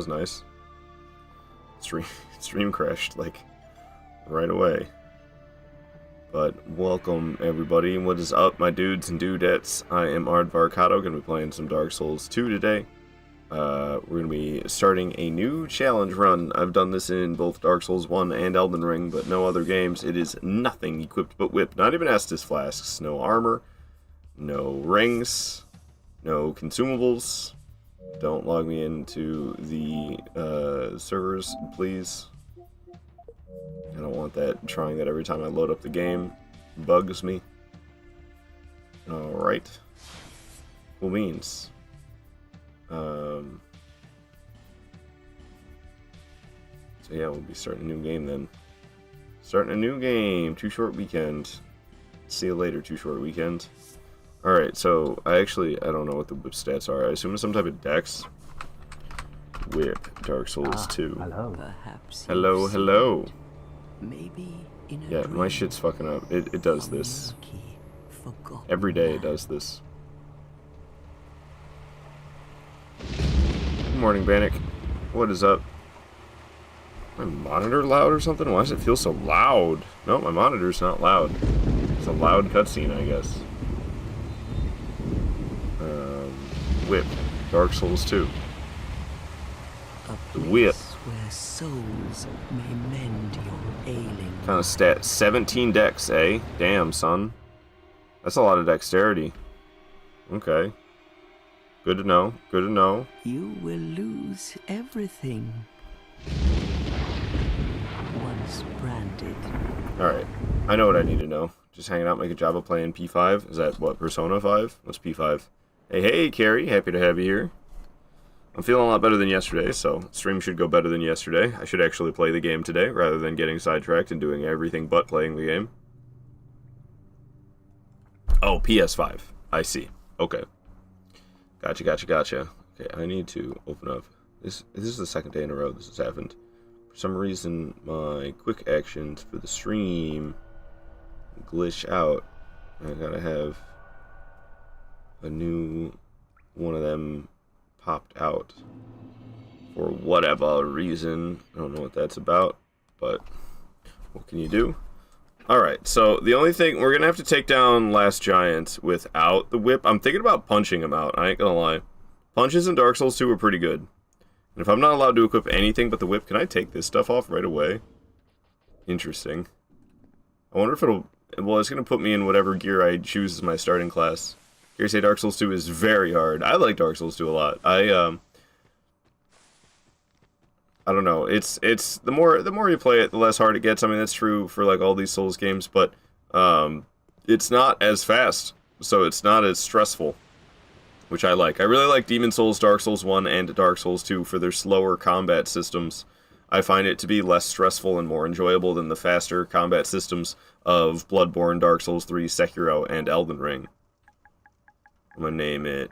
was nice. Stream crashed, like, right away. But welcome, everybody. What is up, my dudes and dudettes? I am Aardvarkato, gonna be playing some Dark Souls 2 today. We're gonna be starting a new challenge run. I've done this in both Dark Souls 1 and Elden Ring, but no other games. It is nothing equipped but whip. Not even Estus flasks. No armor. No rings. No consumables. Don't log me into the servers, please. I don't want that, trying that every time I load up the game. Bugs me. Alright. Cool beans. So yeah, we'll be starting a new game then. Starting a new game. Too Short Weekend. See you later, Too Short Weekend. Alright, so I don't know what the whip stats are. I assume it's some type of dex. Whip, Dark Souls 2. Hello. Perhaps Hello, hello. Maybe in a Yeah, my dream, shit's fucking up. It does this. lucky, forgotten Every day it man. does this. Good morning, Bannock. What is up? My monitor loud or something? Why does it feel so loud? No, my monitor's not loud. It's a loud cutscene, I guess. Whip. Dark Souls 2. A The whip. place where souls may mend your ailing. Kind of stat. 17 dex, eh? Damn, son. That's a lot of dexterity. Okay. Good to know. Good to know. You will lose everything. Once branded. Alright. I know what I need to know. Just hanging out, make a Java playing P5. Is that what? Persona 5? What's P5? Hey, Carrie. Happy to have you here. I'm feeling a lot better than yesterday, so stream should go better than yesterday. I should actually play the game today, rather than getting sidetracked and doing everything but playing the game. Oh, PS5. I see. Okay. Gotcha. Okay, I need to open up. This is the second day in a row this has happened. For some reason, my quick actions for the stream glitch out. I gotta have a new one of them popped out for whatever reason. I don't know what that's about, but what can you do? Alright, so the only thing, we're gonna have to take down Last Giant without the whip. I'm thinking about punching him out, I ain't gonna lie. Punches in Dark Souls 2 are pretty good. And if I'm not allowed to equip anything but the whip, can I take this stuff off right away? Interesting. I wonder if it'll, well, it's gonna put me in whatever gear I choose as my starting class. Here say Dark Souls 2 is very hard. I like Dark Souls 2 a lot. I don't know. It's the more you play it, the less hard it gets. I mean, that's true for like all these Souls games, but it's not as fast, so it's not as stressful, which I like. I really like Demon Souls, Dark Souls 1, and Dark Souls 2 for their slower combat systems. I find it to be less stressful and more enjoyable than the faster combat systems of Bloodborne, Dark Souls 3, Sekiro, and Elden Ring. I'm gonna name it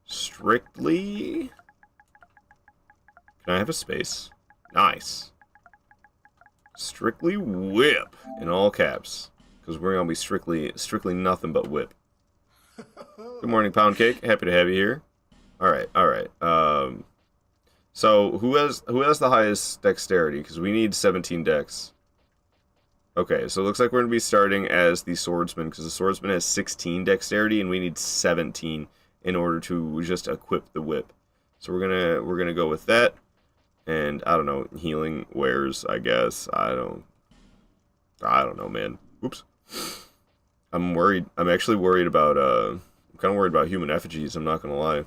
Strictly. Can I have a space? Nice. Strictly Whip in all caps, because we're gonna be strictly nothing but whip. Good morning, Pound Cake. Happy to have you here. All right. So who has the highest dexterity? Because we need 17 dex. Okay, so it looks like we're going to be starting as the swordsman, because the swordsman has 16 dexterity, and we need 17 in order to just equip the whip. So we're gonna go with that, and I don't know, healing wares, I guess. I don't know, man. Oops. I'm worried. I'm actually worried about I'm kind of worried about human effigies. I'm not gonna lie,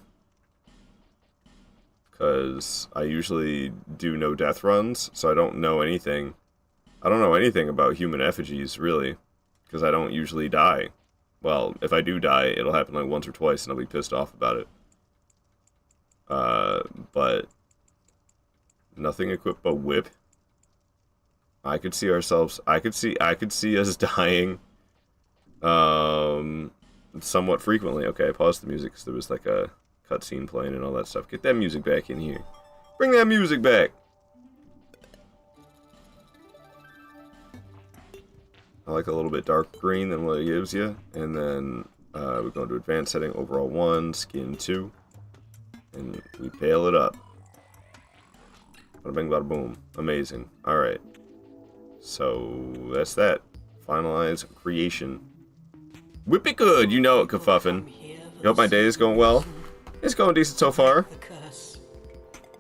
because I usually do no death runs, so I don't know anything. I don't know anything about human effigies, really, because I don't usually die. Well, if I do die, it'll happen like once or twice, and I'll be pissed off about it. But nothing equipped but whip. I could see us dying, somewhat frequently. Okay, I paused the music because there was like a cutscene playing and all that stuff. Get that music back in here. Bring that music back! I like a little bit dark green than what it gives you. And then we go into advanced setting, overall 1, skin 2. And we pale it up. Bada bing, bada boom. Amazing. Alright. So, that's that. Finalize creation. Whip it good, you know it, Kafuffin. You hope my day is going well? It's going decent so far.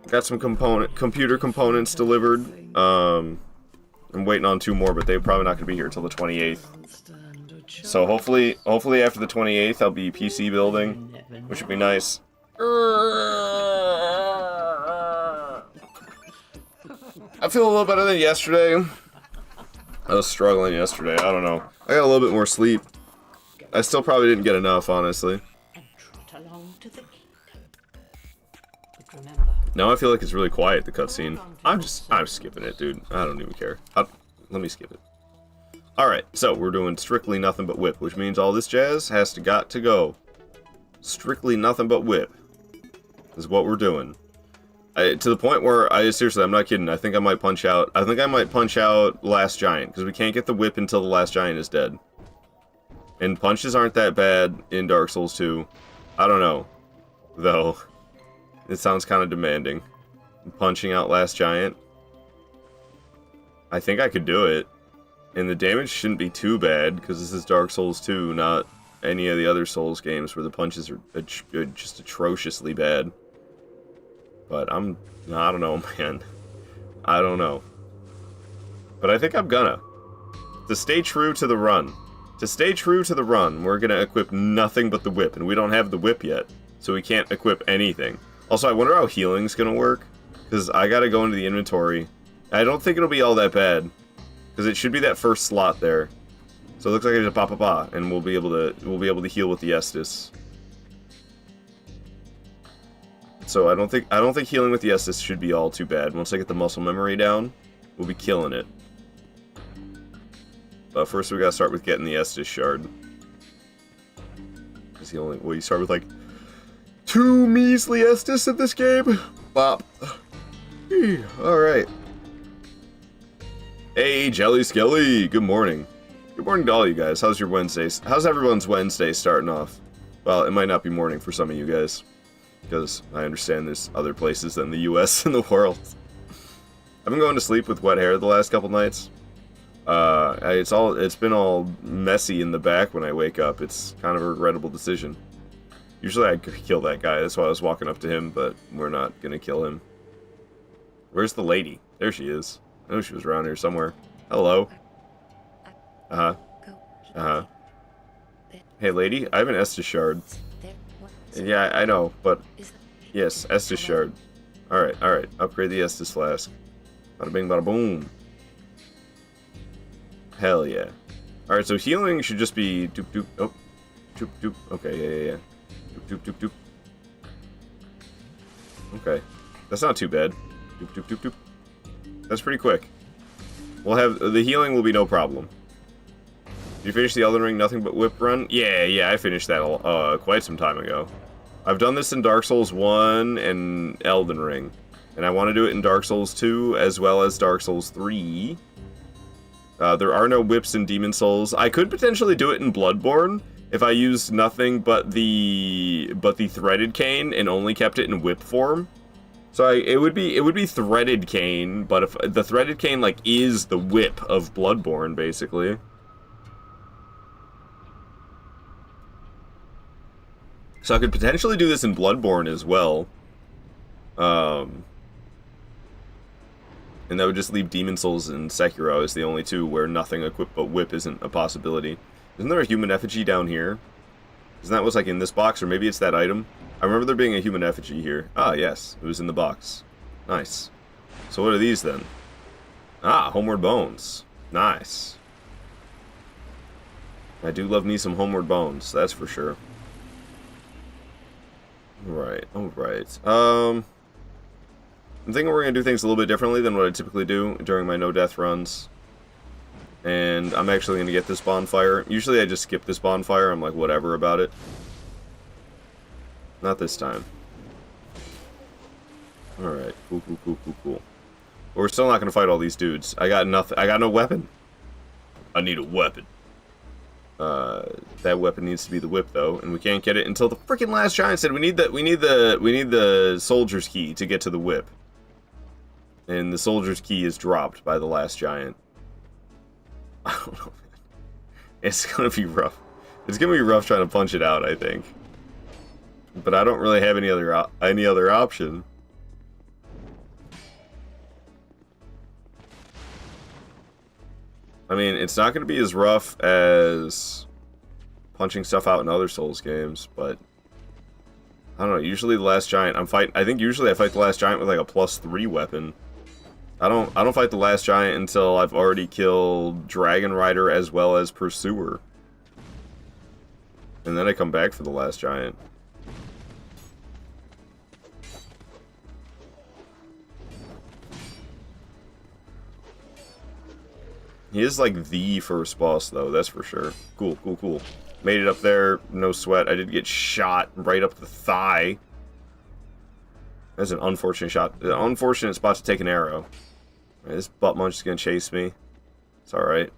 Got some computer components delivered. I'm waiting on 2 more, but they're probably not going to be here until the 28th. So hopefully after the 28th, I'll be PC building, which would be nice. I feel a little better than yesterday. I was struggling yesterday. I don't know. I got a little bit more sleep. I still probably didn't get enough, honestly. Now I feel like it's really quiet, the cutscene. I'm skipping it, dude. I don't even care. Let me skip it. Alright, so we're doing strictly nothing but whip, which means all this jazz has got to go. Strictly nothing but whip is what we're doing. To the point where, seriously, I'm not kidding, I think I might punch out. I think I might punch out Last Giant, because we can't get the whip until the Last Giant is dead. And punches aren't that bad in Dark Souls 2. I don't know, though. It sounds kind of demanding. Punching out Last Giant. I think I could do it. And the damage shouldn't be too bad, because this is Dark Souls 2, not any of the other Souls games where the punches are just atrociously bad. But I don't know, man. I don't know. But I think I'm gonna. To stay true to the run. To stay true to the run, we're gonna equip nothing but the whip, and we don't have the whip yet, so we can't equip anything. Also, I wonder how healing's gonna work, because I gotta go into the inventory. I don't think it'll be all that bad, because it should be that first slot there. So it looks like I just ba, and we'll be able to heal with the Estus. So I don't think healing with the Estus should be all too bad. Once I get the muscle memory down, we'll be killing it. But first we gotta start with getting the Estus shard. It's the only way you start with like 2 measly Estus in this game. Bop. Alright. Hey, Jelly Skelly, good morning. Good morning to all you guys. How's your Wednesdays? How's everyone's Wednesday starting off? Well, it might not be morning for some of you guys, because I understand there's other places than the US in the world. I've been going to sleep with wet hair the last couple nights. It's been all messy in the back when I wake up. It's kind of a regrettable decision. Usually I'd kill that guy, that's why I was walking up to him, but we're not gonna kill him. Where's the lady? There she is. I knew she was around here somewhere. Hello. Uh-huh. Uh-huh. Hey, lady, I have an Estus shard. Yeah, I know, but... Yes, Estus shard. Alright. Upgrade the Estus flask. Bada bing, bada boom. Hell yeah. Alright, so healing should just be... Doop, doop. Oh. Doop, doop. Okay, yeah. Doop, doop, doop, doop. Okay. That's not too bad. Doop, doop, doop, doop. That's pretty quick. We'll have... The healing will be no problem. Did you finish the Elden Ring Nothing But Whip run? Yeah, I finished that quite some time ago. I've done this in Dark Souls 1 and Elden Ring. And I want to do it in Dark Souls 2 as well as Dark Souls 3. There are no whips in Demon Souls. I could potentially do it in Bloodborne if I used nothing but the threaded cane and only kept it in whip form. So it would be threaded cane, but if the threaded cane like is the whip of Bloodborne basically. So I could potentially do this in Bloodborne as well. And that would just leave Demon Souls and Sekiro as the only two where nothing equipped but whip isn't a possibility. Isn't there a human effigy down here? Isn't that what's like in this box, or maybe it's that item? I remember there being a human effigy here. Ah, yes, it was in the box. Nice. So what are these then? Ah, Homeward Bones. Nice. I do love me some Homeward Bones, that's for sure. Alright. I'm thinking we're going to do things a little bit differently than what I typically do during my no-death runs. And I'm actually going to get this bonfire. Usually I just skip this bonfire, I'm like, whatever about it. Not this time. Alright, cool. But we're still not going to fight all these dudes. I got no weapon. I need a weapon. That weapon needs to be the whip though, and we can't get it until the freaking Last Giant said we need the soldier's key to get to the whip. And the soldier's key is dropped by the last giant. I don't know, man. It's gonna be rough. It's gonna be rough trying to punch it out, I think. But I don't really have any other option. I mean, it's not gonna be as rough as punching stuff out in other Souls games, but I don't know. Usually the last giant I think usually I fight the last giant with like a +3 weapon. I don't fight the last giant until I've already killed Dragon Rider as well as Pursuer. And then I come back for the last giant. He is like the first boss though, that's for sure. Cool, cool, cool. Made it up there, no sweat. I did get shot right up the thigh. That's an unfortunate shot. An unfortunate spot to take an arrow. Right, this butt munch is gonna chase me. It's alright.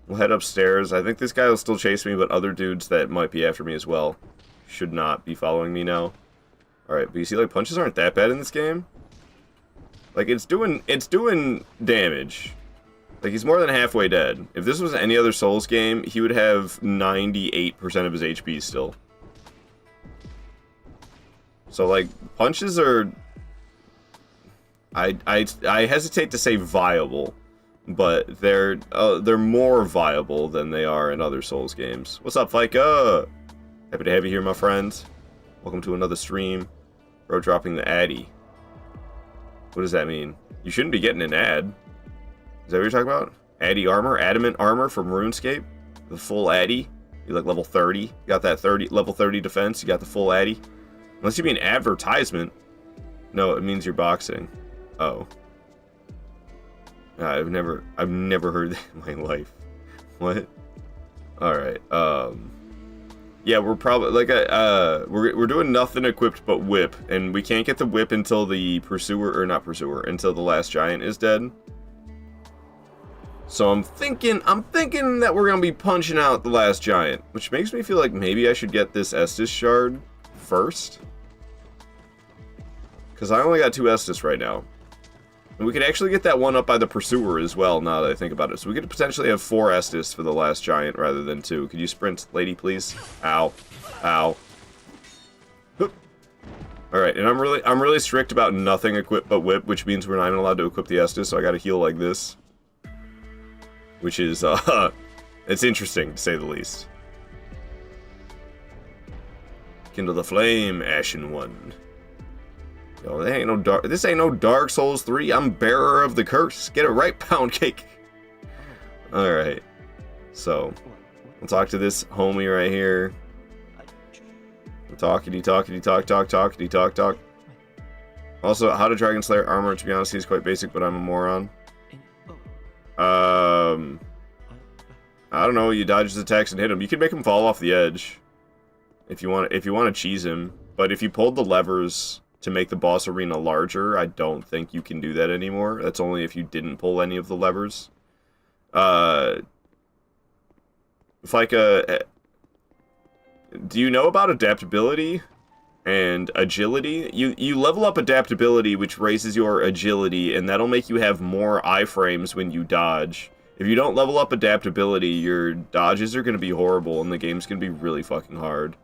We'll head upstairs. I think this guy will still chase me, but other dudes that might be after me as well should not be following me now. Alright, but you see, like, punches aren't that bad in this game. Like, it's doing damage. Like, he's more than halfway dead. If this was any other Souls game, he would have 98% of his HP still. So, like, punches are... I hesitate to say viable, but they're more viable than they are in other Souls games. What's up, Fika? Happy to have you here, my friends. Welcome to another stream. Bro, dropping the Addy. What does that mean? You shouldn't be getting an ad. Is that what you're talking about? Addy armor? Adamant armor from RuneScape? The full Addy? You like level 30? You got that level 30 defense? You got the full Addy? Unless you mean advertisement. No, it means you're boxing. Oh. I've never heard that in my life. What? Alright, yeah, we're probably, like, we're doing nothing equipped but whip, and we can't get the whip until the until the last giant is dead. So I'm thinking that we're gonna be punching out the last giant, which makes me feel like maybe I should get this Estus shard first. Because I only got 2 Estus right now. And we could actually get that one up by the Pursuer as well, now that I think about it. So we could potentially have 4 Estus for the last giant rather than 2. Could you sprint, lady, please? Ow. Ow. Alright, and I'm really strict about nothing equipped but whip, which means we're not even allowed to equip the Estus, so I gotta heal like this. Which is, it's interesting, to say the least. Kindle the flame, Ashen One. Yo, this ain't no Dark Souls 3. I'm bearer of the curse. Get it right, Pound Cake. Alright. So, we'll talk to this homie right here. Talkity, talk. Also, how to Dragon Slayer armor, to be honest, he's quite basic, but I'm a moron. I don't know, you dodge his attacks and hit him. You can make him fall off the edge. If you want to cheese him. But if you pulled the levers to make the boss arena larger, I don't think you can do that anymore. That's only if you didn't pull any of the levers. Fika, do you know about adaptability and agility? You level up adaptability, which raises your agility, and that'll make you have more iframes when you dodge. If you don't level up adaptability, your dodges are going to be horrible, and the game's going to be really fucking hard.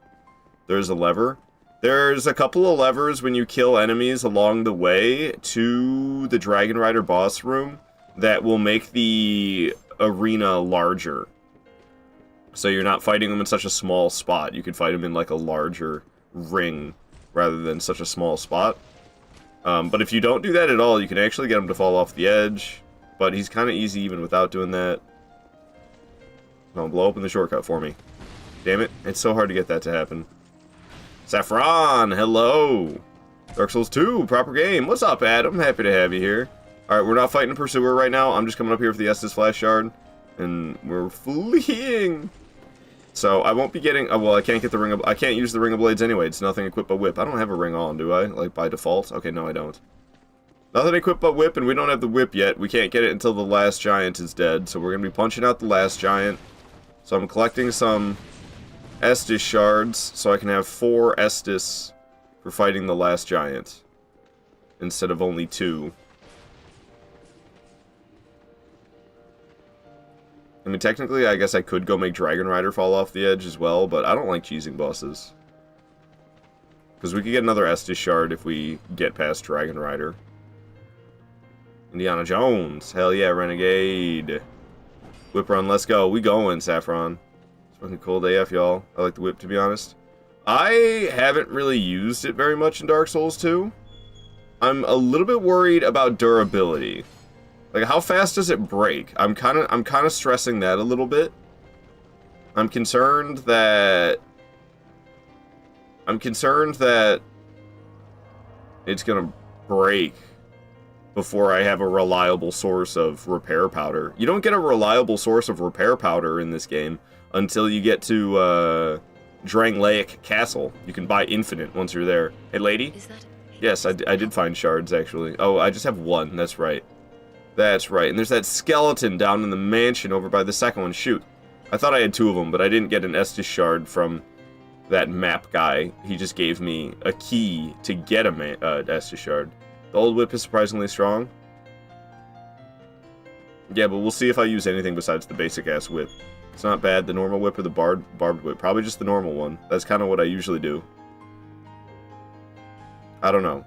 There's a lever. There's a couple of levers when you kill enemies along the way to the Dragon Rider boss room that will make the arena larger. So you're not fighting them in such a small spot. You could fight them in like a larger ring rather than such a small spot. But if you don't do that at all, you can actually get him to fall off the edge. But he's kind of easy even without doing that. No, blow open the shortcut for me. Damn it, it's so hard to get that to happen. Saffron, hello! Dark Souls 2, proper game. What's up, Adam? Happy to have you here. Alright, we're not fighting a Pursuer right now. I'm just coming up here for the Estus Flash Shard. And we're fleeing! So, I won't be getting... well, I can't get the Ring of... I can't use the Ring of Blades anyway. It's nothing equipped but Whip. I don't have a ring on, do I? Like, by default? Okay, no, I don't. Nothing equipped but Whip, and we don't have the Whip yet. We can't get it until the last giant is dead. So, we're going to be punching out the last giant. So, I'm collecting some Estus shards, so I can have 4 Estus for fighting the last giant. Instead of only 2. I mean, technically, I guess I could go make Dragon Rider fall off the edge as well, but I don't like cheesing bosses. Because we could get another Estus Shard if we get past Dragon Rider. Indiana Jones. Hell yeah, Renegade. Whip run, let's go. We going, Saffron. It's fucking cold AF, y'all. I like the whip, to be honest. I haven't really used it very much in Dark Souls 2. I'm a little bit worried about durability. Like, how fast does it break? I'm kind of stressing that a little bit. I'm concerned that it's gonna break before I have a reliable source of repair powder. You don't get a reliable source of repair powder in this game until you get to Drangleic Castle. You can buy infinite once you're there. Hey, lady? Is that... Yes, I did find shards, actually. Oh, I just have one. That's right. That's right. And there's that skeleton down in the mansion over by the second one. Shoot. I thought I had two of them, but I didn't get an Estus Shard from that map guy. He just gave me a key to get a Estus Shard. The old whip is surprisingly strong. Yeah, but we'll see if I use anything besides the basic-ass whip. It's not bad. The normal whip or the barbed whip. Probably just the normal one. That's kind of what I usually do. I don't know.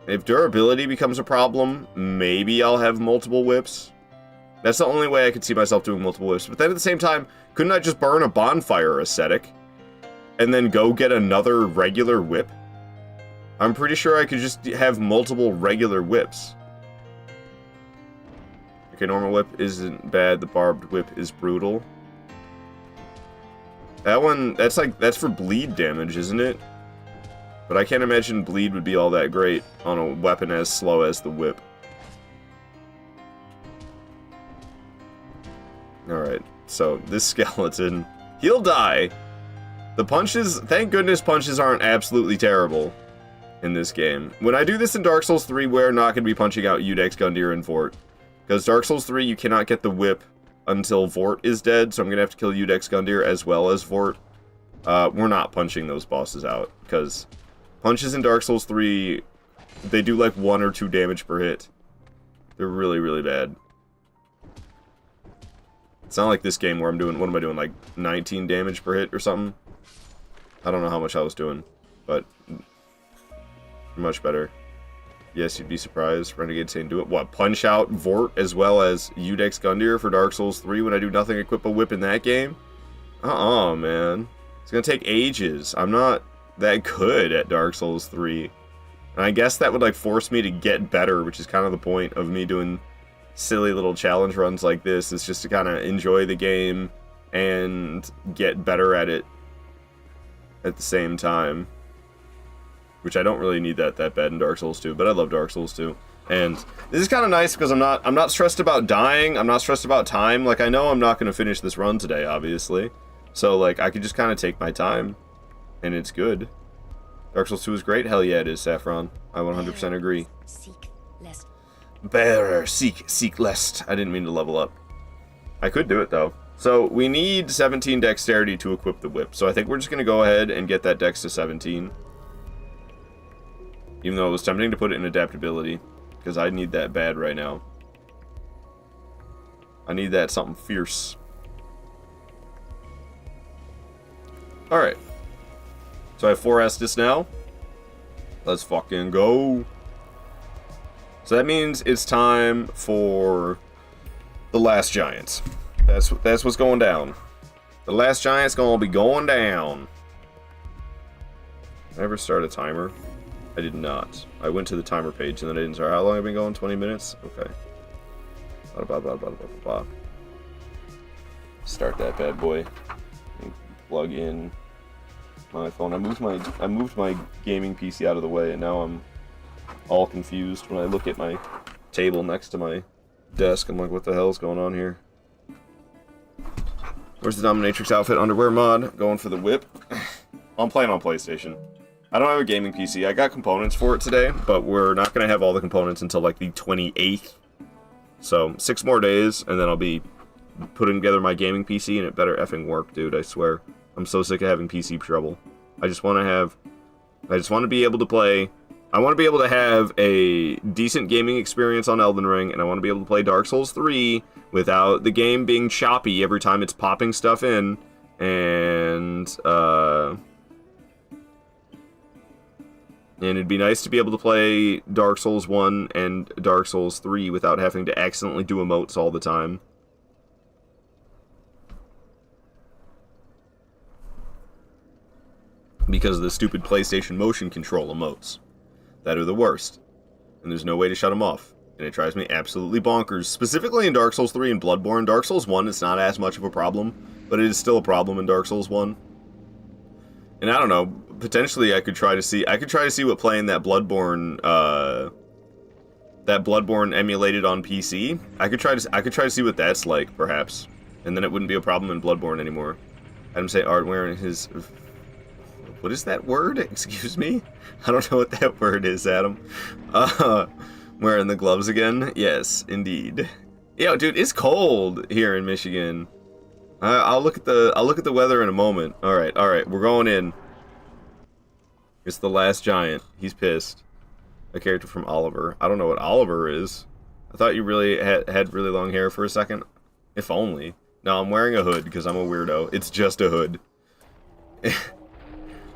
If durability becomes a problem, maybe I'll have multiple whips. That's the only way I could see myself doing multiple whips. But then at the same time, couldn't I just burn a bonfire ascetic and then go get another regular whip? I'm pretty sure I could just have multiple regular whips. Okay, normal whip isn't bad. The barbed whip is brutal. That one, that's for bleed damage, isn't it? But I can't imagine bleed would be all that great on a weapon as slow as the whip. Alright, so this skeleton, he'll die. The punches, thank goodness punches aren't absolutely terrible in this game. When I do this in Dark Souls 3, we're not going to be punching out Iudex, Gundyr, and Vort. Because Dark Souls 3, you cannot get the whip until Vort is dead, so I'm going to have to kill Iudex, Gundyr, as well as Vort. We're not punching those bosses out, because punches in Dark Souls 3, they do like 1 or 2 damage per hit. They're really, really bad. It's not like this game where I'm doing, what am I doing, like 19 damage per hit or something? I don't know how much I was doing, but much better. Yes, you'd be surprised. Renegade saying do it. What, punch out Vort as well as Iudex, Gundyr for Dark Souls 3 when I do nothing equip a whip in that game? Man. It's gonna take ages. I'm not that good at Dark Souls 3. And I guess that would like force me to get better, which is kind of the point of me doing silly little challenge runs like this, is just to kind of enjoy the game and get better at it at the same time. Which I don't really need that bad in Dark Souls 2, but I love Dark Souls 2. And this is kind of nice because I'm not stressed about dying. I'm not stressed about time. Like, I know I'm not going to finish this run today, obviously. So, like, I could just kind of take my time, and it's good. Dark Souls 2 is great. Hell yeah, it is, Saffron. I 100% agree. Seek lest. Bearer, seek lest. I didn't mean to level up. I could do it, though. So, we need 17 dexterity to equip the whip. So, I think we're just going to go ahead and get that dex to 17. Even though it was tempting to put it in adaptability. Because I need that bad right now. I need that something fierce. Alright. So I have 4 Estus now. Let's fucking go. So that means it's time for the last giant. That's what's going down. The last giant's gonna be going down. Did I ever start a timer? I did not. I went to the timer page and then I didn't start. How long have I been going? 20 minutes? Okay. Blah, blah, blah, blah, blah, blah. Start that bad boy. Plug in my phone. I moved my gaming PC out of the way and now I'm all confused when I look at my table next to my desk. I'm like, what the hell's going on here? Where's the Dominatrix outfit underwear mod? Going for the whip. I'm playing on PlayStation. I don't have a gaming PC. I got components for it today, but we're not going to have all the components until like the 28th. So, 6 more days, and then I'll be putting together my gaming PC, and it better effing work, dude, I swear. I'm so sick of having PC trouble. I just want to be able to play I want to be able to have a decent gaming experience on Elden Ring, and I want to be able to play Dark Souls 3 without the game being choppy every time it's popping stuff in, and it'd be nice to be able to play Dark Souls 1 and Dark Souls 3 without having to accidentally do emotes all the time. Because of the stupid PlayStation motion control emotes. That are the worst. And there's no way to shut them off. And it drives me absolutely bonkers. Specifically in Dark Souls 3 and Bloodborne. Dark Souls 1 is not as much of a problem, but it is still a problem in Dark Souls 1. And I don't know, potentially I could try to see what playing that Bloodborne emulated on PC. I could try to see what that's like, perhaps. And then it wouldn't be a problem in Bloodborne anymore. Adam say Art wearing his... What is that word? Excuse me? I don't know what that word is, Adam. Wearing the gloves again? Yes, indeed. Yo, dude, it's cold here in Michigan. I'll look at the weather in a moment. All right, we're going in. It's the last giant. He's pissed. A character from Oliver. I don't know what Oliver is. I thought you really had really long hair for a second. If only. No, I'm wearing a hood because I'm a weirdo. It's just a hood.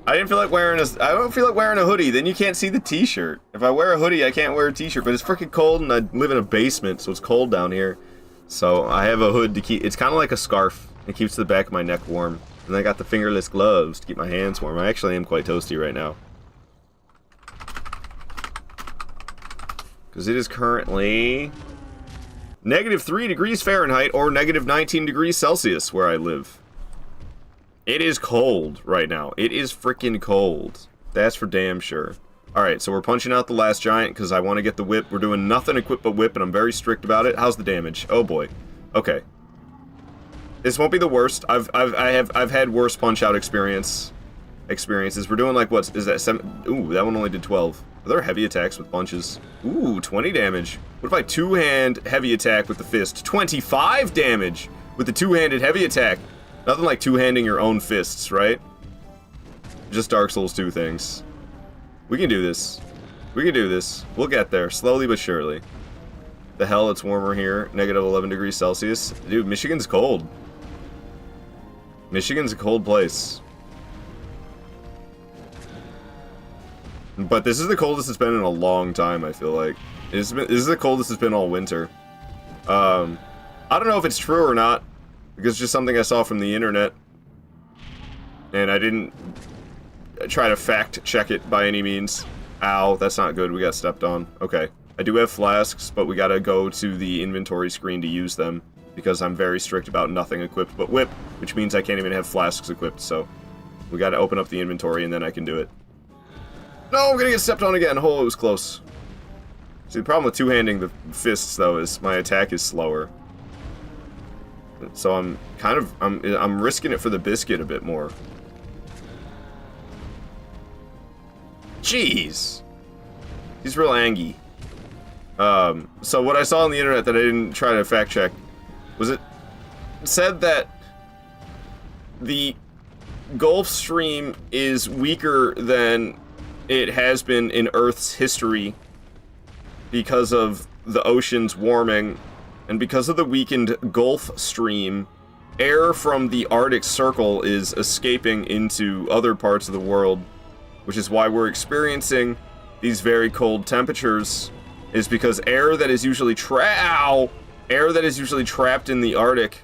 I don't feel like wearing a hoodie. Then you can't see the t-shirt. If I wear a hoodie, I can't wear a t-shirt. But it's freaking cold, and I live in a basement, so it's cold down here. So I have a hood to keep. It's kind of like a scarf. It keeps the back of my neck warm. And I got the fingerless gloves to keep my hands warm. I actually am quite toasty right now. Because it is currently -3 degrees Fahrenheit or -19 degrees Celsius where I live. It is cold right now. It is freaking cold. That's for damn sure. Alright, so we're punching out the last giant because I want to get the whip. We're doing nothing equipped but whip, and I'm very strict about it. How's the damage? Oh boy. Okay. This won't be the worst. I've had worse punch-out experiences. We're doing like, what is that? 7? Ooh, that one only did 12. Are there heavy attacks with punches? Ooh, 20 damage. What if I two-hand heavy attack with the fist? 25 damage with the two-handed heavy attack. Nothing like two-handing your own fists, right? Just Dark Souls 2 things. We can do this. We can do this. We'll get there, slowly but surely. The hell, it's warmer here. -11 degrees Celsius. Dude, Michigan's cold. Michigan's a cold place. But this is the coldest it's been in a long time, I feel like. This is the coldest it's been all winter. I don't know if it's true or not. Because it's just something I saw from the internet. And I didn't try to fact check it by any means. Ow, that's not good. We got stepped on. Okay. I do have flasks, but we gotta go to the inventory screen to use them. Because I'm very strict about nothing equipped but whip. Which means I can't even have flasks equipped, so... We gotta open up the inventory and then I can do it. No, I'm gonna get stepped on again. Oh, it was close. See, the problem with two-handing the fists, though, is my attack is slower. So I'm risking it for the biscuit a bit more. Jeez. He's real angry. So what I saw on the internet that I didn't try to fact check was it said that the Gulf Stream is weaker than it has been in Earth's history because of the oceans warming. And because of the weakened Gulf Stream, air from the Arctic Circle is escaping into other parts of the world, which is why we're experiencing these very cold temperatures, is because air that is usually trapped in the Arctic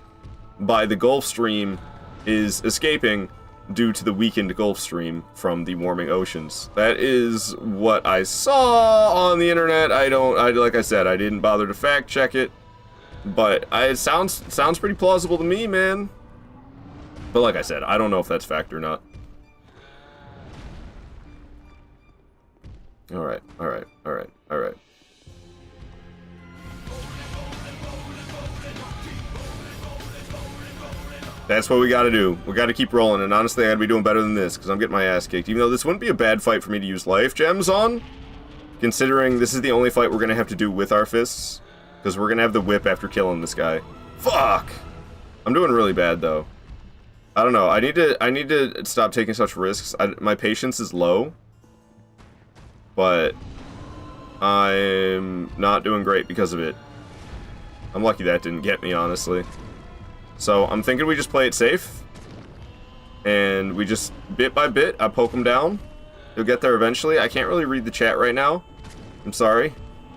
by the Gulf Stream is escaping due to the weakened Gulf Stream from the warming oceans. That is what I saw on the internet. Like I said, I didn't bother to fact check it. But it sounds pretty plausible to me, man. But like I said, I don't know if that's fact or not. Alright. That's what we gotta do. We gotta keep rolling, and honestly, I gotta be doing better than this, because I'm getting my ass kicked. Even though this wouldn't be a bad fight for me to use life gems on, considering this is the only fight we're gonna have to do with our fists. Because we're gonna have the whip after killing this guy. Fuck! I'm doing really bad, though. I don't know. I need to stop taking such risks. My patience is low. but I'm not doing great because of it. I'm lucky that didn't get me, honestly. So I'm thinking we just play it safe, and we just, bit by bit, I poke him down. He'll get there eventually. I can't really read the chat right now. I'm sorry.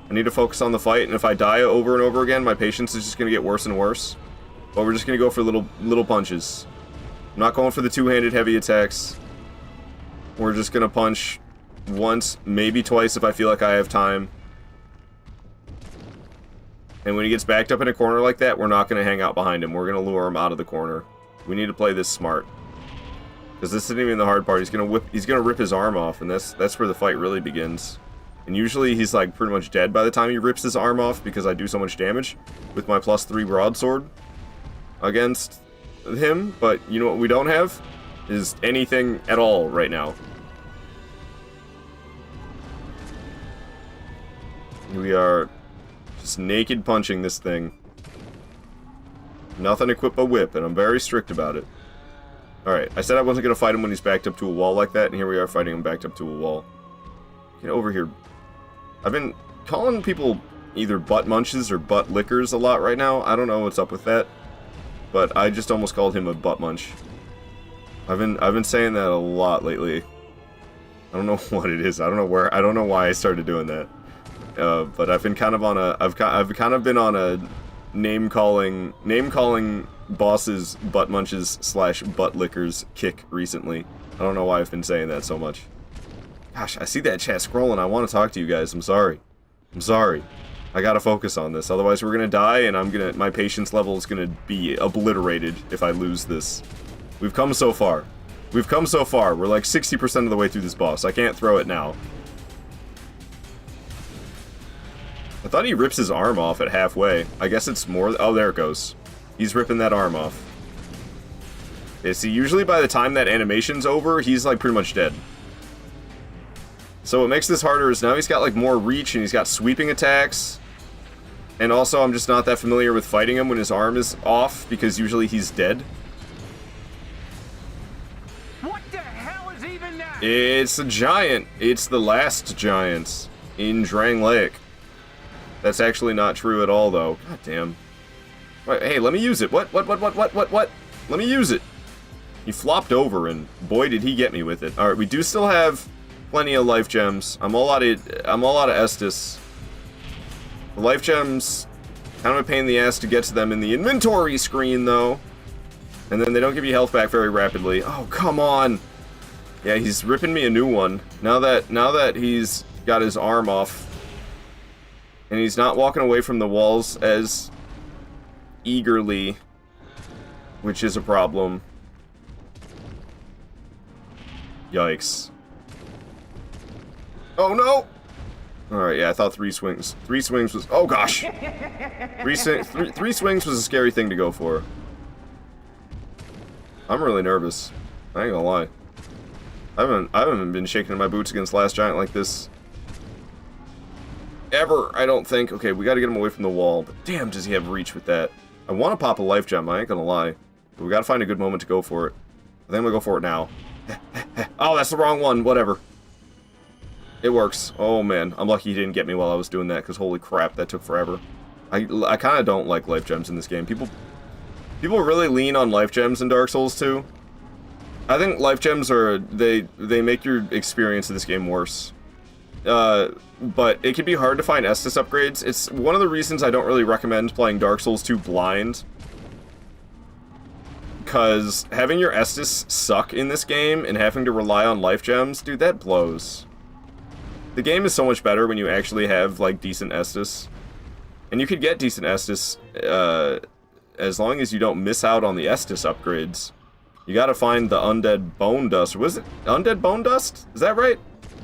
I need to focus on the fight, and if I die over and over again, my patience is just going to get worse and worse. But we're just going to go for little punches. I'm not going for the two-handed heavy attacks. We're just going to punch once, maybe twice if I feel like I have time. And when he gets backed up in a corner like that, we're not going to hang out behind him. We're going to lure him out of the corner. We need to play this smart. Because this isn't even the hard part. He's going to rip his arm off, and that's where the fight really begins. And usually he's like pretty much dead by the time he rips his arm off because I do so much damage with my +3 broadsword against him. But you know what we don't have? Is anything at all right now. We are just naked punching this thing. Nothing equipped but whip, and I'm very strict about it. Alright, I said I wasn't going to fight him when he's backed up to a wall like that, and here we are fighting him backed up to a wall. Get over here. I've been calling people either butt munches or butt lickers a lot right now. I don't know what's up with that, but I just almost called him a butt munch. I've been saying that a lot lately. I don't know what it is. I don't know why I started doing that. But I've been kind of on a I've kind of been on a name calling bosses butt munches / butt lickers kick recently. I don't know why I've been saying that so much. Gosh, I see that chat scrolling. I want to talk to you guys. I'm sorry. I gotta focus on this. Otherwise we're gonna die, and my patience level is gonna be obliterated if I lose this. We've come so far. We're like 60% of the way through this boss. I can't throw it now. I thought he rips his arm off at halfway. I guess it's more... Oh, there it goes. He's ripping that arm off. Yeah, see, usually by the time that animation's over, he's like pretty much dead. So what makes this harder is now he's got like more reach, and he's got sweeping attacks. And also I'm just not that familiar with fighting him when his arm is off, because usually he's dead. What the hell is even that? It's a giant. It's the last giant in Drangleic. That's actually not true at all, though. God damn. Wait, hey, let me use it. What? Let me use it. He flopped over, and boy, did he get me with it. Alright, we do still have plenty of life gems. I'm all out of Estus. The life gems, kind of a pain in the ass to get to them in the inventory screen, though. And then they don't give you health back very rapidly. Oh, come on. Yeah, he's ripping me a new one. Now that he's got his arm off, and he's not walking away from the walls as eagerly, which is a problem. Yikes. Oh no! Alright, yeah, I thought 3 swings. 3 swings was... Oh gosh! Three swings was a scary thing to go for. I'm really nervous. I ain't gonna lie. I haven't been shaking in my boots against Last Giant like this ever, I don't think. Okay, we gotta get him away from the wall, but damn, does he have reach with that. I want to pop a life gem, I ain't gonna lie. But we gotta find a good moment to go for it. I think I'm gonna go for it now. Oh, that's the wrong one, whatever. It works. Oh man, I'm lucky he didn't get me while I was doing that, because holy crap, that took forever. I kind of don't like life gems in this game. People really lean on life gems in Dark Souls 2. I think life gems are, they make your experience of this game worse. But it can be hard to find Estus upgrades. It's one of the reasons I don't really recommend playing Dark Souls 2 blind. Because having your Estus suck in this game and having to rely on life gems, dude, that blows. The game is so much better when you actually have, like, decent Estus. And you could get decent Estus, as long as you don't miss out on the Estus upgrades. You gotta find the Undead Bone Dust. Was it Undead Bone Dust? Is that right?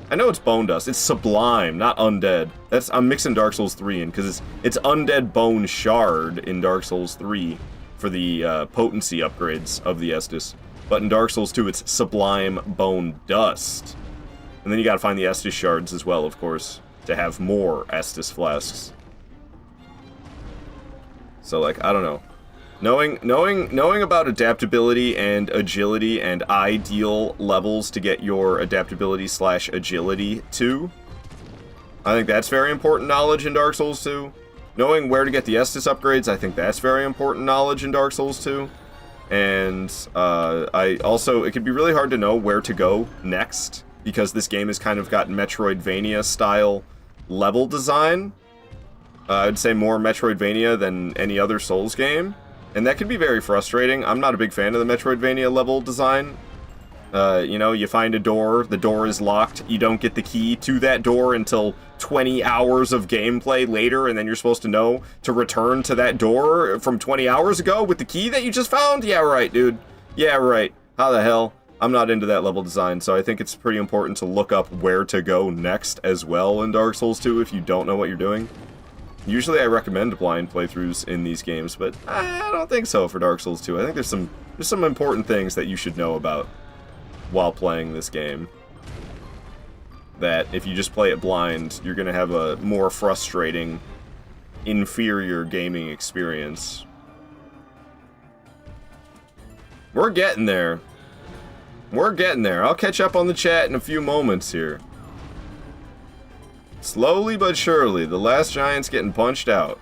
I know it's Bone Dust. It's Sublime, not Undead. I'm mixing Dark Souls 3 in, because it's Undead Bone Shard in Dark Souls 3 for the potency upgrades of the Estus. But in Dark Souls 2, it's Sublime Bone Dust. And then you gotta find the Estus Shards as well, of course, to have more Estus Flasks. So, like, I don't know. Knowing about adaptability and agility and ideal levels to get your adaptability / agility to I think that's very important knowledge in Dark Souls 2. Knowing where to get the Estus upgrades, I think that's very important knowledge in Dark Souls 2. And I also, it can be really hard to know where to go next, because this game has kind of got Metroidvania style level design. I'd say more Metroidvania than any other Souls game, and that can be very frustrating. I'm not a big fan of the Metroidvania level design. You know, you find a door, the door is locked, you don't get the key to that door until 20 hours of gameplay later, and then you're supposed to know to return to that door from 20 hours ago with the key that you just found? Yeah, right, dude. Yeah, right. How the hell? I'm not into that level design, so I think it's pretty important to look up where to go next as well in Dark Souls 2 if you don't know what you're doing. Usually I recommend blind playthroughs in these games, but I don't think so for Dark Souls 2. I think there's some important things that you should know about while playing this game, that if you just play it blind, you're gonna have a more frustrating, inferior gaming experience. We're getting there. We're getting there. I'll catch up on the chat in a few moments here. Slowly but surely, the last giant's getting punched out.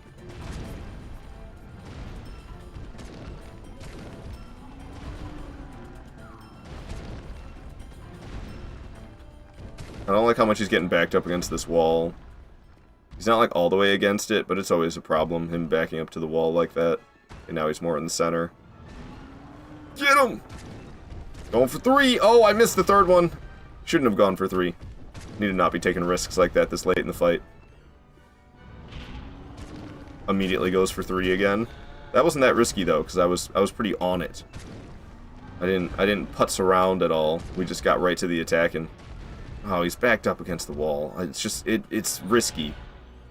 I don't like how much he's getting backed up against this wall. He's not like all the way against it, but it's always a problem, him backing up to the wall like that. And now he's more in the center. Get him! Going for 3! Oh, I missed the third one! Shouldn't have gone for 3. Need to not be taking risks like that this late in the fight. Immediately goes for 3 again. That wasn't that risky though, because I was pretty on it. I didn't putz around at all. We just got right to the attack and... Oh, he's backed up against the wall. It's just, it's risky.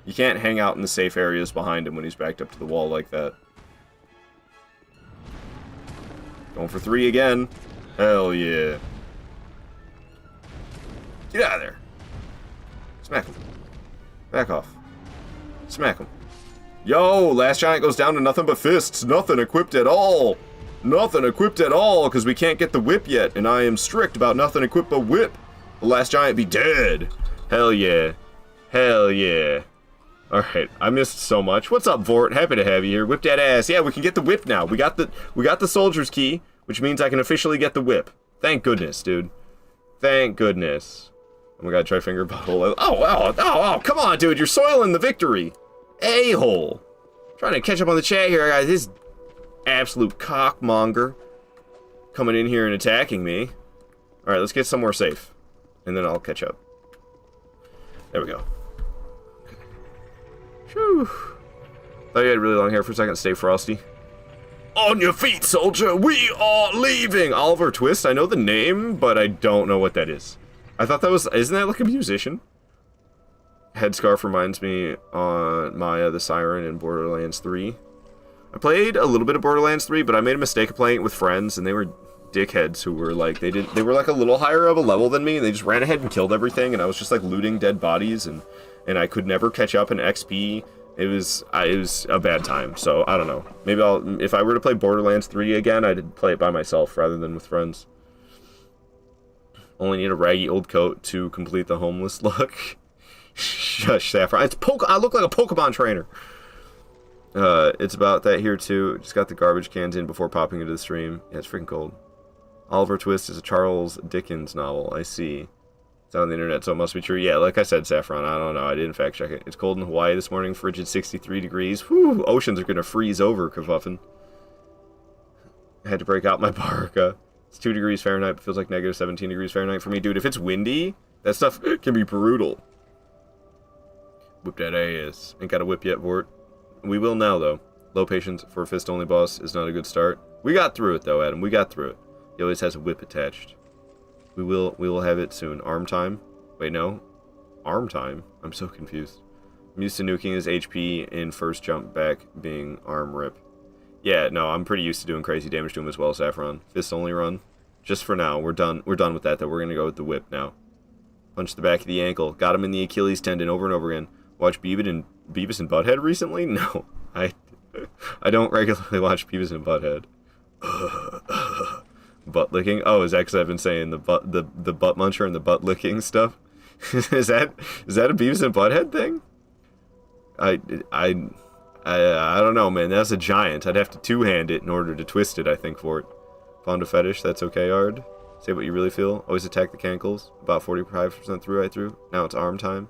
You can't hang out in the safe areas behind him when he's backed up to the wall like that. Going for 3 again. Hell yeah. Get out of there. Smack him. Back off. Smack him. Yo, last giant goes down to nothing but fists. Nothing equipped at all. Nothing equipped at all, because we can't get the whip yet, and I am strict about nothing equipped but whip. The last giant be dead. Hell yeah. Hell yeah. Alright, I missed so much. What's up, Vort? Happy to have you here. Whip that ass. Yeah, we can get the whip now. We got the soldier's key, which means I can officially get the whip. Thank goodness, dude. Thank goodness. Oh my god, try finger butthole. Oh, come on, dude. You're soiling the victory. A-hole. Trying to catch up on the chat here. I got this absolute cockmonger coming in here and attacking me. Alright, let's get somewhere safe. And then I'll catch up. There we go. Whew. Thought you had really long hair for a second. Stay frosty. On your feet, soldier! We are leaving! Oliver Twist, I know the name, but I don't know what that is. I thought that was... Isn't that like a musician? Headscarf reminds me on Maya the Siren in Borderlands 3. I played a little bit of Borderlands 3, but I made a mistake of playing it with friends, and they were dickheads who were like, they were like a little higher of a level than me, and they just ran ahead and killed everything, and I was just like looting dead bodies, and I could never catch up in XP. It was a bad time, so I don't know. Maybe if I were to play Borderlands 3 again, I'd play it by myself rather than with friends. Only need a raggy old coat to complete the homeless look. Shush, Saffron. I look like a Pokemon trainer. It's about that here too. Just got the garbage cans in before popping into the stream. Yeah, it's freaking cold. Oliver Twist is a Charles Dickens novel. I see. It's on the internet, so it must be true. Yeah, like I said, Saffron, I don't know. I didn't fact check it. It's cold in Hawaii this morning. Frigid 63 degrees. Whew, oceans are going to freeze over, Kerfuffin. I had to break out my parka. It's 2 degrees Fahrenheit, but feels like negative 17 degrees Fahrenheit for me. Dude, if it's windy, that stuff can be brutal. Whip that ass. Ain't got a whip yet, Vort. We will now, though. Low patience for a fist-only boss is not a good start. We got through it, though, Adam. We got through it. He always has a whip attached. We will have it soon. Arm time? Wait, no. Arm time? I'm so confused. I'm used to nuking his HP in first jump back being arm rip. Yeah, no, I'm pretty used to doing crazy damage to him as well, Saffron. Fist only run. Just for now. We're done with that, though. We're gonna go with the whip now. Punch the back of the ankle. Got him in the Achilles tendon over and over again. Watch Beavis and Butthead recently? No. I don't regularly watch Beavis and Butthead. Butt licking? Oh, is that because I've been saying the butt muncher and the butt licking stuff? is that a Beavis and Butthead thing? I don't know, man. That's a giant. I'd have to two-hand it in order to twist it, I think, for it. Found a fetish. That's okay, Ard. Say what you really feel. Always attack the cankles. About 45% through, right through. Now it's arm time.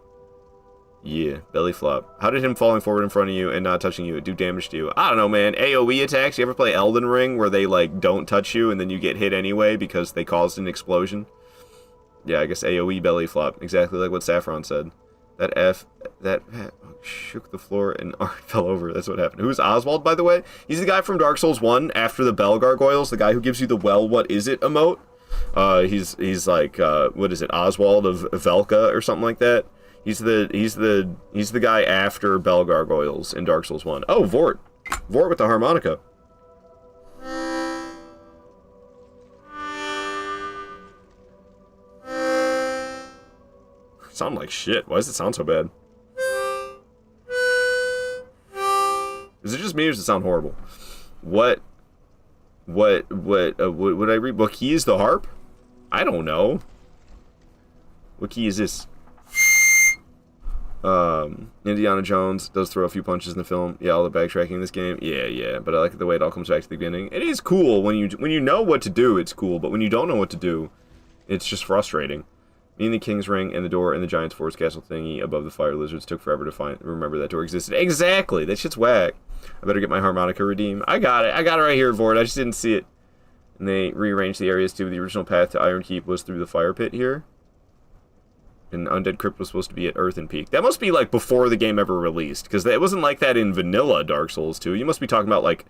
Yeah, belly flop. How did him falling forward in front of you and not touching you do damage to you? I don't know, man. AoE attacks. You ever play Elden Ring where they, like, don't touch you and then you get hit anyway because they caused an explosion? Yeah, I guess AoE belly flop. Exactly like what Saffron said. That shook the floor and Art fell over. That's what happened. Who's Oswald, by the way? He's the guy from Dark Souls 1 after the Bell Gargoyles, the guy who gives you the well, what is it emote? He's like, what is it, Oswald of Velka or something like that? He's the guy after Bell Gargoyles in Dark Souls 1. Oh, Vort. Vort with the harmonica. Sound like shit. Why does it sound so bad? Is it just me or does it sound horrible? What would I read? What key is the harp? I don't know. What key is this? Indiana Jones does throw a few punches in the film. Yeah, all the backtracking in this game. Yeah, but I like the way it all comes back to the beginning. It is cool when you know what to do, it's cool, but when you don't know what to do, it's just frustrating. Me and the King's Ring and the door in the Giant's Forest Castle thingy above the fire lizards took forever to remember that door existed. Exactly! That shit's whack. I better get my harmonica redeemed. I got it right here, Vort. I just didn't see it. And they rearranged the areas too. The original path to Iron Keep was through the fire pit here. And Undead Crypt was supposed to be at Earthen Peak. That must be, like, before the game ever released. Because it wasn't like that in vanilla Dark Souls 2. You must be talking about, like...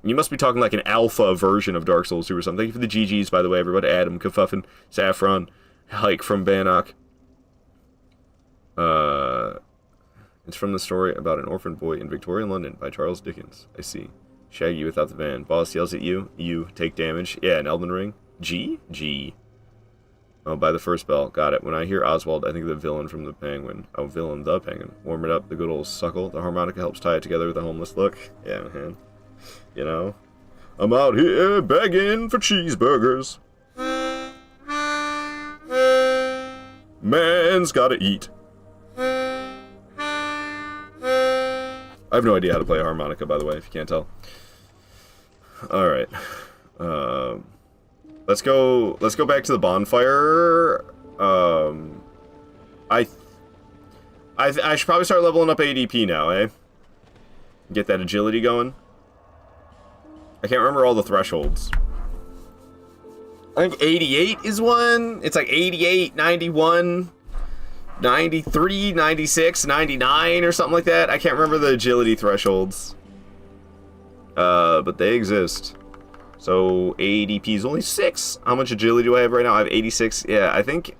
You must be talking like an alpha version of Dark Souls 2 or something. Thank you for the GGs, by the way, everybody. Adam, Kafuffin, Saffron, Hike from Bannock. It's from the story about an orphan boy in Victorian London by Charles Dickens. I see. Shaggy without the van. Boss yells at you. You take damage. Yeah, an Elden Ring. G. Oh, by the first bell. Got it. When I hear Oswald, I think of the villain from the Penguin. Oh, villain the Penguin. Warm it up, the good old suckle. The harmonica helps tie it together with a homeless look. Yeah, man. You know? I'm out here begging for cheeseburgers. Man's gotta eat. I have no idea how to play a harmonica, by the way, if you can't tell. Alright. Let's go back to the bonfire. I should probably start leveling up ADP now, eh? Get that agility going. I can't remember all the thresholds. I think 88 is one. It's like 88, 91, 93, 96, 99 or something like that. I can't remember the agility thresholds. But they exist. So ADP is only 6. How much agility do I have right now? I have 86. Yeah, I think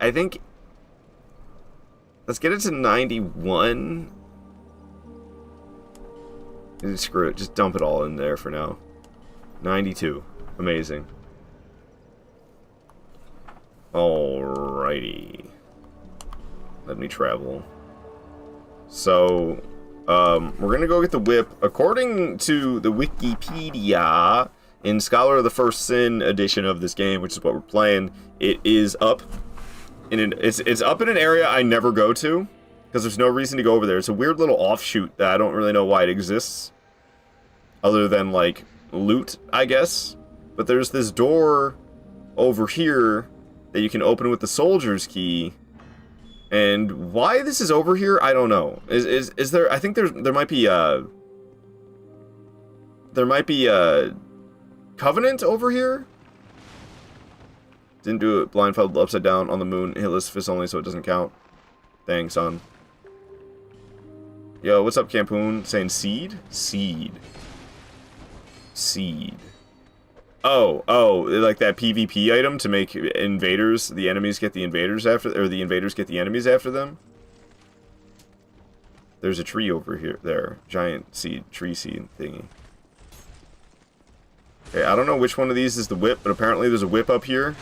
let's get it to 91. Screw it, just dump it all in there for now. 92. Amazing. Alrighty. Let me travel. So, we're gonna go get the whip. According to the Wikipedia, in Scholar of the First Sin edition of this game, which is what we're playing, it is up in it's up in an area I never go to, because there's no reason to go over there. It's a weird little offshoot that I don't really know why it exists, other than, like, loot, I guess. But there's this door over here that you can open with the soldier's key. And why this is over here, I don't know. Is there? I think there might be a Covenant over here. Didn't do it. Blindfolded upside down on the moon. Hitless fist only, so it doesn't count. Dang, son. Yo, what's up, Campoon? Saying seed? Seed. Oh, like that PvP item to make invaders, the enemies get the invaders after, or the invaders get the enemies after them? There's a tree over here, there. Giant seed, tree seed thingy. Okay, I don't know which one of these is the whip, but apparently there's a whip up here.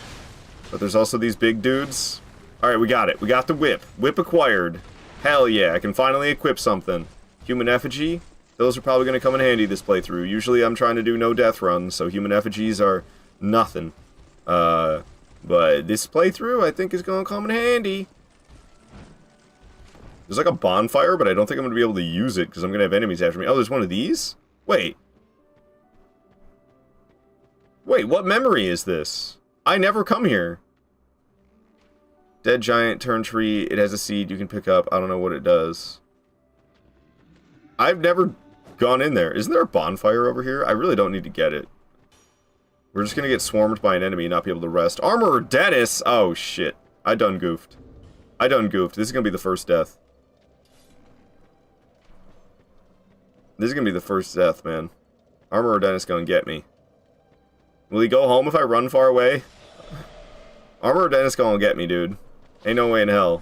But there's also these big dudes. Alright, we got it. We got the whip. Whip acquired. Hell yeah, I can finally equip something. Human effigy. Those are probably going to come in handy this playthrough. Usually I'm trying to do no death runs, so human effigies are nothing. But this playthrough I think is going to come in handy. There's like a bonfire, but I don't think I'm going to be able to use it because I'm going to have enemies after me. Oh, there's one of these? Wait. Wait, what memory is this? I never come here. Dead giant, turn tree. It has a seed you can pick up. I don't know what it does. I've never gone in there. Isn't there a bonfire over here? I really don't need to get it. We're just going to get swarmed by an enemy and not be able to rest. Armorer Dennis! Oh, shit. I done goofed. This is going to be the first death. This is going to be the first death, man. Armorer Dennis going to get me. Will he go home if I run far away? Armorer Dennis going to get me, dude. Ain't no way in hell.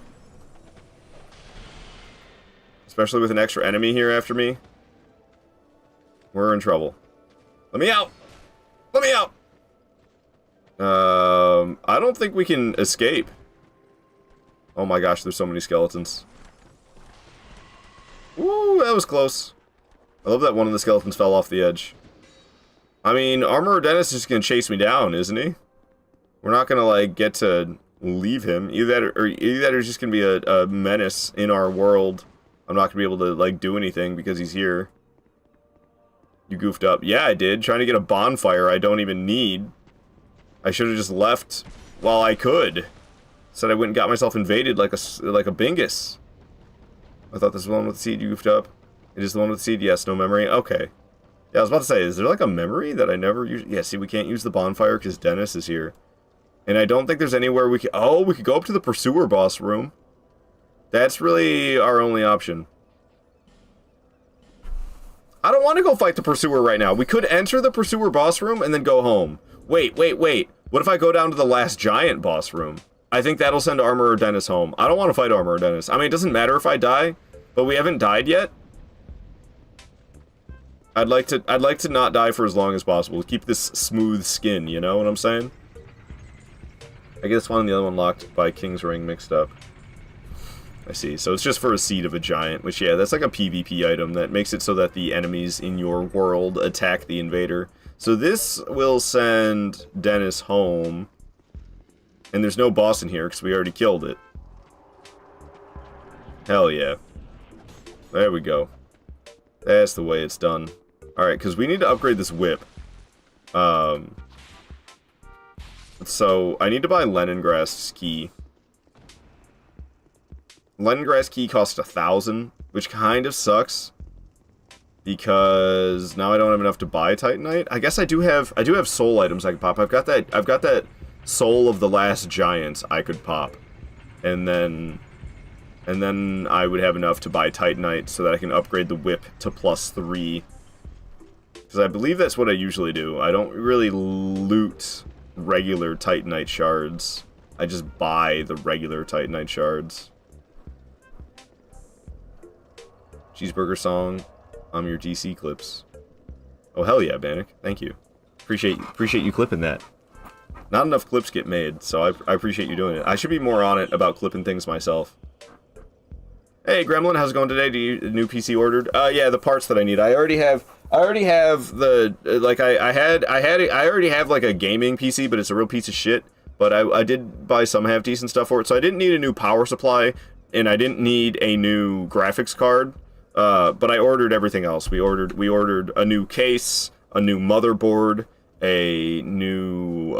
Especially with an extra enemy here after me. We're in trouble. Let me out! Let me out! I don't think we can escape. Oh my gosh, there's so many skeletons. Woo, that was close. I love that one of the skeletons fell off the edge. I mean, Armorer Dennis is just gonna chase me down, isn't he? We're not gonna, like, get to leave him. Either that or he's just gonna be a menace in our world. I'm not gonna be able to, like, do anything because he's here. You goofed up. Yeah, I did. Trying to get a bonfire I don't even need. I should have just left while I could. Said I went and got myself invaded like a bingus. I thought this was the one with the seed. You goofed up. It is the one with the seed. Yes, no memory. Okay. Yeah, I was about to say, is there like a memory that I never use? Yeah, see, we can't use the bonfire because Dennis is here. And I don't think there's anywhere we can... Oh, we could go up to the Pursuer boss room. That's really our only option. I don't want to go fight the Pursuer right now. We could enter the Pursuer boss room and then go home. Wait. What if I go down to the last giant boss room? I think that'll send Armorer Dennis home. I don't want to fight Armorer Dennis. I mean, it doesn't matter if I die, but we haven't died yet. I'd like to not die for as long as possible. Keep this smooth skin, you know what I'm saying? I guess one and the other one locked by King's Ring mixed up. I see. So it's just for a seed of a giant, which, yeah, that's like a PvP item that makes it so that the enemies in your world attack the invader. So this will send Dennis home. And there's no boss in here because we already killed it. Hell yeah. There we go. That's the way it's done. Alright, because we need to upgrade this whip. So, I need to buy Leningrass key. Leningrass key costs 1,000, which kind of sucks. Because now I don't have enough to buy Titanite. I guess I do have soul items I can pop. I've got that soul of the last giant I could pop. And then I would have enough to buy Titanite so that I can upgrade the whip to +3. Because I believe that's what I usually do. I don't really loot regular Titanite shards. I just buy the regular Titanite shards. Cheeseburger song. I'm your GC clips. Oh, hell yeah, Bannock. Thank you. Appreciate you clipping that. Not enough clips get made, so I appreciate you doing it. I should be more on it about clipping things myself. Hey, Gremlin, how's it going today? Do you new PC ordered? Yeah, the parts that I need. I already have the like I already have like a gaming PC, but it's a real piece of shit. But I did buy some half decent stuff for it, so I didn't need a new power supply, and I didn't need a new graphics card. But I ordered everything else. We ordered a new case, a new motherboard, a new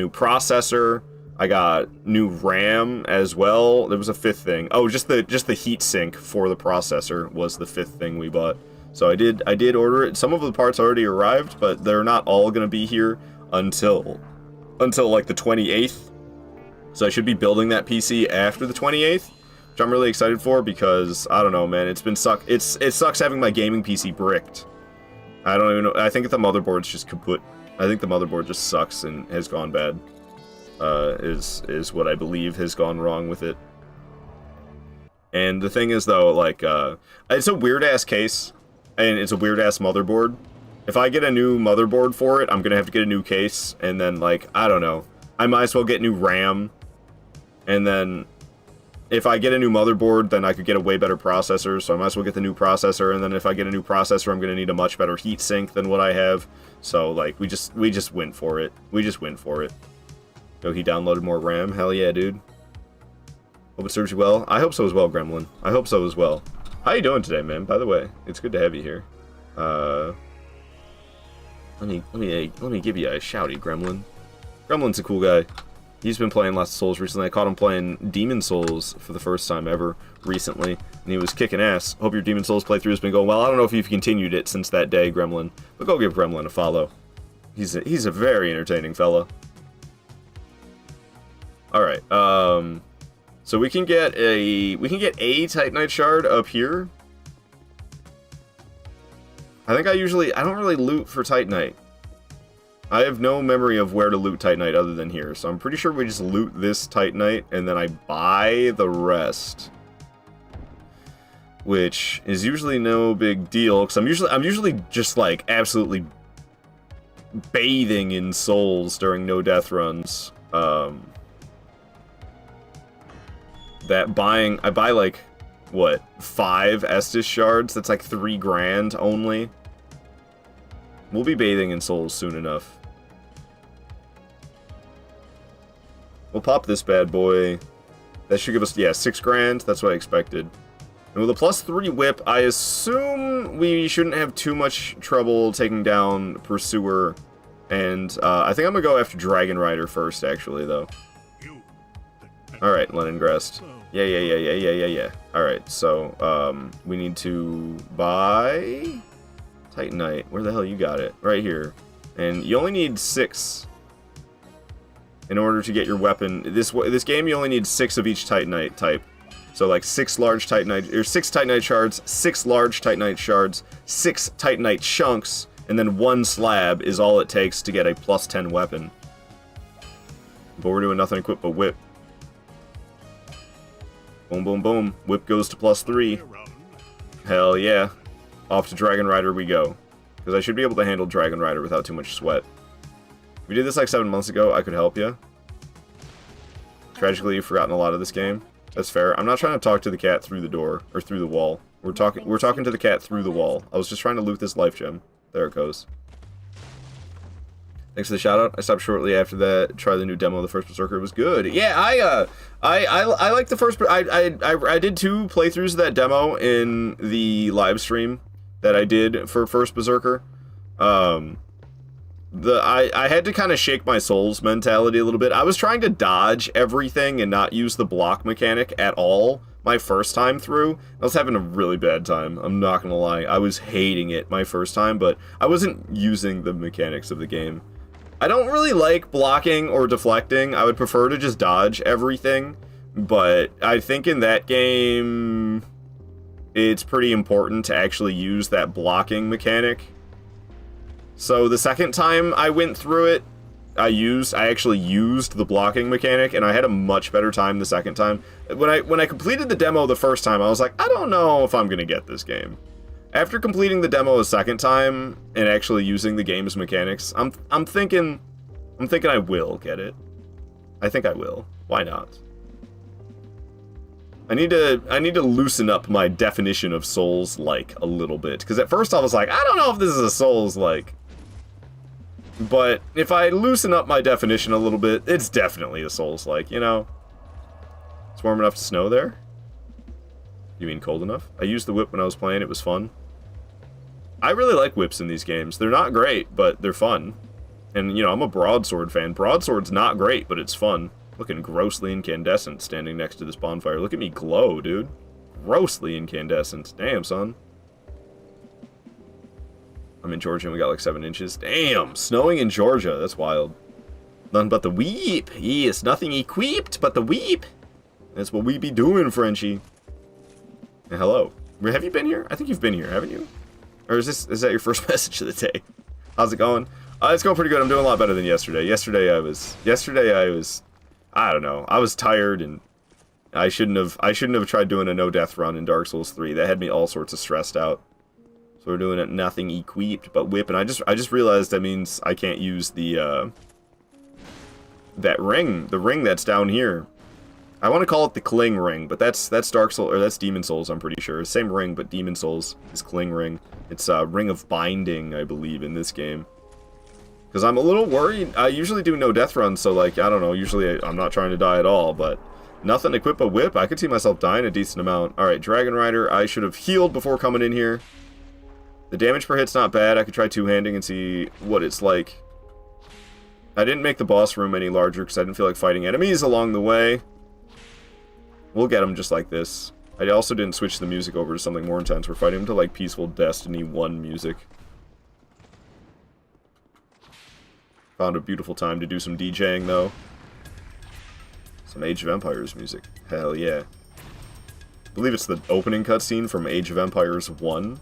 processor. I got new RAM as well. There was a fifth thing. Oh, just the heat sink for the processor was the fifth thing we bought. So I did order it. Some of the parts already arrived, but they're not all gonna be here until like the 28th. So I should be building that PC after the 28th, which I'm really excited for because I don't know, man. It sucks having my gaming PC bricked. I don't even know. I think the motherboard's just kaput. I think the motherboard just sucks and has gone bad. Is what I believe has gone wrong with it. And the thing is, though, like, it's a weird-ass case, and it's a weird-ass motherboard. If I get a new motherboard for it, I'm gonna have to get a new case, and then, like, I don't know. I might as well get new RAM, and then if I get a new motherboard, then I could get a way better processor, so I might as well get the new processor, and then if I get a new processor, I'm gonna need a much better heatsink than what I have. So, like, we just went for it. We just went for it. Oh, he downloaded more RAM? Hell yeah, dude. Hope it serves you well. I hope so as well, Gremlin. I hope so as well. How you doing today, man? By the way, it's good to have you here. Let me give you a shouty, Gremlin. Gremlin's a cool guy. He's been playing lots of Souls recently. I caught him playing Demon Souls for the first time ever recently, and he was kicking ass. Hope your Demon Souls playthrough has been going well. I don't know if you've continued it since that day, Gremlin, but go give Gremlin a follow. He's a very entertaining fella. All right, so we can get a Titanite shard up here. I think I don't really loot for Titanite. I have no memory of where to loot Titanite other than here, so I'm pretty sure we just loot this Titanite and then I buy the rest, which is usually no big deal because I'm usually just like absolutely bathing in souls during no death runs. I buy like what, 5 Estus shards? That's like 3 grand only. We'll be bathing in souls soon enough. We'll pop this bad boy. That should give us, yeah, 6 grand. That's what I expected. And with a +3 whip, I assume we shouldn't have too much trouble taking down Pursuer. And I think I'm gonna go after Dragon Rider first, actually, though. Alright, Leningrad. Yeah. Alright, so, we need to buy Titanite. Where the hell you got it? Right here. And you only need 6 in order to get your weapon. This game, you only need 6 of each Titanite type. So, like, 6 large Titanite, or 6 Titanite shards, 6 large Titanite shards, 6 Titanite chunks, and then 1 slab is all it takes to get a +10 weapon. But we're doing nothing equipped but whip. Boom, boom, boom. Whip goes to +3. Hell yeah. Off to Dragon Rider we go. Because I should be able to handle Dragon Rider without too much sweat. If we did this like 7 months ago, I could help you. Tragically, you've forgotten a lot of this game. That's fair. I'm not trying to talk to the cat through the door, or through the wall. We're talking to the cat through the wall. I was just trying to loot this life gem. There it goes. Thanks for the shout out. I stopped shortly after that. Try the new demo of the first Berserker. It was good. Yeah, I like the first. I did 2 playthroughs of that demo in the live stream that I did for first Berserker. I had to kind of shake my Souls mentality a little bit. I was trying to dodge everything and not use the block mechanic at all my first time through. I was having a really bad time. I'm not gonna lie. I was hating it my first time, but I wasn't using the mechanics of the game. I don't really like blocking or deflecting. I would prefer to just dodge everything, but I think in that game, it's pretty important to actually use that blocking mechanic. So the second time I went through it, I actually used the blocking mechanic, and I had a much better time the second time. When I completed the demo the first time, I was like, I don't know if I'm gonna get this game. After completing the demo a second time and actually using the game's mechanics, I'm thinking I will get it. I think I will. Why not? I need to loosen up my definition of Souls-like a little bit, because at first I was like, I don't know if this is a Souls-like. But if I loosen up my definition a little bit, it's definitely a Souls-like, you know? It's warm enough to snow there? You mean cold enough? I used the whip when I was playing, it was fun. I really like whips in these games. They're not great, but they're fun. And, you know, I'm a broadsword fan. Broadsword's not great, but it's fun. Looking grossly incandescent standing next to this bonfire. Look at me glow, dude. Grossly incandescent. Damn, son. I'm in Georgia and we got like 7 inches. Damn, snowing in Georgia. That's wild. None but the weep. Yes, nothing equipped but the weep. That's what we be doing, Frenchie. And hello. Have you been here? I think you've been here, haven't you? Or is that your first message of the day? How's it going? It's going pretty good. I'm doing a lot better than yesterday. Yesterday I was, I don't know. I was tired and I shouldn't have tried doing a no death run in Dark Souls 3. That had me all sorts of stressed out. So we're doing it nothing equipped but whip, and I just realized that means I can't use the that ring, the ring that's down here. I want to call it the Cling Ring, but that's Dark Souls, or that's Demon Souls, I'm pretty sure. Same ring, but Demon Souls is Cling Ring. It's Ring of Binding, I believe, in this game. Because I'm a little worried. I usually do no death runs, so, like, I don't know, usually I'm not trying to die at all, but Nothing equipped but whip. I could see myself dying a decent amount. Alright, Dragon Rider. I should have healed before coming in here. The damage per hit's not bad. I could try two-handing and see what it's like. I didn't make the boss room any larger because I didn't feel like fighting enemies along the way. We'll get them just like this. I also didn't switch the music over to something more intense. We're fighting him to, like, Peaceful Destiny 1 music. Found a beautiful time to do some DJing, though. Some Age of Empires music. Hell yeah. I believe it's the opening cutscene from Age of Empires 1.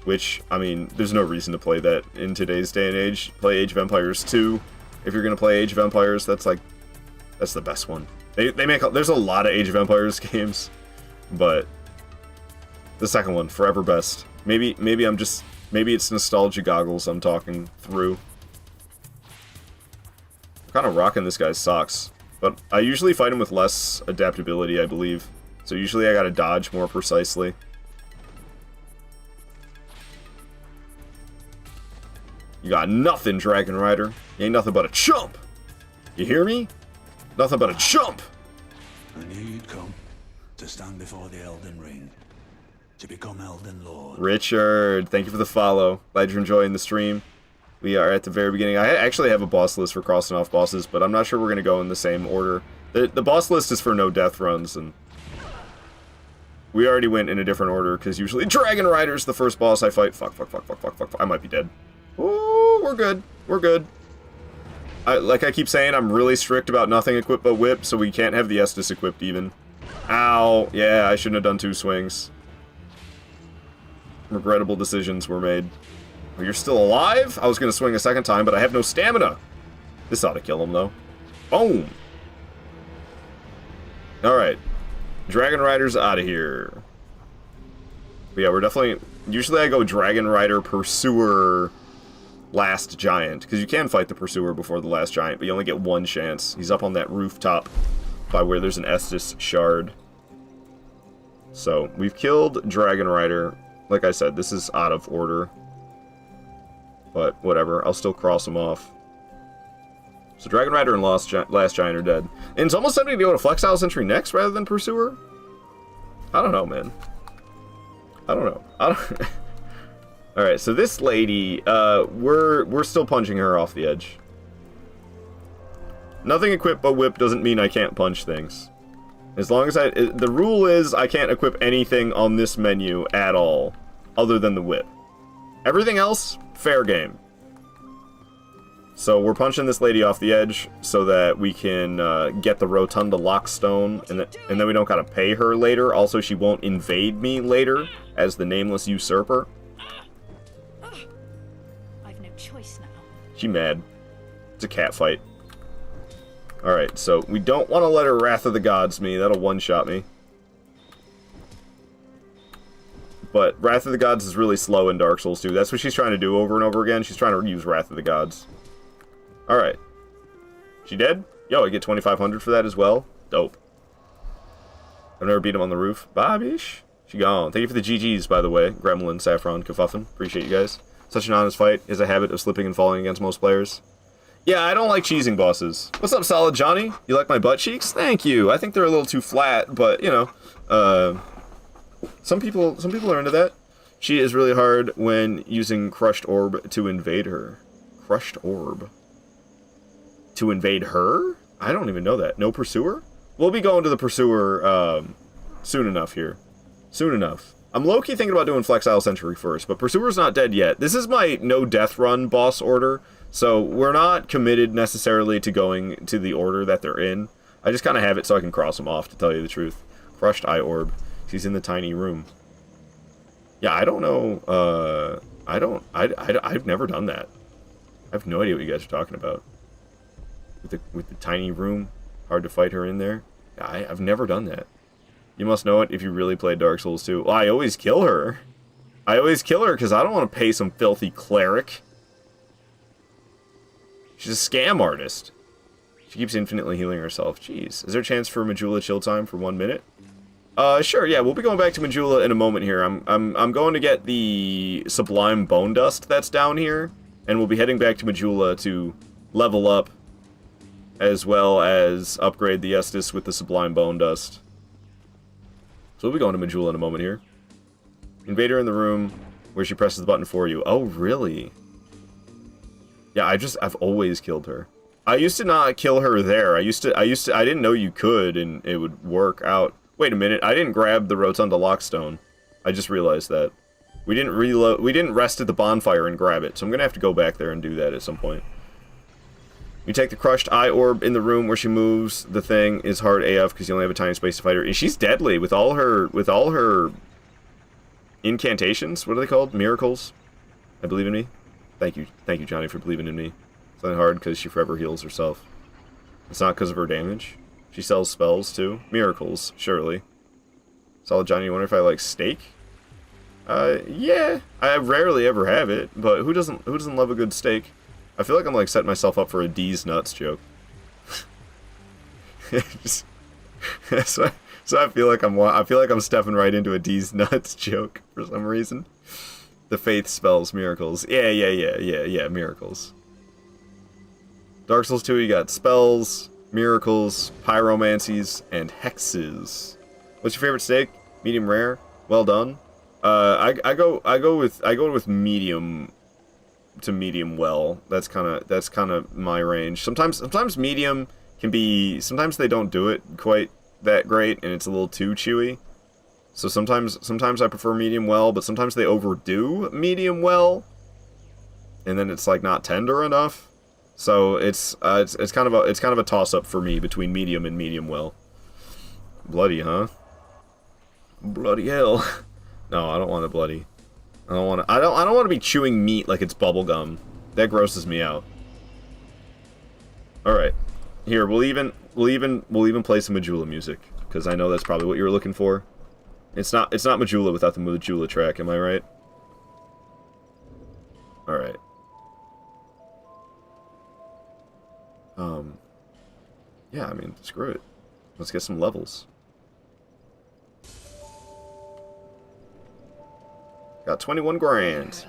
Which, I mean, there's no reason to play that in today's day and age. Play Age of Empires 2. If you're gonna play Age of Empires, that's the best one. There's a lot of Age of Empires games, but the second one, forever best. Maybe it's nostalgia goggles I'm talking through. I'm kind of rocking this guy's socks, but I usually fight him with less adaptability, I believe. So usually I gotta dodge more precisely. You got nothing, Dragon Rider. You ain't nothing but a chump. You hear me? Nothing but a chump. I knew you'd come to stand before the Elden Ring, to become Elden Lord. Richard, thank you for the follow. Glad you're enjoying the stream. We are at the very beginning. I actually have a boss list for crossing off bosses, but I'm not sure we're going to go in the same order. The boss list is for no death runs, and we already went in a different order, because usually Dragon Rider's the first boss I fight. Fuck. I might be dead. Ooh, we're good. We're good. Like I keep saying, I'm really strict about nothing equipped but whip, so we can't have the Estus equipped even. Ow. Yeah, I shouldn't have done 2 swings. Regrettable decisions were made. Oh, you're still alive? I was going to swing a second time, but I have no stamina. This ought to kill him, though. Boom. Alright. Dragon Rider's out of here. But yeah, we're definitely... Usually I go Dragon Rider, Pursuer... Last Giant, because you can fight the Pursuer before the Last Giant, but you only get 1 chance. He's up on that rooftop by where there's an Estus shard. So, we've killed Dragon Rider. Like I said, this is out of order. But, whatever. I'll still cross him off. So, Dragon Rider and Last Giant are dead. And it's almost tempting to go to Flexile Sentry next rather than Pursuer. I don't know, man. I don't know. Alright, so this lady, we're still punching her off the edge. Nothing equipped but whip doesn't mean I can't punch things. As long as the rule is I can't equip anything on this menu at all, other than the whip. Everything else, fair game. So we're punching this lady off the edge so that we can get the Rotunda Lockstone, and then we don't gotta pay her later. Also, she won't invade me later as the Nameless Usurper. She mad. It's a cat fight. Alright, so we don't want to let her Wrath of the Gods me. That'll one-shot me. But Wrath of the Gods is really slow in Dark Souls 2. That's what she's trying to do over and over again. She's trying to use Wrath of the Gods. Alright. She dead? Yo, I get 2,500 for that as well. Dope. I've never beat him on the roof. Bye-bish. She gone. Thank you for the GGs, by the way. Gremlin, Saffron, Kafuffin. Appreciate you guys. Such an honest fight is a habit of slipping and falling against most players. Yeah, I don't like cheesing bosses. What's up, Solid Johnny? You like my butt cheeks? Thank you. I think they're a little too flat, but, you know, some people are into that. She is really hard when using Crushed Orb to invade her. Crushed Orb. To invade her? I don't even know that. No Pursuer? We'll be going to the Pursuer, soon enough here. Soon enough. I'm low-key thinking about doing Flexile Sentry first, but Pursuer's not dead yet. This is my no-death run boss order, so we're not committed necessarily to going to the order that they're in. I just kind of have it so I can cross them off, to tell you the truth. Crushed Eye Orb. She's in the tiny room. Yeah, I don't know, I've never done that. I have no idea what you guys are talking about. With the tiny room, hard to fight her in there. Yeah, I've never done that. You must know it if you really played Dark Souls 2. Well, I always kill her. I always kill her because I don't want to pay some filthy cleric. She's a scam artist. She keeps infinitely healing herself. Jeez. Is there a chance for Majula chill time for 1 minute? Sure, yeah, we'll be going back to Majula in a moment here. I'm going to get the Sublime Bone Dust that's down here, and we'll be heading back to Majula to level up as well as upgrade the Estus with the Sublime Bone Dust. So we'll be going to Majula in a moment here. Invade her in the room where she presses the button for you. Oh, really? Yeah, I've always killed her. I used to not kill her there. I didn't know you could and it would work out. Wait a minute, I didn't grab the Rotunda Lockstone. I just realized that. We didn't rest at the bonfire and grab it, so I'm gonna have to go back there and do that at some point. You take the crushed eye orb in the room where she moves. The thing is hard AF because you only have a tiny space to fight her. And she's deadly with all her incantations. What are they called? Miracles? I believe in me. Thank you, Johnny, for believing in me. It's not hard because she forever heals herself. It's not because of her damage. She sells spells too. Miracles, surely. Solid Johnny, you wonder if I like steak? Yeah. I rarely ever have it, but who doesn't love a good steak? I feel like I'm like setting myself up for a D's nuts joke. So I feel like I'm stepping right into a D's nuts joke for some reason. The faith spells miracles. Yeah, miracles. Dark Souls 2, you got spells, miracles, pyromancies, and hexes. What's your favorite steak? Medium rare? Well done. I go with medium to medium well. That's kind of my range. Sometimes medium can be, sometimes they don't do it quite that great and it's a little too chewy. So sometimes I prefer medium well, but sometimes they overdo medium well and then it's like not tender enough. So it's kind of a toss up for me between medium and medium well. Bloody, huh? Bloody hell. No, I don't want it bloody. I don't want to be chewing meat like it's bubblegum. That grosses me out. All right. Here, we'll even play some Majula music because I know that's probably what you were looking for. It's not Majula without the Majula track, am I right? All right. Yeah, I mean, screw it. Let's get some levels. Got 21 grand.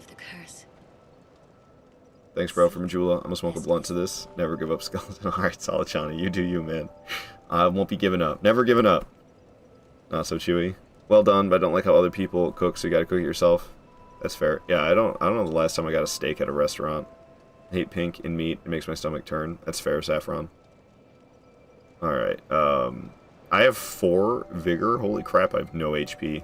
Thanks, bro, for Majula. I'm gonna smoke a blunt to this. Never give up, Skeleton. Alright, solid, Johnny. You do you, man. I won't be giving up. Never giving up. Not so chewy. Well done, but I don't like how other people cook, so you gotta cook it yourself. That's fair. Yeah, I don't know the last time I got a steak at a restaurant. I hate pink in meat. It makes my stomach turn. That's fair, Saffron. Alright, I have 4 vigor. Holy crap, I have no HP.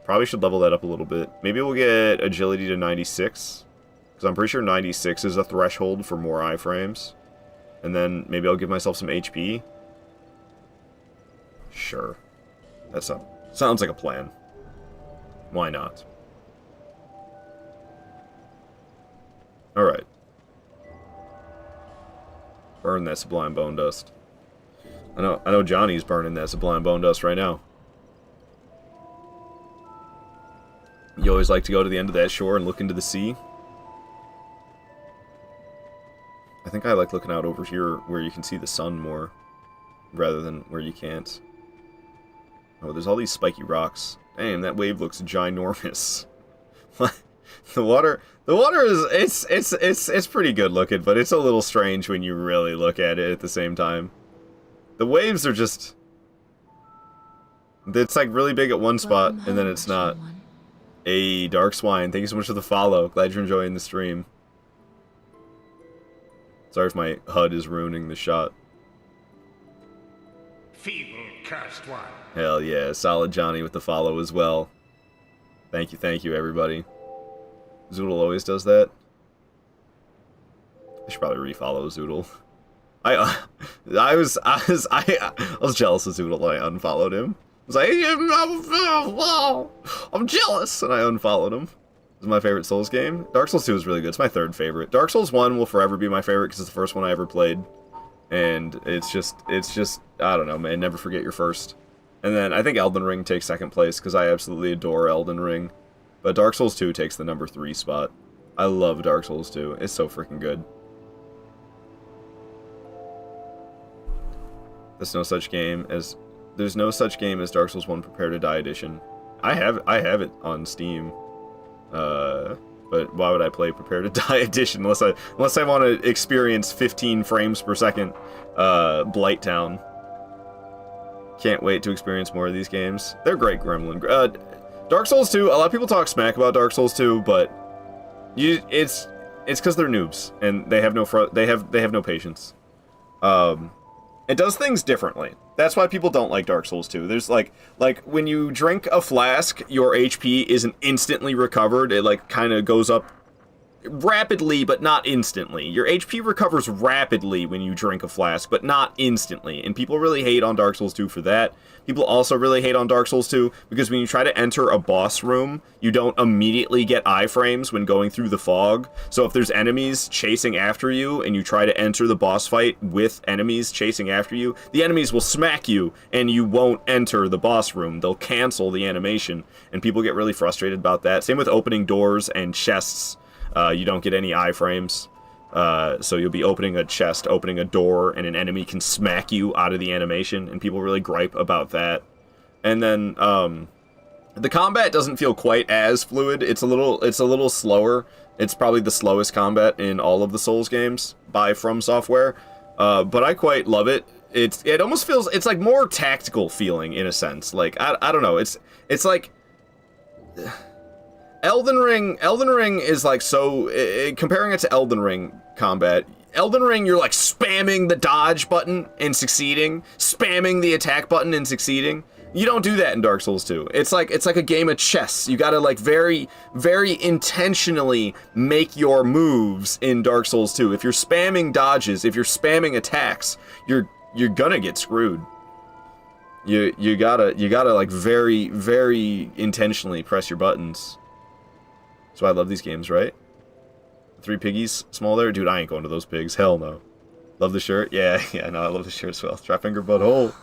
Probably should level that up a little bit. Maybe we'll get agility to 96. Because I'm pretty sure 96 is a threshold for more iframes. And then maybe I'll give myself some HP. Sure. That sounds like a plan. Why not? Alright. Burn that Sublime Bone Dust. I know Johnny's burning that Sublime Bone Dust right now. You always like to go to the end of that shore and look into the sea. I think I like looking out over here where you can see the sun more, rather than where you can't. Oh, there's all these spiky rocks. Damn, that wave looks ginormous. The water is it's pretty good looking, but it's a little strange when you really look at it at the same time. The waves are just, it's like really big at one spot and then it's not. Hey, Dark Swine, thank you so much for the follow. Glad you're enjoying the stream. Sorry if my HUD is ruining the shot. Feeble cursed one. Hell yeah, solid Johnny with the follow as well. Thank you, everybody. Zoodle always does that. I should probably refollow Zoodle. I was jealous of Zoodle and I unfollowed him. I was like, I'm jealous, and I unfollowed him. This is my favorite Souls game. Dark Souls 2 is really good. It's my 3rd favorite. Dark Souls 1 will forever be my favorite because it's the first one I ever played. And it's just, I don't know, man, never forget your first. And then I think Elden Ring takes 2nd place because I absolutely adore Elden Ring. But Dark Souls 2 takes the number 3 spot. I love Dark Souls 2. It's so freaking good. There's no such game as Dark Souls 1 Prepare to Die Edition. I have it on Steam. But why would I play Prepare to Die Edition unless I want to experience 15 frames per second Blight Town? Can't wait to experience more of these games. They're great, Gremlin. Dark Souls 2, a lot of people talk smack about Dark Souls 2, but it's because they're noobs and they have no patience. It does things differently. That's why people don't like Dark Souls 2. There's like when you drink a flask, your HP isn't instantly recovered. It like kind of goes up rapidly, but not instantly. Your HP recovers rapidly when you drink a flask, but not instantly. And people really hate on Dark Souls 2 for that. People also really hate on Dark Souls 2 because when you try to enter a boss room, you don't immediately get iframes when going through the fog. So if there's enemies chasing after you and you try to enter the boss fight with enemies chasing after you, the enemies will smack you and you won't enter the boss room. They'll cancel the animation, and people get really frustrated about that. Same with opening doors and chests. You don't get any iframes. So you'll be opening a chest, opening a door, and an enemy can smack you out of the animation, and people really gripe about that. And then, the combat doesn't feel quite as fluid. It's a little slower. It's probably the slowest combat in all of the Souls games by From Software. But I quite love it. It almost feels, it's like more tactical feeling in a sense. Like, I don't know. It's like... Elden Ring is like so, comparing it to Elden Ring combat, Elden Ring you're like spamming the dodge button and succeeding, spamming the attack button and succeeding. You don't do that in Dark Souls 2. It's like a game of chess. You gotta like very, very intentionally make your moves in Dark Souls 2. If you're spamming dodges, if you're spamming attacks, you're gonna get screwed. You gotta like very, very intentionally press your buttons. So I love these games, right? 3 piggies, small there? Dude, I ain't going to those pigs. Hell no. Love the shirt? Yeah, no, I love the shirt as well. Trap finger butthole.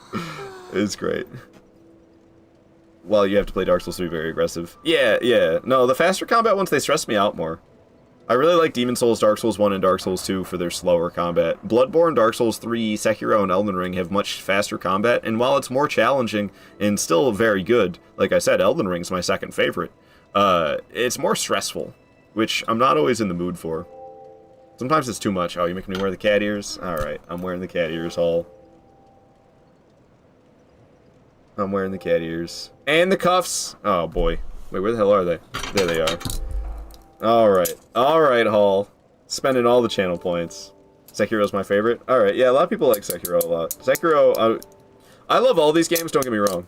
It's great. Well, you have to play Dark Souls 3 very aggressive. Yeah. No, the faster combat ones, they stress me out more. I really like Demon Souls, Dark Souls 1, and Dark Souls 2 for their slower combat. Bloodborne, Dark Souls 3, Sekiro, and Elden Ring have much faster combat, and while it's more challenging and still very good, like I said, Elden Ring's my second favorite. It's more stressful, which I'm not always in the mood for. Sometimes it's too much. Oh, you're making me wear the cat ears? Alright, I'm wearing the cat ears, Hall. I'm wearing the cat ears. And the cuffs! Oh, boy. Wait, where the hell are they? There they are. Alright, Hall. Spending all the channel points. Sekiro's my favorite? Alright, yeah, a lot of people like Sekiro a lot. Sekiro, I love all these games, don't get me wrong.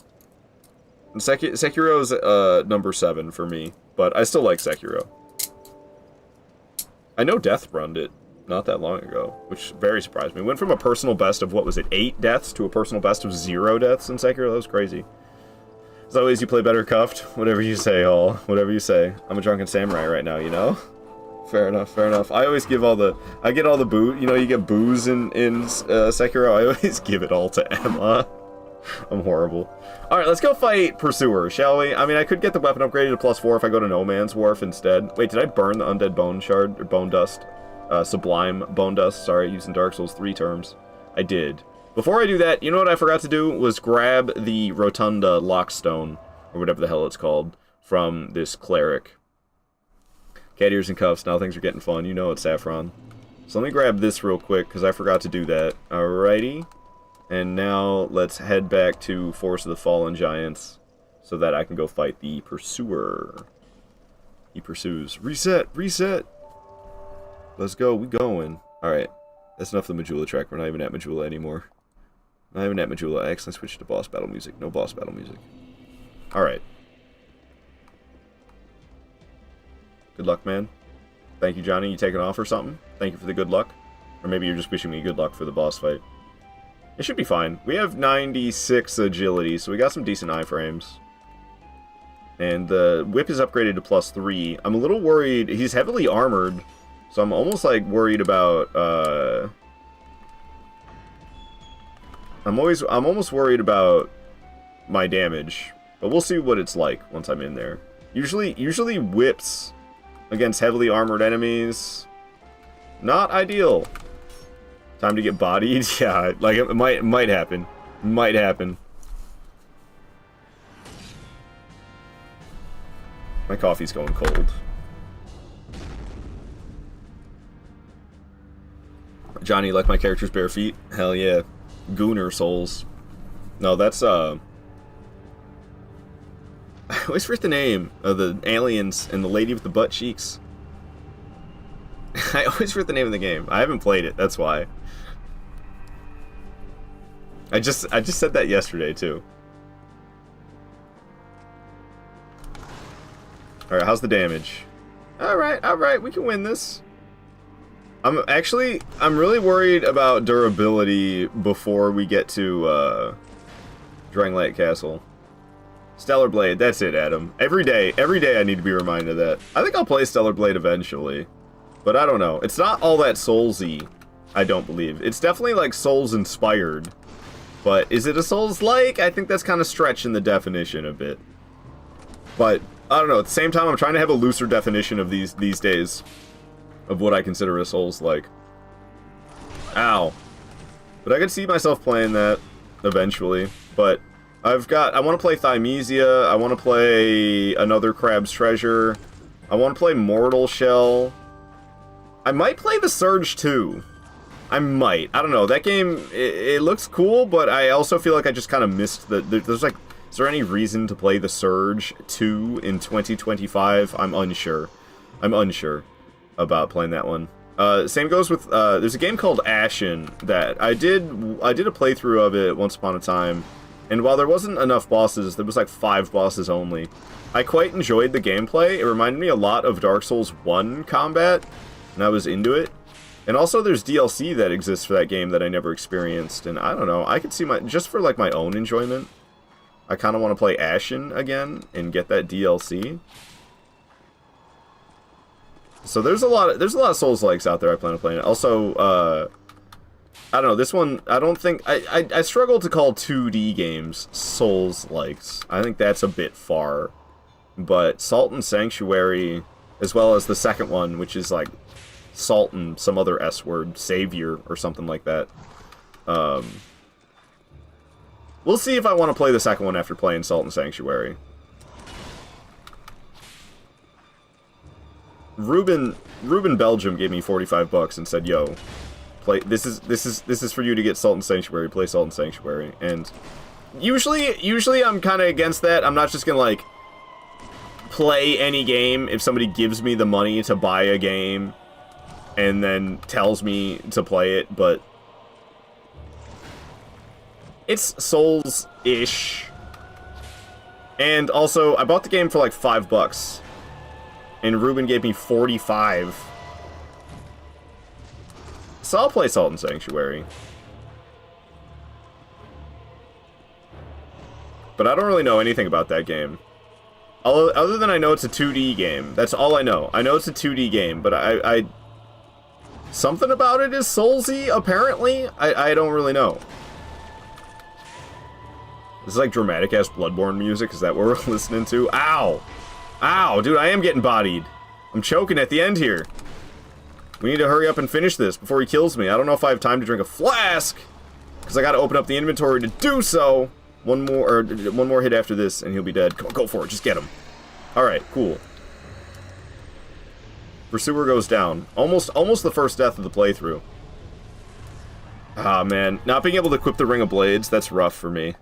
Sekiro's number 7 for me, but I still like Sekiro. I know Death runned it not that long ago, which very surprised me. Went from a personal best of, what was it, 8 deaths to a personal best of 0 deaths in Sekiro? That was crazy. As always, you play better cuffed. Whatever you say, Hall. Whatever you say. I'm a drunken samurai right now, you know? Fair enough. I always give I get all the booze. You know, you get booze in Sekiro. I always give it all to Emma. I'm horrible. Alright, let's go fight Pursuer, shall we? I mean, I could get the weapon upgraded to +4 if I go to No Man's Wharf instead. Wait, did I burn the Undead Bone Shard? Or Bone Dust? Sublime Bone Dust, sorry, using Dark Souls 3 terms. I did. Before I do that, you know what I forgot to do? Was grab the Rotunda Lockstone, or whatever the hell it's called, from this cleric. Cat ears and cuffs, now things are getting fun. You know it's Saffron. So let me grab this real quick, because I forgot to do that. Alrighty. And now let's head back to Forest of the Fallen Giants so that I can go fight the Pursuer. He pursues. Reset! Let's go, we going. Alright, that's enough of the Majula track. We're not even at Majula anymore. Not even at Majula. I accidentally switched to boss battle music. No boss battle music. Alright. Good luck, man. Thank you, Johnny. You taking off or something? Thank you for the good luck. Or maybe you're just wishing me good luck for the boss fight. It should be fine. We have 96 agility, so we got some decent iframes. And the whip is upgraded to +3. I'm a little worried. He's heavily armored, so I'm almost like worried about. I'm almost worried about my damage, but we'll see what it's like once I'm in there. Usually whips against heavily armored enemies, not ideal. Time to get bodied? Yeah, like it might happen. Might happen. My coffee's going cold. Johnny, like my character's bare feet? Hell yeah. Gooner souls. No, that's, I always forget the name of the aliens and the lady with the butt cheeks. I always forget the name of the game. I haven't played it, that's why. I just said that yesterday, too. Alright, how's the damage? Alright, we can win this. I'm really worried about durability before we get to, Drangleic Castle. Stellar Blade, that's it, Adam. Every day I need to be reminded of that. I think I'll play Stellar Blade eventually. But I don't know. It's not all that Soulsy, I don't believe. It's definitely, like, Souls-inspired. But is it a Souls-like? I think that's kind of stretching the definition a bit. But, I don't know. At the same time, I'm trying to have a looser definition of these days. Of what I consider a Souls-like. Ow. But I could see myself playing that eventually. But I want to play Thymesia. I want to play another Crab's Treasure. I want to play Mortal Shell. I might play the Surge 2. I might. I don't know. That game, it looks cool, but I also feel like I just kind of missed the... There's like... Is there any reason to play the Surge 2 in 2025? I'm unsure. About playing that one. Same goes with, there's a game called Ashen that I did a playthrough of it once upon a time, and while there wasn't enough bosses, there was like 5 bosses only. I quite enjoyed the gameplay. It reminded me a lot of Dark Souls 1 combat, and I was into it. And also there's DLC that exists for that game that I never experienced, and I don't know, I could see just for like my own enjoyment, I kind of want to play Ashen again and get that DLC. So there's a lot of Souls-likes out there I plan on playing. Also, I don't know, this one, I don't think, I struggle to call 2D games Souls-likes. I think that's a bit far. But Salt and Sanctuary, as well as the second one, which is like Salt and some other S word, Savior, or something like that. We'll see if I want to play the second one after playing Salt and Sanctuary. Ruben Belgium gave me $45 and said, "Yo, play this is for you to get Salt and Sanctuary. Play Salt and Sanctuary." And usually I'm kind of against that. I'm not just gonna like play any game if somebody gives me the money to buy a game and then tells me to play it. But it's Souls-ish, and also I bought the game for like $5. And Ruben gave me 45. So I'll play Salt and Sanctuary. But I don't really know anything about that game. Other than I know it's a 2D game. That's all I know. I know it's a 2D game, but I something about it is Soulsy, apparently? I don't really know. This is like dramatic-ass Bloodborne music. Is that what we're listening to? Ow! Ow, dude, I am getting bodied. I'm choking at the end here. We need to hurry up and finish this before he kills me. I don't know if I have time to drink a flask, because I gotta open up the inventory to do so. One more hit after this, and he'll be dead. Come on, go for it. Just get him. Alright, cool. Pursuer goes down. Almost the first death of the playthrough. Ah, man. Not being able to equip the Ring of Blades, that's rough for me.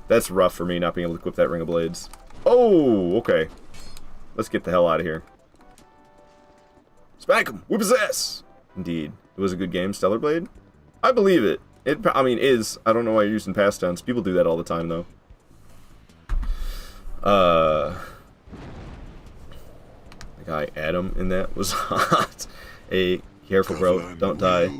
That's rough for me, not being able to equip that Ring of Blades. Oh, okay. Let's get the hell out of here. Smack him! Whip his ass! Indeed. It was a good game, Stellar Blade? I believe it. I mean, is. I don't know why you're using past tense. People do that all the time, though. The guy Adam in that was hot. Hey, careful, bro. Don't die.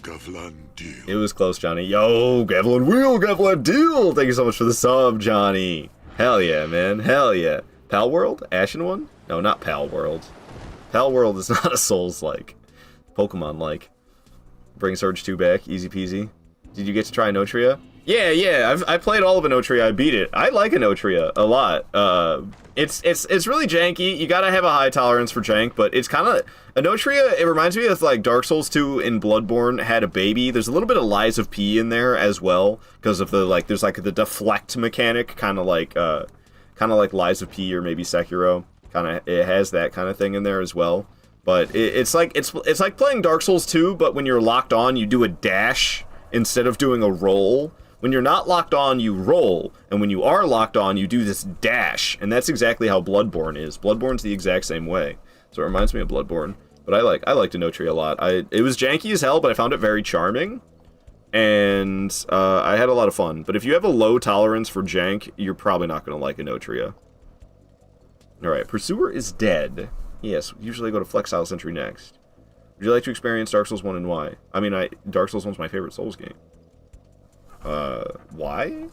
It was close, Johnny. Yo, Gavlin Wheel, Gavlin Deal! Thank you so much for the sub, Johnny. Hell yeah, man. Hell yeah. Pal World? Ashen one? No, not Pal World. Pal World is not a Souls-like. Pokemon-like. Bring Surge 2 back. Easy peasy. Did you get to try Notria? Yeah. I played all of Notria. I beat it. I like Notria a lot. It's really janky. You gotta have a high tolerance for jank, but it's kind of... Notria, it reminds me of like Dark Souls 2 and Bloodborne had a baby. There's a little bit of Lies of P in there as well, because of the, like, there's like the deflect mechanic, kind of like Lies of P or maybe Sekiro. It has that kind of thing in there as well. But it's like playing Dark Souls 2, but when you're locked on, you do a dash instead of doing a roll. When you're not locked on, you roll, and when you are locked on, you do this dash, and that's exactly how Bloodborne is. Bloodborne's the exact same way, so it reminds me of Bloodborne. But I like Denotria a lot. It was janky as hell, but I found it very charming, and I had a lot of fun. But if you have a low tolerance for jank, you're probably not going to like Denotria. Alright, Pursuer is dead. Yes, usually I go to Flexile Sentry next. Would you like to experience Dark Souls 1 and why? I mean, Dark Souls 1's my favorite Souls game. Why?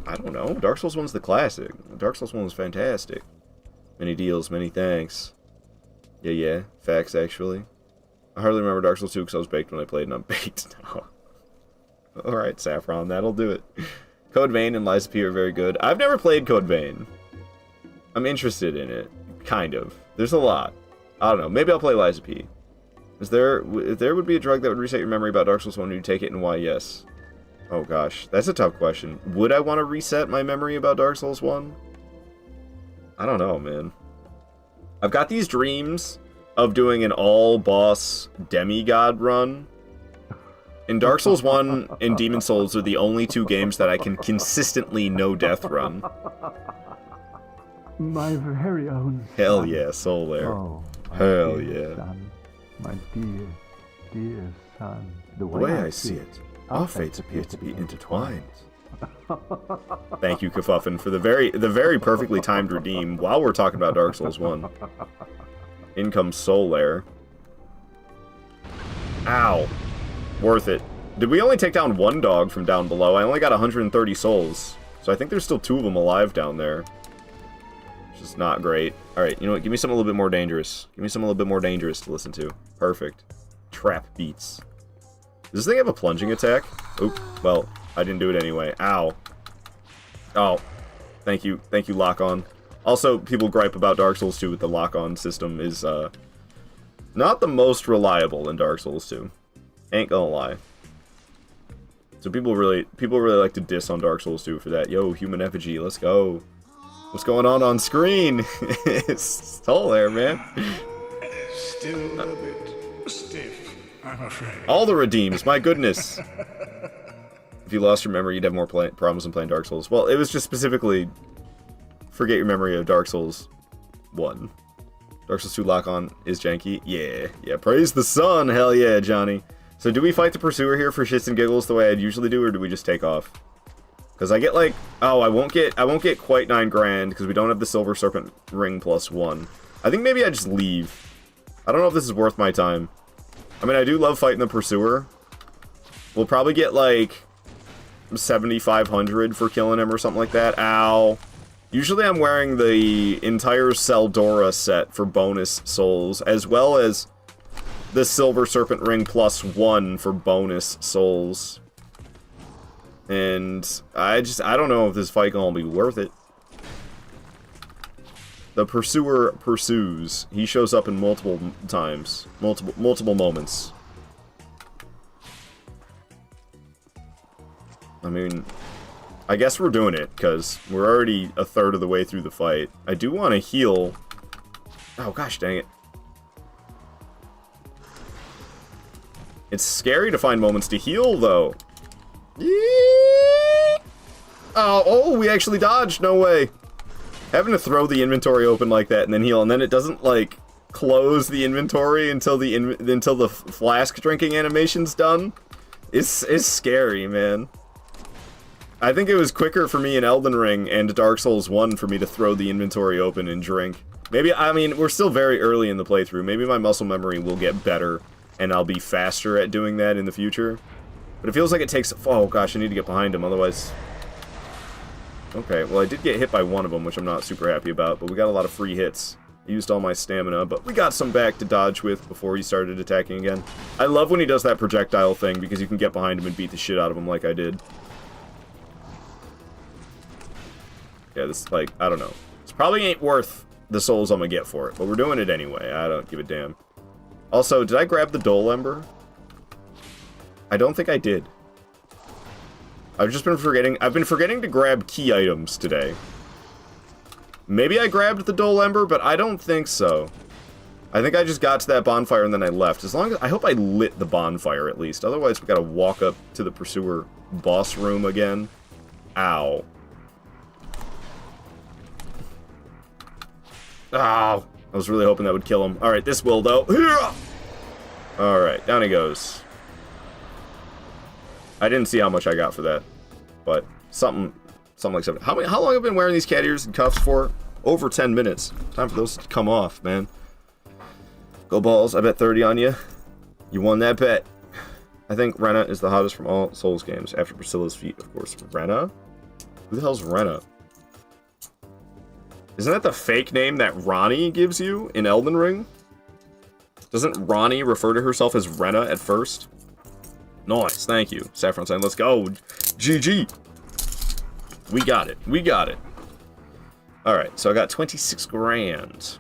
I don't know. Dark Souls 1's the classic. Dark Souls 1 was fantastic. Many deals, many thanks. Yeah, facts, actually. I hardly remember Dark Souls 2 because I was baked when I played, and I'm baked now. Alright, Saffron, that'll do it. Code Vein and Lies of P are very good. I've never played Code Vein. I'm interested in it. Kind of. There's a lot. I don't know. Maybe I'll play Lies of P. If there would be a drug that would reset your memory about Dark Souls 1, would you take it, and why yes? Oh gosh, that's a tough question. Would I want to reset my memory about Dark Souls 1? I don't know, man. I've got these dreams of doing an all-boss demigod run. In Dark Souls 1 and Demon Souls are the only two games that I can consistently no-death run. My very own son. Hell yeah, Soul there. Oh, my Hell dear yeah. son. My dear son. The way I see it, our fates appear to be intertwined. Thank you, Kafuffin, for the very perfectly timed redeem while we're talking about Dark Souls 1. In comes Solaire. Ow. Worth it. Did we only take down one dog from down below? I only got 130 souls. So I think there's still 2 of them alive down there. Which is not great. Alright, you know what? Give me something a little bit more dangerous. Give me something a little bit more dangerous to listen to. Perfect. Trap beats. Does this thing have a plunging attack? Oop. Well, I didn't do it anyway. Ow. Oh. Thank you. Thank you, Lock-On. Also, people gripe about Dark Souls 2 with the Lock-On system is, not the most reliable in Dark Souls 2. Ain't gonna lie. So people really like to diss on Dark Souls 2 for that. Yo, Human Effigy, let's go. What's going on screen? It's all there, man. Still a bit stiff, I'm afraid. All the redeems, my goodness. If you lost your memory, you'd have more problems in playing Dark Souls. Well, it was just specifically forget your memory of Dark Souls 1. Dark Souls 2 lock-on is janky. Yeah, praise the sun, hell yeah, Johnny. So do we fight the Pursuer here for shits and giggles the way I'd usually do, or do we just take off? Because I get like, oh, I won't get quite 9 grand because we don't have the Silver Serpent Ring +1. I think maybe I just leave. I don't know if this is worth my time. I mean, I do love fighting the Pursuer. We'll probably get like 7,500 for killing him or something like that. Ow. Usually I'm wearing the entire Seldora set for bonus souls, as well as the Silver Serpent Ring +1 for bonus souls. And I don't know if this fight gonna be worth it. The Pursuer pursues. He shows up in multiple times. Multiple moments. I mean, I guess we're doing it, because we're already a third of the way through the fight. I do want to heal. Oh, gosh dang it. It's scary to find moments to heal, though. Oh, we actually dodged. No way. Having to throw the inventory open like that and then heal, and then it doesn't, like, close the inventory until the flask drinking animation's done. It's scary, man. I think it was quicker for me in Elden Ring and Dark Souls 1 for me to throw the inventory open and drink. Maybe, I mean, we're still very early in the playthrough. Maybe my muscle memory will get better and I'll be faster at doing that in the future. But it feels like it takes... Oh, gosh, I need to get behind him, otherwise... Okay, well, I did get hit by one of them, which I'm not super happy about, but we got a lot of free hits. I used all my stamina, but we got some back to dodge with before he started attacking again. I love when he does that projectile thing, because you can get behind him and beat the shit out of him like I did. Yeah, this, like, I don't know. This probably ain't worth the souls I'm gonna get for it, but we're doing it anyway. I don't give a damn. Also, did I grab the Dole Ember? I don't think I did. I've been forgetting to grab key items today. Maybe I grabbed the Dole Ember, but I don't think so. I think I just got to that bonfire and then I left. As long as I hope I lit the bonfire at least. Otherwise, we gotta walk up to the Pursuer boss room again. Ow. Ow. I was really hoping that would kill him. Alright, this will, though. Alright, down he goes. I didn't see how much I got for that. But something like 7. How long have I been wearing these cat ears and cuffs for? Over 10 minutes. Time for those to come off, man. Go Balls, I bet 30 on you. You won that bet. I think Rena is the hottest from all Souls games, after Priscilla's feet, of course. Rena? Who the hell's Rena? Isn't that the fake name that Ronnie gives you in Elden Ring? Doesn't Ronnie refer to herself as Rena at first? Nice, thank you. Saffron sign, let's go. GG. We got it. We got it. Alright, so I got 26 grand.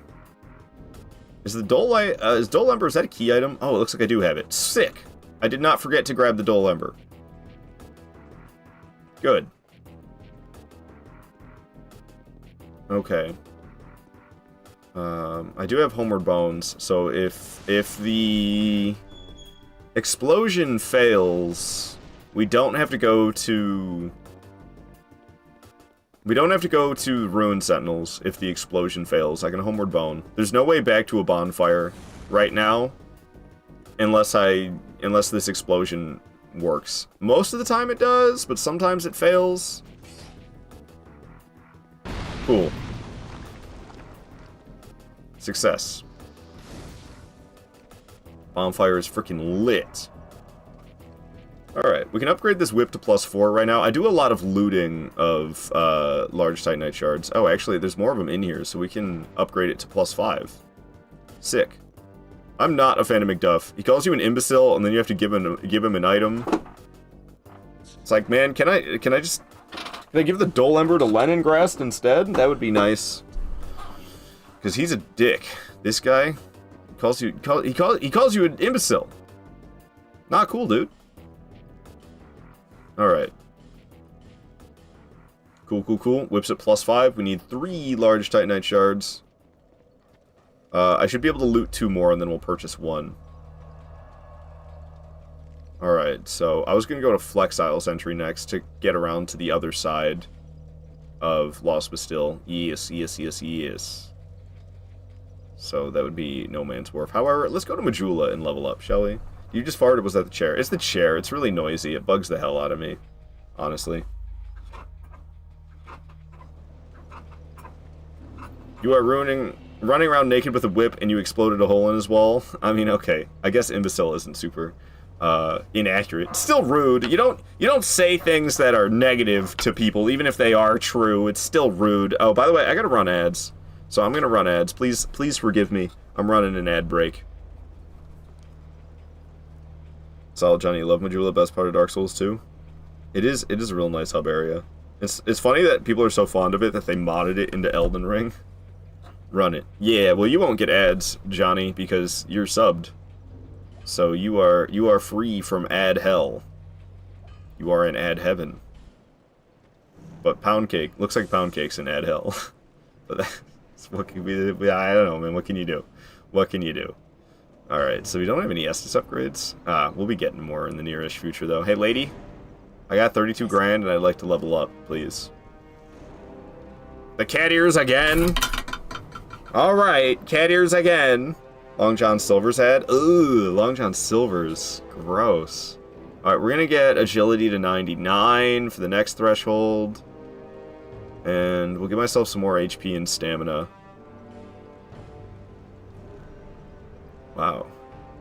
Is the Dole Ember, is that a key item? Oh, it looks like I do have it. Sick! I did not forget to grab the Dole Ember. Good. Okay. I do have Homeward Bones, so if the explosion fails, we don't have to go to... We don't have to go to Ruined Sentinels if the explosion fails. I can Homeward Bone. There's no way back to a bonfire right now unless this explosion works. Most of the time it does, but sometimes it fails. Cool. Success. Bonfire is freaking lit. Alright, we can upgrade this whip to +4 right now. I do a lot of looting of large Titanite shards. Oh, actually, there's more of them in here, so we can upgrade it to +5. Sick. I'm not a fan of McDuff. He calls you an imbecile, and then you have to give him an item. It's like, man, can I give the Dole Ember to Leningrast instead? That would be nice. Because he's a dick. This guy calls you an imbecile. Not cool, dude. Alright. Cool, cool, cool. Whips at +5. We need 3 large Titanite shards. I should be able to loot 2 more, and then we'll purchase 1. Alright, so I was going to go to Flex Isle Sentry next to get around to the other side of Lost Bastille. Yes, yes, yes, yes. So that would be No Man's Wharf. However, let's go to Majula and level up, shall we? You just farted, was that the chair? It's the chair. It's really noisy. It bugs the hell out of me. Honestly. You are running around naked with a whip and you exploded a hole in his wall? I mean, okay. I guess imbecile isn't super inaccurate. It's still rude. You don't say things that are negative to people, even if they are true. It's still rude. Oh, by the way, I gotta run ads. So I'm gonna run ads. Please forgive me. I'm running an ad break. Solid Johnny, you love Majula, best part of Dark Souls 2. It is a real nice hub area. It's funny that people are so fond of it that they modded it into Elden Ring. Run it. Yeah, well you won't get ads, Johnny, because you're subbed. So you are free from ad hell. You are in ad heaven. But Pound Cake looks like Pound Cake's in ad hell. But that's what can be, I don't know, man. What can you do? What can you do? Alright, so we don't have any Estus upgrades. We'll be getting more in the nearest future, though. Hey, lady. I got 32 grand, and I'd like to level up, please. The cat ears again! Alright, cat ears again! Long John Silver's had? Ooh, Long John Silver's. Gross. Alright, we're gonna get agility to 99 for the next threshold. And we'll give myself some more HP and stamina. Wow.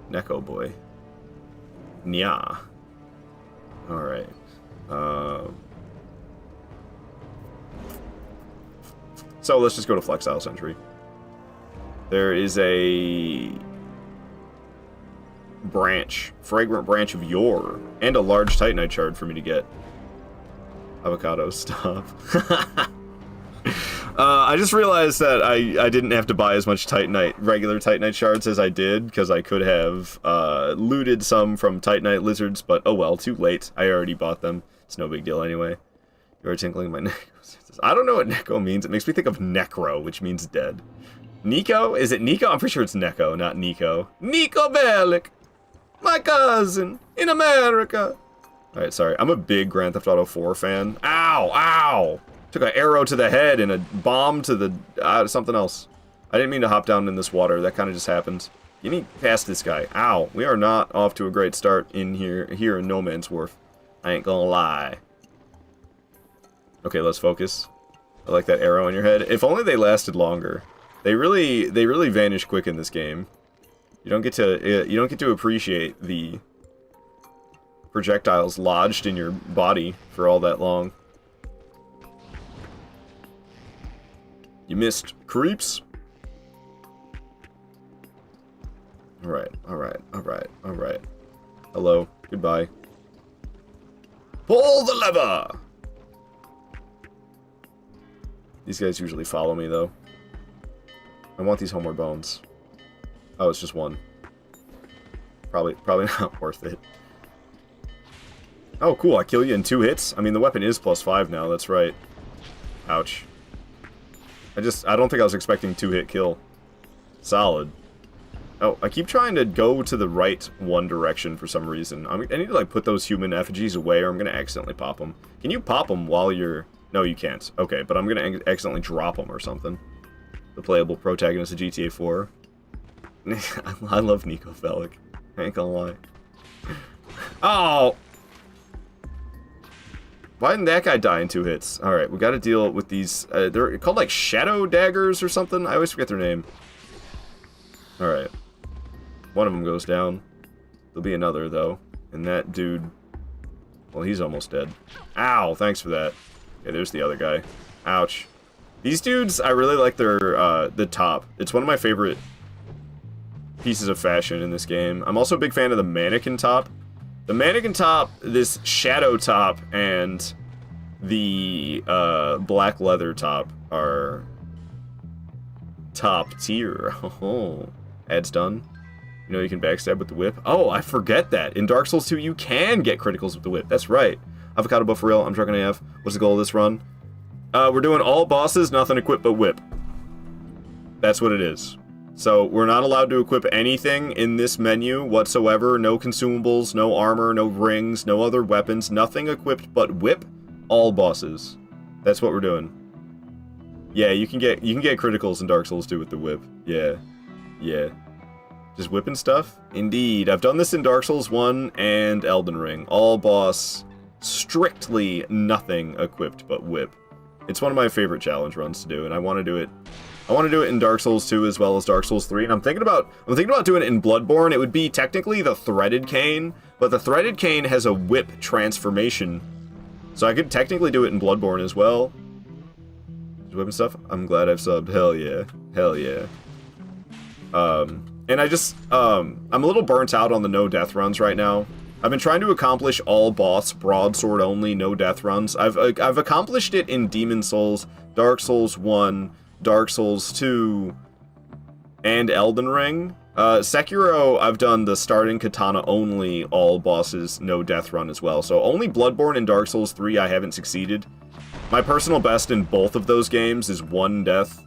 Neko boy. Nya. Alright. So let's just go to Flex Isle Sentry. There is a branch, fragrant branch of yore, and a large Titanite shard for me to get. Avocado, stop. I just realized that I didn't have to buy as much regular Titanite shards as I did, because I could have looted some from Titanite lizards, but oh well, too late. I already bought them. It's no big deal anyway. You are tinkling my neck. I don't know what Neko means. It makes me think of necro, which means dead. Nico? Is it Nico? I'm pretty sure it's Neko, not Nico. Nico Bellic! My cousin in America! Alright, sorry. I'm a big Grand Theft Auto 4 fan. Ow! Ow! Took an arrow to the head and a bomb to the... something else. I didn't mean to hop down in this water. That kind of just happened. Get me past this guy. Ow. We are not off to a great start in here in No Man's Wharf. I ain't gonna lie. Okay, let's focus. I like that arrow in your head. If only they lasted longer. They really vanish quick in this game. You don't get to appreciate the projectiles lodged in your body for all that long. You missed, creeps. Alright, alright, alright, alright. Hello, goodbye. Pull the lever! These guys usually follow me, though. I want these homeward bones. Oh, it's just one. Probably not worth it. Oh, cool, I kill you in 2 hits? I mean, the weapon is +5 now, that's right. Ouch. I don't think I was expecting 2-hit kill. Solid. Oh, I keep trying to go to the right one direction for some reason. I need to, like, put those human effigies away or I'm gonna accidentally pop them. Can you pop them while you're... No, you can't. Okay, but I'm gonna accidentally drop them or something. The playable protagonist of GTA 4. I love Nico Bellic. I ain't gonna lie. Oh! Why didn't that guy die in 2 hits? Alright, we gotta deal with these... they're called, like, Shadow Daggers or something? I always forget their name. Alright. One of them goes down. There'll be another, though. And that dude... Well, he's almost dead. Ow! Thanks for that. Okay, there's the other guy. Ouch. These dudes, I really like their, the top. It's one of my favorite pieces of fashion in this game. I'm also a big fan of the mannequin top. The mannequin top, this shadow top, and the, black leather top are top tier. Oh, ads done. You know you can backstab with the whip. Oh, I forget that. In Dark Souls 2, you can get criticals with the whip. That's right. Avocado buff for real. I'm trucking AF. What's the goal of this run? We're doing all bosses, nothing equipped but whip. That's what it is. So, we're not allowed to equip anything in this menu whatsoever. No consumables, no armor, no rings, no other weapons. Nothing equipped but whip. All bosses. That's what we're doing. Yeah, you can get criticals in Dark Souls 2 with the whip. Yeah. Yeah. Just whipping stuff? Indeed. I've done this in Dark Souls 1 and Elden Ring. All boss, strictly nothing equipped but whip. It's one of my favorite challenge runs to do, and I want to do it. I want to do it in Dark Souls 2 as well as Dark Souls 3, and I'm thinking about doing it in Bloodborne. It would be technically the Threaded Cane, but the Threaded Cane has a whip transformation. So I could technically do it in Bloodborne as well. Whipping stuff? I'm glad I've subbed. Hell yeah. Hell yeah. And I just, I'm a little burnt out on the no death runs right now. I've been trying to accomplish all boss, broadsword only, no death runs. I've accomplished it in Demon Souls, Dark Souls 1, Dark Souls 2, and Elden Ring. Sekiro, I've done the starting katana only, all bosses, no death run as well. So only Bloodborne and Dark Souls 3 I haven't succeeded. My personal best in both of those games is 1 death.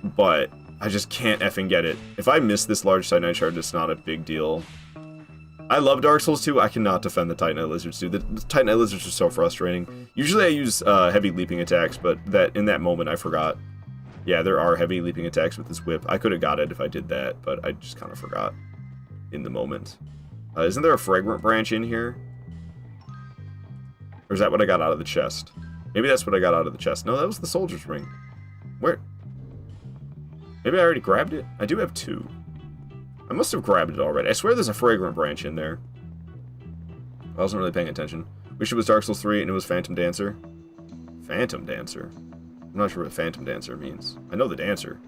But I just can't effing get it. If I miss this large Titanite shard, it's not a big deal. I love Dark Souls 2. I cannot defend the Titanite lizards, dude. The Titanite lizards are so frustrating. Usually I use heavy leaping attacks, but in that moment I forgot. Yeah, there are heavy leaping attacks with this whip. I could have got it if I did that, but I just kind of forgot in the moment. Isn't there a fragrant branch in here? Or is that what I got out of the chest? Maybe that's what I got out of the chest. No, that was the soldier's ring. Where? Maybe I already grabbed it? I do have 2. I must have grabbed it already. I swear there's a fragrant branch in there. I wasn't really paying attention. Wish it was Dark Souls 3 and it was Phantom Dancer. Phantom Dancer? I'm not sure what Phantom Dancer means. I know the dancer.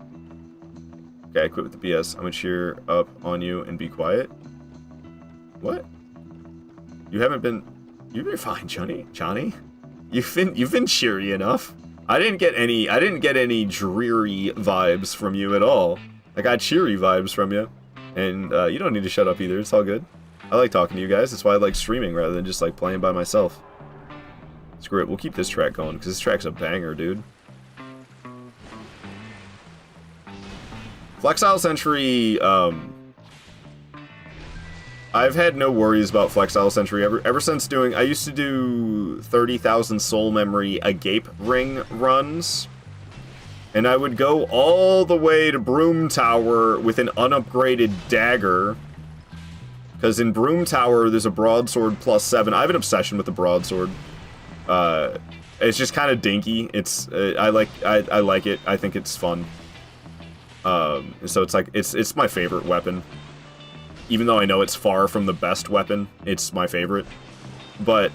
Okay, I quit with the BS. I'm gonna cheer up on you and be quiet. What? You've been fine, Johnny. You've been cheery enough. I didn't get any dreary vibes from you at all. I got cheery vibes from you. And you don't need to shut up either, it's all good. I like talking to you guys, that's why I like streaming rather than just like playing by myself. Screw it, we'll keep this track going, because this track's a banger, dude. Flexile Sentry, I've had no worries about Flexile Sentry ever since doing... I used to do 30,000 soul memory Agape Ring runs. And I would go all the way to Broom Tower with an unupgraded dagger. Because in Broom Tower, there's a broadsword +7. I have an obsession with the broadsword. It's just kind of dinky. It's I like it. I think it's fun. So it's like it's my favorite weapon. Even though I know it's far from the best weapon, it's my favorite. But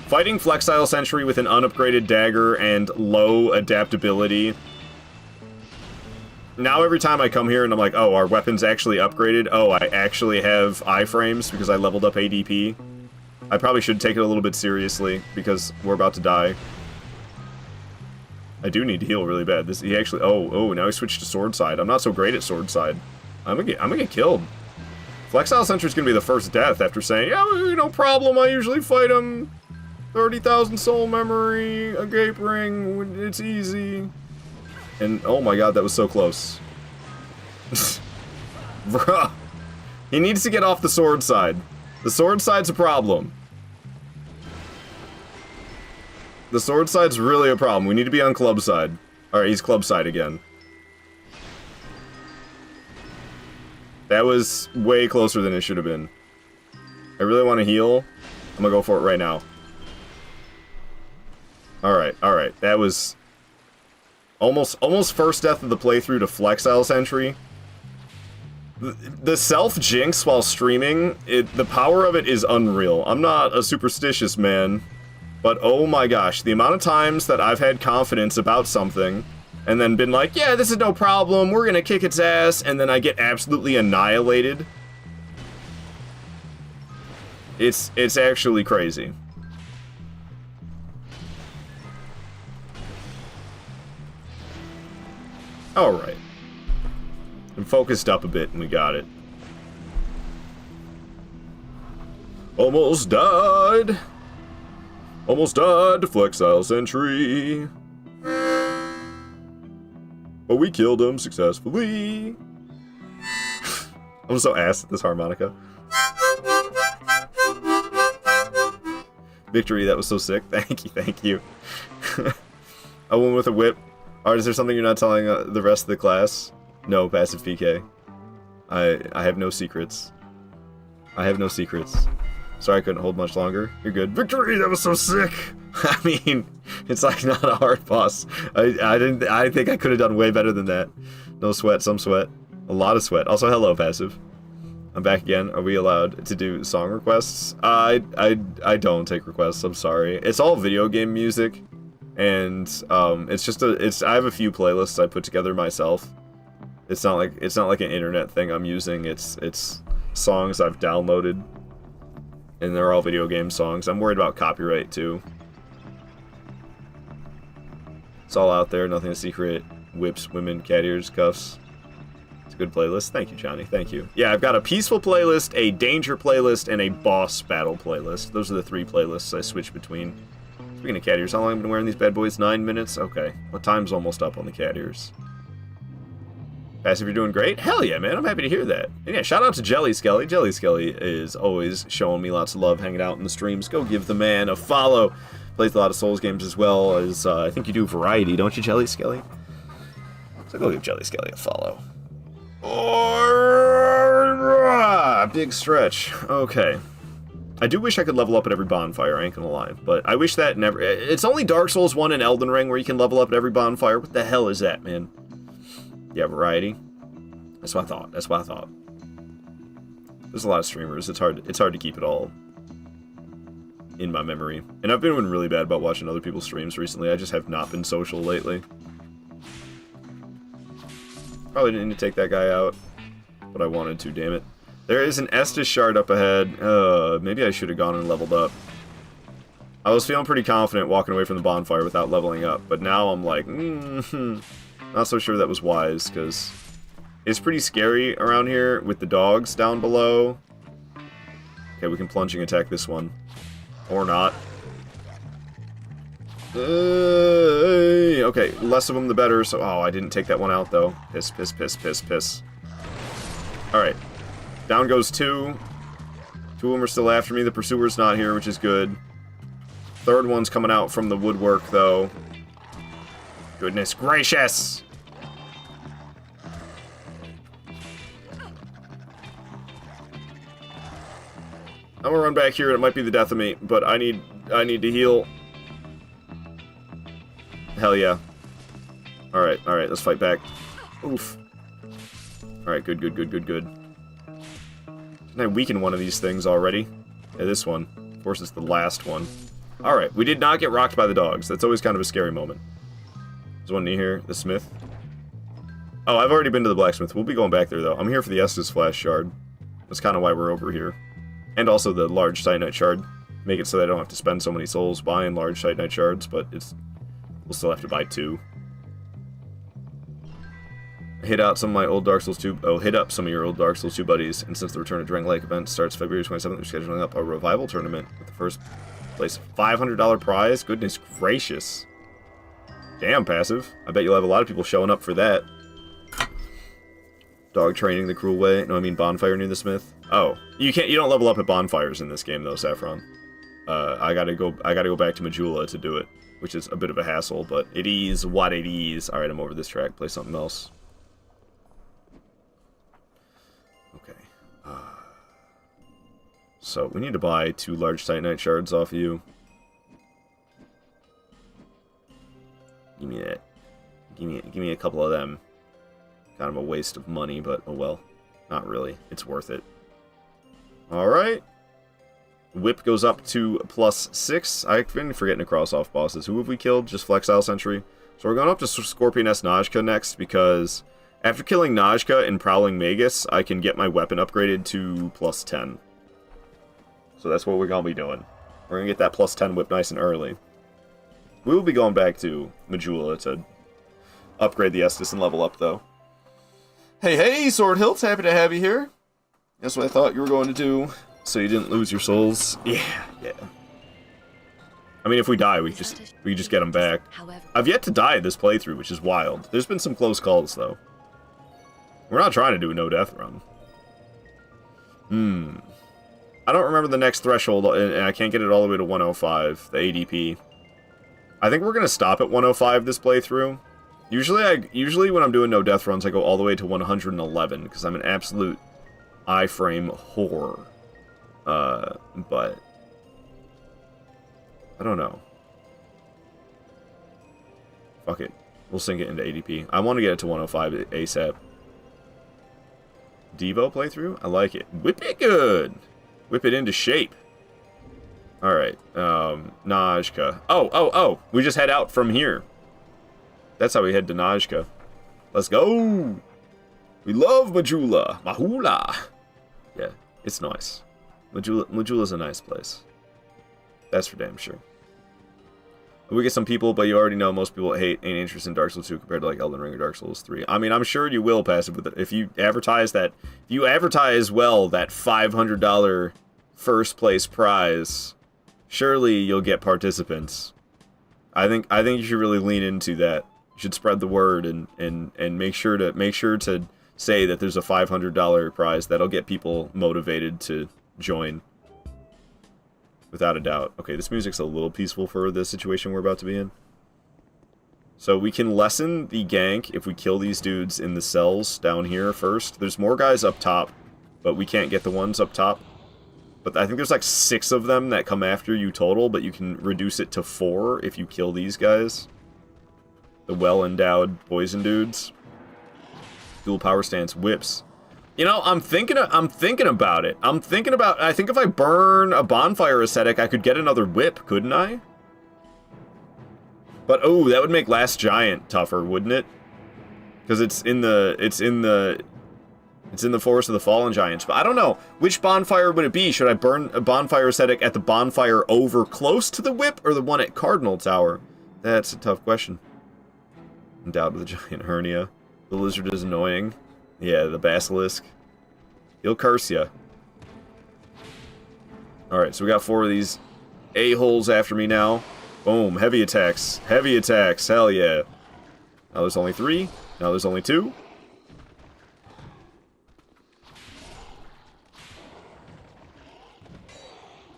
fighting Flexile Sentry with an unupgraded dagger and low adaptability. Now every time I come here and I'm like, oh, our weapon's actually upgraded. Oh, I actually have iframes because I leveled up ADP. I probably should take it a little bit seriously because we're about to die. I do need to heal really bad. He actually... Oh, now he switched to sword side. I'm not so great at sword side. I'm gonna get killed. Flexile Sentry's gonna be the first death after saying, yeah, no problem, I usually fight him. 30,000 soul memory, Agape Ring, it's easy. And, oh my god, that was so close. Bruh. He needs to get off the sword side. The sword side's a problem. The sword side's really a problem. We need to be on club side. Alright, he's club side again. That was way closer than it should have been. I really want to heal. I'm gonna go for it right now. Alright. That was... Almost first death of the playthrough to Flexile Sentry. The self-jinx while streaming, the power of it is unreal. I'm not a superstitious man, but oh my gosh, the amount of times that I've had confidence about something, and then been like, yeah, this is no problem, we're gonna kick its ass, and then I get absolutely annihilated. It's actually crazy. Alright. I'm focused up a bit and we got it. Almost died! Almost died to Flexile Sentry. But we killed him successfully. I'm so ass at this harmonica. Victory, that was so sick. Thank you. I went with a whip. Alright, is there something you're not telling the rest of the class? No, passive PK. I have no secrets. I have no secrets. Sorry I couldn't hold much longer. You're good. Victory, that was so sick! I mean, it's like not a hard boss. I think I could have done way better than that. No sweat, some sweat. A lot of sweat. Also, hello, passive. I'm back again. Are we allowed to do song requests? I don't take requests, I'm sorry. It's all video game music. And I have a few playlists I put together myself. It's not like an internet thing I'm using. It's songs I've downloaded, and they're all video game songs. I'm worried about copyright too. It's all out there, nothing a secret. Whips, women, cat ears, cuffs. It's a good playlist. Thank you, Johnny. Thank you. Yeah, I've got a peaceful playlist, a danger playlist, and a boss battle playlist. Those are the three playlists I switch between. Speaking of cat ears, how long have I been wearing these bad boys? 9 minutes? Okay. Well, time's almost up on the cat ears. Passive, you're doing great? Hell yeah, man. I'm happy to hear that. And yeah, shout out to Jelly Skelly. Jelly Skelly is always showing me lots of love, hanging out in the streams. Go give the man a follow. Plays a lot of Souls games as well as, I think you do variety, don't you, Jelly Skelly? So go give Jelly Skelly a follow. Big stretch. Okay. I do wish I could level up at every bonfire, I ain't gonna lie. But I wish that never... It's only Dark Souls 1 and Elden Ring where you can level up at every bonfire. What the hell is that, man? Yeah, variety. That's what I thought. There's a lot of streamers. It's hard to keep it all in my memory. And I've been doing really bad about watching other people's streams recently. I just have not been social lately. Probably didn't need to take that guy out. But I wanted to, damn it. There is an Estus shard up ahead. Maybe I should have gone and leveled up. I was feeling pretty confident walking away from the bonfire without leveling up, but now I'm like, not so sure that was wise, because it's pretty scary around here with the dogs down below. Okay, we can plunging attack this one. Or not. Okay, less of them the better, so... Oh, I didn't take that one out, though. Piss, piss, piss, piss, piss. Alright. Down goes 2. 2 of them are still after me. The pursuer's not here, which is good. Third one's coming out from the woodwork, though. Goodness gracious! I'm gonna run back here, and it might be the death of me, but I need to heal. Hell yeah. Alright, let's fight back. Oof. Alright, good. Didn't I weaken one of these things already? Yeah, this one. Of course, it's the last one. Alright, we did not get rocked by the dogs. That's always kind of a scary moment. There's one near here. The smith. Oh, I've already been to the blacksmith. We'll be going back there, though. I'm here for the Estus Flash Shard. That's kind of why we're over here. And also the large Titanite Shard. Make it so that I don't have to spend so many souls buying large Titanite Shards, but it's... We'll still have to buy 2. Hit out some of my old Dark Souls 2... Oh, hit up some of your old Dark Souls 2 buddies. And since the Return of Drang Lake event starts February 27th, we're scheduling up a revival tournament with the first place $500 prize. Goodness gracious. Damn, passive. I bet you'll have a lot of people showing up for that. Dog training the cruel way. No, I mean bonfire near the smith. Oh, you don't level up at bonfires in this game though, Saffron. I gotta go back to Majula to do it, which is a bit of a hassle, but it is what it is. Alright, I'm over this track. Play something else. Okay. So, we need to buy 2 large Titanite Shards off of you. Give me that. Give me a couple of them. Kind of a waste of money, but oh well. Not really. It's worth it. Alright. Whip goes up to +6. I've been forgetting to cross off bosses. Who have we killed? Just Flexile Sentry. So we're going up to Scorpioness Najka next, because after killing Najka and Prowling Magus, I can get my weapon upgraded to +10. So that's what we're going to be doing. We're going to get that +10 whip nice and early. We will be going back to Majula to upgrade the Estus and level up, though. Hey, Sword Hilts, happy to have you here. That's what I thought you were going to do, so you didn't lose your souls. Yeah. I mean, if we die, we just get them back. I've yet to die this playthrough, which is wild. There's been some close calls, though. We're not trying to do a no-death run. I don't remember the next threshold, and I can't get it all the way to 105, the ADP. I think we're going to stop at 105 this playthrough. Usually when I'm doing no-death runs, I go all the way to 111, because I'm an absolute iframe whore. But I don't know. Fuck it. We'll sink it into ADP. I want to get it to 105 ASAP. Devo playthrough? I like it. Whip it good! Whip it into shape. Alright. Najka. Oh! We just head out from here. That's how we head to Najka. Let's go! We love Majula. Mahula! Yeah, it's nice. Majula's a nice place. That's for damn sure. We get some people, but you already know most people ain't interested in Dark Souls 2 compared to like Elden Ring or Dark Souls 3. I mean, I'm sure you will pass it with it. If you advertise well that $500 first place prize, surely you'll get participants. I think you should really lean into that. You should spread the word and make sure to say that there's a $500 prize that'll get people motivated to join. Without a doubt. Okay, this music's a little peaceful for the situation we're about to be in. So we can lessen the gank if we kill these dudes in the cells down here first. There's more guys up top, but we can't get the ones up top. But I think there's like 6 of them that come after you total, but you can reduce it to 4 if you kill these guys. The well-endowed poison dudes. Dual power stance whips. You know, I'm thinking about it. I think if I burn a bonfire ascetic, I could get another whip, couldn't I? But oh, that would make Last Giant tougher, wouldn't it? Because it's in the Forest of the Fallen Giants. But I don't know. Which bonfire would it be? Should I burn a bonfire ascetic at the bonfire over close to the whip, or the one at Cardinal Tower? That's a tough question. Endowed with a giant hernia. The lizard is annoying. Yeah, the basilisk. He'll curse ya. Alright, so we got 4 of these a-holes after me now. Boom. Heavy attacks. Heavy attacks. Hell yeah. Now there's only 3. Now there's only 2.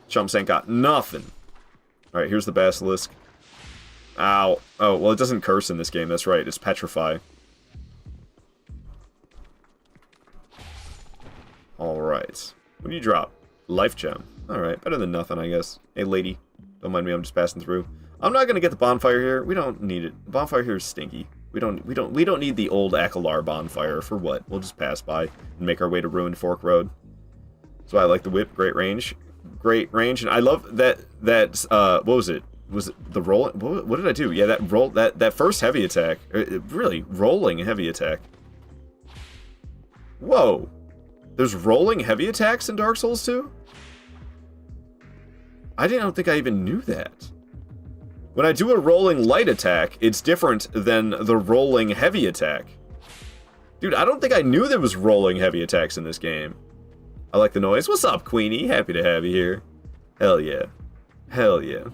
Chumps ain't got nothing. Alright, here's the Basilisk. Ow. Oh, well, it doesn't curse in this game. That's right. It's Petrify. Alright. What do you drop? Life Gem. Alright, better than nothing, I guess. Hey, lady. Don't mind me, I'm just passing through. I'm not gonna get the bonfire here. We don't need it. The bonfire here is stinky. We don't need the old Akalar bonfire. For what? We'll just pass by and make our way to Ruined Fork Road. That's why I like the whip. Great range. Great range. And I love that what was it? Was it the roll? What did I do? Yeah, that first heavy attack. Really, rolling heavy attack. Whoa. There's rolling heavy attacks in Dark Souls 2? I don't think I even knew that. When I do a rolling light attack, it's different than the rolling heavy attack. Dude, I don't think I knew there was rolling heavy attacks in this game. I like the noise. What's up, Queenie? Happy to have you here. Hell yeah. Hell yeah.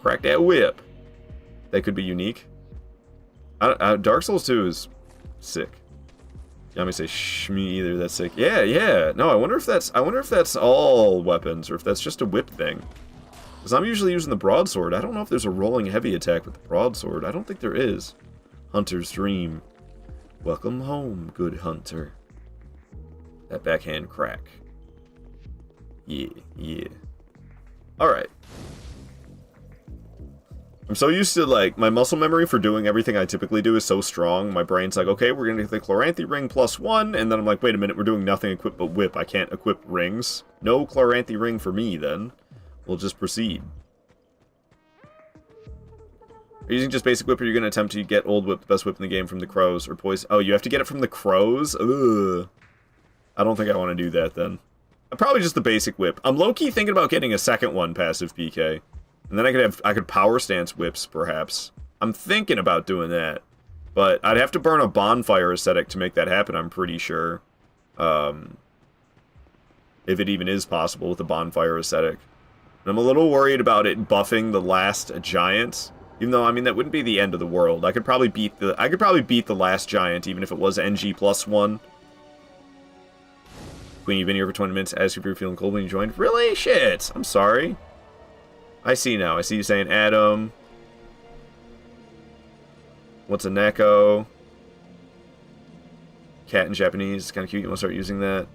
Crack that whip. That could be unique. Dark Souls 2 is sick. Yeah, let me say shmee either. That's sick. Yeah, yeah. No, I wonder if that's all weapons or if that's just a whip thing. Because I'm usually using the broadsword. I don't know if there's a rolling heavy attack with the broadsword. I don't think there is. Hunter's Dream. Welcome home, good hunter. That backhand crack. Yeah, yeah. Alright. I'm so used to, like, my muscle memory for doing everything I typically do is so strong. My brain's like, okay, we're gonna get the Chloranthy ring +1, and then I'm like, wait a minute, we're doing nothing equipped but whip. I can't equip rings. No Chloranthy ring for me, then. We'll just proceed. Are you using just basic whip, or are you gonna attempt to get old whip, the best whip in the game, from the crows, or poison? Oh, you have to get it from the crows? Ugh. I don't think I want to do that, then. Probably just the basic whip. I'm low-key thinking about getting a second one, passive PK. And then I could power stance whips, perhaps. I'm thinking about doing that. But I'd have to burn a bonfire aesthetic to make that happen, I'm pretty sure. If it even is possible with the bonfire aesthetic. And I'm a little worried about it buffing the last giant. Even though, I mean, that wouldn't be the end of the world. I could probably beat the last giant, even if it was NG +1. Queen, you've been here for 20 minutes. Ask if you're feeling cold when you joined. Really? Shit! I'm sorry. I see now. I see you saying Adam. What's a Neko? Cat in Japanese. It's kind of cute. You want to start using that?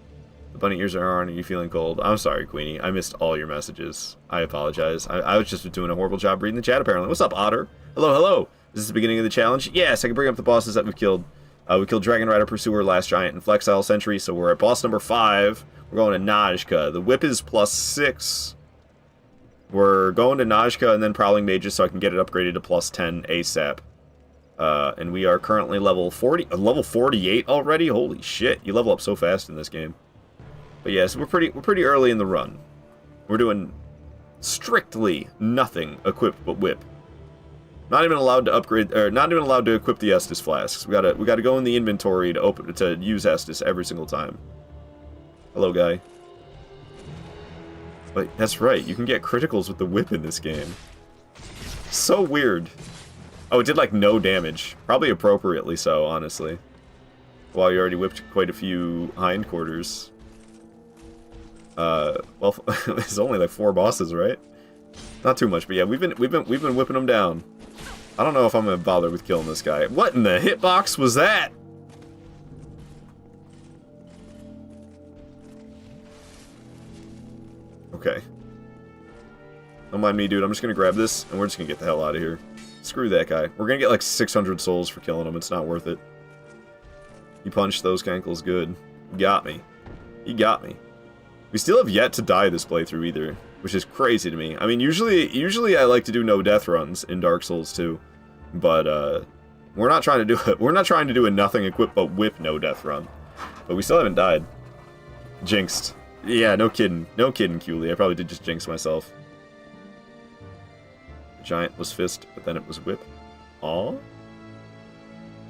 The bunny ears are on. Are you feeling cold? I'm sorry, Queenie. I missed all your messages. I apologize. I was just doing a horrible job reading the chat, apparently. What's up, Otter? Hello, hello. Is this the beginning of the challenge? Yes, I can bring up the bosses that we've killed. We killed Dragon Rider, Pursuer, Last Giant, and Flexile Sentry, so we're at boss number 5. We're going to Najka. The whip is +6. We're going to Najka and then Prowling Mages so I can get it upgraded to +10 ASAP. And we are currently level 48 already? Holy shit, you level up so fast in this game. But yes, we're pretty early in the run. We're doing strictly nothing equipped but whip. Not even allowed to upgrade, or not even allowed to equip the Estus flasks. We gotta go in the inventory to use Estus every single time. Hello, guy. But that's right, you can get criticals with the whip in this game. So weird. Oh, it did like no damage. Probably appropriately so, honestly. Well, you already whipped quite a few hindquarters. Well, it's only like 4 bosses, right? Not too much, but yeah, we've been whipping them down. I don't know if I'm gonna bother with killing this guy. What in the hitbox was that? Okay. Don't mind me, dude. I'm just gonna grab this, and we're just gonna get the hell out of here. Screw that guy. We're gonna get like 600 souls for killing him. It's not worth it. He punched those cankles good. He got me. He got me. We still have yet to die this playthrough either, which is crazy to me. I mean, usually I like to do no death runs in Dark Souls 2, but we're not trying to do it. We're not trying to do a nothing equipped but whip no death run. But we still haven't died. Jinxed. Yeah, no kidding. No kidding, Cooley. I probably did just jinx myself. The giant was fist, but then it was whip. Aw.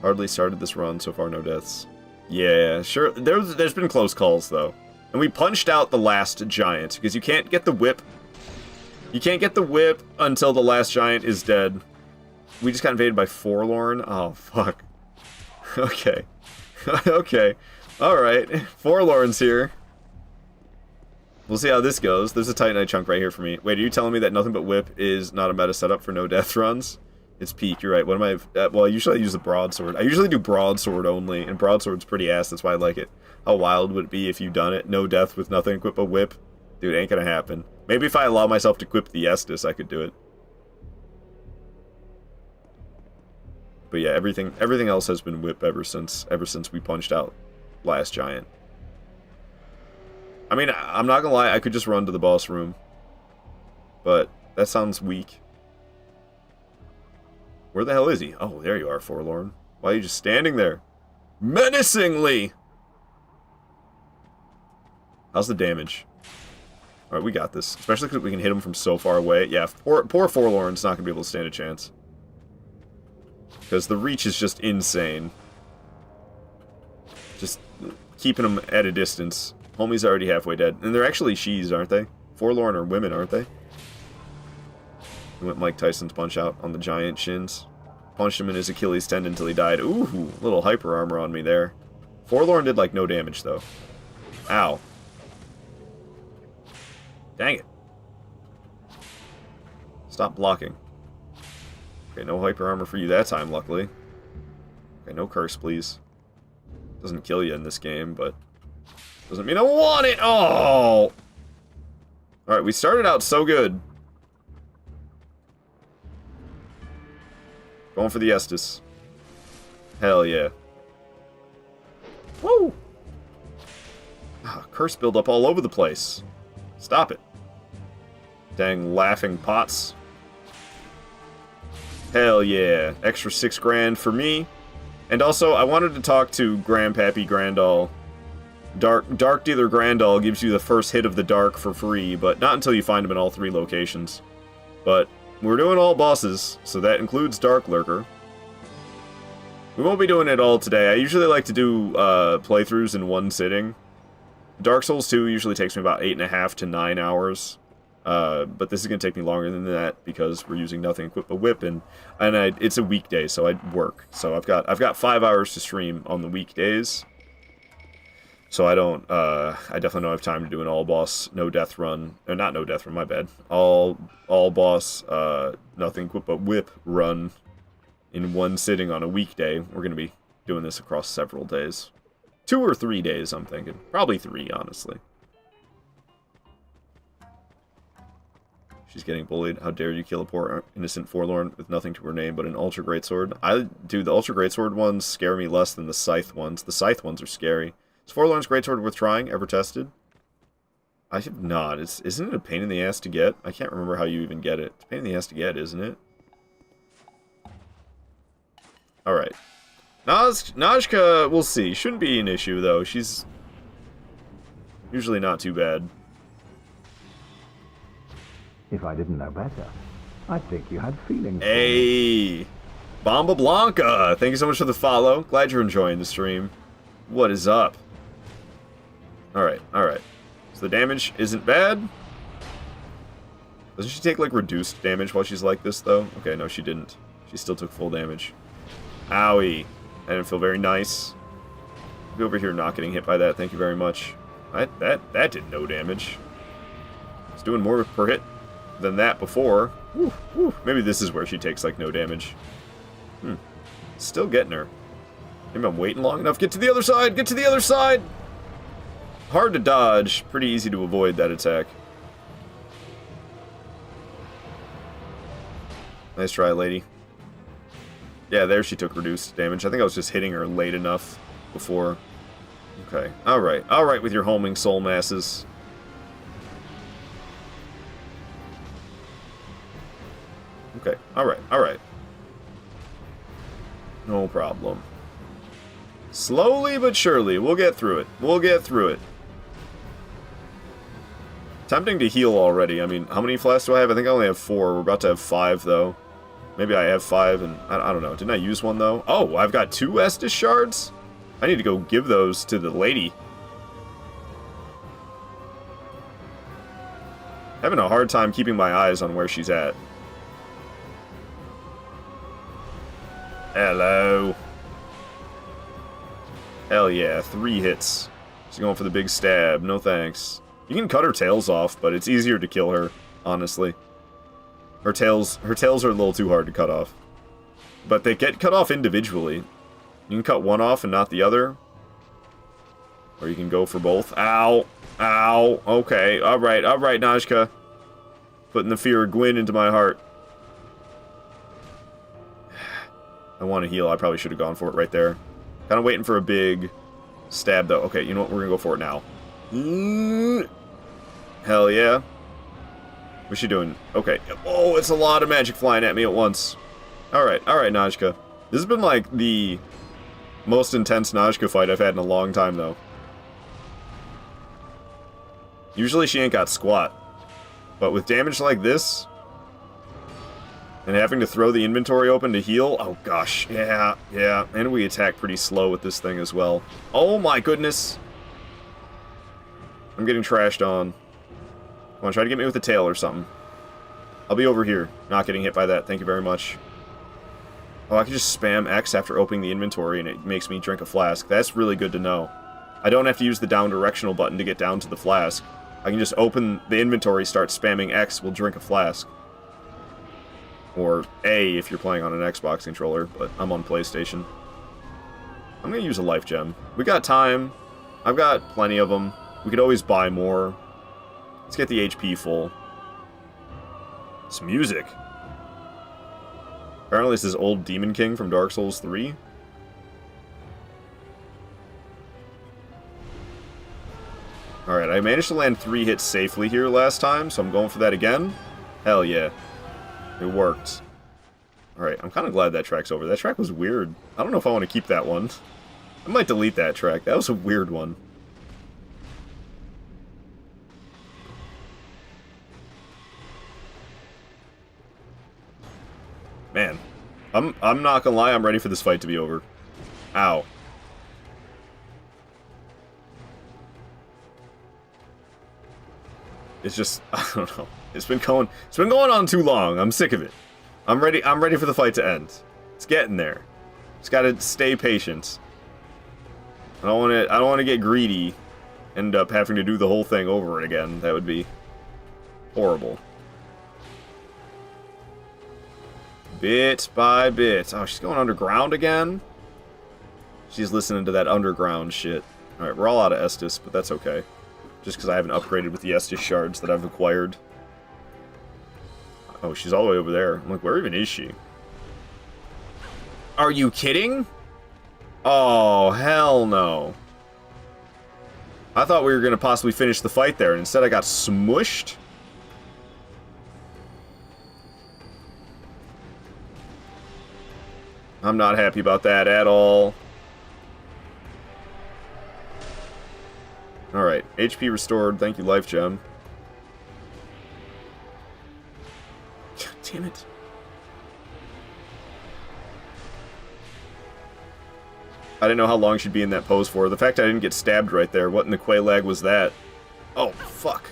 Hardly started this run, so far no deaths. Yeah, sure. There's been close calls though. And we punched out the last giant, because you can't get the whip You can't get the whip until the last giant is dead. We just got invaded by Forlorn? Oh, fuck. Okay. Okay. Alright. Forlorn's here. We'll see how this goes. There's a Titanite chunk right here for me. Wait, are you telling me that nothing but whip is not a meta setup for no death runs? It's peak, you're right. What am I... well, usually I use the broadsword. I usually do broadsword only, and broadsword's pretty ass, that's why I like it. How wild would it be if you done it? No death with nothing equipped but whip? Dude, ain't gonna happen. Maybe if I allow myself to equip the Estus, I could do it. But yeah, everything else has been whip ever since we punched out last giant. I mean, I'm not gonna lie, I could just run to the boss room. But that sounds weak. Where the hell is he? Oh, there you are, Forlorn. Why are you just standing there? Menacingly! How's the damage? Alright, we got this. Especially because we can hit him from so far away. Yeah, poor Forlorn's not going to be able to stand a chance. Because the reach is just insane. Just keeping him at a distance. Homie's already halfway dead. And they're actually she's, aren't they? Forlorn are women, aren't they? He went Mike Tyson's punch out on the giant shins. Punched him in his Achilles tendon until he died. Ooh, little hyper armor on me there. Forlorn did, like, no damage, though. Ow. Dang it. Stop blocking. Okay, no hyper armor for you that time, luckily. Okay, no curse, please. Doesn't kill you in this game, but... doesn't mean I want it! Oh! Alright, we started out so good. Going for the Estus. Hell yeah. Woo! Ah, curse buildup all over the place. Stop it. Dang laughing pots. Hell yeah. Extra 6 grand for me. And also, I wanted to talk to Grandpappy Grandall. Dark Dealer Grandall gives you the first hit of the dark for free, but not until you find him in all 3 locations. But we're doing all bosses, so that includes Dark Lurker. We won't be doing it all today. I usually like to do playthroughs in one sitting. Dark Souls 2 usually takes me about 8.5 to 9 hours. But this is going to take me longer than that because we're using nothing equipped but whip, and it's a weekday, so I work. So I've got 5 hours to stream on the weekdays. So I definitely don't have time to do an all boss, no death run, or not no death run, my bad. All boss, nothing equipped but whip run in one sitting on a weekday. We're going to be doing this across several days. 2 or 3 days, I'm thinking. Probably 3, honestly. She's getting bullied. How dare you kill a poor innocent Forlorn with nothing to her name but an Ultra Greatsword. Dude, the Ultra Greatsword ones scare me less than the Scythe ones. The Scythe ones are scary. Is Forlorn's Greatsword worth trying? Ever tested? I have not. Isn't it a pain in the ass to get? I can't remember how you even get it. It's a pain in the ass to get, isn't it? Alright. Najka, we'll see. Shouldn't be an issue, though. She's usually not too bad. If I didn't know better, I'd think you had feelings. Hey! Bomba Blanca! Thank you so much for the follow. Glad you're enjoying the stream. What is up? Alright, alright. So the damage isn't bad. Doesn't she take, like, reduced damage while she's like this, though? Okay, no, she didn't. She still took full damage. Owie. I didn't feel very nice. Be over here not getting hit by that, thank you very much. That did no damage. It's doing more per hit than that before. Whew, whew. Maybe this is where she takes, like, no damage. Still getting her. Maybe I'm waiting long enough. Get to the other side! Get to the other side! Hard to dodge. Pretty easy to avoid that attack. Nice try, lady. Yeah, there she took reduced damage. I think I was just hitting her late enough before. Okay. Alright. Alright with your homing soul masses. Okay. Alright. Alright. No problem. Slowly but surely, we'll get through it. We'll get through it. Tempting to heal already. I mean, how many flasks do I have? I think I only have 4. We're about to have 5, though. Maybe I have 5, and I don't know. Didn't I use one, though? Oh, I've got 2 Estus shards? I need to go give those to the lady. Having a hard time keeping my eyes on where she's at. Hello. Hell yeah, 3 hits. She's going for the big stab. No thanks. You can cut her tails off, but it's easier to kill her, honestly. Her tails are a little too hard to cut off. But they get cut off individually. You can cut one off and not the other. Or you can go for both. Ow. Ow. Okay. Alright, Najka. Putting the fear of Gwyn into my heart. I want to heal. I probably should have gone for it right there. Kind of waiting for a big stab, though. Okay, you know what? We're going to go for it now. Hell yeah. What's she doing? Okay. Oh, it's a lot of magic flying at me at once. Alright, Najka. This has been, like, the most intense Najka fight I've had in a long time, though. Usually she ain't got squat. But with damage like this, and having to throw the inventory open to heal, oh gosh, yeah. And we attack pretty slow with this thing as well. Oh my goodness. I'm getting trashed on. Come on, try to get me with a tail or something. I'll be over here, not getting hit by that, thank you very much. Oh, I can just spam X after opening the inventory and it makes me drink a flask. That's really good to know. I don't have to use the down directional button to get down to the flask. I can just open the inventory, start spamming X, will drink a flask. Or A if you're playing on an Xbox controller, but I'm on PlayStation. I'm going to use a life gem. We got time. I've got plenty of them. We could always buy more. Let's get the HP full. It's music. Apparently this is old Demon King from Dark Souls 3. Alright, I managed to land 3 hits safely here last time, so I'm going for that again. Hell yeah. It worked. Alright, I'm kind of glad that track's over. That track was weird. I don't know if I want to keep that one. I might delete that track. That was a weird one. Man. I'm not gonna lie, I'm ready for this fight to be over. Ow. It's just, I don't know. It's been going on too long. I'm sick of it. I'm ready for the fight to end. It's getting there. Just gotta stay patient. I don't want to get greedy. End up having to do the whole thing over again. That would be horrible. Bit by bit. Oh, she's going underground again? She's listening to that underground shit. Alright, we're all out of Estus, but that's okay. Just because I haven't upgraded with the Estus shards that I've acquired. Oh, she's all the way over there. I'm like, where even is she? Are you kidding? Oh, hell no. I thought we were going to possibly finish the fight there, and instead I got smushed. I'm not happy about that at all. Alright, HP restored. Thank you, Life Gem. God damn it. I didn't know how long she'd be in that pose for. The fact I didn't get stabbed right there. What in the Quaalag was that? Oh, fuck.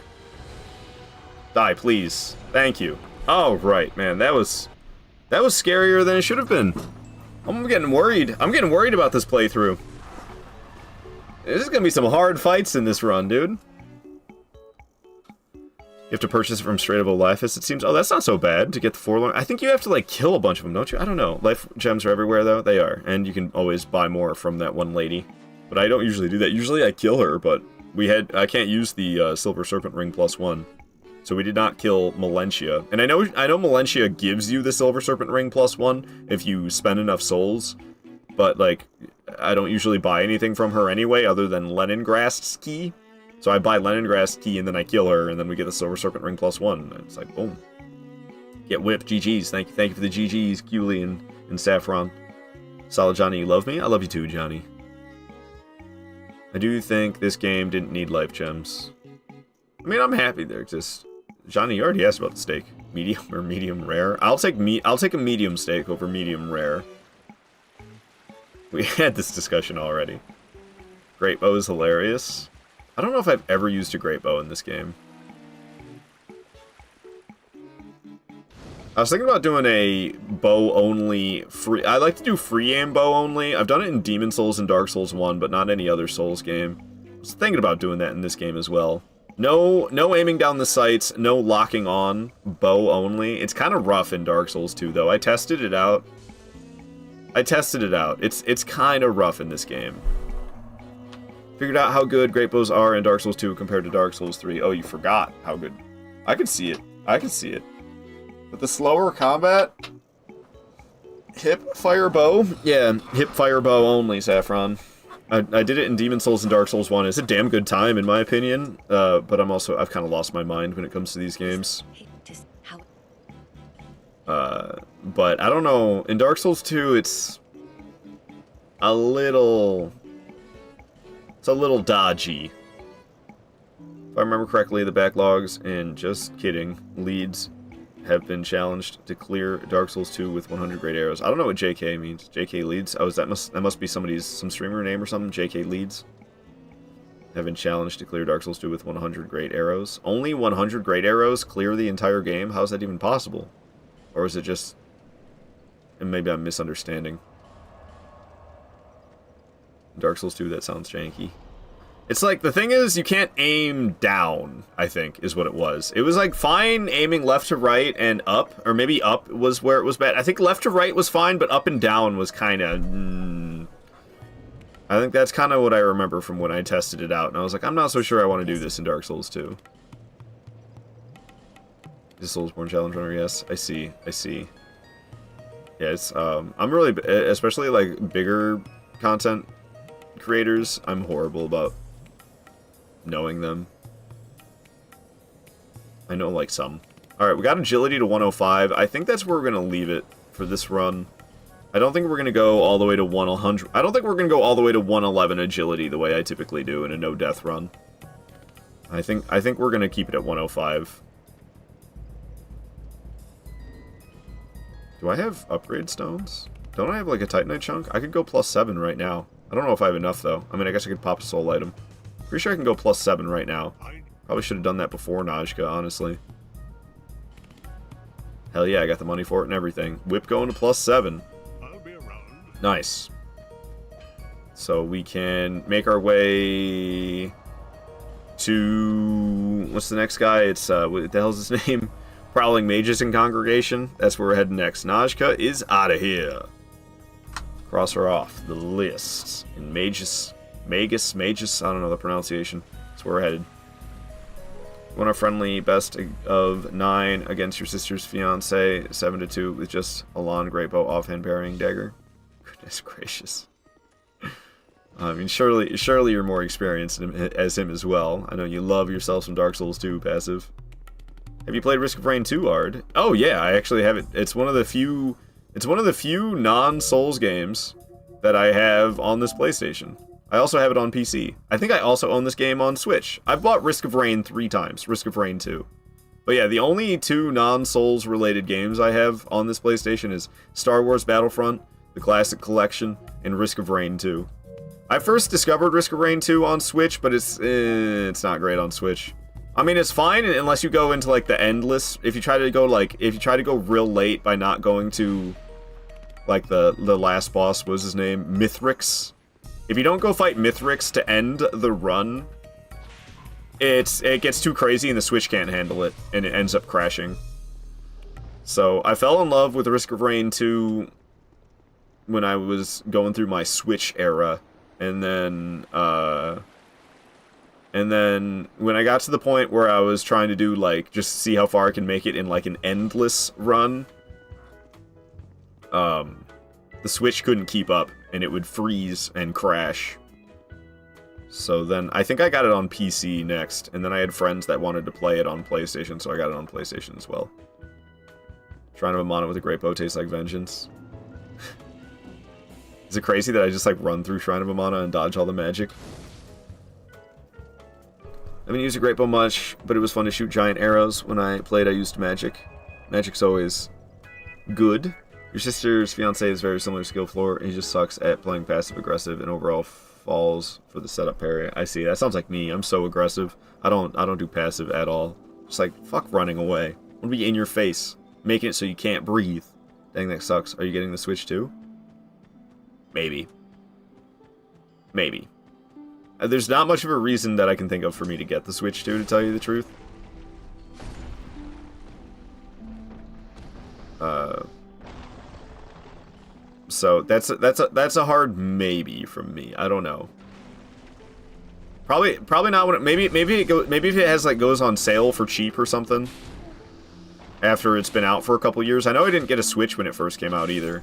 Die, please. Thank you. Oh, right, man. That was scarier than it should have been. I'm getting worried. I'm getting worried about this playthrough. There's gonna be some hard fights in this run, dude. You have to purchase it from Strait of Olifis, it seems. Oh, that's not so bad to get the Forlorn. I think you have to, like, kill a bunch of them, don't you? I don't know. Life gems are everywhere, though. They are. And you can always buy more from that one lady. But I don't usually do that. Usually I kill her, but I can't use the Silver Serpent Ring +1. So we did not kill Melentia. And I know Melentia gives you the Silver Serpent Ring +1 if you spend enough souls. But, like, I don't usually buy anything from her anyway, other than Leningrad's key. So I buy Leningrad's key, and then I kill her, and then we get the Silver Serpent Ring +1. It's like, boom. Get whipped. GG's. Thank you for the GG's, Cooley and Saffron. Solid Johnny, you love me? I love you too, Johnny. I do think this game didn't need life gems. I mean, I'm happy there exists. Johnny, you already asked about the steak. Medium or medium rare? I'll take a medium steak over medium rare. We had this discussion already. Great bow is hilarious. I don't know if I've ever used a great bow in this game. I was thinking about doing a bow only free. I like to do free aim bow only. I've done it in Demon Souls and Dark Souls 1, but not any other Souls game. I was thinking about doing that in this game as well. No aiming down the sights, no locking on, bow only. It's kind of rough in Dark Souls 2, though. I tested it out. It's kind of rough in this game. Figured out how good great bows are in Dark Souls 2 compared to Dark Souls 3. Oh, you forgot how good. I can see it. But the slower combat, hip fire bow? Yeah, hip fire bow only, Saffron. I did it in Demon Souls and Dark Souls 1. It's a damn good time, in my opinion. But I've kind of lost my mind when it comes to these games. But I don't know. In Dark Souls 2, it's a little dodgy. If I remember correctly, the backlogs, and just kidding, leads have been challenged to clear Dark Souls 2 with 100 great arrows. I don't know what JK means. JK leads? Oh, that must be some streamer name or something. JK leads have been challenged to clear Dark Souls 2 with 100 great arrows. Only 100 great arrows clear the entire game? How is that even possible? Or is it just... And maybe I'm misunderstanding. Dark Souls 2, that sounds janky. It's like, the thing is, you can't aim down, I think, is what it was. It was like fine aiming left to right and up, or maybe up was where it was bad. I think left to right was fine, but up and down was kind of... I think that's kind of what I remember from when I tested it out, and I was like, I'm not so sure I want to do this in Dark Souls 2. Is Soulsborne Challenge Runner? Yes, I see. Yeah, it's, I'm really, especially like bigger content creators, I'm horrible about knowing them. I know like some. Alright, we got agility to 105. I think that's where we're going to leave it for this run. I don't think we're going to go all the way to 100. I don't think we're going to go all the way to 111 agility the way I typically do in a no-death run. I think we're going to keep it at 105. Do I have upgrade stones? Don't I have like a Titanite chunk? I could go +7 right now. I don't know if I have enough though. I mean, I guess I could pop a soul item. Pretty sure I can go +7 right now. Probably should have done that before Najka, honestly. Hell yeah, I got the money for it and everything. Whip going to +7. Nice. So we can make our way to... What's the next guy? It's, what the hell's his name? Prowling Mages in Congregation. That's where we're heading next. Najka is out of here. Cross her off the list. In Magus, I don't know the pronunciation. That's where we're headed. Won a friendly best of 9 against your sister's fiance, 7-2 with just Alon Greatbow offhand parrying dagger. Goodness gracious. I mean, surely you're more experienced as him as well. I know you love yourself some Dark Souls 2 passive. Have you played Risk of Rain 2, Ard? Oh yeah, I actually have it. It's one of the few non-Souls games that I have on this PlayStation. I also have it on PC. I think I also own this game on Switch. I've bought Risk of Rain 3 times, Risk of Rain 2. But yeah, the only 2 non-Souls related games I have on this PlayStation is Star Wars Battlefront, the Classic Collection, and Risk of Rain 2. I first discovered Risk of Rain 2 on Switch, but it's not great on Switch. I mean, it's fine unless you go into like the endless. If you try to go real late by not going to like the last boss, what was his name? Mithrix. If you don't go fight Mithrix to end the run, it gets too crazy and the Switch can't handle it, and it ends up crashing. So I fell in love with Risk of Rain 2 when I was going through my Switch era, and then when I got to the point where I was trying to do, like, just see how far I can make it in, like, an endless run, the Switch couldn't keep up, and it would freeze and crash. So then, I think I got it on PC next, and then I had friends that wanted to play it on PlayStation, so I got it on PlayStation as well. Shrine of Amana with a great bow tastes like vengeance. Is it crazy that I just, like, run through Shrine of Amana and dodge all the magic? I haven't used a great bow much, but it was fun to shoot giant arrows. When I played, I used magic. Magic's always good. Your sister's fiancé is very similar skill floor. He just sucks at playing passive-aggressive and overall falls for the setup parry. I see. That sounds like me. I'm so aggressive. I don't do passive at all. Just like, fuck running away. I want to be in your face. making it so you can't breathe. Dang, that sucks. Are you getting the Switch too? Maybe. Maybe. There's not much of a reason that I can think of for me to get the Switch too, to tell you the truth. So that's a hard maybe from me. I don't know. Probably not when maybe if it has like goes on sale for cheap or something after it's been out for a couple years. I know I didn't get a Switch when it first came out either.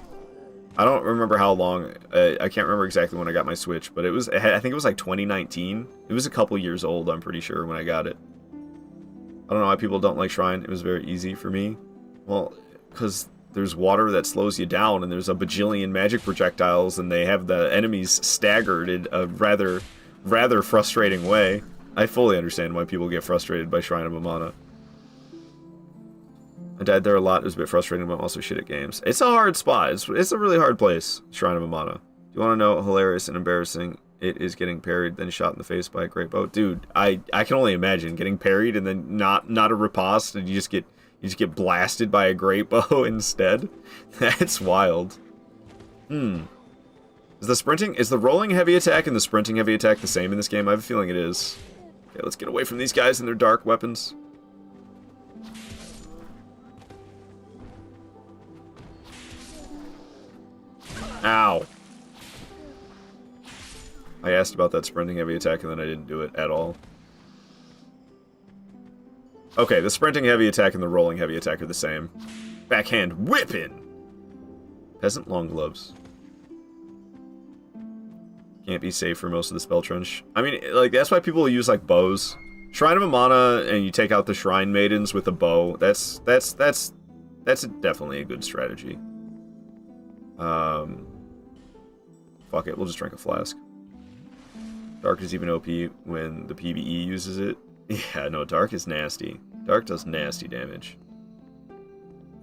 I don't remember how long. I can't remember exactly when I got my Switch, but I think it was like 2019. It was a couple years old, I'm pretty sure, when I got it. I don't know why people don't like Shrine. It was very easy for me. Well, because there's water that slows you down, and there's a bajillion magic projectiles, and they have the enemies staggered in a rather frustrating way. I fully understand why people get frustrated by Shrine of Amana. I died there a lot. It was a bit frustrating, but I'm also shit at games. It's a hard spot. It's a really hard place, Shrine of Amana. Do you want to know how hilarious and embarrassing it is getting parried, then shot in the face by a great bow? Dude, I can only imagine getting parried and then not a riposte, and you just get blasted by a great bow instead. That's wild. Is the rolling heavy attack and the sprinting heavy attack the same in this game? I have a feeling it is. Okay, let's get away from these guys and their dark weapons. Ow. I asked about that sprinting heavy attack and then I didn't do it at all. Okay, the sprinting heavy attack and the rolling heavy attack are the same. Backhand whipping! Peasant long gloves. Can't be safe for most of the spell trench. I mean, like, that's why people use, like, bows. Shrine of Amana, and you take out the Shrine Maidens with a bow. That's definitely a good strategy. Fuck it, we'll just drink a flask. Dark is even OP when the PvE uses it. Yeah, no, Dark is nasty. Dark does nasty damage.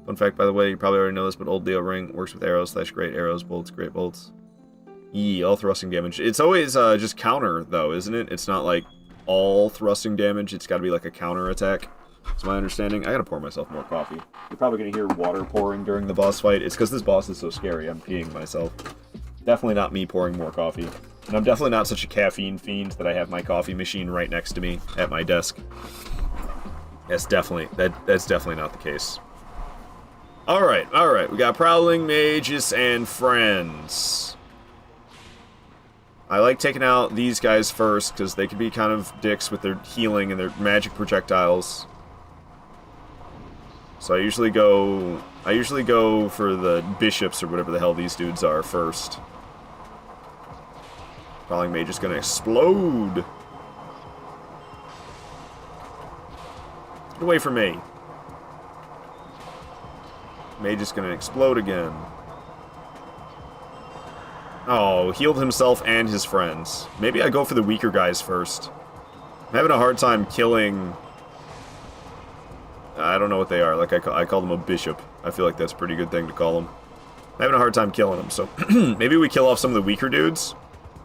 Fun fact, by the way, you probably already know this, but Old Leo Ring works with arrows / great arrows, bolts, great bolts. All thrusting damage. It's always just counter, though, isn't it? It's not like all thrusting damage. It's got to be like a counter attack. That's my understanding. I gotta pour myself more coffee. You're probably gonna hear water pouring during the boss fight. It's because this boss is so scary. I'm peeing myself. Definitely not me pouring more coffee. And I'm definitely not such a caffeine fiend that I have my coffee machine right next to me at my desk. That's definitely not the case. Alright. We got Prowling Mages and Friends. I like taking out these guys first, because they can be kind of dicks with their healing and their magic projectiles. So I usually go for the bishops or whatever the hell these dudes are first. Prowling Mage is gonna explode. Get away from me. Mage is gonna explode again. Oh, healed himself and his friends. Maybe I go for the weaker guys first. I'm having a hard time killing... I don't know what they are. Like, I call them a bishop. I feel like that's a pretty good thing to call them. I'm having a hard time killing them, so maybe we kill off some of the weaker dudes,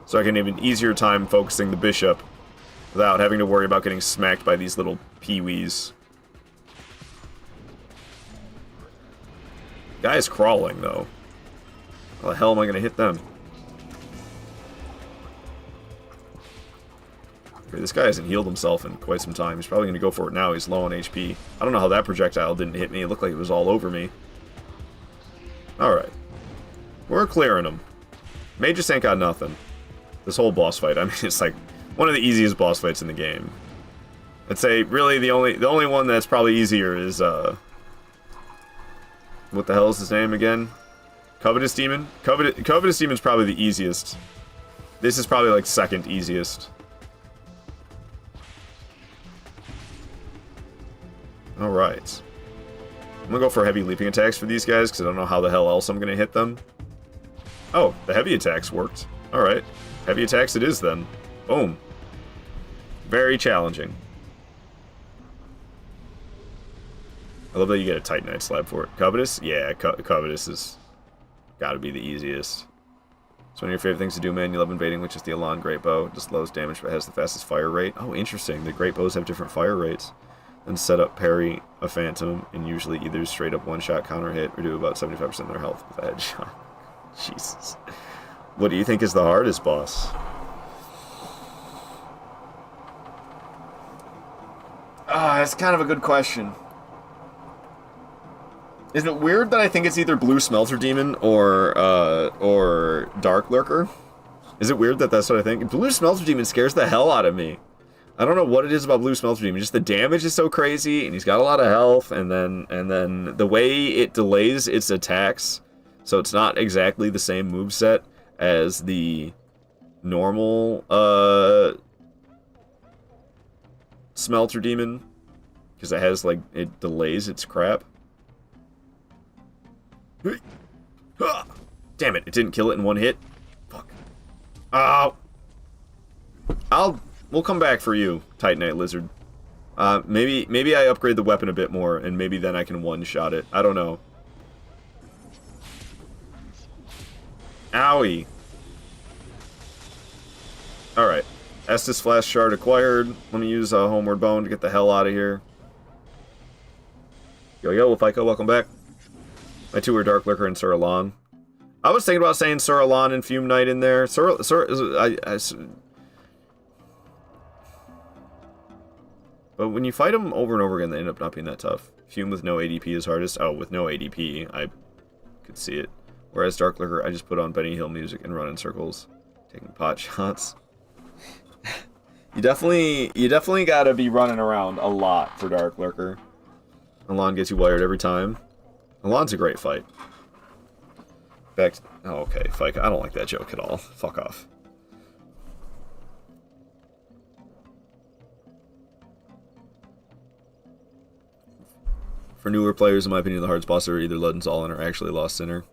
so I can have an easier time focusing the bishop without having to worry about getting smacked by these little peewees. Guy is crawling, though. How the hell am I going to hit them? Okay, this guy hasn't healed himself in quite some time. He's probably going to go for it now. He's low on HP. I don't know how that projectile didn't hit me. It looked like it was all over me. Alright. We're clearing him. Magus ain't got nothing. This whole boss fight, I mean, it's like one of the easiest boss fights in the game. I'd say, really, the only one that's probably easier is, what the hell is his name again? Covetous Demon? Covetous Demon's probably the easiest. This is probably, like, second easiest. Alright. I'm gonna go for heavy leaping attacks for these guys, because I don't know how the hell else I'm gonna hit them. Oh, the heavy attacks worked. Alright. Heavy attacks it is, then. Boom. Very challenging. I love that you get a Titanite slab for it. Covetous? Yeah, Covetous is gotta be the easiest. It's one of your favorite things to do, man. You love invading, which is the Elan Great Bow. It just lows damage, but has the fastest fire rate. Oh, interesting. The Great Bows have different fire rates. and set up parry a phantom and usually either straight up one-shot counter hit or do about 75% of their health with a headshot. Jesus. What do you think is the hardest boss? That's kind of a good question. Is it weird that I think it's either Blue Smelter Demon or Dark Lurker? Is it weird that that's what I think? Blue Smelter Demon scares the hell out of me. I don't know what it is about Blue Smelter Demon. Just the damage is so crazy, and he's got a lot of health, and then the way it delays its attacks, so it's not exactly the same moveset as the normal Smelter Demon, because it has like it delays its crap. Damn it! It didn't kill it in one hit. Fuck. Oh. We'll come back for you, Titanite Lizard. Maybe I upgrade the weapon a bit more, and maybe then I can one-shot it. I don't know. Owie. Alright. Estus Flash Shard acquired. Let me use a Homeward Bone to get the hell out of here. Yo, Fico, welcome back. My two are Dark Lurker and Sur Alan. I was thinking about saying Sur Alan and Fume Knight in there. But when you fight them over and over again, they end up not being that tough. Fume with no ADP is hardest. Oh, with no ADP, I could see it. Whereas Dark Lurker, I just put on Benny Hill music and run in circles, taking pot shots. You definitely gotta be running around a lot for Dark Lurker. Alan gets you wired every time. Alan's a great fight. Back to, oh, okay, Fike, I don't like that joke at all. Fuck off. For newer players, in my opinion, the hardest bosses are either Ludden's All-In or actually Lost Sinner.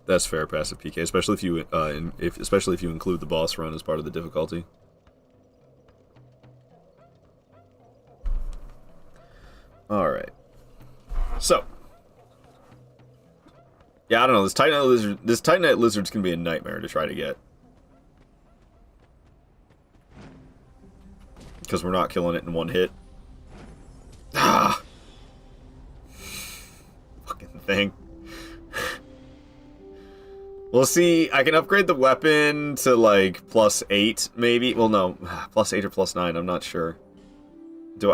That's fair, passive PK, especially if you include the boss run as part of the difficulty. All right. So, yeah, I don't know. This Titanite Lizard's gonna be a nightmare to try to get because we're not killing it in one hit. Ah. Thing. We'll see. I can upgrade the weapon to like +8 maybe. Well, no, +8 or +9. I'm not sure.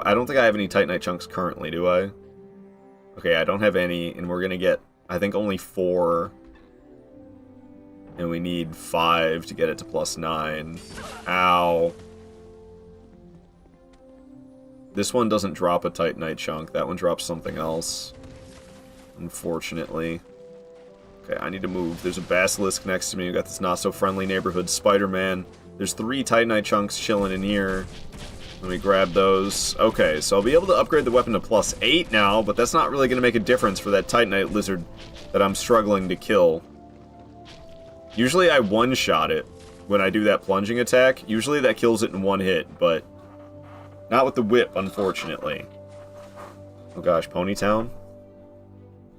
I don't think I have any Titanite chunks currently, do I? Okay, I don't have any, and we're gonna get, I think, only 4, and we need 5 to get it to +9. Ow. This one doesn't drop a Titanite chunk. That one drops something else. Unfortunately. Okay, I need to move. There's a Basilisk next to me. We got this not-so-friendly neighborhood Spider-Man. There's 3 Titanite chunks chilling in here. Let me grab those. Okay, so I'll be able to upgrade the weapon to +8 now, but that's not really going to make a difference for that Titanite Lizard that I'm struggling to kill. Usually I one-shot it when I do that plunging attack. Usually that kills it in one hit, but not with the whip, unfortunately. Oh gosh, Ponytown?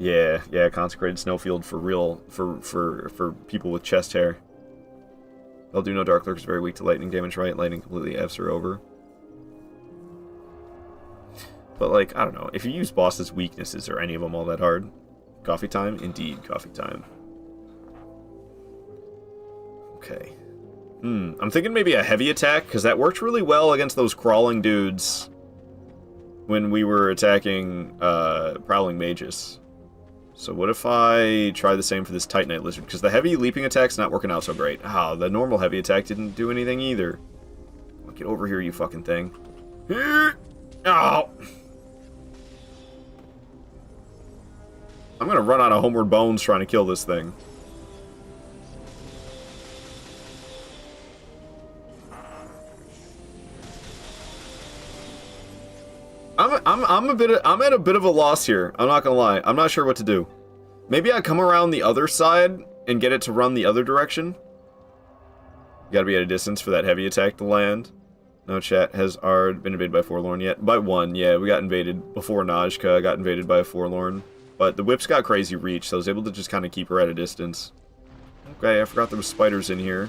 Yeah, consecrated snowfield for real, for people with chest hair. I'll do no Dark Lurker is very weak to lightning damage, right? Lightning completely F's her over. But like, I don't know, if you use boss's weaknesses, are any of them all that hard? Coffee time? Indeed, coffee time. Okay. I'm thinking maybe a heavy attack, because that worked really well against those crawling dudes when we were attacking Prowling Magus. So what if I try the same for this Titanite Lizard? Because the heavy leaping attack's not working out so great. Ah, the normal heavy attack didn't do anything either. Get over here, you fucking thing. Oh! I'm gonna run out of Homeward Bones trying to kill this thing. I'm at a bit of a loss here. I'm not gonna lie. I'm not sure what to do. Maybe I come around the other side and get it to run the other direction. You gotta be at a distance for that heavy attack to land. No chat. Has Ard been invaded by Forlorn yet? By one, yeah. We got invaded before Najka got invaded by a Forlorn. But the whip's got crazy reach, so I was able to just kind of keep her at a distance. Okay, I forgot there was spiders in here.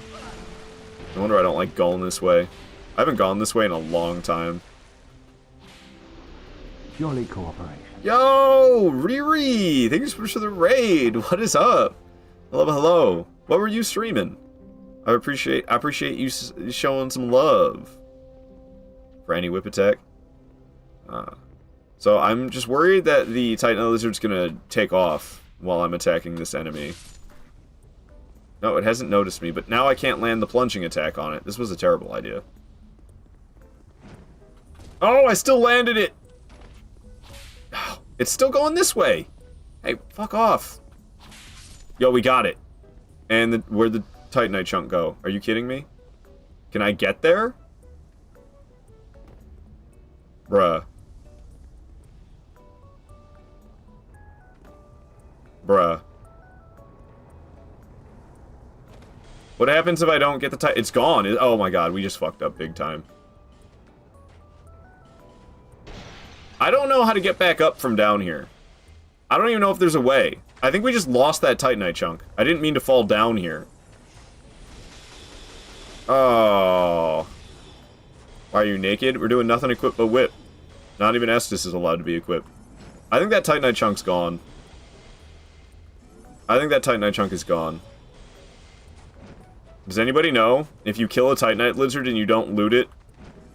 No wonder I don't like going this way. I haven't gone this way in a long time. Jolly cooperation. Yo, Riri! Thanks for the raid. What is up? Hello, hello. What were you streaming? I appreciate you showing some love. For any whip attack. So I'm just worried that the Titan Lizard's gonna take off while I'm attacking this enemy. No, it hasn't noticed me, but now I can't land the plunging attack on it. This was a terrible idea. Oh, I still landed it! It's still going this way! Hey, fuck off. Yo, we got it. And where'd the Titanite chunk go? Are you kidding me? Can I get there? Bruh. Bruh. What happens if I don't get the Titan? It's gone. Oh my god, we just fucked up big time. I don't know how to get back up from down here. I don't even know if there's a way. I think we just lost that Titanite chunk. I didn't mean to fall down here. Oh. Why are you naked? We're doing nothing equipped but whip. Not even Estus is allowed to be equipped. I think that Titanite chunk's gone. I think that Titanite chunk is gone. Does anybody know if you kill a Titanite lizard and you don't loot it,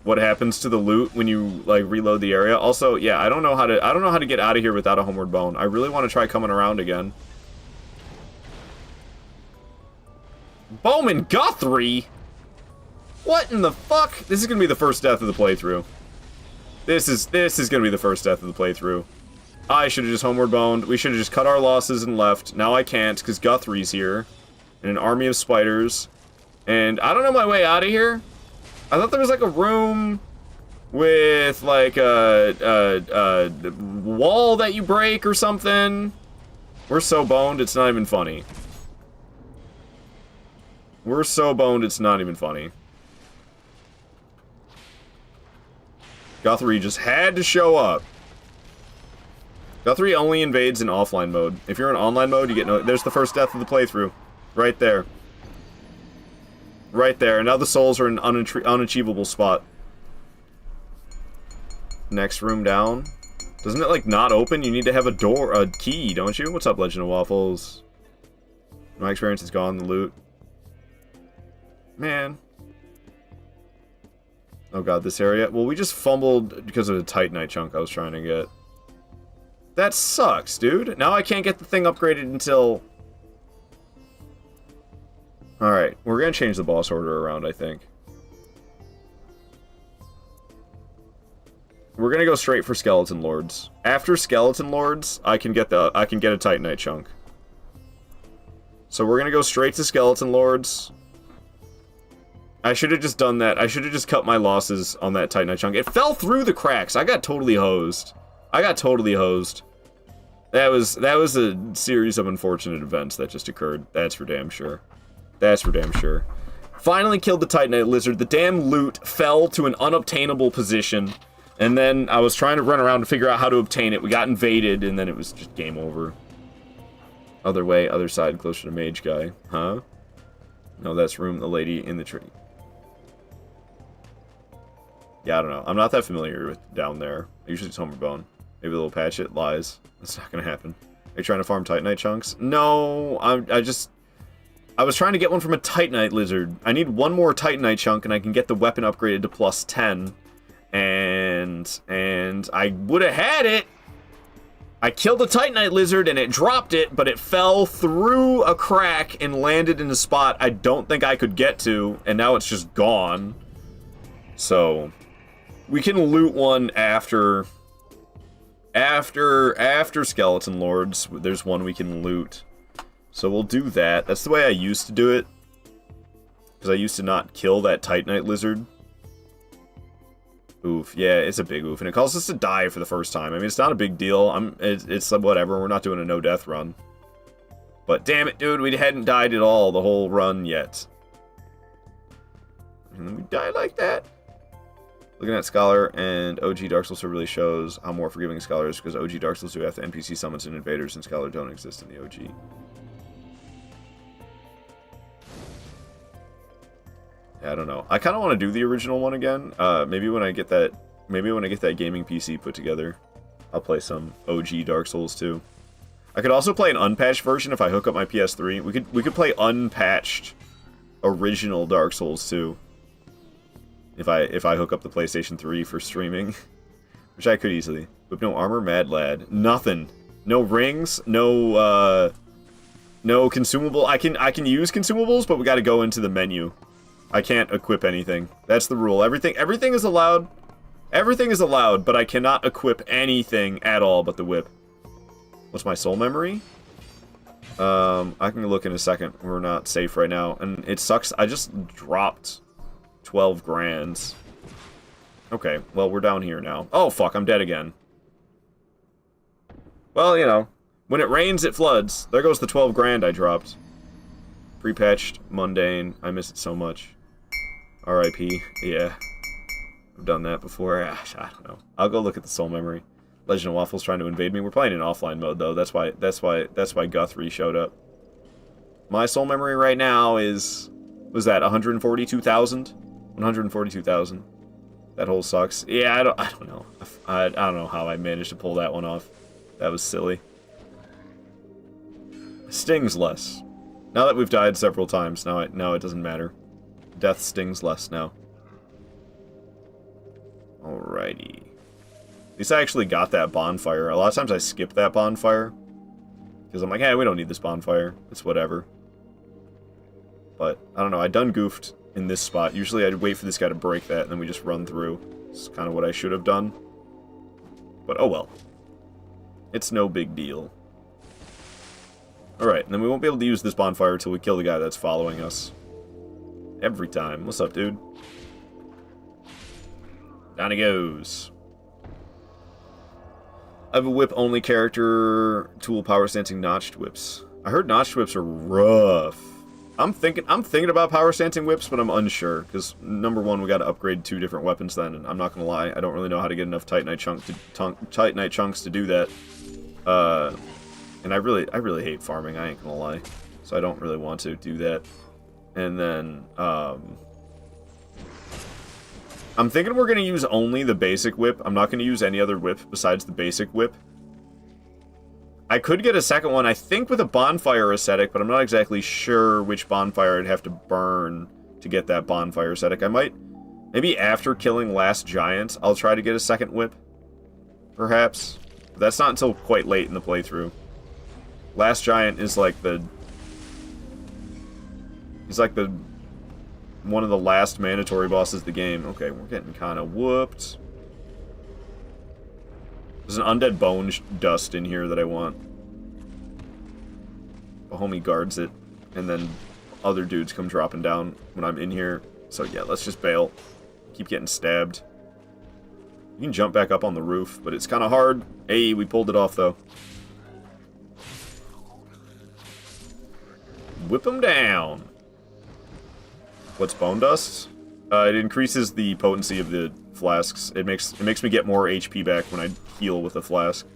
what happens to the loot when you like reload the area? Also, yeah, I don't know how to get out of here without a homeward bone. I really want to try coming around again. Bowman Guthrie? What in the fuck? This is gonna be the first death of the playthrough. This is gonna be the first death of the playthrough. I should have just homeward boned. We should have just cut our losses and left. Now I can't because Guthrie's here. And an army of spiders. And I don't know my way out of here. I thought there was like a room with like a wall that you break or something. We're so boned, it's not even funny. We're so boned, it's not even funny. Guthrie just had to show up. Guthrie only invades in offline mode. If you're in online mode, you get no... There's the first death of the playthrough. Right there. Right there. And now the souls are in an unachievable spot. Next room down. Doesn't it, like, not open? You need to have a key, don't you? What's up, Legend of Waffles? My experience is gone, the loot. Man. Oh god, this area. Well, we just fumbled because of the Titanite chunk I was trying to get. That sucks, dude. Now I can't get the thing upgraded until... Alright, we're gonna change the boss order around, I think. We're gonna go straight for Skeleton Lords. After Skeleton Lords, I can get a Titanite chunk. So we're gonna go straight to Skeleton Lords. I should have just done that. I should have just cut my losses on that Titanite chunk. It fell through the cracks. I got totally hosed. That was a series of unfortunate events that just occurred. That's for damn sure. That's for damn sure. Finally killed the Titanite lizard. The damn loot fell to an unobtainable position. And then I was trying to run around to figure out how to obtain it. We got invaded, and then it was just game over. Other way, other side, closer to Mage Guy. Huh? No, that's room, the lady in the tree. Yeah, I don't know. I'm not that familiar with down there. I usually just homeward bone. Maybe a little patch it. Lies. That's not gonna happen. Are you trying to farm Titanite chunks? No, I was trying to get one from a Titanite lizard. I need one more Titanite chunk and I can get the weapon upgraded to plus 10. And I would have had it. I killed the Titanite lizard and it dropped it, but it fell through a crack and landed in a spot I don't think I could get to, and now it's just gone. So we can loot one after Skeleton Lords. There's one we can loot. So we'll do that. That's the way I used to do it. Because I used to not kill that Titanite lizard. Oof. Yeah, it's a big oof. And it caused us to die for the first time. I mean, it's not a big deal. It's whatever. We're not doing a no-death run. But damn it, dude. We hadn't died at all the whole run yet. And then we died like that. Looking at Scholar and OG Dark Souls really shows how more forgiving Scholar is, because OG Dark Souls do have the NPC summons and invaders, and Scholar don't exist in the OG. Yeah, I don't know. I kind of want to do the original one again. Maybe when I get that gaming PC put together. I'll play some OG Dark Souls 2. I could also play an unpatched version if I hook up my PS3. We could play unpatched original Dark Souls 2 if I hook up the PlayStation 3 for streaming, which I could easily. With no armor, mad lad, nothing, no rings, no consumable. I can use consumables, but we got to go into the menu. I can't equip anything. That's the rule. Everything is allowed. Everything is allowed, but I cannot equip anything at all but the whip. What's my soul memory? I can look in a second. We're not safe right now, and it sucks. I just dropped 12 grand. Okay, well, we're down here now. Oh, fuck, I'm dead again. Well, you know, when it rains, it floods. There goes the 12 grand I dropped. Pre-patched, mundane. I miss it so much. R.I.P. Yeah. I've done that before. I don't know. I'll go look at the soul memory. Legend of Waffles trying to invade me. We're playing in offline mode though. That's why Guthrie showed up. My soul memory right now was that 142,000? 142,000. That hole sucks. Yeah, I don't know. I don't know how I managed to pull that one off. That was silly. Stings less. Now that we've died several times, now it doesn't matter. Death stings less now. Alrighty. At least I actually got that bonfire. A lot of times I skip that bonfire. Because I'm like, hey, we don't need this bonfire. It's whatever. But, I don't know, I done goofed in this spot. Usually I'd wait for this guy to break that, and then we just run through. It's kind of what I should have done. But, oh well. It's no big deal. Alright, and then we won't be able to use this bonfire until we kill the guy that's following us. Every time. What's up, dude? Down he goes. I have a whip-only character, tool power stancing notched whips. I heard notched whips are rough. I'm thinking about power stancing whips, but I'm unsure, because number one, we got to upgrade 2 different weapons then, and I'm not gonna lie, I don't really know how to get enough Titanite chunks to do that. And I really hate farming, I ain't gonna lie. So I don't really want to do that. And then, I'm thinking we're going to use only the basic whip. I'm not going to use any other whip besides the basic whip. I could get a second one, I think with a bonfire aesthetic, but I'm not exactly sure which bonfire I'd have to burn to get that bonfire aesthetic. I might, maybe after killing Last Giant, I'll try to get a second whip. Perhaps. But that's not until quite late in the playthrough. Last Giant is like the... He's like the... one of the last mandatory bosses of the game. Okay, we're getting kind of whooped. There's an undead bone dust in here that I want. The homie guards it, and then other dudes come dropping down when I'm in here. So yeah, let's just bail. Keep getting stabbed. You can jump back up on the roof, but it's kind of hard. Hey, we pulled it off though. Whip them down. What's bone dust? It increases the potency of the flasks. It makes me get more HP back when I heal with a flask.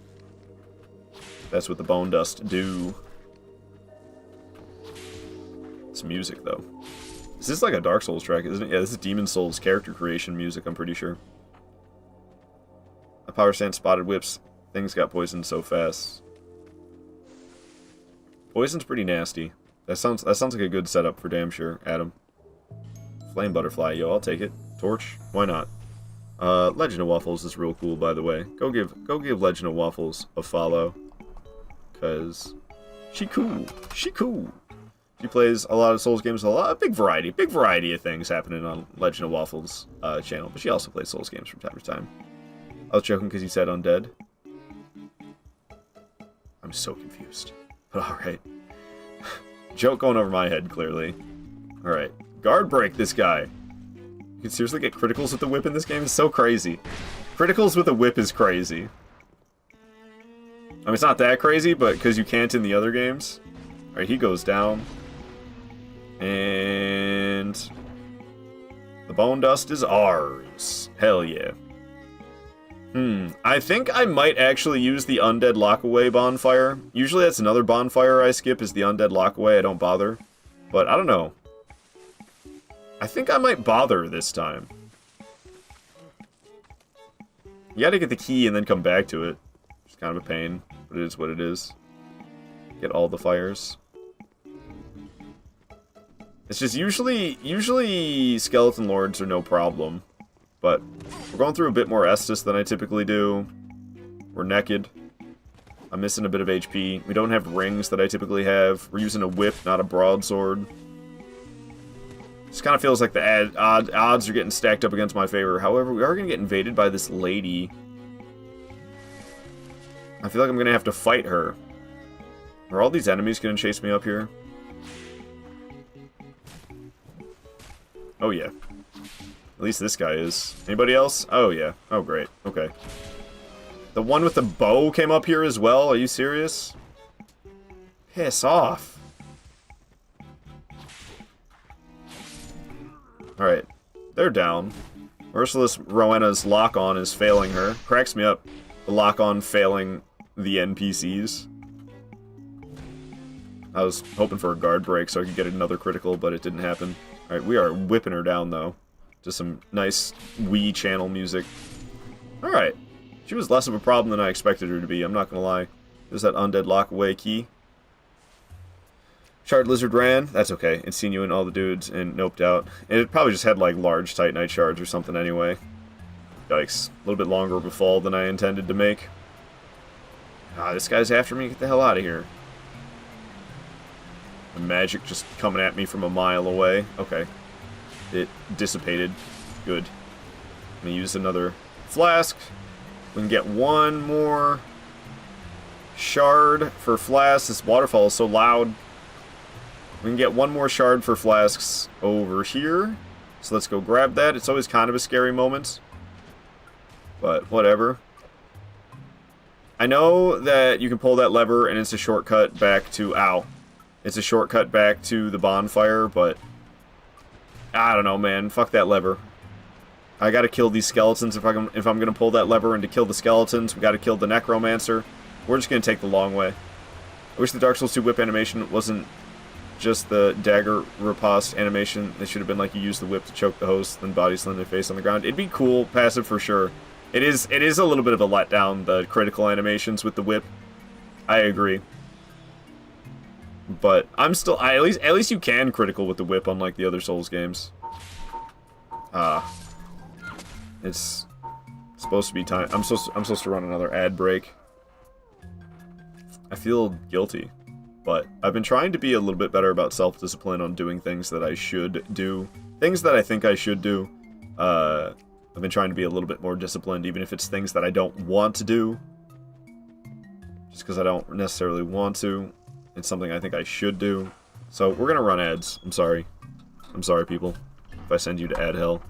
That's what the bone dust do. It's music though. This is like a Dark Souls track, isn't it? Yeah, this is Demon Souls character creation music, I'm pretty sure. A power stand spotted whips. Things got poisoned so fast. Poison's pretty nasty. That sounds like a good setup for damn sure, Adam. Flame butterfly, yo, I'll take it. Torch, why not? Legend of Waffles is real cool, by the way. Go give Legend of Waffles a follow, cause she cool. She cool. She plays a lot of Souls games, big variety of things happening on Legend of Waffles channel. But she also plays Souls games from time to time. I was joking because you said undead. I'm so confused. But all right. Joke going over my head, clearly. All right. Guard break this guy. You can seriously get criticals with the whip in this game? It's so crazy. Criticals with a whip is crazy. I mean, it's not that crazy, but because you can't in the other games. Alright, he goes down. And... the bone dust is ours. Hell yeah. I think I might actually use the Undead Lockaway bonfire. Usually that's another bonfire I skip, is the Undead Lockaway. I don't bother. But I don't know. I think I might bother this time. You gotta get the key and then come back to it. kind of a pain, but it is what it is. Get all the fires. It's just usually Skeleton Lords are no problem. But we're going through a bit more Estus than I typically do. We're naked. I'm missing a bit of HP. We don't have rings that I typically have. We're using a whip, not a broadsword. Just kind of feels like the odds are getting stacked up against my favor. However, we are going to get invaded by this lady. I feel like I'm going to have to fight her. Are all these enemies going to chase me up here? Oh, yeah. At least this guy is. Anybody else? Oh, yeah. Oh, great. Okay. The one with the bow came up here as well? Are you serious? Piss off. Alright. They're down. Merciless Rowena's lock-on is failing her. Cracks me up. The lock-on failing the NPCs. I was hoping for a guard break so I could get another critical, but it didn't happen. Alright, we are whipping her down, though. Just some nice Wii channel music. Alright. She was less of a problem than I expected her to be, I'm not gonna lie. There's that undead lock-away key. Shard Lizard ran. That's okay. It's seen you and all the dudes and noped out. It probably just had, like, large Titanite shards or something anyway. Yikes. A little bit longer of a fall than I intended to make. Ah, this guy's after me. Get the hell out of here. The magic just coming at me from a mile away. Okay. It dissipated. Good. I'm gonna use another flask. We can get one more shard for flasks. This waterfall is so loud. We can get one more shard for flasks over here. So let's go grab that. It's always kind of a scary moment. But whatever. I know that you can pull that lever and it's a shortcut back to... Ow. It's a shortcut back to the bonfire, but... I don't know, man. Fuck that lever. I gotta kill these skeletons if I'm gonna pull that lever, and to kill the skeletons, we gotta kill the necromancer. We're just gonna take the long way. I wish the Dark Souls 2 whip animation wasn't just the dagger riposte animation. It should have been like you use the whip to choke the host, then body slam their face on the ground. It'd be cool, passive for sure. It is a little bit of a letdown, the critical animations with the whip. I agree. But I'm still at least you can critical with the whip, unlike the other Souls games. It's supposed to be time. I'm supposed to run another ad break. I feel guilty, but I've been trying to be a little bit better about self-discipline on doing things that I should do, things that I think I should do. I've been trying to be a little bit more disciplined, even if it's things that I don't want to do, just because I don't necessarily want to. It's something I think I should do. So we're gonna run ads. I'm sorry. I'm sorry, people, if I send you to ad hell.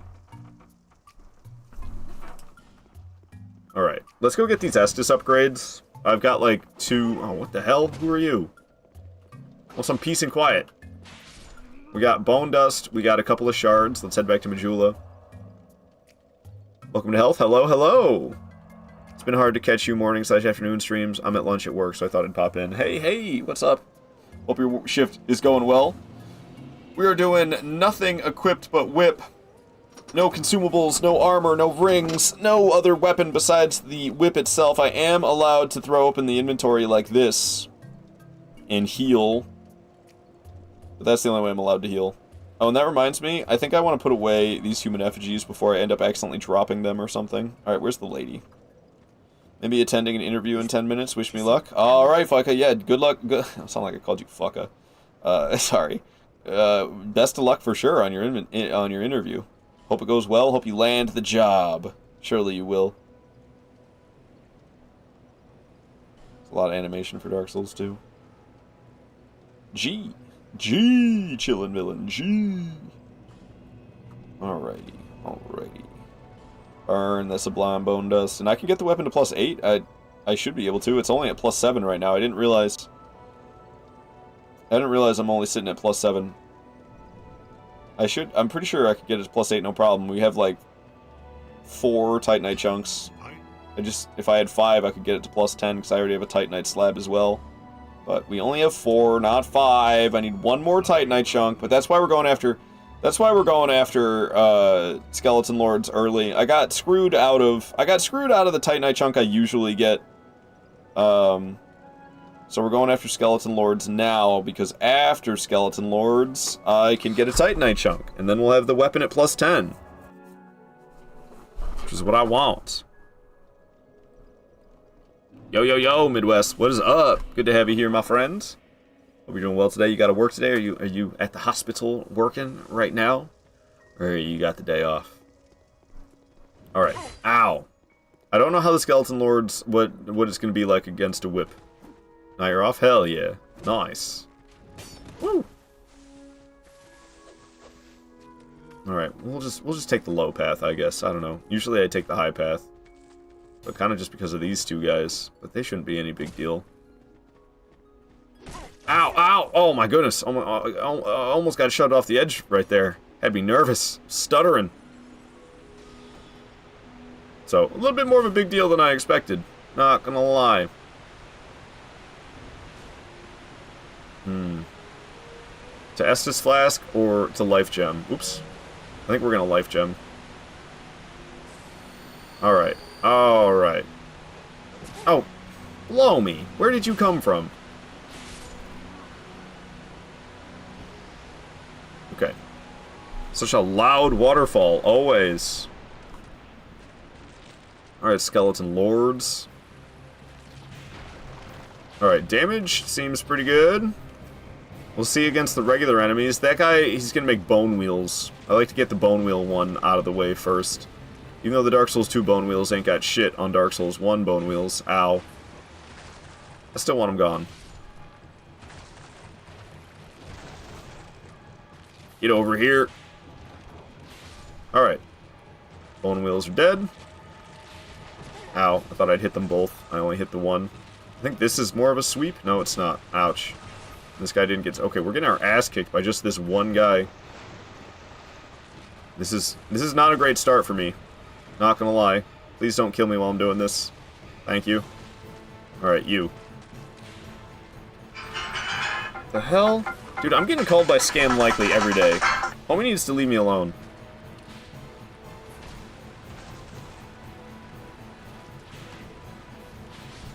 Alright, let's go get these Estus upgrades. I've got like 2... Oh, what the hell? Who are you? Well, some peace and quiet. We got bone dust. We got a couple of shards. Let's head back to Majula. Welcome to health. Hello, hello! It's been hard to catch you morning/afternoon streams. I'm at lunch at work, so I thought I'd pop in. Hey, hey, what's up? Hope your shift is going well. We are doing nothing equipped but whip. No consumables, no armor, no rings, no other weapon besides the whip itself. I am allowed to throw open the inventory like this and heal. But that's the only way I'm allowed to heal. Oh, and that reminds me, I think I want to put away these human effigies before I end up accidentally dropping them or something. Alright, where's the lady? Maybe attending an interview in 10 minutes. Wish me luck. Alright, fucka. Yeah, good luck. Good. I sound like I called you fucka. Sorry. Best of luck for sure on your interview. Hope it goes well. Hope you land the job. Surely you will. It's a lot of animation for Dark Souls 2. G. Chillin' villain. G. Alrighty. Alrighty. Burn the Sublime Bone Dust. And I can get the weapon to +8. I should be able to. It's only at +7 right now. I didn't realize I'm only sitting at +7. I'm pretty sure I could get it to +8, no problem. We have like 4 Titanite chunks. If I had 5, I could get it to +10 because I already have a Titanite slab as well. But we only have 4, not 5. I need 1 more Titanite chunk, but that's why we're going after Skeleton Lords early. I got screwed out of the Titanite chunk I usually get So we're going after Skeleton Lords now, because after Skeleton Lords, I can get a Titanite chunk, and then we'll have the weapon at plus 10. Which is what I want. Yo, yo, yo, Midwest, what is up? Good to have you here, my friends. Hope you're doing well today. You got to work today? Are you at the hospital working right now? Or you got the day off? Alright. Ow. I don't know how the Skeleton Lords, what it's going to be like against a whip. Now you're off? Hell yeah. Nice. Woo! Alright, we'll just take the low path, I guess. I don't know. Usually I take the high path. But kind of just because of these two guys. But they shouldn't be any big deal. Ow, ow! Oh my goodness. Almost got shut off the edge right there. Had me nervous. Stuttering. So, a little bit more of a big deal than I expected. Not gonna lie. To Estus Flask or to Life Gem? Oops. I think we're gonna Life Gem. Alright. Alright. Oh. Blow me. Where did you come from? Okay. Such a loud waterfall, always. Alright, Skeleton Lords. Alright, damage seems pretty good. We'll see against the regular enemies. That guy, he's gonna make bone wheels. I like to get the bone wheel one out of the way first. Even though the Dark Souls 2 bone wheels ain't got shit on Dark Souls 1 bone wheels. Ow. I still want them gone. Get over here. Alright. Bone wheels are dead. Ow, I thought I'd hit them both. I only hit the one. I think this is more of a sweep. No, it's not. Ouch. This guy didn't get... Okay, we're getting our ass kicked by just this one guy. This is not a great start for me. Not gonna lie. Please don't kill me while I'm doing this. Thank you. Alright, you. The hell? Dude, I'm getting called by Scam Likely every day. Homie needs to leave me alone.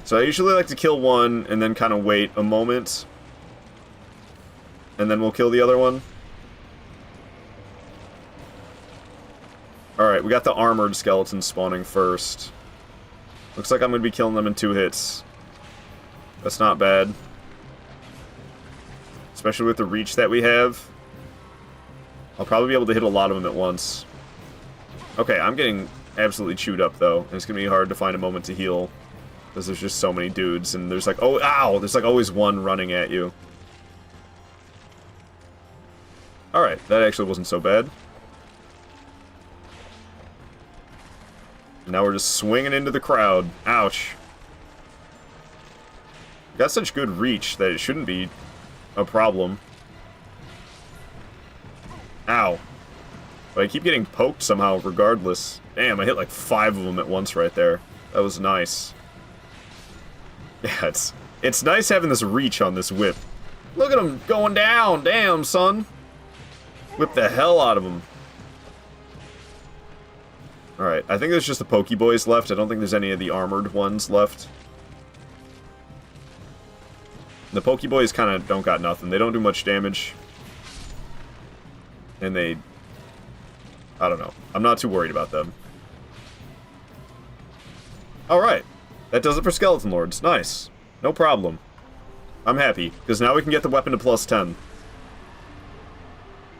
So I usually like to kill one and then kind of wait a moment. And then we'll kill the other one. Alright, we got the armored skeletons spawning first. Looks like I'm going to be killing them in 2 hits. That's not bad. Especially with the reach that we have. I'll probably be able to hit a lot of them at once. Okay, I'm getting absolutely chewed up though. And it's going to be hard to find a moment to heal. Because there's just so many dudes, and there's like, oh, ow! There's like always one running at you. Alright, that actually wasn't so bad. Now we're just swinging into the crowd. Ouch. Got such good reach that it shouldn't be a problem. Ow. But I keep getting poked somehow regardless. Damn, I hit like 5 of them at once right there. That was nice. Yeah, it's nice having this reach on this whip. Look at him going down. Damn, son. Whip the hell out of him. Alright, I think there's just the Pokeboys left. I don't think there's any of the armored ones left. The Pokeboys kind of don't got nothing. They don't do much damage. And they... I don't know. I'm not too worried about them. Alright. That does it for Skeleton Lords. Nice. No problem. I'm happy, because now we can get the weapon to plus 10.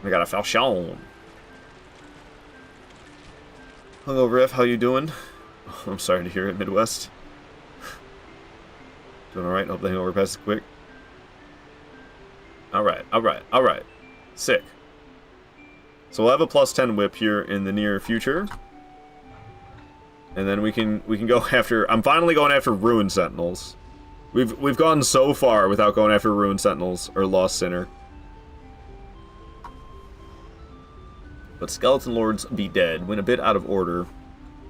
I got a Falchion. Hello, Riff. How you doing? Oh, I'm sorry to hear it, Midwest. Doing alright? Hope the hangover passes quick. Alright, alright, alright. Sick. So we'll have a plus 10 whip here in the near future. And then we can go after... I'm finally going after Ruined Sentinels. We've gone so far without going after Ruined Sentinels or Lost Sinner. But Skeleton Lords be dead. Went a bit out of order.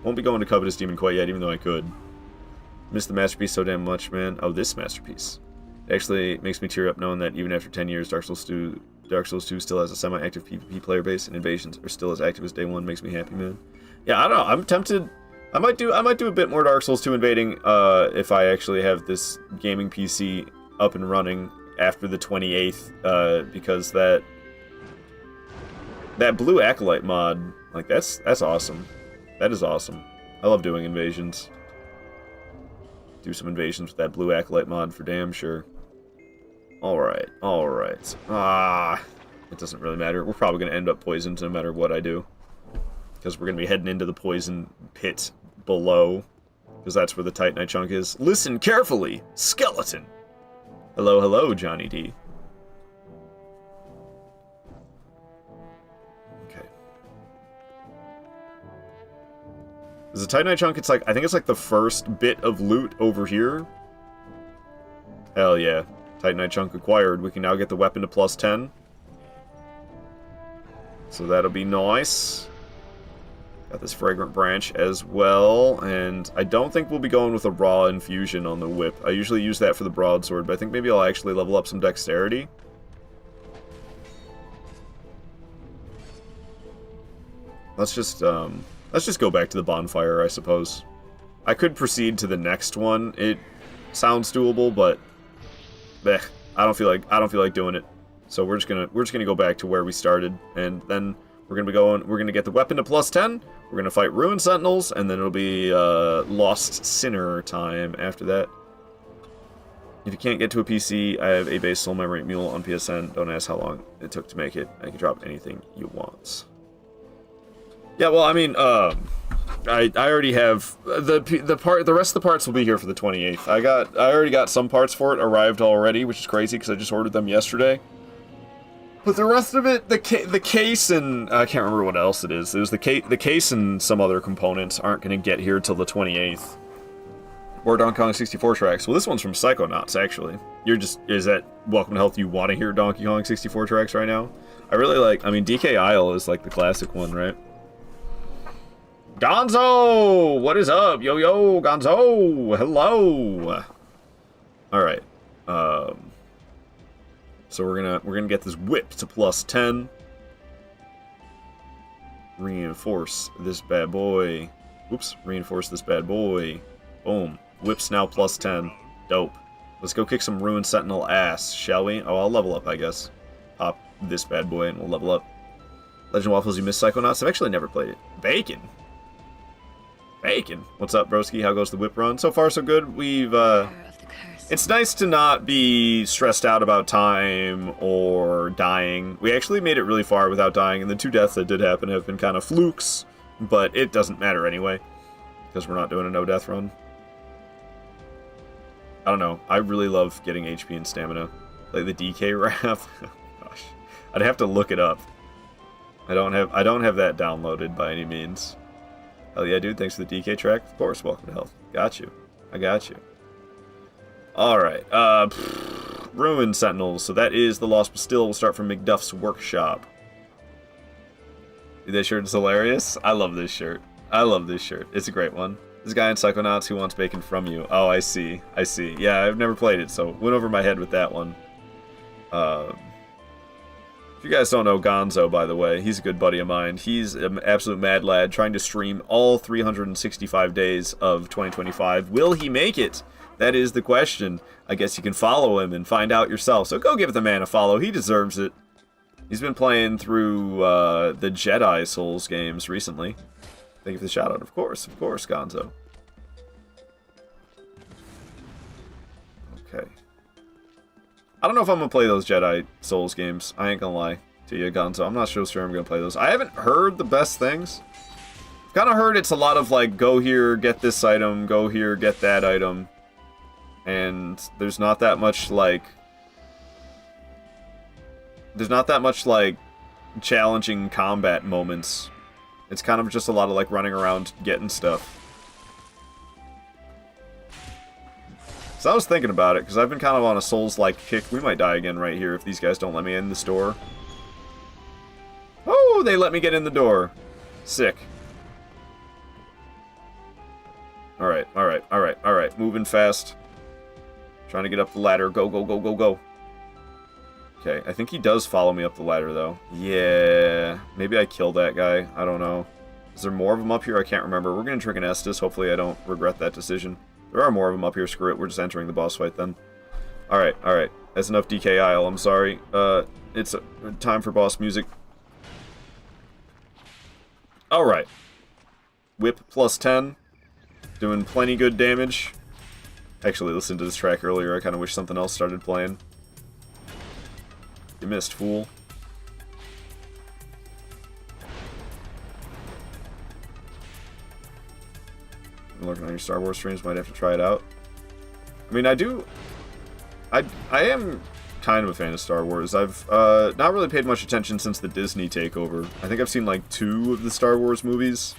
Won't be going to Covetous Demon quite yet, even though I could. Missed the Masterpiece so damn much, man. Oh, this Masterpiece. It actually makes me tear up knowing that even after 10 years, Dark Souls 2 still has a semi-active PvP player base, and Invasions are still as active as day one. Makes me happy, man. Yeah, I don't know. I'm tempted I might do a bit more Dark Souls 2 invading if I actually have this gaming PC up and running after the 28th, because that Blue Acolyte mod, like that's awesome. That is awesome. I love doing invasions. Do some invasions with that Blue Acolyte mod for damn sure. Alright, alright. It doesn't really matter. We're probably going to end up poisoned no matter what I do. Because we're going to be heading into the poison pit below. Because that's where the Titanite chunk is. Listen carefully! Skeleton! Hello, hello, Johnny D. Okay. There's a Titanite chunk, it's like, I think it's like the first bit of loot over here. Hell yeah. Titanite chunk acquired. We can now get the weapon to +10. So that'll be nice. Got this Fragrant Branch as well, and I don't think we'll be going with a raw infusion on the whip. I usually use that for the broadsword, but I think maybe I'll actually level up some dexterity. Let's just go back to the bonfire, I suppose. I could proceed to the next one. It sounds doable, but I don't feel like doing it. So we're just gonna go back to where we started, and then we're gonna get the weapon to +10. We're gonna fight Ruined Sentinels, and then it'll be Lost Sinner time after that. If you can't get to a PC, I have a base Soul Memory Mule on PSN. Don't ask how long it took to make it. I can drop anything you want. Yeah, well, I mean, I already have the rest of the parts will be here for the 28th. I already got some parts for it arrived already, which is crazy because I just ordered them yesterday. But the rest of it, the case and I can't remember what else it is. There's the case and some other components aren't going to get here till the 28th. Or Donkey Kong 64 tracks. Well, this one's from Psychonauts, actually. Is that Welcome to Health? You want to hear Donkey Kong 64 tracks right now? I mean, DK Isle is like the classic one, right? Gonzo! What is up? Yo, Gonzo! Hello! Alright. So we're gonna get this whip to +10. Reinforce this bad boy. Oops, reinforce this bad boy. Boom. Whip's now +10. Dope. Let's go kick some Ruined Sentinel ass, shall we? Oh, I'll level up, I guess. Pop this bad boy and we'll level up. Legend Waffles, you missed Psychonauts? I've actually never played it. Bacon! Bacon! What's up, broski? How goes the whip run? So far, so good. It's nice to not be stressed out about time or dying. We actually made it really far without dying, and the 2 deaths that did happen have been kind of flukes, but it doesn't matter anyway, because we're not doing a no-death run. I don't know. I really love getting HP and stamina. Like the DK wrap. Gosh. I'd have to look it up. I don't have that downloaded by any means. Hell yeah, dude. Thanks for the DK track. Of course, welcome to health. Got you. I got you. Alright, Ruined Sentinels. So that is the Lost Bastille. We'll start from McDuff's Workshop. This shirt is hilarious. I love this shirt. I love this shirt. It's a great one. This guy in Psychonauts who wants bacon from you. Oh, I see. I see. Yeah, I've never played it, so went over my head with that one. If you guys don't know Gonzo, by the way, he's a good buddy of mine. He's an absolute mad lad trying to stream all 365 days of 2025. Will he make it? That is the question. I guess you can follow him and find out yourself. So go give the man a follow. He deserves it. He's been playing through the Jedi Souls games recently. Thank you for the shout out. Of course, Gonzo. Okay. I don't know if I'm going to play those Jedi Souls games. I ain't going to lie to you, Gonzo. I'm not sure I'm going to play those. I haven't heard the best things. I've kind of heard it's a lot of like, go here, get this item, go here, get that item. And there's not that much like challenging combat moments. It's kind of just a lot of like running around getting stuff. So I was thinking about it because I've been kind of on a Souls-like kick. We might die again right here if these guys don't let me in the store. Oh, they let me get in the door. Sick. Alright. Moving fast. Trying to get up the ladder. Go. Okay, I think he does follow me up the ladder, though. Yeah, maybe I kill that guy. I don't know. Is there more of them up here? I can't remember. We're going to drink an Estus. Hopefully I don't regret that decision. There are more of them up here. Screw it. We're just entering the boss fight then. Alright, alright. That's enough DK Isle. I'm sorry. It's time for boss music. Alright. Whip plus 10. Doing plenty good damage. Actually, listened to this track earlier. I kind of wish something else started playing. You missed, fool. I'm looking on your Star Wars streams. Might have to try it out. I mean, I am kind of a fan of Star Wars. I've not really paid much attention since the Disney takeover. I think I've seen like 2 of the Star Wars movies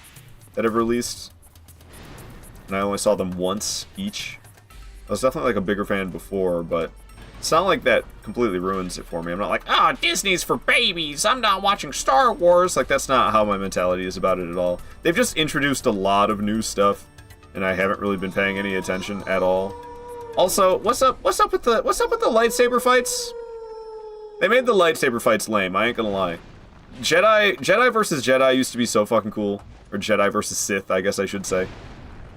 that have released. And I only saw them once each. I was definitely like a bigger fan before, but it's not like that completely ruins it for me. I'm not like, ah, Disney's for babies. I'm not watching Star Wars. Like, that's not how my mentality is about it at all. They've just introduced a lot of new stuff, and I haven't really been paying any attention at all. Also, what's up with the lightsaber fights? They made the lightsaber fights lame, I ain't gonna lie. Jedi versus Jedi used to be so fucking cool. Or Jedi versus Sith, I guess I should say.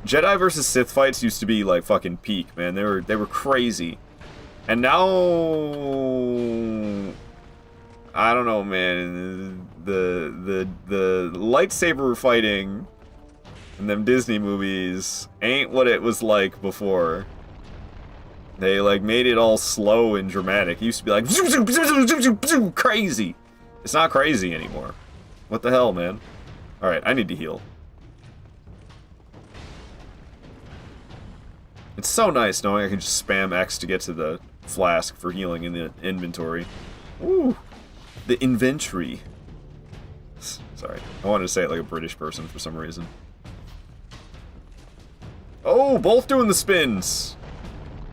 Jedi versus Sith fights used to be like fucking peak, man. They were crazy. And now I don't know, man. The lightsaber fighting in them Disney movies ain't what it was like before. They like made it all slow and dramatic. It used to be like zoom, zoom, zoom, zoom, zoom, zoom, zoom, crazy. It's not crazy anymore. What the hell, man? Alright, I need to heal. It's so nice knowing I can just spam X to get to the flask for healing in the inventory. Ooh. The inventory. Sorry. I wanted to say it like a British person for some reason. Oh, both doing the spins.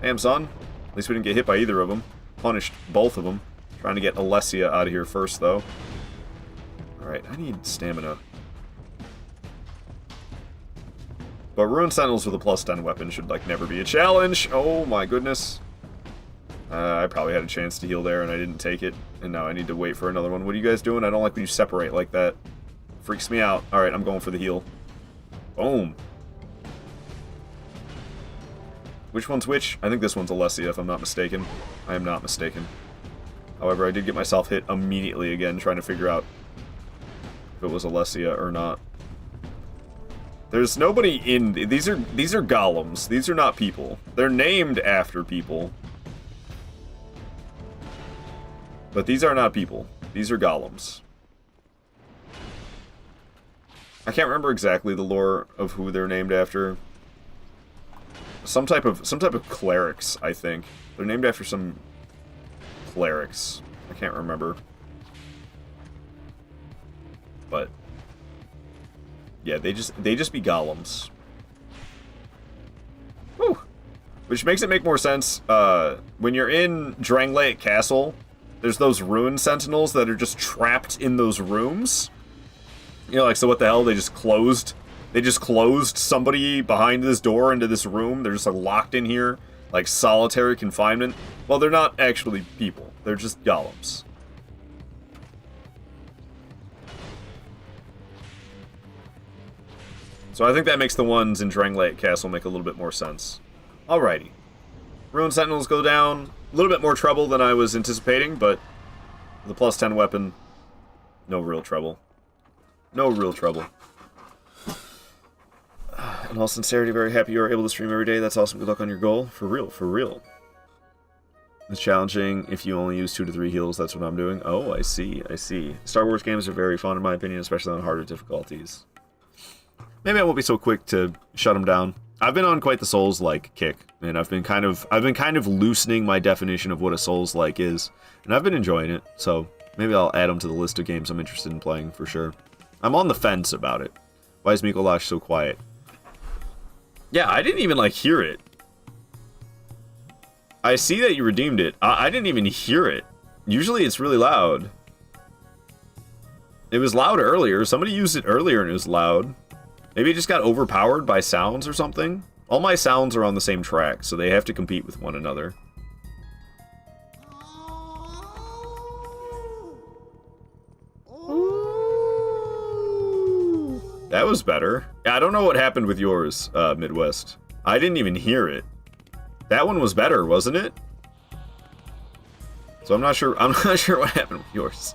Damn, son. At least we didn't get hit by either of them. Punished both of them. Trying to get Alessia out of here first, though. Alright, I need stamina. But Ruined Sentinels with a plus 10 weapon should, like, never be a challenge. Oh, my goodness. I probably had a chance to heal there, and I didn't take it. And now I need to wait for another one. What are you guys doing? I don't like when you separate like that. Freaks me out. Alright, I'm going for the heal. Boom. Which one's which? I think this one's Alessia, if I'm not mistaken. I am not mistaken. However, I did get myself hit immediately again, trying to figure out if it was Alessia or not. There's nobody in... These are golems. These are not people. They're named after people. But these are not people. These are golems. I can't remember exactly the lore of who they're named after. Some type of clerics, I think. They're named after some clerics. I can't remember. But yeah, they just be golems. Whew. Which makes it make more sense. When you're in Drangleic Castle, there's those ruined sentinels that are just trapped in those rooms. You know, like, so what the hell? They just closed somebody behind this door into this room. They're just, like, locked in here, like solitary confinement. Well, they're not actually people. They're just golems. So I think that makes the ones in Drangleic Castle make a little bit more sense. Alrighty. Ruined Sentinels go down. A little bit more trouble than I was anticipating, but the plus 10 weapon, no real trouble. No real trouble. In all sincerity, very happy you are able to stream every day. That's awesome. Good luck on your goal. For real, for real. It's challenging if you only use 2 to 3 heals. That's what I'm doing. Oh, I see, I see. Star Wars games are very fun in my opinion, especially on harder difficulties. Maybe I won't be so quick to shut them down. I've been on quite the Souls-like kick, and I've been kind of loosening my definition of what a Souls-like is, and I've been enjoying it. So maybe I'll add them to the list of games I'm interested in playing for sure. I'm on the fence about it. Why is Mikolash so quiet? Yeah, I didn't even like hear it. I see that you redeemed it. I didn't even hear it. Usually it's really loud. It was loud earlier. Somebody used it earlier and it was loud. Maybe it just got overpowered by sounds or something. All my sounds are on the same track, so they have to compete with one another. That was better. I don't know what happened with yours, Midwest. I didn't even hear it. That one was better, wasn't it? So I'm not sure what happened with yours.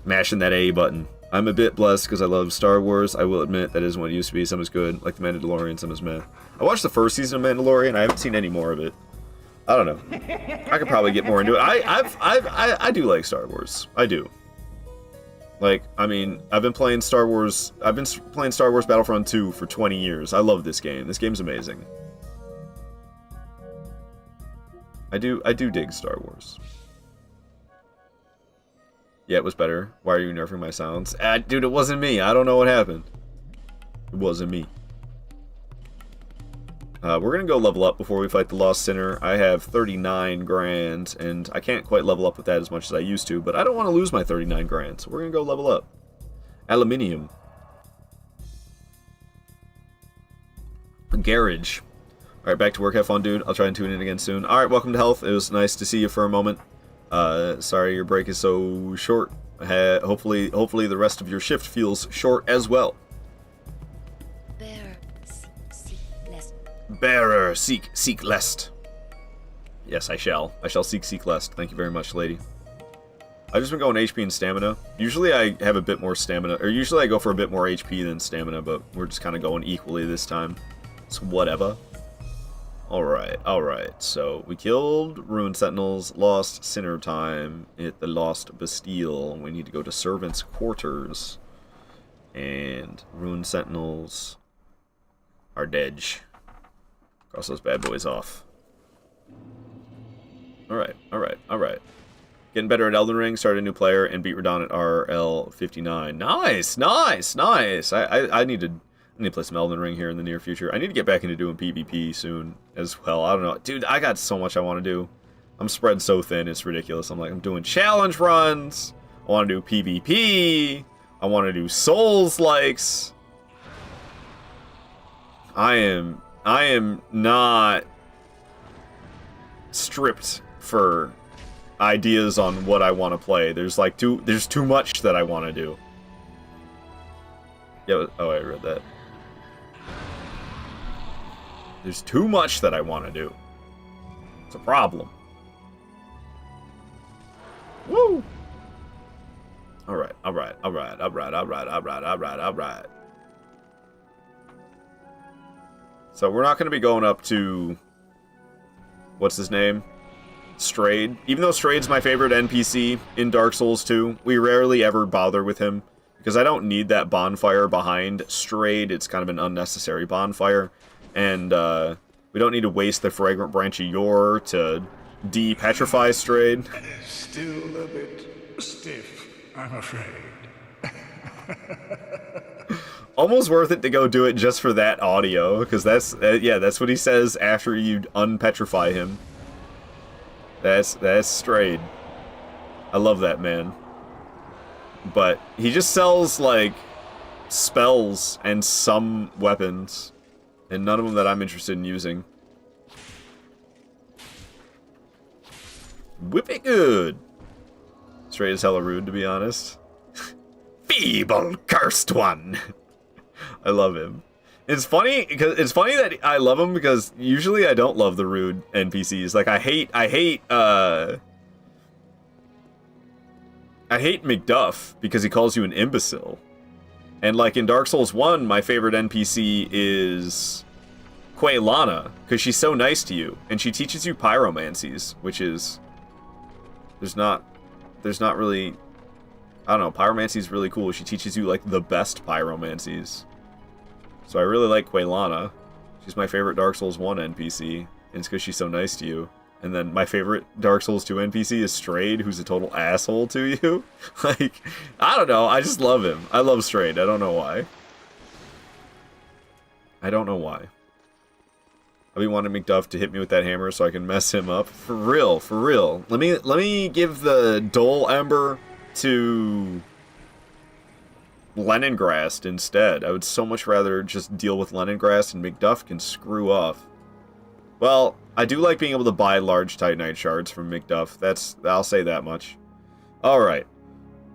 Mashing that A button. I'm a bit blessed because I love Star Wars. I will admit that isn't what it used to be. Some is good, like The Mandalorian, some is meh. I watched the first season of Mandalorian. I haven't seen any more of it. I don't know. I could probably get more into it. I do like Star Wars. I do. Like, I mean, I've been playing Star Wars Battlefront 2 for 20 years. I love this game. This game's amazing. I do dig Star Wars. Yeah, it was better. Why are you nerfing my sounds? Dude, it wasn't me. I don't know what happened. It wasn't me. We're gonna go level up before we fight the Lost Sinner. I have 39 grand, and I can't quite level up with that as much as I used to, but I don't want to lose my 39 grand, so we're gonna go level up. Aluminium. Garage. Alright, back to work. Have fun, dude. I'll try and tune in again soon. Alright, welcome to Health. It was nice to see you for a moment. Sorry your break is so short. Hopefully the rest of your shift feels short as well. Bearer, seek lest. Yes, I shall. I shall seek lest. Thank you very much, lady. I've just been going HP and stamina. Usually I have a bit more stamina, or usually I go for a bit more HP than stamina, but we're just kind of going equally this time. It's whatever. Alright. So, we killed Ruined Sentinels, lost Sinner time at the Lost Bastille. We need to go to Servants' Quarters. And Ruined Sentinels are dead. Cross those bad boys off. Alright. Getting better at Elden Ring, started a new player, and beat Radon at RL59. Nice! I need to play some Elden Ring here in the near future. I need to get back into doing PvP soon as well. I don't know. Dude, I got so much I want to do. I'm spread so thin, it's ridiculous. I'm doing challenge runs. I want to do PvP. I want to do Souls-likes. I am not stripped for ideas on what I want to play. There's too much that I want to do. Yeah, oh, I read that. There's too much that I want to do. It's a problem. Woo! Alright. So we're not going to be going up to... What's his name? Strayed. Even though Strayed's my favorite NPC in Dark Souls 2, we rarely ever bother with him. Because I don't need that bonfire behind Strayed. It's kind of an unnecessary bonfire. And we don't need to waste the Fragrant Branch of Yore to de-petrify Strayed. Still a bit stiff, I'm afraid. Almost worth it to go do it just for that audio, because that's what he says after you unpetrify him. That's Strayed. I love that man. But he just sells like spells and some weapons, and none of them that I'm interested in using. Whip it good. Strayed is hella rude, to be honest. Feeble, cursed one. I love him. It's funny that I love him because usually I don't love the rude NPCs. Like I hate McDuff because he calls you an imbecile. And like in Dark Souls 1, my favorite NPC is Quaylana because she's so nice to you and she teaches you pyromancies, which is there's not really, I don't know, pyromancy is really cool. She teaches you like the best pyromancies. So I really like Quaylana. She's my favorite Dark Souls 1 NPC, and it's because she's so nice to you. And then my favorite Dark Souls 2 NPC is Strayed, who's a total asshole to you. Like, I don't know, I just love him. I love Strayed, I don't know why. I've been wanting McDuff to hit me with that hammer so I can mess him up. For real. Let me give the Dole Ember to Leningrast instead. I would so much rather just deal with Leningrast, and McDuff can screw off. Well, I do like being able to buy large Titanite shards from McDuff. I'll say that much. Alright.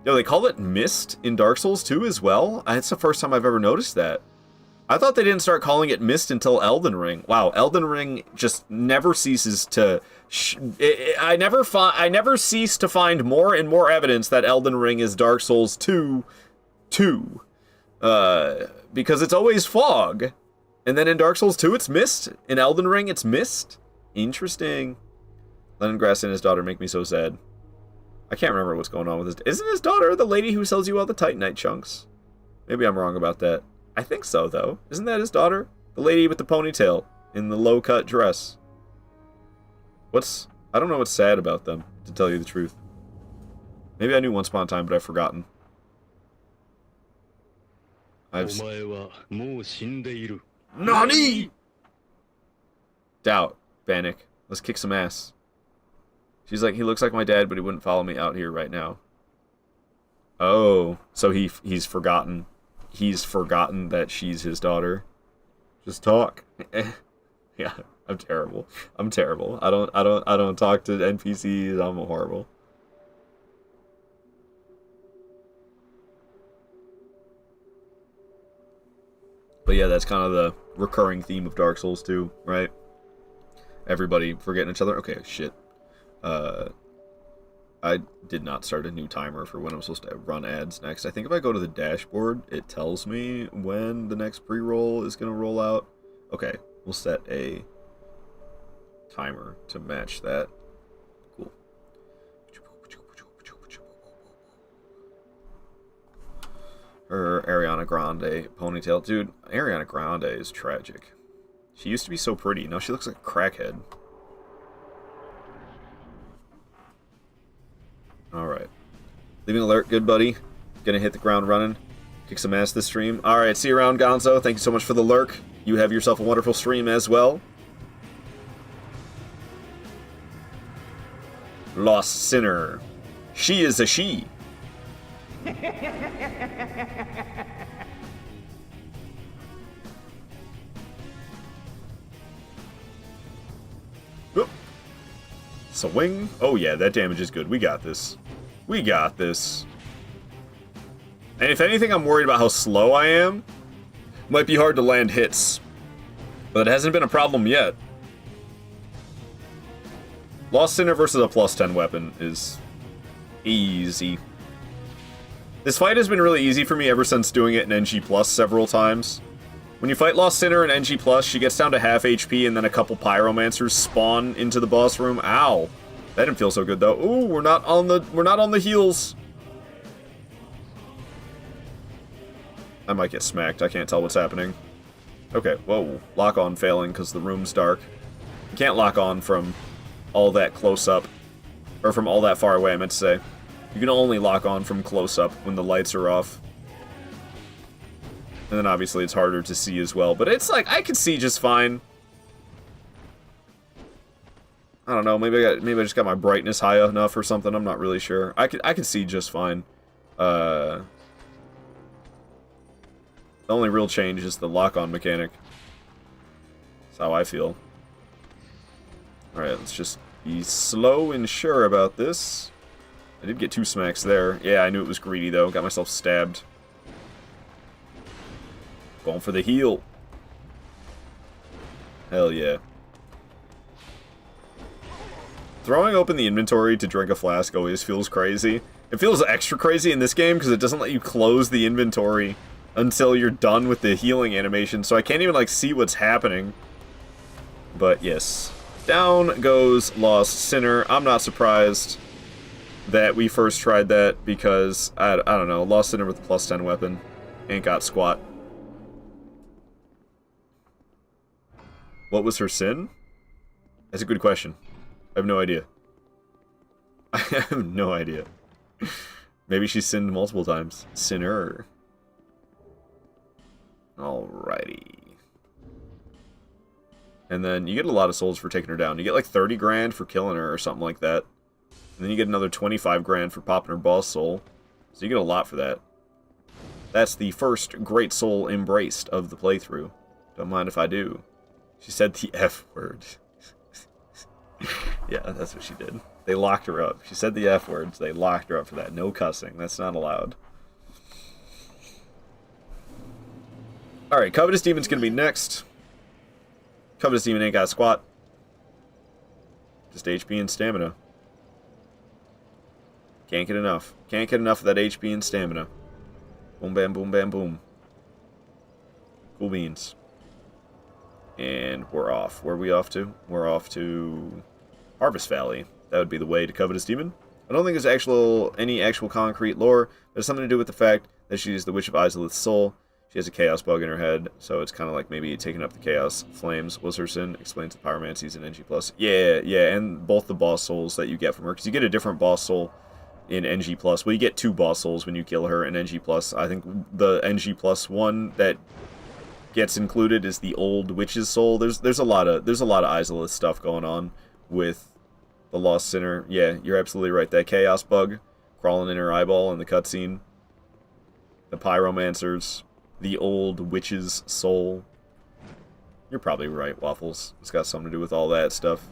Yo, they call it Mist in Dark Souls 2 as well? It's the first time I've ever noticed that. I thought they didn't start calling it Mist until Elden Ring. Wow, Elden Ring just never ceases to... I never cease to find more and more evidence that Elden Ring is Dark Souls 2 2. Because it's always fog. And then in Dark Souls 2 it's Mist. In Elden Ring it's Mist. Interesting. Leningrass and his daughter make me so sad. I can't remember what's going on with his... Isn't his daughter the lady who sells you all the Titanite chunks? Maybe I'm wrong about that. I think so, though. Isn't that his daughter? The lady with the ponytail in the low-cut dress. I don't know what's sad about them, to tell you the truth. Maybe I knew once upon a time, but I've forgotten. NANI?! Doubt, Bannock. Let's kick some ass. She's like, he looks like my dad, but he wouldn't follow me out here right now. Oh, so he's forgotten. He's forgotten that she's his daughter. Just talk. Yeah, I'm terrible. I'm terrible. I don't talk to NPCs. I'm horrible. But yeah, that's kind of the recurring theme of Dark Souls 2, right? Everybody forgetting each other. Okay, shit. I did not start a new timer for when I'm supposed to run ads next. I think if I go to the dashboard, it tells me when the next pre-roll is going to roll out. Okay, we'll set a timer to match that. Cool. Her Ariana Grande ponytail. Dude, Ariana Grande is tragic. She used to be so pretty. Now she looks like a crackhead. Alright. Leaving alert, good buddy. Gonna hit the ground running. Kick some ass this stream. Alright, see you around, Gonzo. Thank you so much for the lurk. You have yourself a wonderful stream as well. Lost Sinner. She is a she. Oop. Swing. Oh yeah, that damage is good. We got this. We got this. And if anything, I'm worried about how slow I am. Might be hard to land hits. But it hasn't been a problem yet. Lost Sinner versus a plus 10 weapon is easy. This fight has been really easy for me ever since doing it in NG Plus several times. When you fight Lost Sinner in NG Plus, she gets down to half HP and then a couple Pyromancers spawn into the boss room. Ow. That didn't feel so good though. Ooh, we're not on the heels. I might get smacked. I can't tell what's happening. Okay, whoa. Lock on failing because the room's dark. You can't lock on from all that close up. Or from all that far away, I meant to say. You can only lock on from close up when the lights are off. And then obviously it's harder to see as well. But it's like, I can see just fine. I don't know, maybe I just got my brightness high enough or something, I'm not really sure. I can see just fine. The only real change is the lock-on mechanic. That's how I feel. Alright, let's just be slow and sure about this. I did get 2 smacks there. Yeah, I knew it was greedy though, got myself stabbed. Going for the heal. Hell yeah. Throwing open the inventory to drink a flask always feels crazy. It feels extra crazy in this game because it doesn't let you close the inventory until you're done with the healing animation, so I can't even, like, see what's happening. But, yes. Down goes Lost Sinner. I'm not surprised that we first tried that because, I don't know, Lost Sinner with a plus 10 weapon ain't got squat. What was her sin? That's a good question. I have no idea. I have no idea. Maybe she sinned multiple times. Sinner. Alrighty. And then you get a lot of souls for taking her down. You get like 30 grand for killing her or something like that. And then you get another 25 grand for popping her boss soul. So you get a lot for that. That's the first great soul embraced of the playthrough. Don't mind if I do. She said the F word. Yeah, that's what she did. They locked her up. She said the F words. They locked her up for that. No cussing. That's not allowed. Alright, Covetous Demon's gonna be next. Covetous Demon ain't got a squat. Just HP and stamina. Can't get enough. Can't get enough of that HP and stamina. Boom, bam, boom, bam, boom. Cool beans. And we're off. Where are we off to? We're off to Harvest Valley. That would be the way to Covetous Demon. I don't think there's any actual concrete lore, but it's something to do with the fact that she's the Witch of Izalith's soul. She has a chaos bug in her head, so it's kind of like maybe taking up the chaos flames was her sin. Explains the pyromancies in NG+. Yeah, and both the boss souls that you get from her, because you get a different boss soul in NG+. Well, you get 2 boss souls when you kill her in NG+. I think the NG+ one that gets included is the old witch's soul. There's a lot of Izalith stuff going on with the Lost Sinner. Yeah, you're absolutely right. That chaos bug crawling in her eyeball in the cutscene. The pyromancers. The old witch's soul. You're probably right, Waffles. It's got something to do with all that stuff.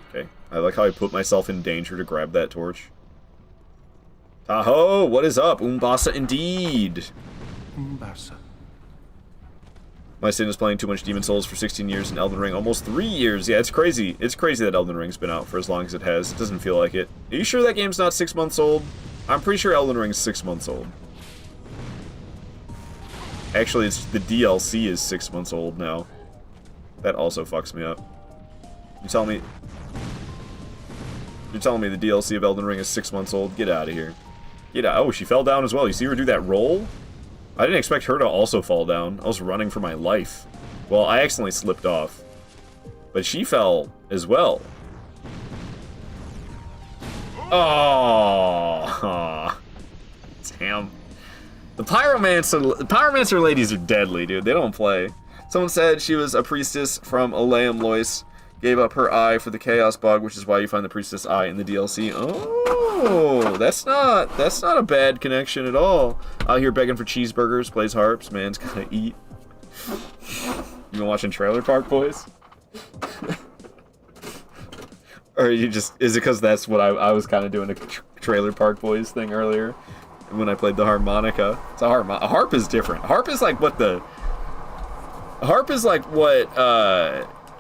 Okay. I like how I put myself in danger to grab that torch. Tahoe, what is up? Umbasa indeed. Umbasa. My sin is playing too much Demon Souls for 16 years and Elden Ring almost 3 years. Yeah, it's crazy. It's crazy that Elden Ring's been out for as long as it has. It doesn't feel like it. Are you sure that game's not 6 months old? I'm pretty sure Elden Ring's 6 months old. Actually, it's the DLC is 6 months old now. That also fucks me up. You're telling me the DLC of Elden Ring is 6 months old? Get out of here. Get out. Oh, she fell down as well. You see her do that roll? I didn't expect her to also fall down. I was running for my life. Well, I accidentally slipped off. But she fell as well. Oh, damn. The Pyromancer ladies are deadly, dude. They don't play. Someone said she was a priestess from Aleum Lois. Gave up her eye for the Chaos Bug, which is why you find the priestess eye in the DLC. Oh, that's not a bad connection at all. Out here begging for cheeseburgers, plays harps. Man's gotta eat. You been watching Trailer Park Boys? Or you just, is it because that's what I was kind of doing a Trailer Park Boys thing earlier when I played the harmonica? It's a harp is different. Harp is like what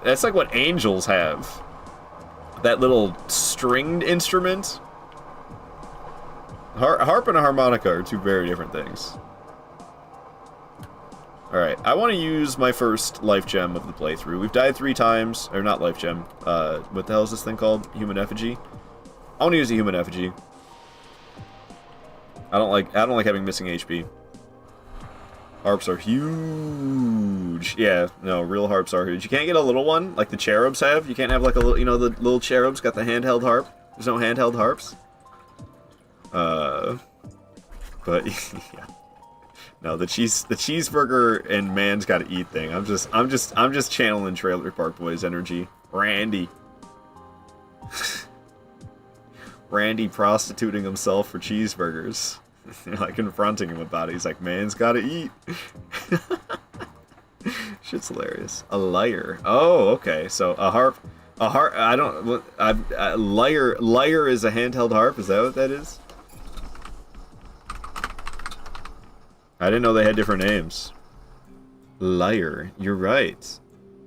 that's like what angels have. That little stringed instrument. Harp and a harmonica are two very different things. Alright, I want to use my first life gem of the playthrough. We've died 3 times, or not life gem. What the hell is this thing called? Human effigy? I want to use a human effigy. I don't like having missing HP. Harps are huge. Yeah, no, real harps are huge. You can't get a little one like the cherubs have. You can't have like a little, you know, the little cherubs got the handheld harp. There's no handheld harps. But yeah. No, the cheeseburger and man's gotta eat thing. I'm just channeling Trailer Park Boys energy. Randy. Randy prostituting himself for cheeseburgers. Like confronting him about it. He's like, man's gotta eat. Shit's hilarious. A lyre. Oh, okay. So a harp. I don't. Lyre is a handheld harp. Is that what that is? I didn't know they had different names. Lyre. You're right.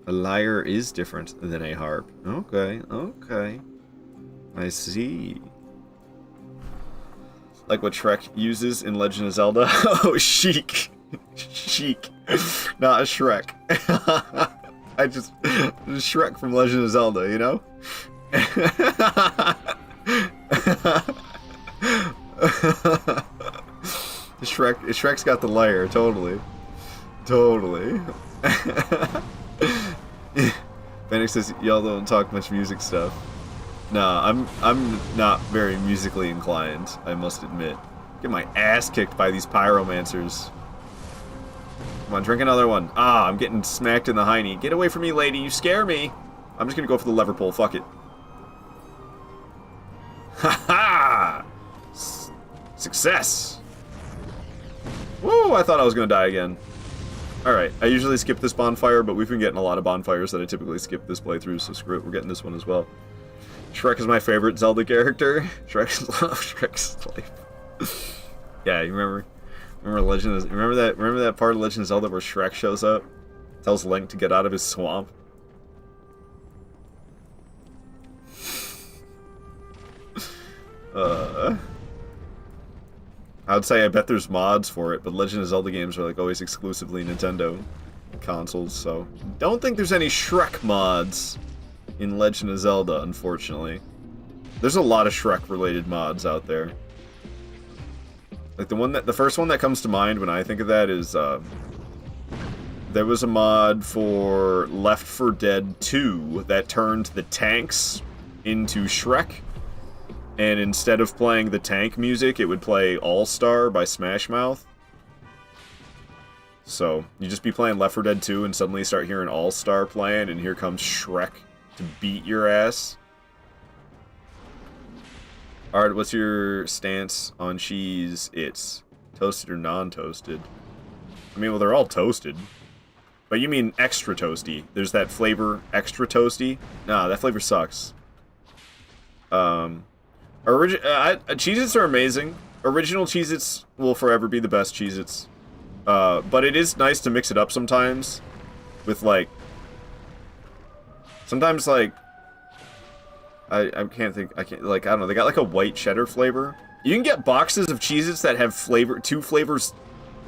A lyre is different than a harp. Okay. Okay. I see. Like what Shrek uses in Legend of Zelda. Oh, Sheik. Sheik. Not a Shrek. Shrek from Legend of Zelda, you know? Shrek's got the lyre, totally. Totally. Fenix says, y'all don't talk much music stuff. Nah, I'm not very musically inclined, I must admit. Get my ass kicked by these pyromancers. Come on, drink another one. Ah, I'm getting smacked in the hiney. Get away from me, lady, you scare me. I'm just gonna go for the lever pull, fuck it. Ha ha! Success! Woo, I thought I was gonna die again. Alright, I usually skip this bonfire, but we've been getting a lot of bonfires that I typically skip this playthrough, so screw it, we're getting this one as well. Shrek is my favorite Zelda character. Shrek's life. Yeah, you remember that part of Legend of Zelda where Shrek shows up? Tells Link to get out of his swamp. I would say I bet there's mods for it, but Legend of Zelda games are like always exclusively Nintendo consoles, so don't think there's any Shrek mods in Legend of Zelda, unfortunately. There's a lot of Shrek related mods out there. Like the first one that comes to mind when I think of that is there was a mod for Left 4 Dead 2 that turned the tanks into Shrek. And instead of playing the tank music, it would play All Star by Smash Mouth. So, you just be playing Left 4 Dead 2 and suddenly start hearing All Star playing, and here comes Shrek to beat your ass. Alright, what's your stance on cheese? It's toasted or non-toasted? I mean, well, they're all toasted. But you mean extra toasty. There's that flavor, extra toasty. Nah, that flavor sucks. Cheez-Its are amazing. Original Cheez-Its will forever be the best Cheez-Its. But it is nice to mix it up sometimes. With, like... Sometimes, like... I don't know, they got, like, a white cheddar flavor. You can get boxes of Cheez-Its that have two flavors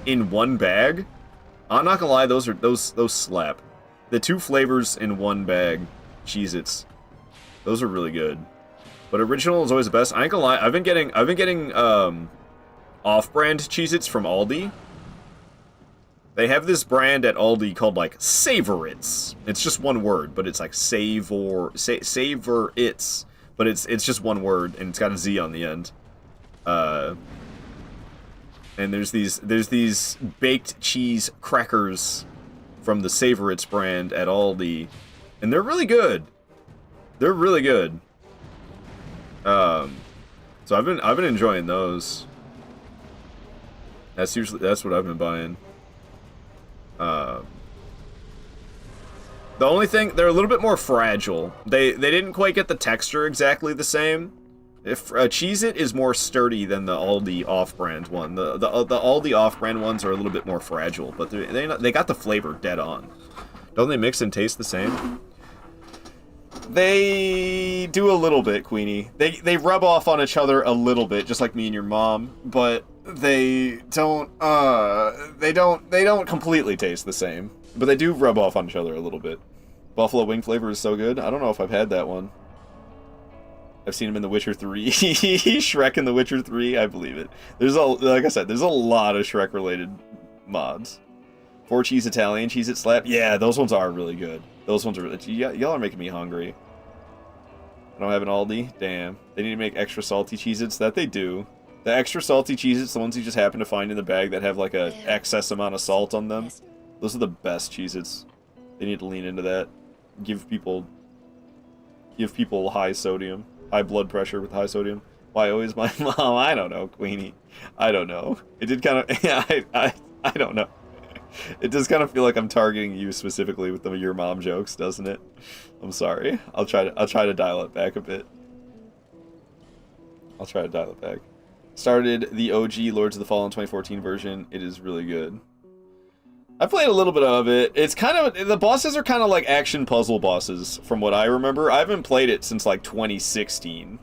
in one bag. I'm not gonna lie, those slap. The 2 flavors in one bag Cheez-Its. Those are really good. But original is always the best. I ain't gonna lie, I've been getting off-brand Cheez-Its from Aldi. They have this brand at Aldi called, like, Savor-Its. It's just one word, but it's like Savor-Its. But it's just one word, and it's got a Z on the end. And there's these baked cheese crackers from the Savor-Its brand at Aldi. And they're really good. They're really good. So I've been enjoying those. That's what I've been buying. The only thing, they're a little bit more fragile. They didn't quite get the texture exactly the same. If Cheez-It is more sturdy than the Aldi off-brand one. The Aldi off-brand ones are a little bit more fragile, but they got the flavor dead on. Don't they mix and taste the same? They do a little bit, Queenie. They rub off on each other a little bit, just like me and your mom, but they don't completely taste the same. But they do rub off on each other a little bit. Buffalo wing flavor is so good. I don't know if I've had that one. I've seen him in The Witcher 3. Shrek in The Witcher 3, I believe it. Like I said, there's a lot of Shrek related mods. 4 cheese Italian Cheez-It slap. Yeah, those ones are really good. Those ones are really... Y'all are making me hungry. I don't have an Aldi? Damn. They need to make extra salty Cheez-Its? That they do. The extra salty Cheez-Its, the ones you just happen to find in the bag that have like a excess amount of salt on them. Those are the best Cheez-Its. They need to lean into that. Give people high sodium. High blood pressure with high sodium. Why always my mom? I don't know, Queenie. I don't know. It did kind of... Yeah, I don't know. It does kind of feel like I'm targeting you specifically with your mom jokes, doesn't it? I'm sorry. I'll try to dial it back a bit. I'll try to dial it back. Started the OG Lords of the Fallen 2014 version. It is really good. I played a little bit of it. It's kind of... The bosses are kind of like action puzzle bosses, from what I remember. I haven't played it since, like, 2016.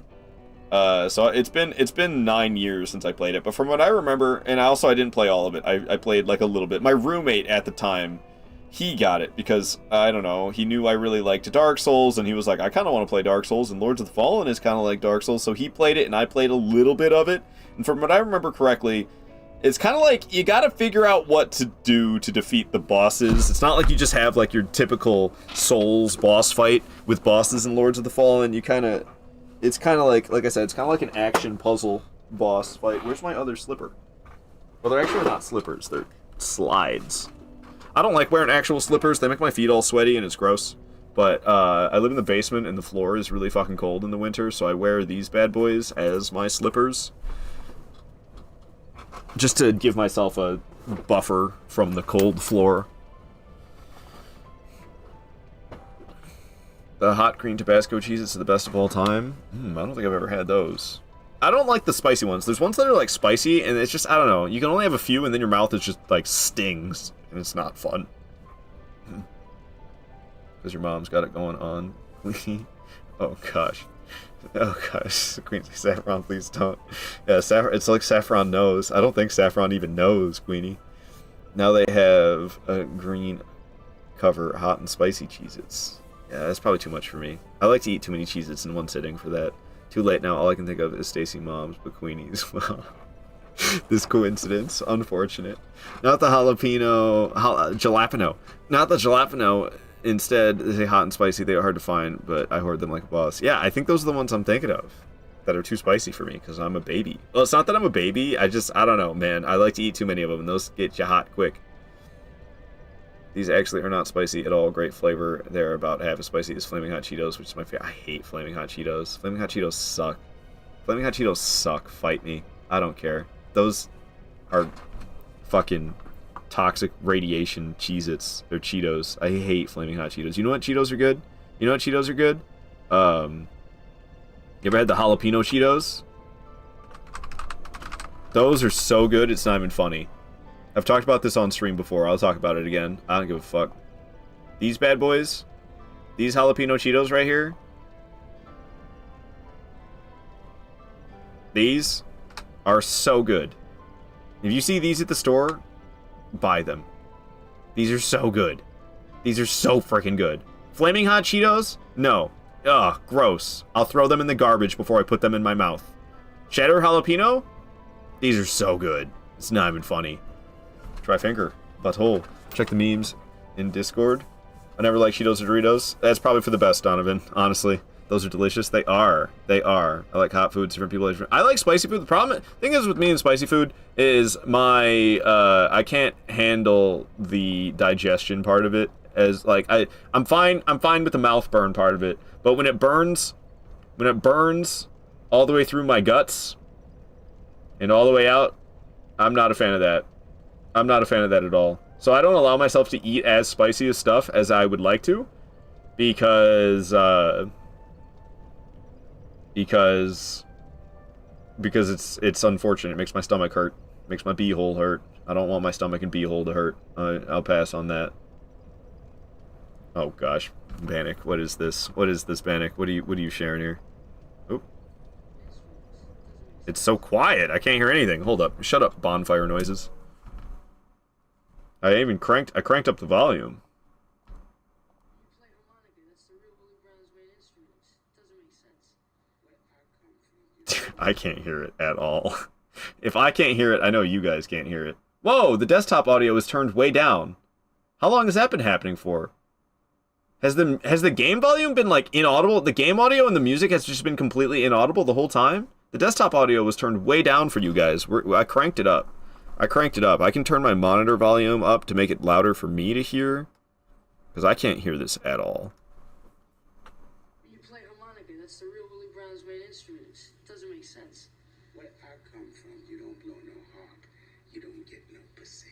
So it's been 9 years since I played it. But from what I remember... And I didn't play all of it. I played, like, a little bit. My roommate at the time, he got it. Because, I don't know, he knew I really liked Dark Souls. And he was like, I kind of want to play Dark Souls. And Lords of the Fallen is kind of like Dark Souls. So he played it, and I played a little bit of it. And from what I remember correctly... It's kind of like, you gotta figure out what to do to defeat the bosses. It's not like you just have, like, your typical Souls boss fight with bosses in Lords of the Fallen. You kind of... It's kind of like I said, it's kind of like an action puzzle boss fight. Where's my other slipper? Well, they're actually not slippers. They're slides. I don't like wearing actual slippers. They make my feet all sweaty and it's gross. But, I live in the basement and the floor is really fucking cold in the winter, so I wear these bad boys as my slippers. Just to give myself a buffer from the cold floor. The hot green Tabasco Cheez-Its are the best of all time. I don't think I've ever had those. I don't like the spicy ones. There's ones that are like spicy, and it's just, I don't know. You can only have a few, and then your mouth is just like stings, and it's not fun. Because your mom's got it going on. Oh gosh. Oh gosh. Queenie Saffron, please don't. Yeah, it's like Saffron knows. I don't think Saffron even knows, Queenie. Now they have a green cover hot and spicy Cheez-Its. Yeah, that's probably too much for me. I like to eat too many Cheez-Its in one sitting for that. Too late now, all I can think of is Stacy Mom's, but Queenie's. Well, this coincidence, unfortunate. Not the jalapeno. Not the jalapeno. Instead, they say hot and spicy. They are hard to find, but I hoard them like a boss. Yeah, I think those are the ones I'm thinking of that are too spicy for me because I'm a baby. Well, it's not that I'm a baby. I don't know, man. I like to eat too many of them, and those get you hot quick. These actually are not spicy at all. Great flavor. They're about half as spicy as Flaming Hot Cheetos, which is my favorite. I hate Flaming Hot Cheetos. Flaming Hot Cheetos suck. Flaming Hot Cheetos suck. Fight me. I don't care. Those are fucking toxic radiation Cheez-Its. They're Cheetos. I hate Flaming Hot Cheetos. You know what Cheetos are good? You know what Cheetos are good? You ever had the jalapeno Cheetos? Those are so good, it's not even funny. I've talked about this on stream before. I'll talk about it again. I don't give a fuck. These bad boys, these jalapeno Cheetos right here, these are so good. If you see these at the store, buy them. These are so good. These are so freaking good. Flaming Hot Cheetos? No. Ugh, gross. I'll throw them in the garbage before I put them in my mouth. Cheddar jalapeno? These are so good. It's not even funny. Try finger. Butthole. Check the memes in Discord. I never like Cheetos or Doritos. That's probably for the best, Donovan. Honestly. Those are delicious. They are. They are. I like hot foods. Different people like different. I like spicy food. The thing is with me and spicy food is my I can't handle the digestion part of it. As like I'm fine with the mouth burn part of it. But when it burns all the way through my guts and all the way out, I'm not a fan of that. I'm not a fan of that at all. So I don't allow myself to eat as spicy as stuff as I would like to, because it's unfortunate. It makes my stomach hurt. It makes my beehole hurt. I don't want my stomach and beehole to hurt. I'll pass on that. Oh gosh, Bannock, what is this? What is this, Bannock? What are you sharing here? Oh, it's so quiet. I can't hear anything. Hold up. Shut up, bonfire noises. I cranked up the volume. I can't hear it at all. If I can't hear it, I know you guys can't hear it. Whoa, the desktop audio is turned way down. How long has that been happening for? Has the game volume been like inaudible? The game audio and the music has just been completely inaudible the whole time? The desktop audio was turned way down for you guys. I cranked it up. I can turn my monitor volume up to make it louder for me to hear, because I can't hear this at all. You play harmonica. That's the real Willie Brown's main instrument. It doesn't make sense. Where I come from, you don't blow no harp. You don't get no pussy.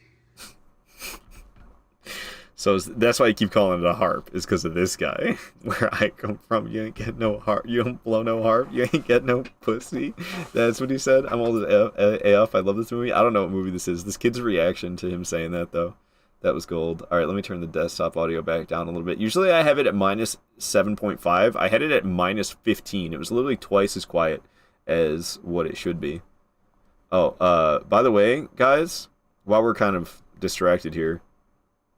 So that's why I keep calling it a harp, is because of this guy. Where I come from, you ain't get no harp. You don't blow no harp. You ain't get no pussy. That's what he said. I'm old as AF. I love this movie. I don't know what movie this is. This kid's reaction to him saying that, though. That was gold. All right, let me turn the desktop audio back down a little bit. Usually I have it at minus 7.5. I had it at minus 15. It was literally twice as quiet as what it should be. Oh, by the way, guys, while we're kind of distracted here,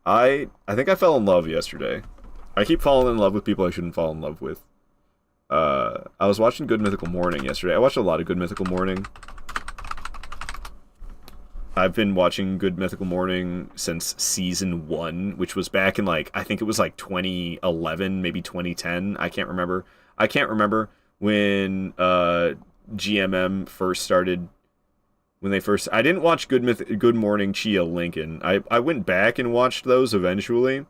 I think I fell in love yesterday. I keep falling in love with people I shouldn't fall in love with. I was watching Good Mythical Morning yesterday. I watched a lot of Good Mythical Morning. I've been watching Good Mythical Morning since season 1, which was back in like, I think it was like 2011, maybe 2010. I can't remember. I can't remember when GMM first started. I didn't watch Good Morning Chia Lincoln. I went back and watched those eventually.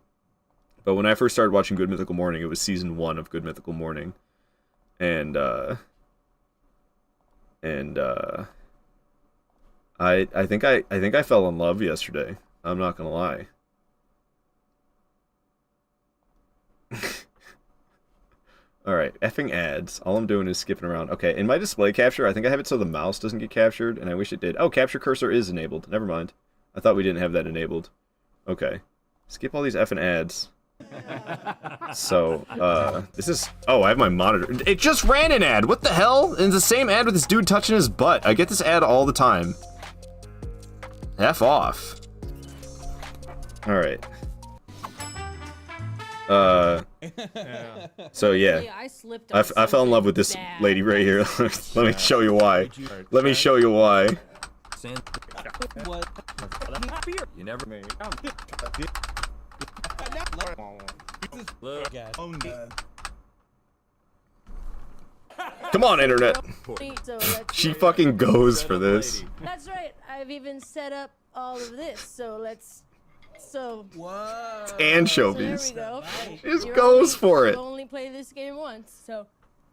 But when I first started watching Good Mythical Morning, it was season 1 of Good Mythical Morning. And I think I fell in love yesterday. I'm not gonna lie. Alright, effing ads. All I'm doing is skipping around. Okay, in my display capture, I think I have it so the mouse doesn't get captured, and I wish it did. Oh, capture cursor is enabled. Never mind. I thought we didn't have that enabled. Okay. Skip all these effing ads. So, this is... Oh, I have my monitor. It just ran an ad! What the hell? And it's the same ad with this dude touching his butt. I get this ad all the time. F off. Alright. So yeah, I fell in love with this lady right here. Let me show you why. Let me show you why. You never made. Come on, internet. She fucking goes for this. That's right. I've even set up all of this. So let's. Whoa. Anchovies. So there we go. She just goes for it. You only play this game once, so.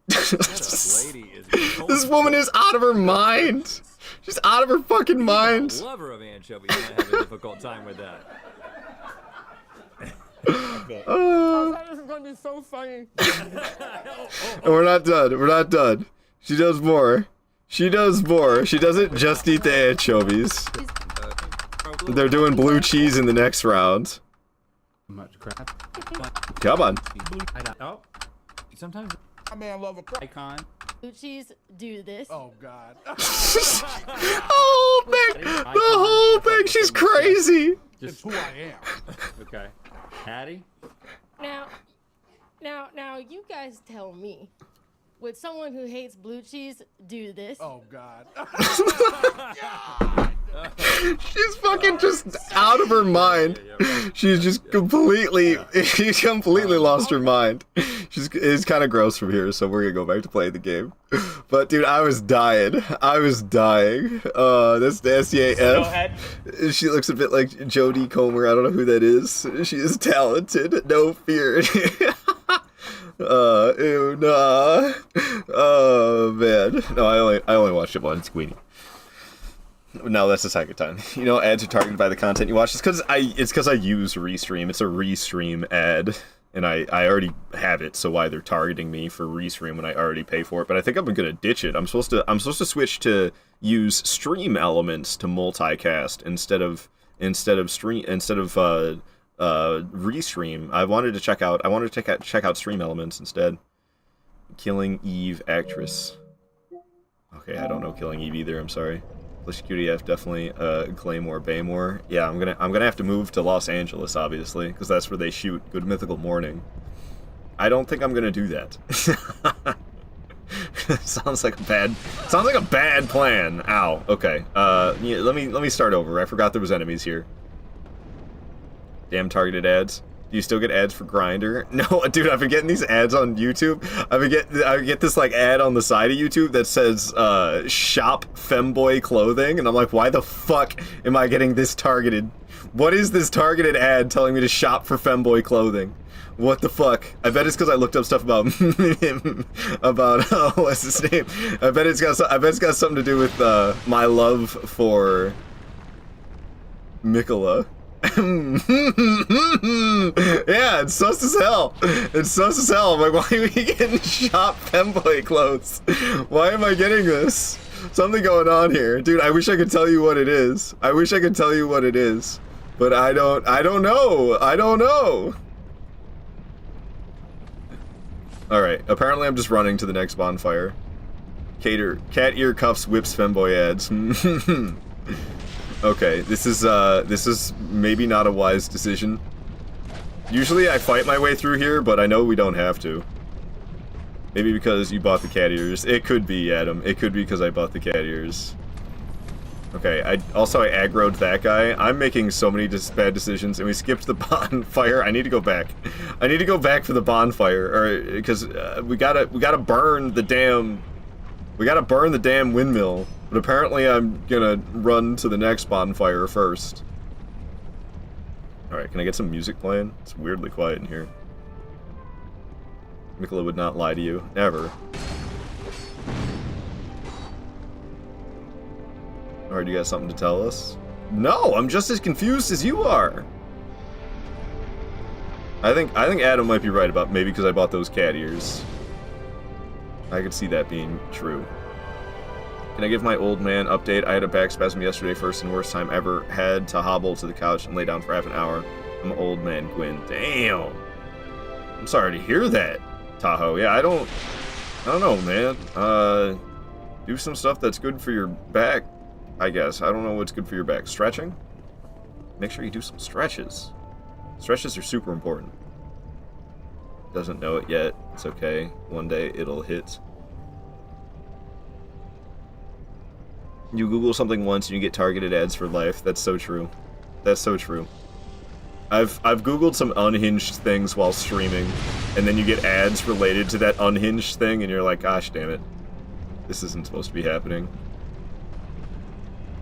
This woman is out of her mind. She's out of her fucking mind. Lover of anchovies might have a difficult time with that. This is gonna be so funny. And we're not done. We're not done. She does more. She does more. She doesn't just eat the anchovies. They're doing blue cheese in the next round. Much crap. Come on. Oh, sometimes I may love a icon. Blue cheese, do this. Oh God. Oh, thing. The whole thing. She's crazy. Just who I am. Okay. Hattie? Now, you guys tell me. Would someone who hates blue cheese do this? Oh God. She's fucking just out of her mind. She's just completely, she's completely lost her mind. It's kind of gross from here, so we're gonna go back to playing the game. But dude, I was dying. I was dying. That's the SCAF. She looks a bit like Jodie Comer. I don't know who that is. She is talented. No fear. Ew, nah. Oh man. No, I only watched it once, Queenie. No, that's the second time. You know, ads are targeted by the content you watch. It's because I use Restream. It's a Restream ad, and I already have it. So why they're targeting me for Restream when I already pay for it? But I think I'm gonna ditch it. I'm supposed to switch to use Stream Elements to multicast instead of Restream. I wanted to check out Stream Elements instead. Killing Eve actress. Okay, I don't know Killing Eve either. I'm sorry. Flesh QDF definitely Claymore Baymore. Yeah, I'm gonna have to move to Los Angeles, obviously, because that's where they shoot Good Mythical Morning. I don't think I'm gonna do that. Sounds like a bad plan. Ow. Okay. Yeah, let me start over. I forgot there was enemies here. Damn targeted ads. Do you still get ads for Grindr? No, dude, I've been getting these ads on YouTube. I get this like ad on the side of YouTube that says shop femboy clothing, and I'm like, why the fuck am I getting this targeted? What is this targeted ad telling me to shop for femboy clothing? What the fuck? I bet it's because I looked up stuff about what's his name? I bet it's got something to do with my love for Mikola. Yeah, it's sus as hell. It's sus as hell. I'm like, why are we getting shop femboy clothes? Why am I getting this? Something going on here. Dude, I wish I could tell you what it is. I wish I could tell you what it is. But I don't know. I don't know. Alright, apparently I'm just running to the next bonfire. Cat ear cuffs whips femboy ads. Okay, this is maybe not a wise decision. Usually I fight my way through here, but I know we don't have to. Maybe because you bought the cat ears. It could be, Adam. It could be because I bought the cat ears. Okay, I aggroed that guy. I'm making so many bad decisions, and we skipped the bonfire. I need to go back. I need to go back for the bonfire, or because we gotta burn the damn. We gotta burn the damn windmill. But apparently I'm gonna run to the next bonfire first. Alright, can I get some music playing? It's weirdly quiet in here. Mikola would not lie to you. Never. Alright, you got something to tell us? No, I'm just as confused as you are! I think Adam might be right about maybe because I bought those cat ears. I could see that being true. Can I give my old man update? I had a back spasm yesterday, first and worst time ever. Had to hobble to the couch and lay down for half an hour. I'm old man Gwyn. Damn. I'm sorry to hear that, Tahoe. Yeah, I don't know, man. Do some stuff that's good for your back, I guess. I don't know what's good for your back. Stretching? Make sure you do some stretches. Stretches are super important. Doesn't know it yet. It's okay. One day it'll hit. You Google something once and you get targeted ads for life. That's so true. That's so true. I've Googled some unhinged things while streaming, and then you get ads related to that unhinged thing, and you're like, gosh damn it. This isn't supposed to be happening.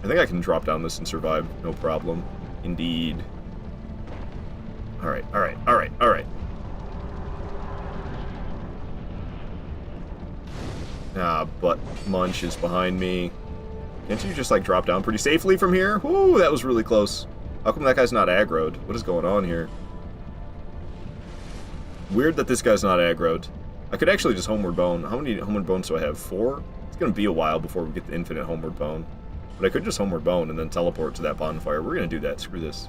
I think I can drop down this and survive, no problem. Indeed. Alright, alright, alright, alright. Ah, butt munch is behind me. Can't you just, like, drop down pretty safely from here? Woo, that was really close. How come that guy's not aggroed? What is going on here? Weird that this guy's not aggroed. I could actually just homeward bone. How many homeward bones do I have? 4? It's gonna be a while before we get the infinite homeward bone. But I could just homeward bone and then teleport to that bonfire. We're gonna do that. Screw this.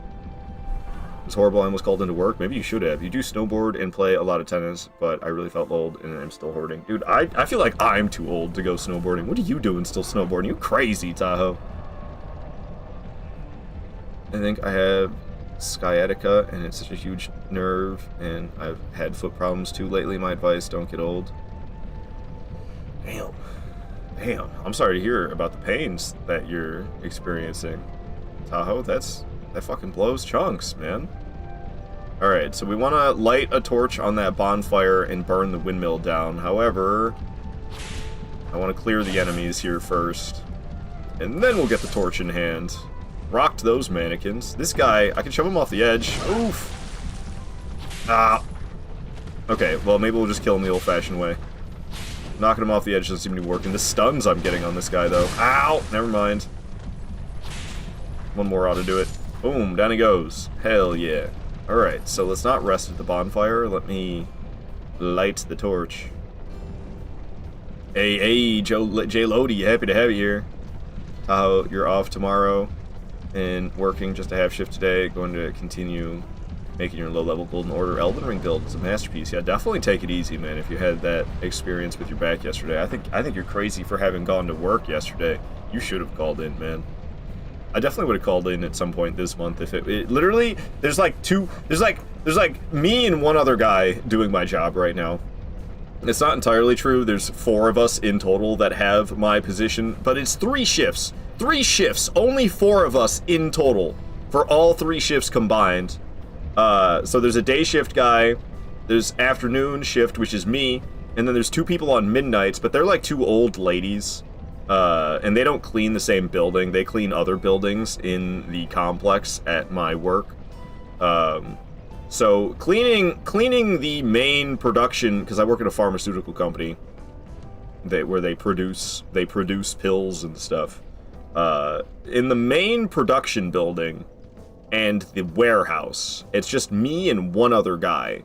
It's horrible. I almost called into work. Maybe you should have. You do snowboard and play a lot of tennis, but I really felt old and I'm still hoarding. Dude, I feel like I'm too old to go snowboarding. What are you doing still snowboarding? You crazy, Tahoe. I think I have sciatica and it's such a huge nerve, and I've had foot problems too lately. My advice, don't get old. Damn. Damn. I'm sorry to hear about the pains that you're experiencing. Tahoe, that fucking blows chunks, man. Alright, so we want to light a torch on that bonfire and burn the windmill down. However, I want to clear the enemies here first, and then we'll get the torch in hand. Rocked those mannequins. This guy, I can shove him off the edge. Oof. Ah. Okay, well, maybe we'll just kill him the old-fashioned way. Knocking him off the edge doesn't seem to be working. The stuns I'm getting on this guy, though. Ow! Never mind. One more ought to do it. Boom, down he goes. Hell yeah. Alright, so let's not rest at the bonfire. Let me light the torch. Hey, Jay Lodi, happy to have you here. Tahoe, you're off tomorrow and working just a half shift today. Going to continue making your low-level Golden Order Elden Ring build as a masterpiece. Yeah, definitely take it easy, man, if you had that experience with your back yesterday. I think you're crazy for having gone to work yesterday. You should have called in, man. I definitely would have called in at some point this month if it literally, there's like me and one other guy doing my job right now. It's not entirely true. There's 4 of us in total that have my position, but it's 3 shifts. 3 shifts. Only 4 of us in total for all 3 shifts combined. So there's a day shift guy, there's afternoon shift, which is me, and then there's 2 people on midnights, but they're like 2 old ladies. And they don't clean the same building. They clean other buildings in the complex at my work. So cleaning the main production, because I work at a pharmaceutical company where they produce pills and stuff. In the main production building and the warehouse, it's just me and one other guy.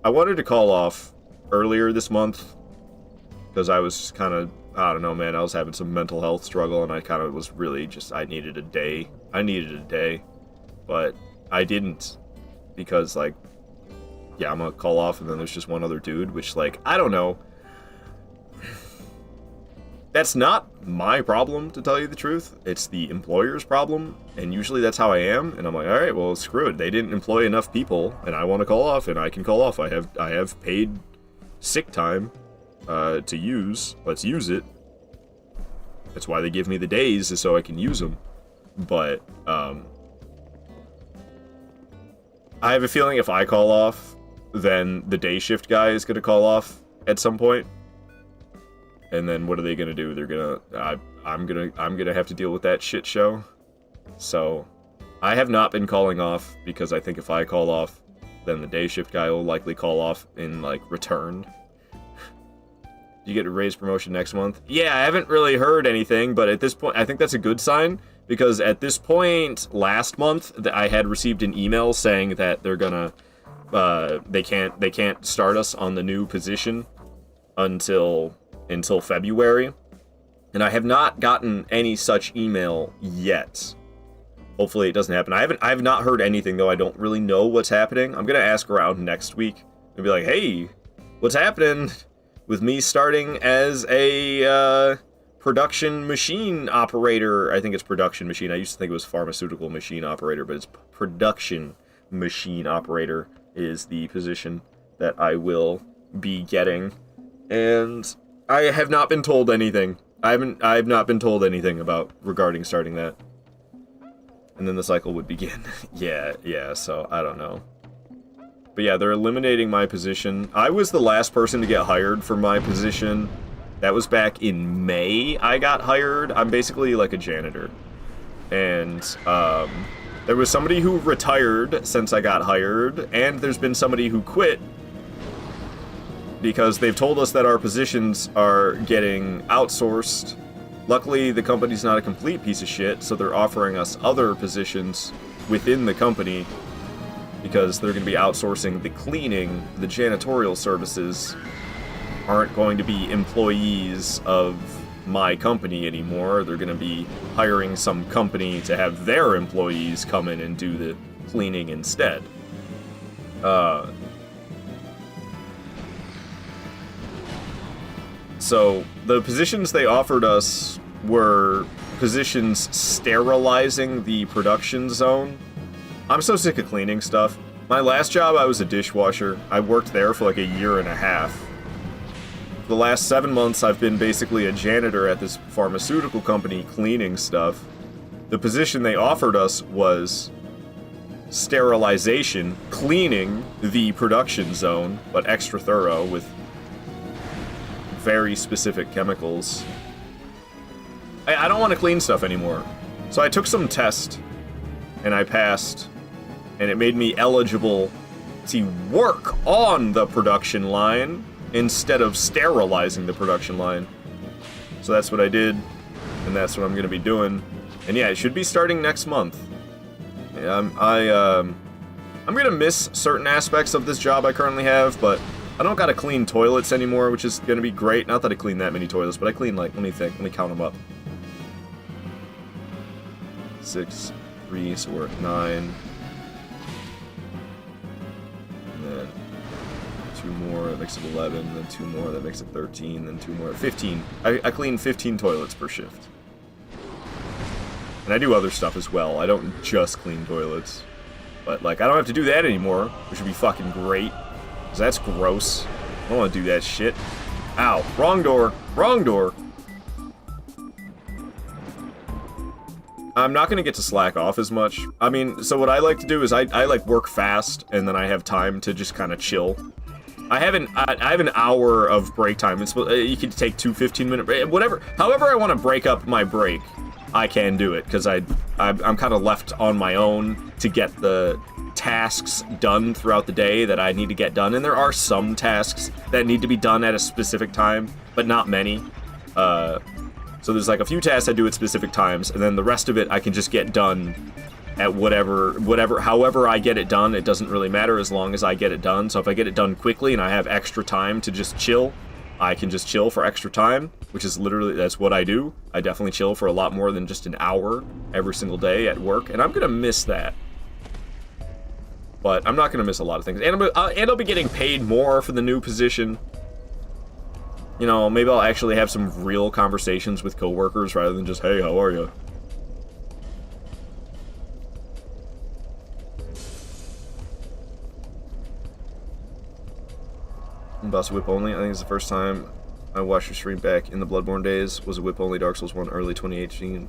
I wanted to call off earlier this month because I was kind of, I don't know, man, I was having some mental health struggle, and I kind of was really just, I needed a day, but I didn't, because, like, yeah, I'm gonna call off, and then there's just one other dude, which, like, I don't know, that's not my problem, to tell you the truth, it's the employer's problem, and usually that's how I am, and I'm like, alright, well, screw it, they didn't employ enough people, and I want to call off, and I can call off, I have paid sick time, to use. Let's use it. That's why they give me the days, is so I can use them. But, I have a feeling if I call off, then the day shift guy is gonna call off at some point. And then what are they gonna do? They're gonna, I'm gonna have to deal with that shit show. So, I have not been calling off, because I think if I call off, then the day shift guy will likely call off in, like, return. You get a raise promotion next month? Yeah, I haven't really heard anything, but at this point, I think that's a good sign, because at this point, last month, I had received an email saying that they're gonna, they can't start us on the new position, until February, and I have not gotten any such email yet. Hopefully it doesn't happen. I have not heard anything, though. I don't really know what's happening. I'm gonna ask around next week and be like, hey, what's happening with me starting as a production machine operator? I think it's production machine. I used to think it was pharmaceutical machine operator, but it's production machine operator is the position that I will be getting. And I have not been told anything. I have not been told anything about regarding starting that. And then the cycle would begin. yeah, so I don't know. But yeah, they're eliminating my position. I was the last person to get hired for my position. That was back in May I got hired. I'm basically like a janitor. And there was somebody who retired since I got hired, and there's been somebody who quit because they've told us that our positions are getting outsourced. Luckily, the company's not a complete piece of shit, so they're offering us other positions within the company because they're going to be outsourcing the cleaning, the janitorial services aren't going to be employees of my company anymore. They're going to be hiring some company to have their employees come in and do the cleaning instead. So the positions they offered us were positions sterilizing the production zone. I'm so sick of cleaning stuff. My last job, I was a dishwasher. I worked there for like a year and a half. The last 7 months, I've been basically a janitor at this pharmaceutical company cleaning stuff. The position they offered us was sterilization, cleaning the production zone, but extra thorough with very specific chemicals. I don't want to clean stuff anymore. So I took some test, and I passed, and it made me eligible to work on the production line instead of sterilizing the production line. So that's what I did, and that's what I'm going to be doing. And yeah, it should be starting next month. I'm going to miss certain aspects of this job I currently have, but I don't gotta clean toilets anymore, which is gonna be great. Not that I clean that many toilets, but I clean, like, let me count them up. 6, 3, so we're at 9. And then 2 more, that makes it 11, then 2 more, that makes it 13, then 2 more, 15. I clean 15 toilets per shift. And I do other stuff as well. I don't just clean toilets. But, like, I don't have to do that anymore, which would be fucking great. Because that's gross. I don't want to do that shit. Ow. Wrong door. Wrong door. I'm not going to get to slack off as much. I mean, so what I like to do is I like work fast, and then I have time to just kind of chill. I have an hour of break time. You can take 2 15-minute whatever. However I want to break up my break, I can do it, because I'm kind of left on my own to get the tasks done throughout the day that I need to get done, and there are some tasks that need to be done at a specific time, but not many. So there's like a few tasks I do at specific times, and then the rest of it I can just get done at however I get it done. It doesn't really matter as long as I get it done. So if I get it done quickly and I have extra time to just chill, I can just chill for extra time, which is literally, that's what I do. I definitely chill for a lot more than just an hour every single day at work, and I'm gonna miss that. But I'm not gonna miss a lot of things, and I'll be getting paid more for the new position. You know, maybe I'll actually have some real conversations with coworkers rather than just, hey, how are you? Boss whip only. I think it's the first time I watched your stream back in the Bloodborne days. Was a whip only Dark Souls 1 early 2018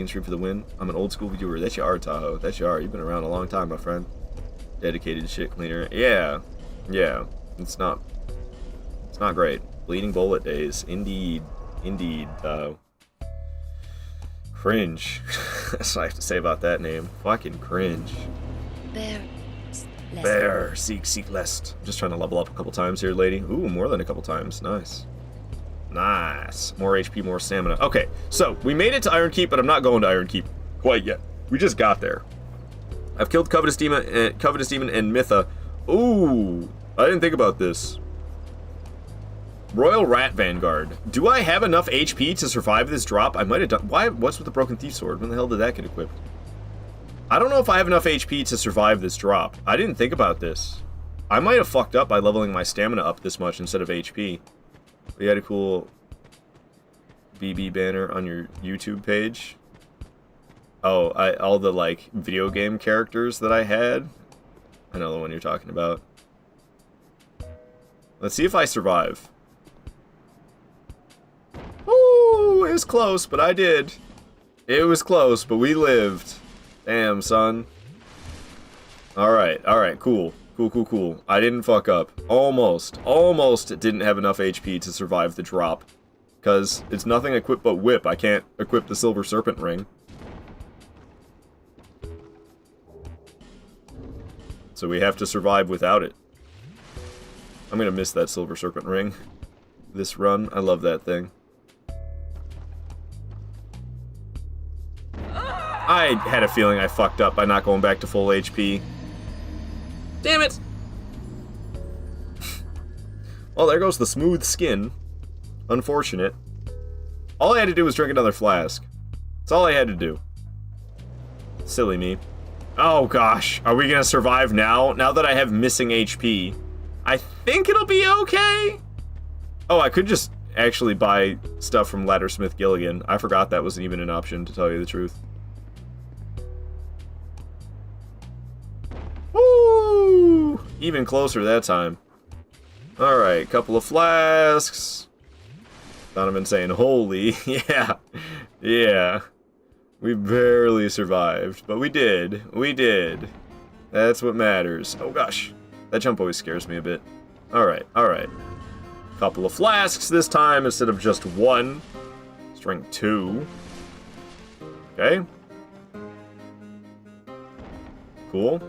stream for the win. I'm an old school viewer. That's you are, Tahoe. That's you are. You've been around a long time, my friend. Dedicated shit cleaner. Yeah. It's not great. Bleeding bullet days. Indeed, Tahoe. Cringe. That's what I have to say about that name. Fucking cringe. Bear, seek lest. Just trying to level up a couple times here, lady. Ooh, more than a couple times. Nice. More HP, more stamina. Okay, so we made it to Iron Keep, but I'm not going to Iron Keep quite yet. We just got there. I've killed Covetous Demon and Mytha. Ooh, I didn't think about this. Royal Rat Vanguard. Do I have enough HP to survive this drop? I might have done... Why? What's with the Broken Thief Sword? When the hell did that get equipped? I don't know if I have enough HP to survive this drop. I didn't think about this. I might have fucked up by leveling my stamina up this much instead of HP. You had a cool BB banner on your YouTube page. Oh, all the, like, video game characters that I had. I know the one you're talking about. Let's see if I survive. Ooh, it was close, but I did. It was close, but we lived. Damn, son. Alright, cool. Cool. I didn't fuck up. Almost didn't have enough HP to survive the drop. Because it's nothing equipped but whip. I can't equip the Silver Serpent Ring. So we have to survive without it. I'm gonna miss that Silver Serpent Ring. This run, I love that thing. I had a feeling I fucked up by not going back to full HP. Damn it! Well, there goes the smooth skin. Unfortunate. All I had to do was drink another flask. That's all I had to do. Silly me. Oh gosh, are we gonna survive now? Now that I have missing HP. I think it'll be okay. Oh, I could just actually buy stuff from Laddersmith Gilligan. I forgot that wasn't even an option, to tell you the truth. Woo! Even closer that time. Alright, couple of flasks. Donovan saying, holy, yeah. We barely survived, but we did. That's what matters. Oh gosh, that jump always scares me a bit. Alright. Couple of flasks this time instead of just one. Let's drink 2. Okay. Cool.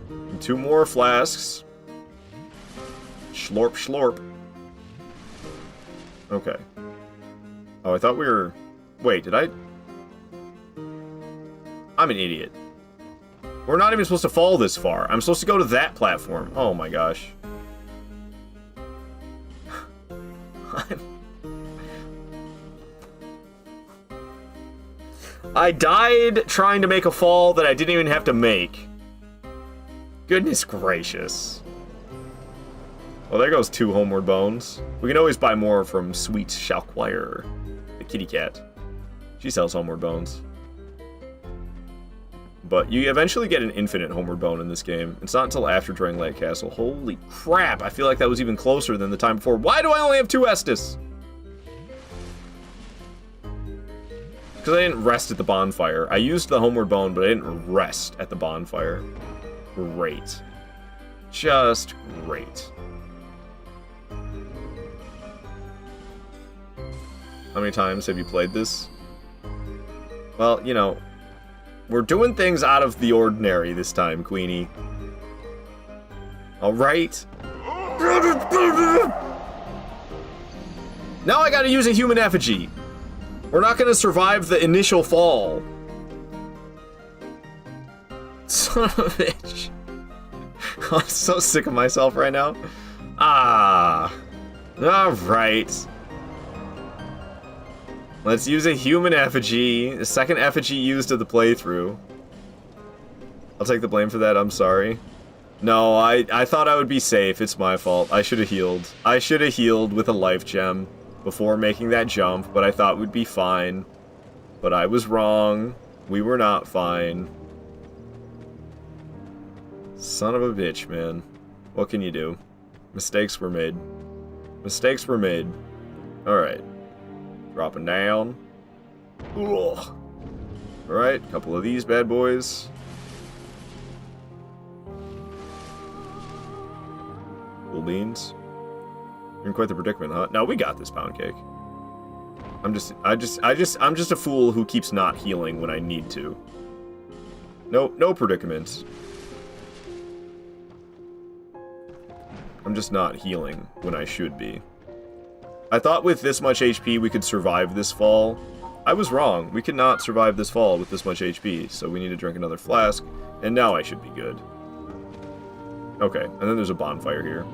And 2 more flasks. Schlorp. Okay. Oh, I thought we were... Wait, did I... I'm an idiot. We're not even supposed to fall this far. I'm supposed to go to that platform. Oh my gosh. I died trying to make a fall that I didn't even have to make. Goodness gracious. Well, there goes 2 homeward bones. We can always buy more from Sweet Shalquire, the kitty cat. She sells homeward bones. But you eventually get an infinite homeward bone in this game. It's not until after Drangleic Castle. Holy crap, I feel like that was even closer than the time before. Why do I only have 2 Estus? Because I didn't rest at the bonfire. I used the homeward bone, but I didn't rest at the bonfire. Great. Just great. How many times have you played this? Well, you know, we're doing things out of the ordinary this time, Queenie. Alright. Now I gotta use a human effigy. We're not gonna survive the initial fall. Son of a bitch. I'm so sick of myself right now. Alright. Let's use a human effigy. The second effigy used of the playthrough. I'll take the blame for that, I'm sorry. No, I thought I would be safe. It's my fault. I should have healed. I should have healed with a life gem before making that jump, but I thought we'd be fine. But I was wrong. We were not fine. Son of a bitch, man. What can you do? Mistakes were made. Mistakes were made. Alright. Dropping down. Ugh. Alright, a couple of these bad boys. Cool beans. You're in quite the predicament, huh? No, we got this, Pound Cake. I'm just a fool who keeps not healing when I need to. No predicament. I'm just not healing when I should be. I thought with this much HP we could survive this fall. I was wrong. We could not survive this fall with this much HP, so we need to drink another flask, and now I should be good. Okay, and then there's a bonfire here.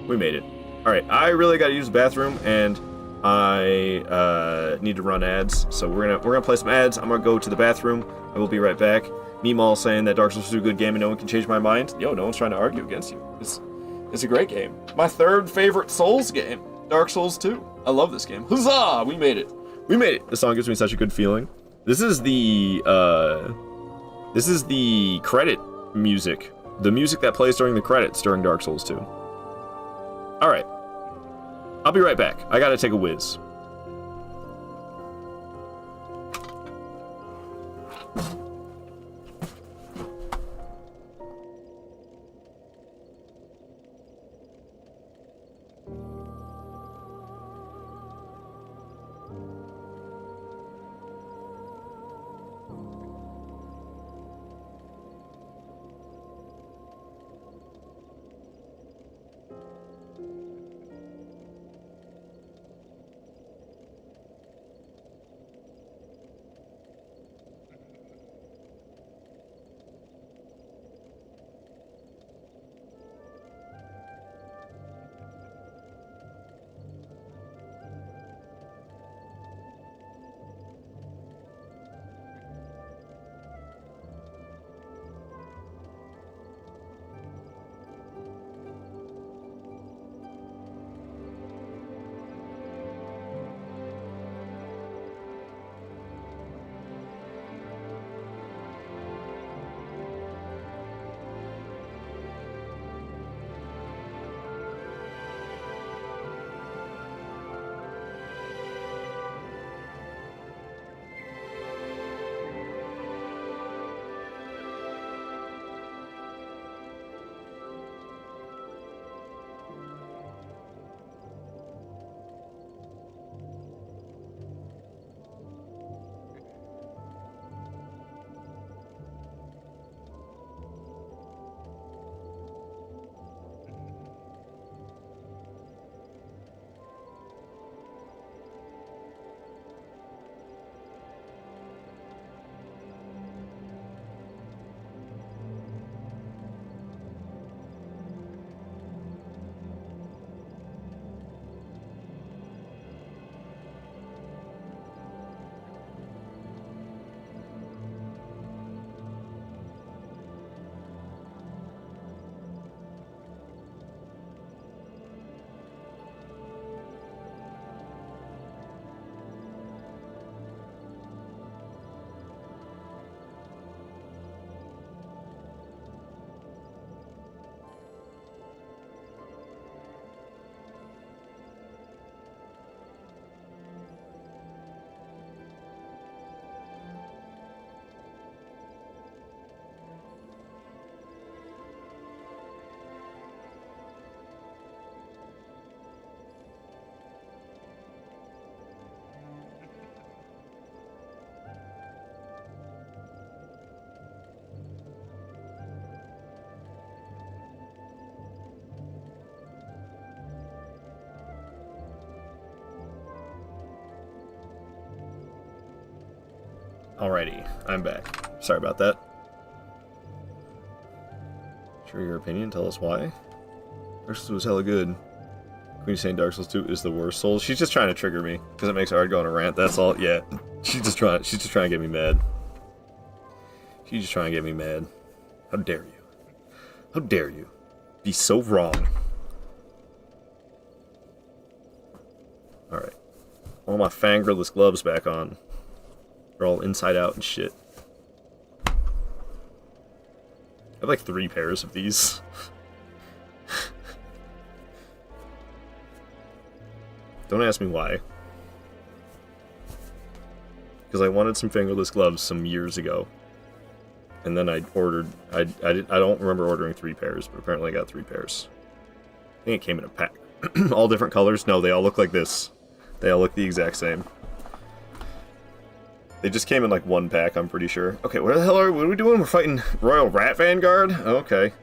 We made it. Alright, I really gotta use the bathroom, and I need to run ads, so we're gonna play some ads. I'm gonna go to the bathroom. I will be right back. Meemaw saying that Dark Souls is a good game and no one can change my mind. Yo, no one's trying to argue against you. It's a great game. My third favorite Souls game, Dark Souls 2. I love this game. Huzzah! We made it. We made it. The song gives me such a good feeling. This is the credit music. The music that plays during the credits during Dark Souls 2. Alright. I'll be right back. I gotta take a whiz. Alrighty, I'm back. Sorry about that. Share your opinion, tell us why. Dark Souls was hella good. Queen saying Dark Souls 2 is the worst Souls. She's just trying to trigger me, because it makes it hard going to rant, that's all. Yeah. She's just trying to get me mad. She's just trying to get me mad. How dare you? How dare you? Be so wrong. Alright. All my fangirlless gloves back on. They're all inside out and shit. I have like 3 pairs of these. Don't ask me why. Because I wanted some fingerless gloves some years ago. And then I ordered... I don't remember ordering 3 pairs, but apparently I got 3 pairs. I think it came in a pack. All different colors? No, they all look like this. They all look the exact same. They just came in like 1 pack, I'm pretty sure. Okay, what the hell what are we doing? We're fighting Royal Rat Vanguard? Okay.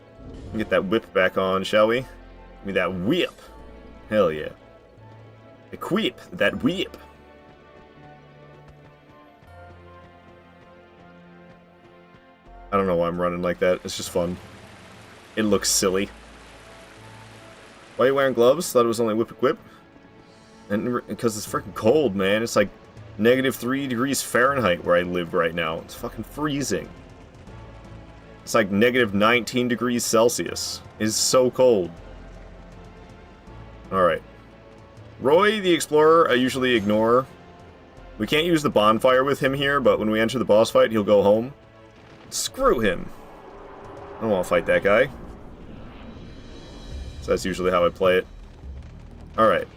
Get that whip back on, shall we? Give me that whip. Hell yeah. Equip that whip. I don't know why I'm running like that. It's just fun. It looks silly. Why are you wearing gloves? Thought it was only whip equip. And because it's freaking cold, man. It's like -3 degrees Fahrenheit where I live right now. It's fucking freezing. It's like -19 degrees Celsius. It's so cold. Alright. Roy, the Explorer, I usually ignore. We can't use the bonfire with him here, but when we enter the boss fight, he'll go home. Screw him. I don't want to fight that guy. So that's usually how I play it. Alright.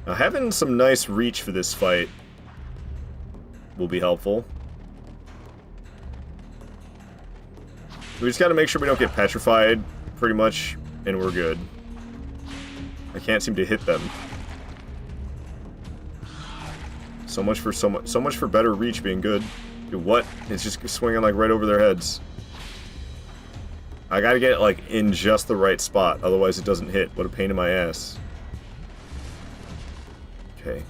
Now, having some nice reach for this fight will be helpful. We just gotta make sure we don't get petrified, pretty much, and we're good. I can't seem to hit them. So much for better reach being good. Dude, what? It's just swinging like right over their heads. I gotta get it like in just the right spot, otherwise it doesn't hit. What a pain in my ass. Okay.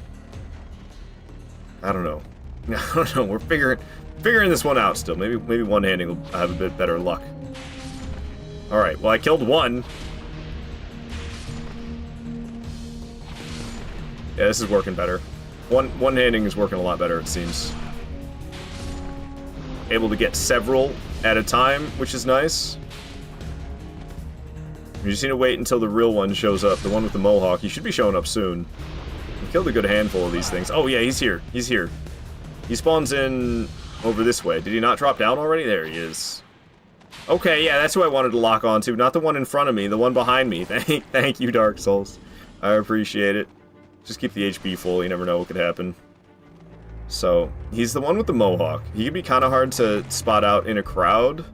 I don't know. I don't know. We're figuring this one out still. Maybe one-handing will have a bit better luck. All right. Well, I killed one. Yeah, this is working better. One-handing is working a lot better, it seems. Able to get several at a time, which is nice. You just need to wait until the real one shows up. The one with the mohawk. He should be showing up soon. We killed a good handful of these things. Oh, yeah, he's here. He's here. He spawns in over this way. Did he not drop down already? There he is. Okay, yeah, that's who I wanted to lock onto. Not the one in front of me, the one behind me. Thank you, Dark Souls. I appreciate it. Just keep the HP full. You never know what could happen. So, he's the one with the mohawk. He can be kind of hard to spot out in a crowd.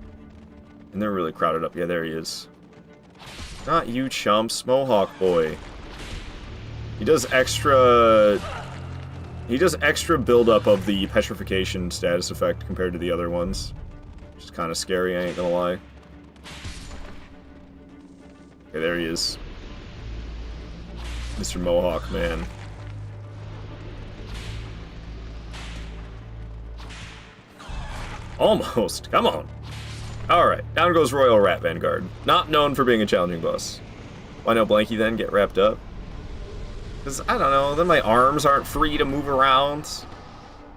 And they're really crowded up. Yeah, there he is. Not you, chumps. Mohawk boy. He does extra build-up of the petrification status effect compared to the other ones. Which is kind of scary, I ain't gonna lie. Okay, there he is. Mr. Mohawk, man. Almost. Come on. Alright, down goes Royal Rat Vanguard. Not known for being a challenging boss. Why no Blanky then get wrapped up? Because, I don't know, then my arms aren't free to move around.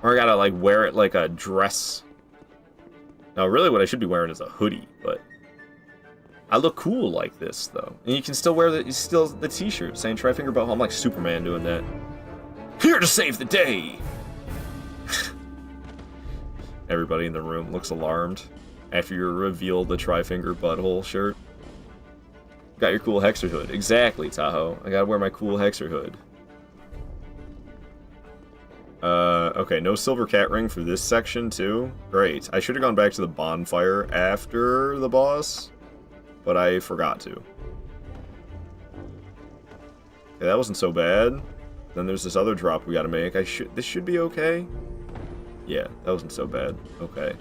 Or I gotta, like, wear it like a dress. Now, really what I should be wearing is a hoodie, but... I look cool like this, though. And you can still wear the t-shirt saying Tri-Finger Belt. I'm like Superman doing that. Here to save the day! Everybody in the room looks alarmed after you reveal the Tri-Finger Butthole shirt. Got your cool Hexer hood. Exactly, Tahoe. I gotta wear my cool Hexer hood. Okay, no silver cat ring for this section, too. Great. I should have gone back to the bonfire after the boss, but I forgot to. Okay, that wasn't so bad. Then there's this other drop we gotta make. This should be okay. Yeah, that wasn't so bad. Okay.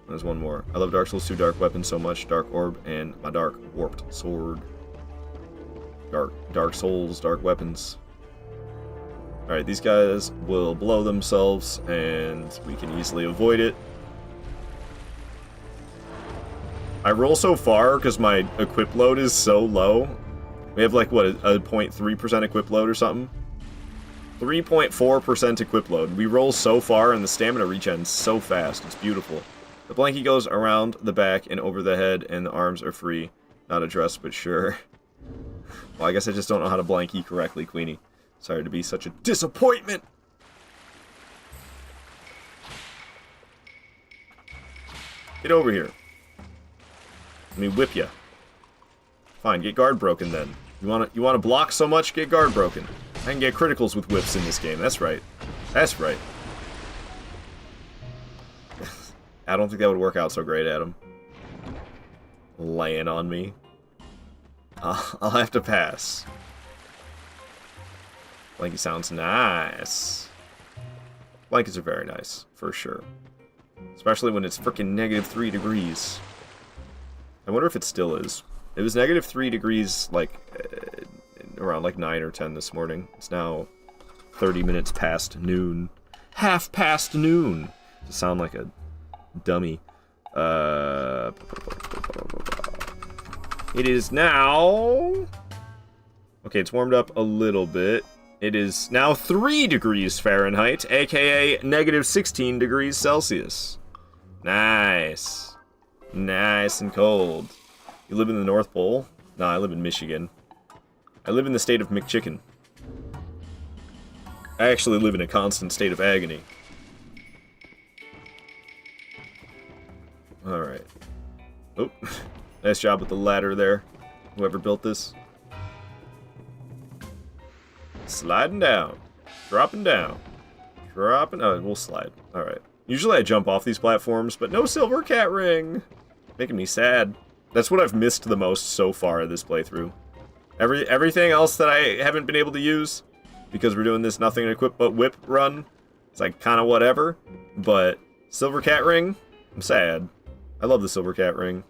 There's one more. I love Dark Souls 2 Dark Weapon so much. Dark Orb and my Dark Warped Sword. Dark Souls, Dark Weapons. Alright, these guys will blow themselves, and we can easily avoid it. I roll so far because my equip load is so low. We have like, what, a 0.3% equip load or something? 3.4% equip load. We roll so far, and the stamina regen's so fast. It's beautiful. The blankie goes around the back and over the head, and the arms are free. Not a dress, but sure. Well, I guess I just don't know how to blankie correctly, Queenie. Sorry to be such a disappointment! Get over here. Let me whip ya. Fine, get guard broken then. You wanna block so much? Get guard broken. I can get criticals with whips in this game. That's right. That's right. I don't think that would work out so great, Adam. Laying on me. I'll have to pass. Blankie sounds nice. Blankets are very nice, for sure. Especially when it's frickin' -3 degrees. I wonder if it still is. It was -3 degrees, like, around like 9 or 10 this morning. It's now 30 minutes past noon. Half past noon! To sound like a dummy. It is now Okay, it's warmed up a little bit. It is now 3 degrees Fahrenheit, aka negative 16 degrees Celsius. Nice. Nice and cold. You live in the North Pole? Nah, I live in Michigan. I live in the state of McChicken. I actually live in a constant state of agony. Alright. Oh, nice job with the ladder there. Whoever built this. Sliding down. Dropping down. Dropping... Oh, we'll slide. Alright. Usually I jump off these platforms, but no silver cat ring. Making me sad. That's what I've missed the most so far this playthrough. Everything else that I haven't been able to use, because we're doing this nothing equipped but whip run, it's like kind of whatever. But silver cat ring, I'm sad. I love the silver cat ring.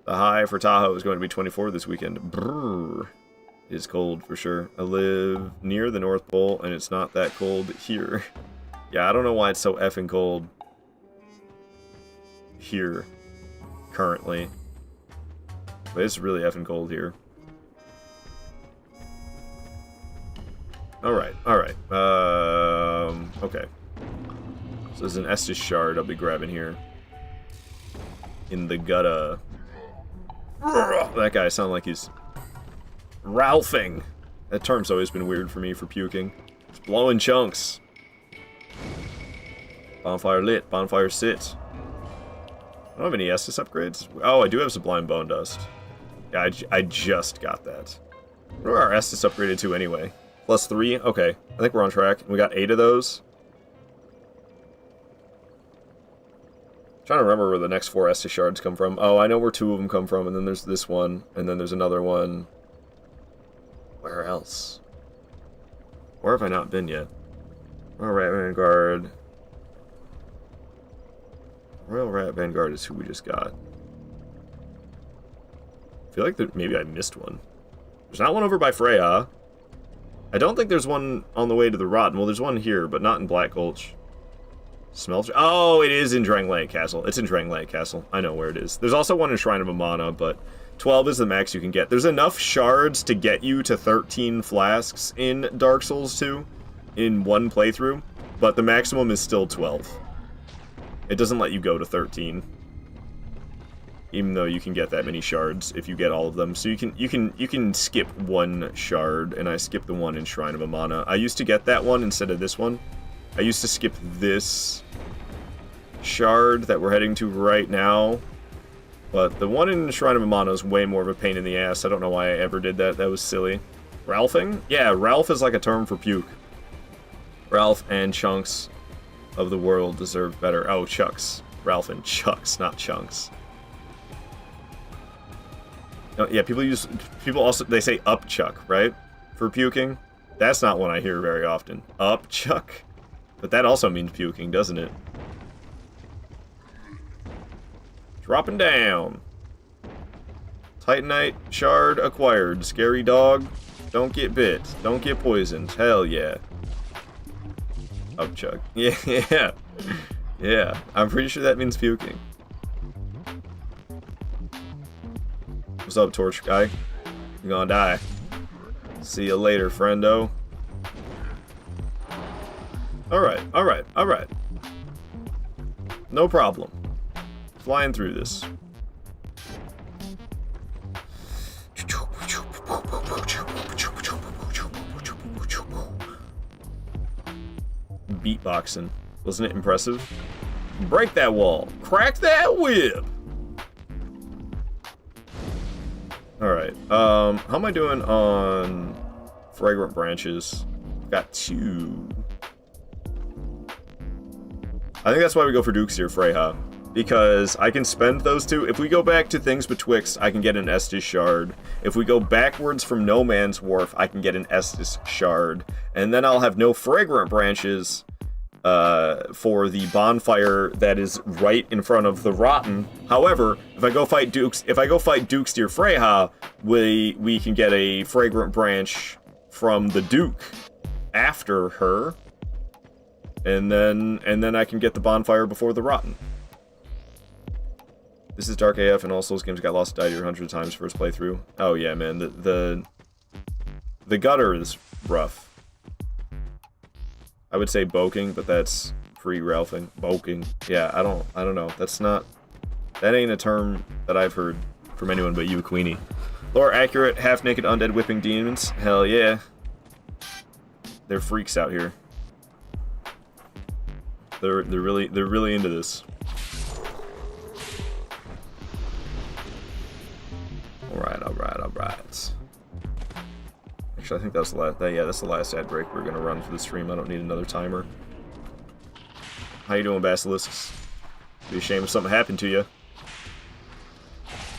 The high for Tahoe is going to be 24 this weekend. Brrr. It is cold for sure. I live near the North Pole, and it's not that cold here. Yeah, I don't know why it's so effing cold here, currently. But it's really effing cold here. Alright, alright. Okay. So there's an Estus shard I'll be grabbing here. In the gutta. That guy sounds like he's Ralphing. That term's always been weird for me for puking. It's blowing chunks. Bonfire lit, bonfire sit. I don't have any Estus upgrades. Oh, I do have Sublime Bone Dust. Yeah, I just got that. What are our Estus upgraded to anyway? +3? Okay. I think we're on track. We got 8 of those. Trying to remember where the next 4 Estus shards come from. Oh, I know where 2 of them come from, and then there's this one, and then there's another one. Where else? Where have I not been yet? Royal Rat Vanguard. Royal Rat Vanguard is who we just got. I feel like that maybe I missed one. There's not one over by Freya. I don't think there's one on the way to the Rotten. Well, there's one here, but not in Black Gulch. Smelter? Oh, it is in Drangleic Castle. It's in Drangleic Castle. I know where it is. There's also one in Shrine of Amana, but 12 is the max you can get. There's enough shards to get you to 13 flasks in Dark Souls 2 in one playthrough, but the maximum is still 12. It doesn't let you go to 13. Even though you can get that many shards if you get all of them. So you can skip one shard, and I skipped the one in Shrine of Amana. I used to get that one instead of this one. I used to skip this shard that we're heading to right now. But the one in Shrine of Amana is way more of a pain in the ass. I don't know why I ever did that. That was silly. Ralphing? Yeah, Ralph is like a term for puke. Ralph and Chunks of the world deserve better. Oh, Chucks. Ralph and Chucks, not Chunks. No, yeah, people also, they say up Chuck, right? For puking. That's not one I hear very often. Up Chuck. But that also means puking, doesn't it? Dropping down. Titanite shard acquired. Scary dog. Don't get bit. Don't get poisoned. Hell yeah. Up Chuck. Yeah, yeah. Yeah. I'm pretty sure that means puking. What's up, torch guy? You're gonna die. See you later, friendo. Alright, alright, alright. No problem. Flying through this. Beatboxing. Wasn't it impressive? Break that wall. Crack that whip! Alright, how am I doing on Fragrant Branches? Got 2. I think that's why we go for Dukes here, Freyja. Because I can spend those 2. If we go back to Things Betwixt, I can get an Estus Shard. If we go backwards from No Man's Wharf, I can get an Estus Shard. And then I'll have no Fragrant Branches for the bonfire that is right in front of the Rotten. However, if I go fight Dukestir Freyja, we can get a Fragrant Branch from the Duke after her. And then I can get the bonfire before the Rotten. This is Dark AF, and all Souls games got lost, died here 100 times first playthrough. Oh yeah, man, the The gutter is rough. I would say boking, but that's free Ralphing. Boking. Yeah, I don't know. That ain't a term that I've heard from anyone but you, Queenie. Lore accurate, half-naked undead whipping demons. Hell yeah. They're freaks out here. They're really into this. Alright. Actually, I think that's the last. That's the last ad break we're gonna run for the stream. I don't need another timer. How you doing, Basilisks? Be a shame if something happened to you.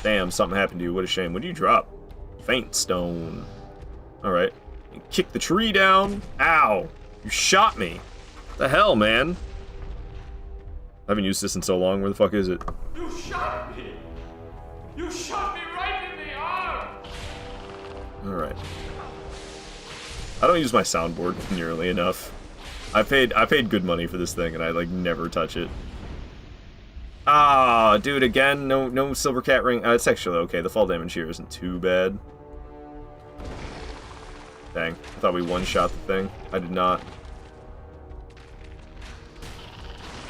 Damn, something happened to you. What a shame. What do you drop? Faint stone. Alright. Kick the tree down. Ow! You shot me. What the hell, man? I haven't used this in so long. Where the fuck is it? You shot me! You shot me right in the arm! Alright. I don't use my soundboard nearly enough. I paid good money for this thing and I like never touch it. Ah, dude, again, no silver cat ring. It's actually okay. The fall damage here isn't too bad. Dang, I thought we one-shot the thing. I did not.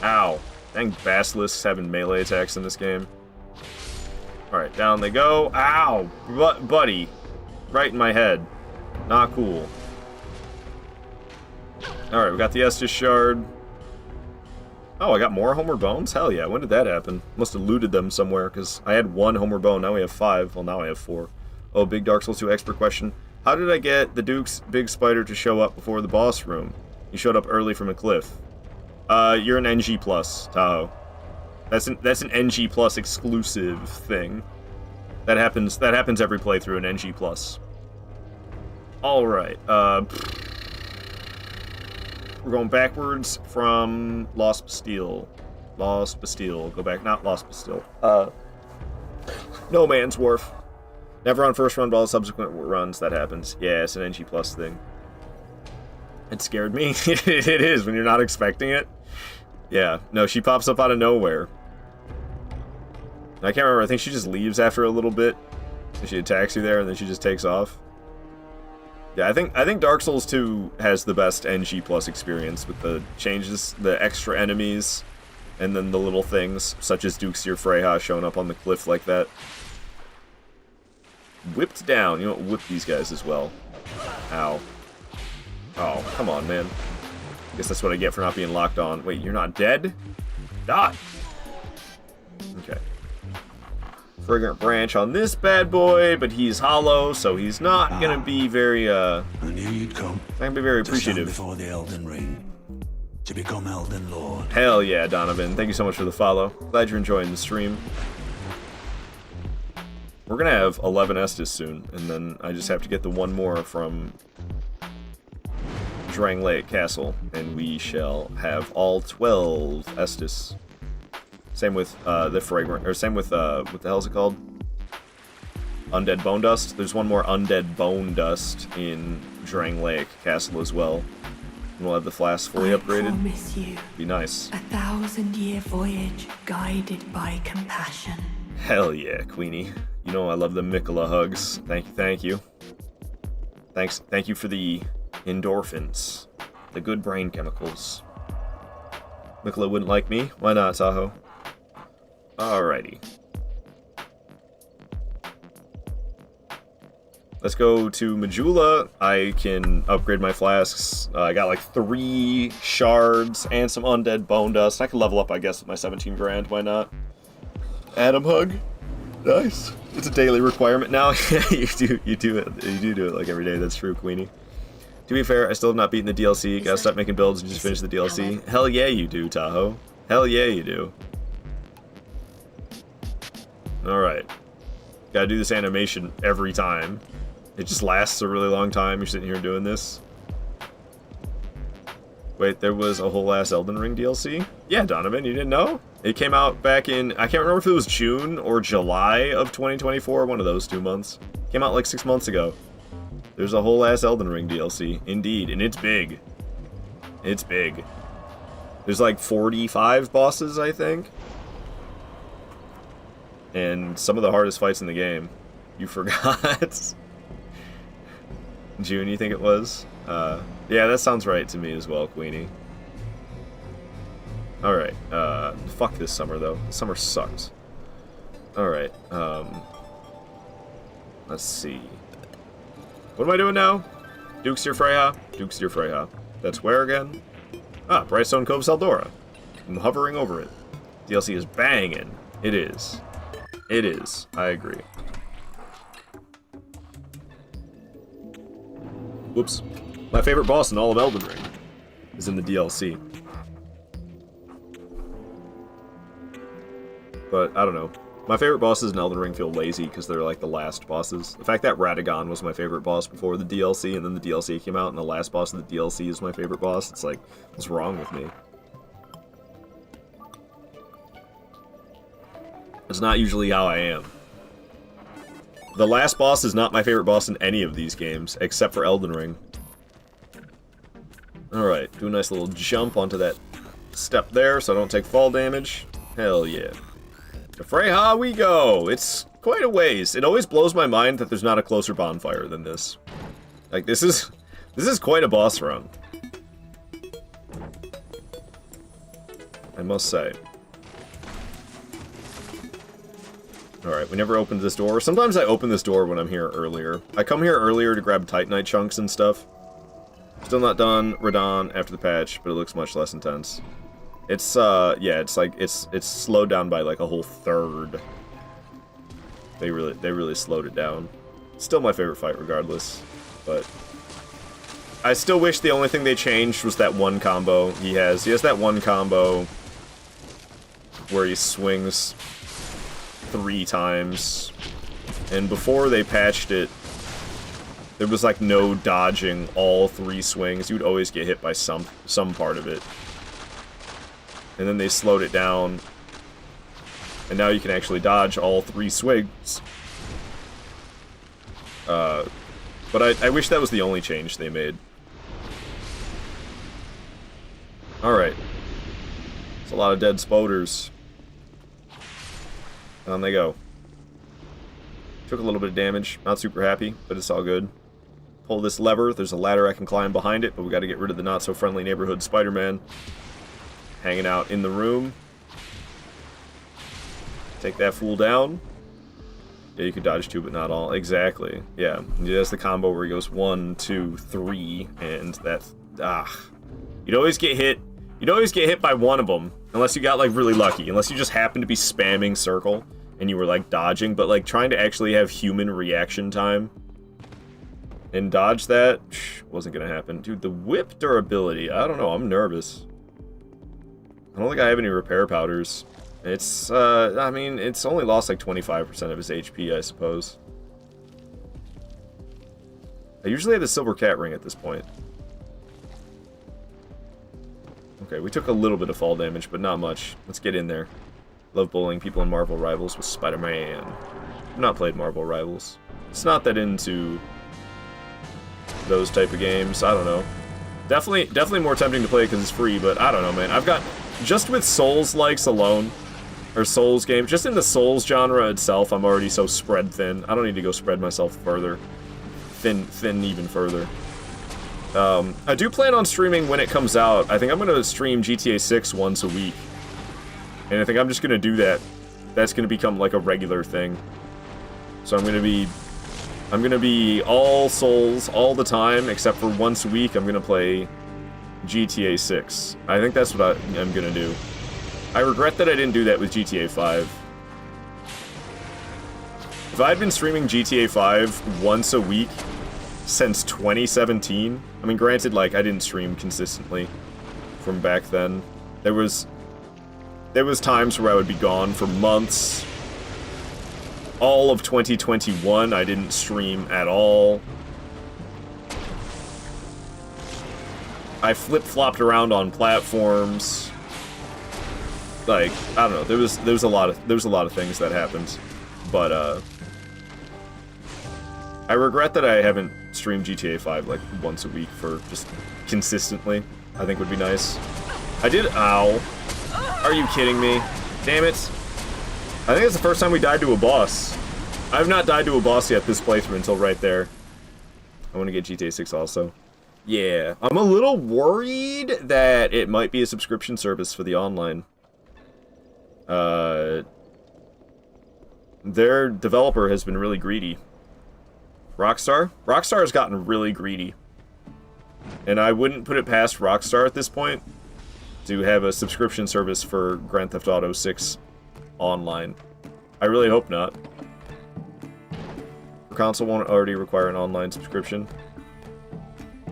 Ow. Dang, Basilisks having melee attacks in this game. Alright, down they go. Ow! Buddy. Right in my head. Not cool. Alright, we got the Estus Shard. Oh, I got more Homer Bones? Hell yeah, when did that happen? Must have looted them somewhere, because I had 1 Homer Bone, now we have 5. Well, now I have 4. Oh, big Dark Souls 2 expert question. How did I get the Duke's big spider to show up before the boss room? He showed up early from a cliff. You're an NG+, Tahoe. That's an NG+ exclusive thing. That happens every playthrough in NG+. Alright, we're going backwards from Lost Bastille. Lost Bastille. Go back, not Lost Bastille. No Man's Wharf. Never on first run, but all subsequent runs, that happens. Yeah, it's an NG+ thing. It scared me. It is, when you're not expecting it. Yeah, no, she pops up out of nowhere. I can't remember, I think she just leaves after a little bit. And she attacks you there, and then she just takes off. Yeah, I think Dark Souls 2 has the best NG+ experience with the changes, the extra enemies, and then the little things, such as Dukeseer Freyha showing up on the cliff like that. Whipped down. You know, whip these guys as well. Ow. Oh, come on, man. Guess that's what I get for not being locked on. Wait, you're not dead? Die! Okay. Fragrant Branch on this bad boy, but he's hollow, so he's not gonna be very, I knew you'd come. Not gonna be very appreciative. Before the Elden Ring, to become Elden Lord. Hell yeah, Donovan. Thank you so much for the follow. Glad you're enjoying the stream. We're gonna have 11 Estus soon, and then I just have to get the one more from Drangleic Castle, and we shall have all 12 Estus. Same with the Fragrant, or same with, what the hell is it called? Undead Bone Dust. There's one more Undead Bone Dust in Drangleic Castle as well. And we'll have the flask fully upgraded. I promise you, be nice. 1,000-year voyage guided by compassion. Hell yeah, Queenie. You know I love the Mikola hugs. Thank you. Thank you for the endorphins. The good brain chemicals. Mikola wouldn't like me. Why not, Tahoe? Alrighty. Let's go to Majula. I can upgrade my flasks. I got like 3 shards and some undead bone dust. I can level up, I guess, with my 17 grand. Why not? Adam hug. Nice. It's a daily requirement now. you do it like every day. That's true, Queenie. To be fair, I still have not beaten the DLC. Gotta stop making builds and just finish the DLC. Hell yeah, you do, Tahoe. Hell yeah, you do. Alright. Gotta do this animation every time. It just lasts a really long time. You're sitting here doing this. Wait, there was a whole ass Elden Ring DLC? Yeah, Donovan, you didn't know? It came out back in, I can't remember if it was June or July of 2024, one of those 2 months. Came out like 6 months ago. There's a whole ass Elden Ring DLC, indeed, and it's big. It's big. There's like 45 bosses, I think. And some of the hardest fights in the game. You forgot. June, you think it was? Yeah, that sounds right to me as well, Queenie. Alright, fuck this summer, though. This summer sucks. Alright, let's see. What am I doing now? Dukes your Freya? Dukes your Freya. That's where again? Ah, Brightstone Cove, Saldora. I'm hovering over it. DLC is banging. It is. It is. I agree. Whoops. My favorite boss in all of Elden Ring is in the DLC. But, I don't know. My favorite bosses in Elden Ring feel lazy because they're like the last bosses. The fact that Radagon was my favorite boss before the DLC, and then the DLC came out, and the last boss of the DLC is my favorite boss, it's like, what's wrong with me? It's not usually how I am. The last boss is not my favorite boss in any of these games, except for Elden Ring. Alright, do a nice little jump onto that step there so I don't take fall damage. Hell yeah. To Freyha we go! It's quite a ways. It always blows my mind that there's not a closer bonfire than this. Like, this is quite a boss run. I must say. Alright, we never opened this door. Sometimes I open this door when I'm here earlier. I come here earlier to grab Titanite chunks and stuff. Still not done Radahn after the patch, but it looks much less intense. It's, yeah, it's like, it's slowed down by like a whole third. They really slowed it down. Still my favorite fight regardless, but I still wish the only thing they changed was that one combo he has. He has that one combo where he swings 3 times, and before they patched it, there was like no dodging all 3 swings. You'd always get hit by some part of it. And then they slowed it down, and now you can actually dodge all 3 swings. But I wish that was the only change they made. Alright. It's a lot of dead spoders. On they go. Took a little bit of damage. Not super happy, but it's all good. Pull this lever. There's a ladder I can climb behind it, but we gotta get rid of the not-so-friendly neighborhood Spider-Man. Hanging out in the room. Take that fool down. Yeah, you can dodge 2, but not all. Exactly. Yeah. That's the combo where he goes 1, 2, 3, and that's... You'd always get hit. You'd always get hit by one of them, unless you got, like, really lucky. Unless you just happened to be spamming circle, and you were, like, dodging, but, like, trying to actually have human reaction time and dodge that, wasn't gonna happen. Dude, the whip durability, I don't know, I'm nervous. I don't think I have any repair powders. It's, I mean, it's only lost, like, 25% of his HP, I suppose. I usually have the silver cat ring at this point. Okay, we took a little bit of fall damage, but not much. Let's get in there. Love bullying people in Marvel Rivals with Spider-Man. I've not played Marvel Rivals. It's not that into those type of games. I don't know. Definitely more tempting to play because it's free, but I don't know, man. I've got... Just with Souls-likes alone, or Souls games, just in the Souls genre itself, I'm already so spread thin. I don't need to go spread myself further. Thin even further. I do plan on streaming when it comes out. I think I'm going to stream GTA 6 once a week. And I think I'm just going to do that. That's going to become like a regular thing. So I'm going to be all Souls all the time, except for once a week I'm going to play GTA 6. I think that's what I'm going to do. I regret that I didn't do that with GTA 5. If I had been streaming GTA 5 once a week since 2017, I mean, granted, like, I didn't stream consistently from back then. There was times where I would be gone for months. All of 2021, I didn't stream at all. I flip-flopped around on platforms. Like, I don't know. There was a lot of things that happened, but I regret that I haven't streamed GTA 5 like once a week for just consistently. I think would be nice. I did. Ow! Are you kidding me? Damn it! I think it's the first time we died to a boss. I have not died to a boss yet this playthrough until right there. I want to get GTA 6 also. Yeah, I'm a little worried that it might be a subscription service for the online. Their developer has been really greedy. Rockstar? Rockstar has gotten really greedy. And I wouldn't put it past Rockstar at this point to have a subscription service for Grand Theft Auto 6 online. I really hope not. Console won't already require an online subscription.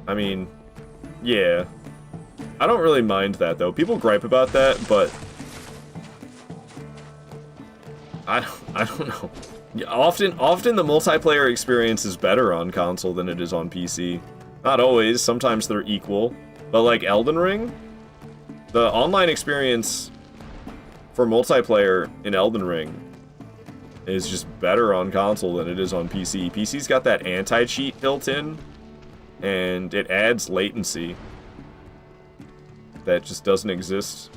I mean, yeah. I don't really mind that, though. People gripe about that, but I don't know. Yeah, often the multiplayer experience is better on console than it is on PC. Not always, sometimes they're equal. But like Elden Ring, the online experience for multiplayer in Elden Ring is just better on console than it is on PC. PC's got that anti-cheat built in, and it adds latency that just doesn't exist.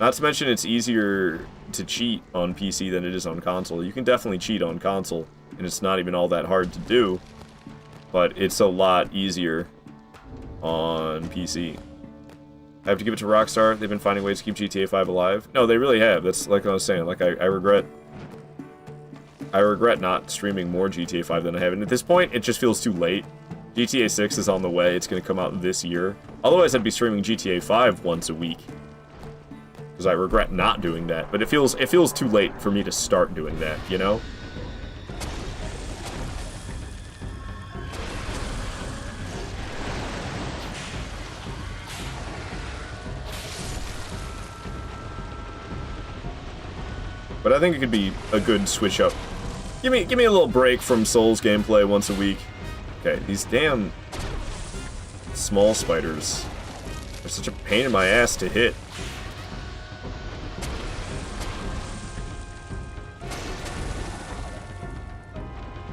Not to mention it's easier to cheat on PC than it is on console. You can definitely cheat on console, and it's not even all that hard to do, but it's a lot easier on PC. I have to give it to Rockstar. They've been finding ways to keep GTA 5 alive. No, they really have. That's like I was saying. Like, I regret not streaming more GTA 5 than I have. And at this point, it just feels too late. GTA 6 is on the way. It's going to come out this year. Otherwise, I'd be streaming GTA 5 once a week. Because I regret not doing that. But it feels too late for me to start doing that, you know? But I think it could be a good switch up. Give me a little break from Souls gameplay once a week. Okay, these damn small spiders are such a pain in my ass to hit.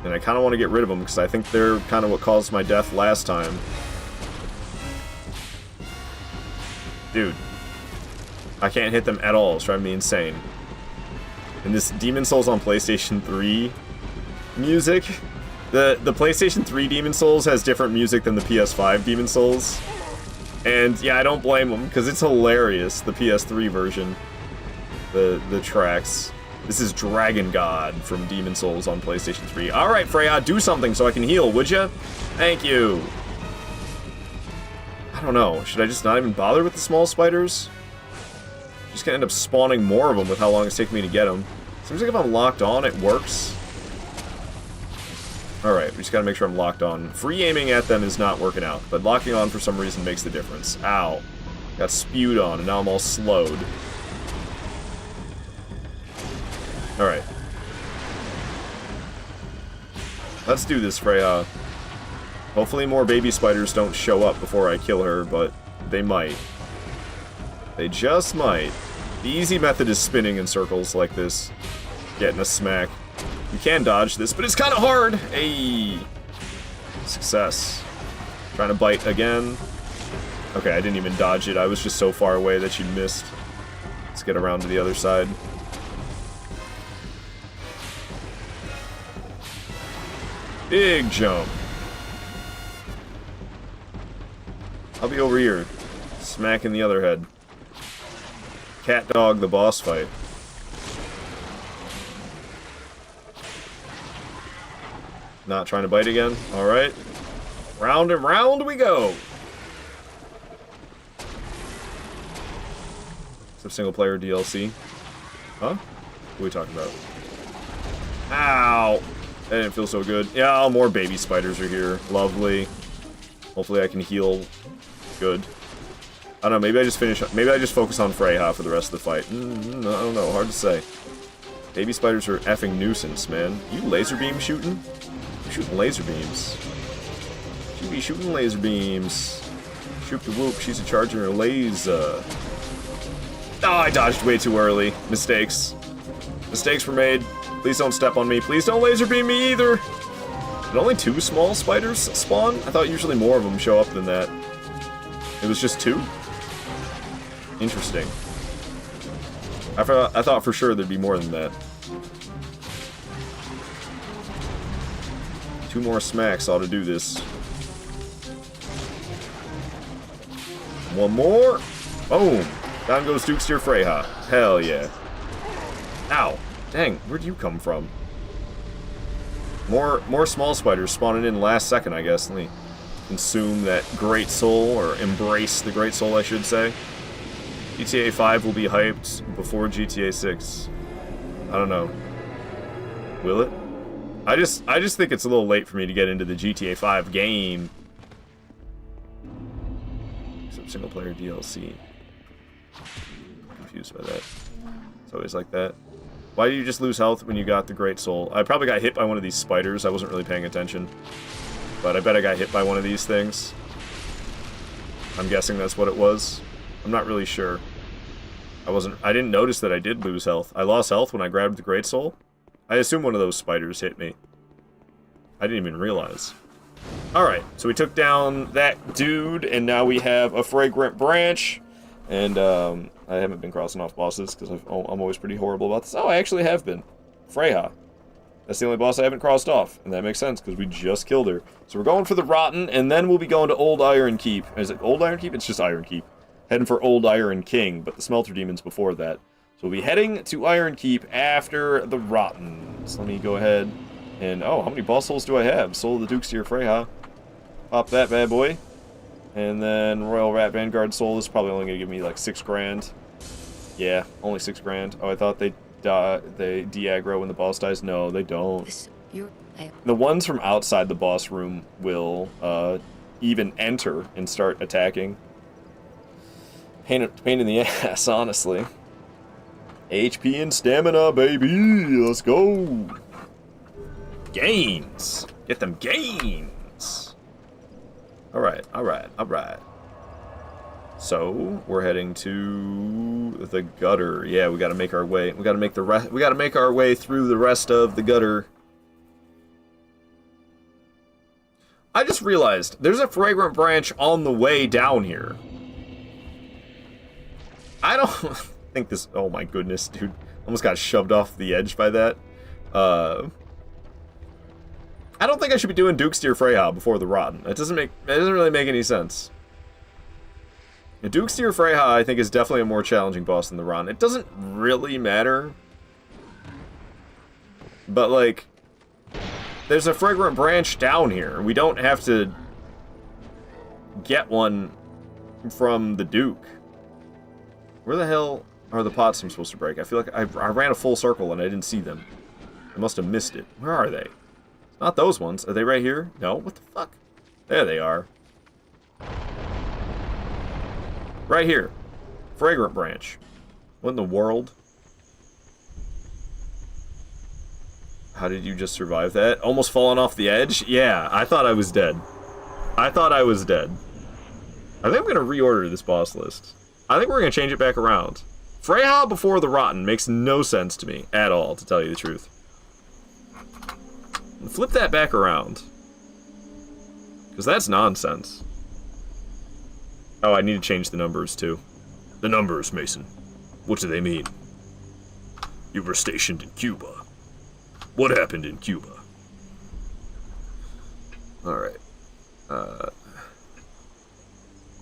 And I kind of want to get rid of them because I think they're kind of what caused my death last time. Dude, I can't hit them at all. It's driving me insane. And this Demon Souls on PlayStation 3 music, the PlayStation 3 Demon Souls has different music than the PS5 Demon Souls. And yeah, I don't blame them, because it's hilarious, the PS3 version. The tracks. This is Dragon God from Demon Souls on PlayStation 3. Alright, Freya, do something so I can heal, would ya? Thank you. I don't know, should I just not even bother with the small spiders? Just gonna end up spawning more of them with how long it's taking me to get them. Seems like if I'm locked on, it works. Alright, we just gotta make sure I'm locked on. Free aiming at them is not working out, but locking on for some reason makes the difference. Ow. Got spewed on, and now I'm all slowed. Alright. Let's do this, Freya. Hopefully more baby spiders don't show up before I kill her, but they might. They just might. The easy method is spinning in circles like this. Getting a smack. You can dodge this, but it's kind of hard! Hey, success. Trying to bite again. Okay, I didn't even dodge it. I was just so far away that she missed. Let's get around to the other side. Big jump. I'll be over here. Smacking the other head. Cat Dog the boss fight. Not trying to bite again. Alright. Round and round we go. It's a single player DLC. Huh? What are we talking about? Ow! That didn't feel so good. Yeah, more baby spiders are here. Lovely. Hopefully I can heal good. I don't know, maybe I just focus on Freyja for the rest of the fight. I don't know, hard to say. Baby spiders are effing nuisance, man. You laser beam shooting? You're shooting laser beams. You be shooting laser beams. Shoop the whoop, she's a charging her laser. Oh, I dodged way too early. Mistakes. Mistakes were made. Please don't step on me. Please don't laser beam me either. Did only 2 small spiders spawn? I thought usually more of them show up than that. It was just 2? Interesting. I thought for sure there'd be more than that. 2 more smacks ought to do this. One more. Boom. Down goes Dukesteer Freyha. Hell yeah. Ow. Dang, where'd you come from? More small spiders spawning in last second, I guess. Let me consume that Great Soul, or embrace the Great Soul, I should say. GTA 5 will be hyped before GTA 6. I don't know. Will it? I just think it's a little late for me to get into the GTA 5 game. Except single player DLC. Confused by that. It's always like that. Why did you just lose health when you got the Great Soul? I probably got hit by one of these spiders. I wasn't really paying attention. But I bet I got hit by one of these things. I'm guessing that's what it was. I'm not really sure. I didn't notice that I did lose health. I lost health when I grabbed the Great Soul. I assume one of those spiders hit me. I didn't even realize. Alright, so we took down that dude, and now we have a Fragrant Branch. And, I haven't been crossing off bosses, because I'm always pretty horrible about this. Oh, I actually have been. Freyha. That's the only boss I haven't crossed off, and that makes sense, because we just killed her. So we're going for the Rotten, and then we'll be going to Old Iron Keep. Is it Old Iron Keep? It's just Iron Keep. Heading for Old Iron King, but the Smelter Demon's before that. So we'll be heading to Iron Keep after the Rotten. So let me go ahead and... Oh, how many boss souls do I have? Soul of the Dukesteer Freyha. Pop that bad boy. And then Royal Rat Vanguard Soul is probably only going to give me like 6 grand. Yeah, only 6 grand. Oh, I thought they de-aggro when the boss dies. No, they don't. The ones from outside the boss room will even enter and start attacking. Pain in the ass, honestly. HP and stamina, baby. Let's go. Gains. Get them gains. Alright, alright, alright. So, we're heading to the gutter. Yeah, we gotta make our way. We gotta make our way through the rest of the gutter. I just realized there's a Fragrant Branch on the way down here. I don't think this... Oh my goodness, dude. Almost got shoved off the edge by that. I don't think I should be doing Dukesteer Freyha before the Rotten. It doesn't really make any sense. Dukesteer Freyha, I think, is definitely a more challenging boss than the Rotten. It doesn't really matter. But, like, there's a Fragrant Branch down here. We don't have to get one from the Duke. Where the hell are the pots I'm supposed to break? I feel like I ran a full circle and I didn't see them. I must have missed it. Where are they? It's not those ones. Are they right here? No? What the fuck? There they are. Right here. Fragrant Branch. What in the world? How did you just survive that? Almost falling off the edge? Yeah, I thought I was dead. I thought I was dead. I think I'm going to reorder this boss list. I think we're going to change it back around. Freyha before the Rotten makes no sense to me at all, to tell you the truth. Flip that back around. Because that's nonsense. Oh, I need to change the numbers, too. The numbers, Mason. What do they mean? You were stationed in Cuba. What happened in Cuba? Alright.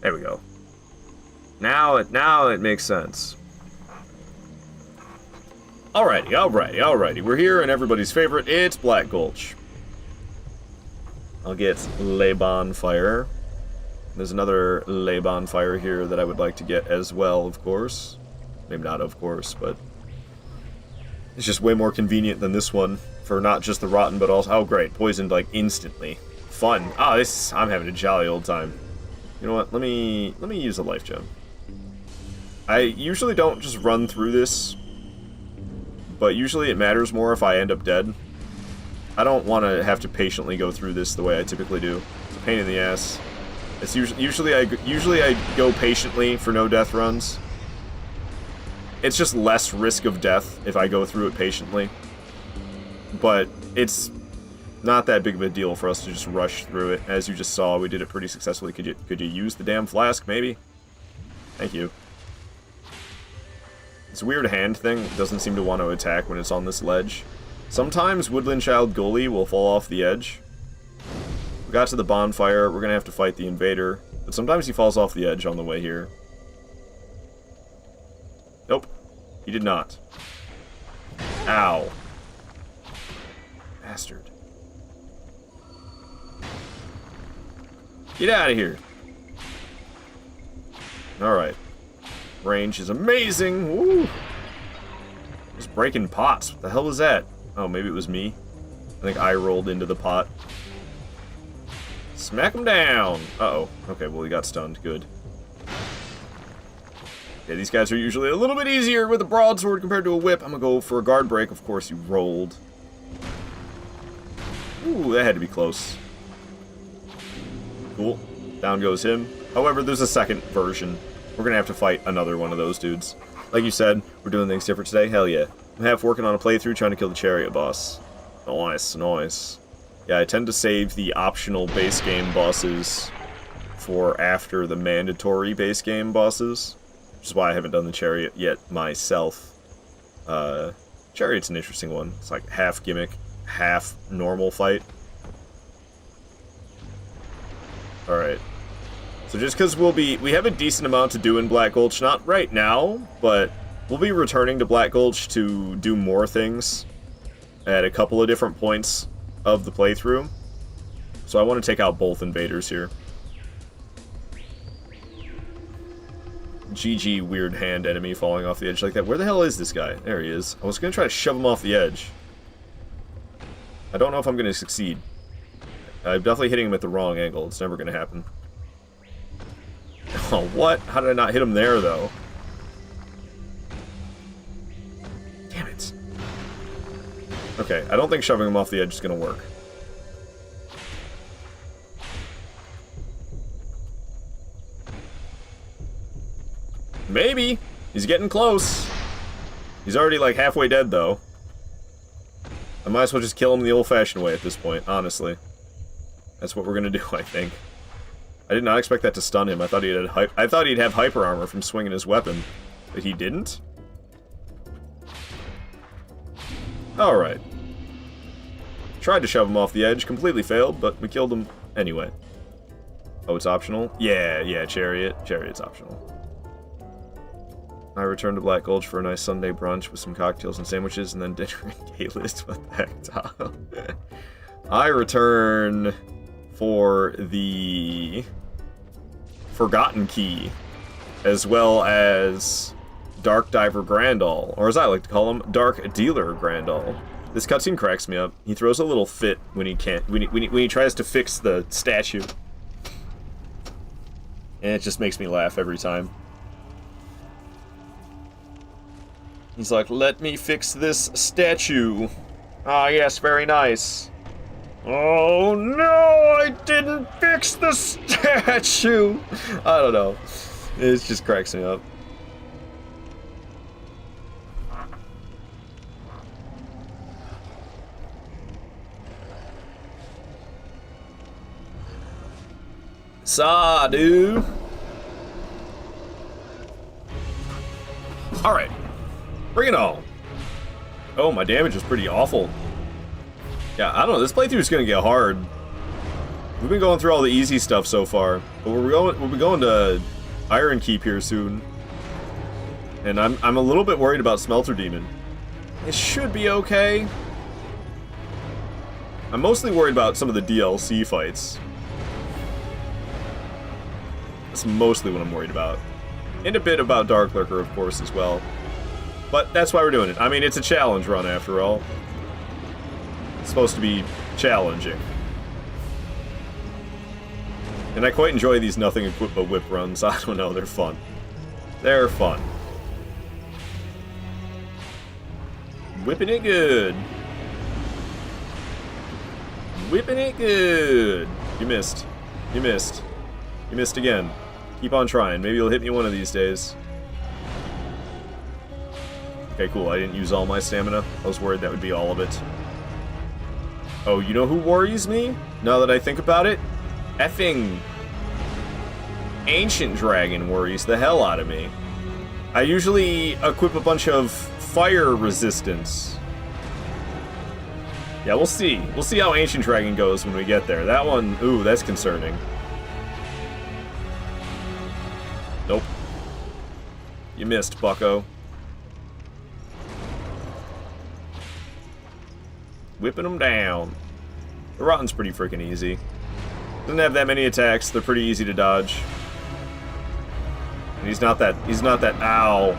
There we go. Now it makes sense. Alrighty. We're here, and everybody's favorite, it's Black Gulch. I'll get Le Bonfire. There's another Le Bonfire here that I would like to get as well, of course. Maybe not, of course, but it's just way more convenient than this one for not just the Rotten, but also... Oh, great. Poisoned, like, instantly. Fun. Ah, I'm having a jolly old time. You know what? Let me use a life gem. I usually don't just run through this, but usually it matters more if I end up dead. I don't want to have to patiently go through this the way I typically do. It's a pain in the ass. It's usually I go patiently for no death runs. It's just less risk of death if I go through it patiently. But it's not that big of a deal for us to just rush through it. As you just saw, we did it pretty successfully. Could you use the damn flask, maybe? Thank you. This weird hand thing doesn't seem to want to attack when it's on this ledge. Sometimes Woodland Child Gully will fall off the edge. We got to the bonfire. We're going to have to fight the invader. but sometimes he falls off the edge on the way here. Nope, he did not. Ow. Bastard. Get out of here. Alright. Range is amazing. Woo! Just breaking pots. What the hell was that? Oh, maybe it was me. I think I rolled into the pot. Smack him down! Uh-oh. Okay, well, he got stunned. Good. Yeah, these guys are usually a little bit easier with a broadsword compared to a whip. I'm gonna go for a guard break. Of course, you rolled. Ooh, that had to be close. Cool. Down goes him. However, there's a second version. We're gonna have to fight another one of those dudes. Like you said, we're doing things different today. Hell yeah. I'm half working on a playthrough trying to kill the chariot boss. Nice, nice. Yeah, I tend to save the optional base game bosses for after the mandatory base game bosses. Which is why I haven't done the chariot yet myself. Chariot's an interesting one. It's like half gimmick, half normal fight. Alright. So just because we have a decent amount to do in Black Gulch, not right now, but we'll be returning to Black Gulch to do more things at a couple of different points of the playthrough. So I want to take out both invaders here. GG weird hand enemy falling off the edge like that. Where the hell is this guy? There he is. I was going to try to shove him off the edge. I don't know if I'm going to succeed. I'm definitely hitting him at the wrong angle. It's never going to happen. Oh, what? How did I not hit him there, though? Damn it. Okay, I don't think shoving him off the edge is going to work. Maybe. He's getting close. He's already, like, halfway dead, though. I might as well just kill him the old-fashioned way at this point, honestly. That's what we're gonna do, I think. I did not expect that to stun him. I thought he'd have hyper armor from swinging his weapon, but he didn't. Alright. Tried to shove him off the edge, completely failed, but we killed him anyway. Oh, it's optional? Yeah, Chariot. Chariot's optional. I returned to Black Gulch for a nice Sunday brunch with some cocktails and sandwiches, and then dinner and Gaylist. What the heck, Tom? I return for the Forgotten Key, as well as Dark Diver Grandal, or as I like to call him, Dark Dealer Grandal. This cutscene cracks me up. He throws a little fit when he can't, when he tries to fix the statue, and it just makes me laugh every time. He's like, "Let me fix this statue." Ah, yes, very nice. Oh no, I didn't fix the statue! I don't know. It just cracks me up. Sadu! Alright. Bring it on. Oh, my damage is pretty awful. Yeah, I don't know. This playthrough is gonna get hard. We've been going through all the easy stuff so far, but we'll be going to Iron Keep here soon. And I'm a little bit worried about Smelter Demon. It should be okay. I'm mostly worried about some of the DLC fights. That's mostly what I'm worried about. And a bit about Dark Lurker, of course, as well. But that's why we're doing it. I mean, it's a challenge run, after all. It's supposed to be challenging. And I quite enjoy these nothing equipped but whip runs. I don't know, they're fun. They're fun. Whipping it good. Whipping it good. You missed. You missed. You missed again. Keep on trying. Maybe you'll hit me one of these days. Okay, cool. I didn't use all my stamina. I was worried that would be all of it. Oh, you know who worries me? Now that I think about it? Effing Ancient Dragon worries the hell out of me. I usually equip a bunch of fire resistance. Yeah, we'll see. We'll see how Ancient Dragon goes when we get there. That one, ooh, that's concerning. Nope. You missed, bucko. Whipping them down. The Rotten's pretty freaking easy. Doesn't have that many attacks. They're pretty easy to dodge. And he's not that ow.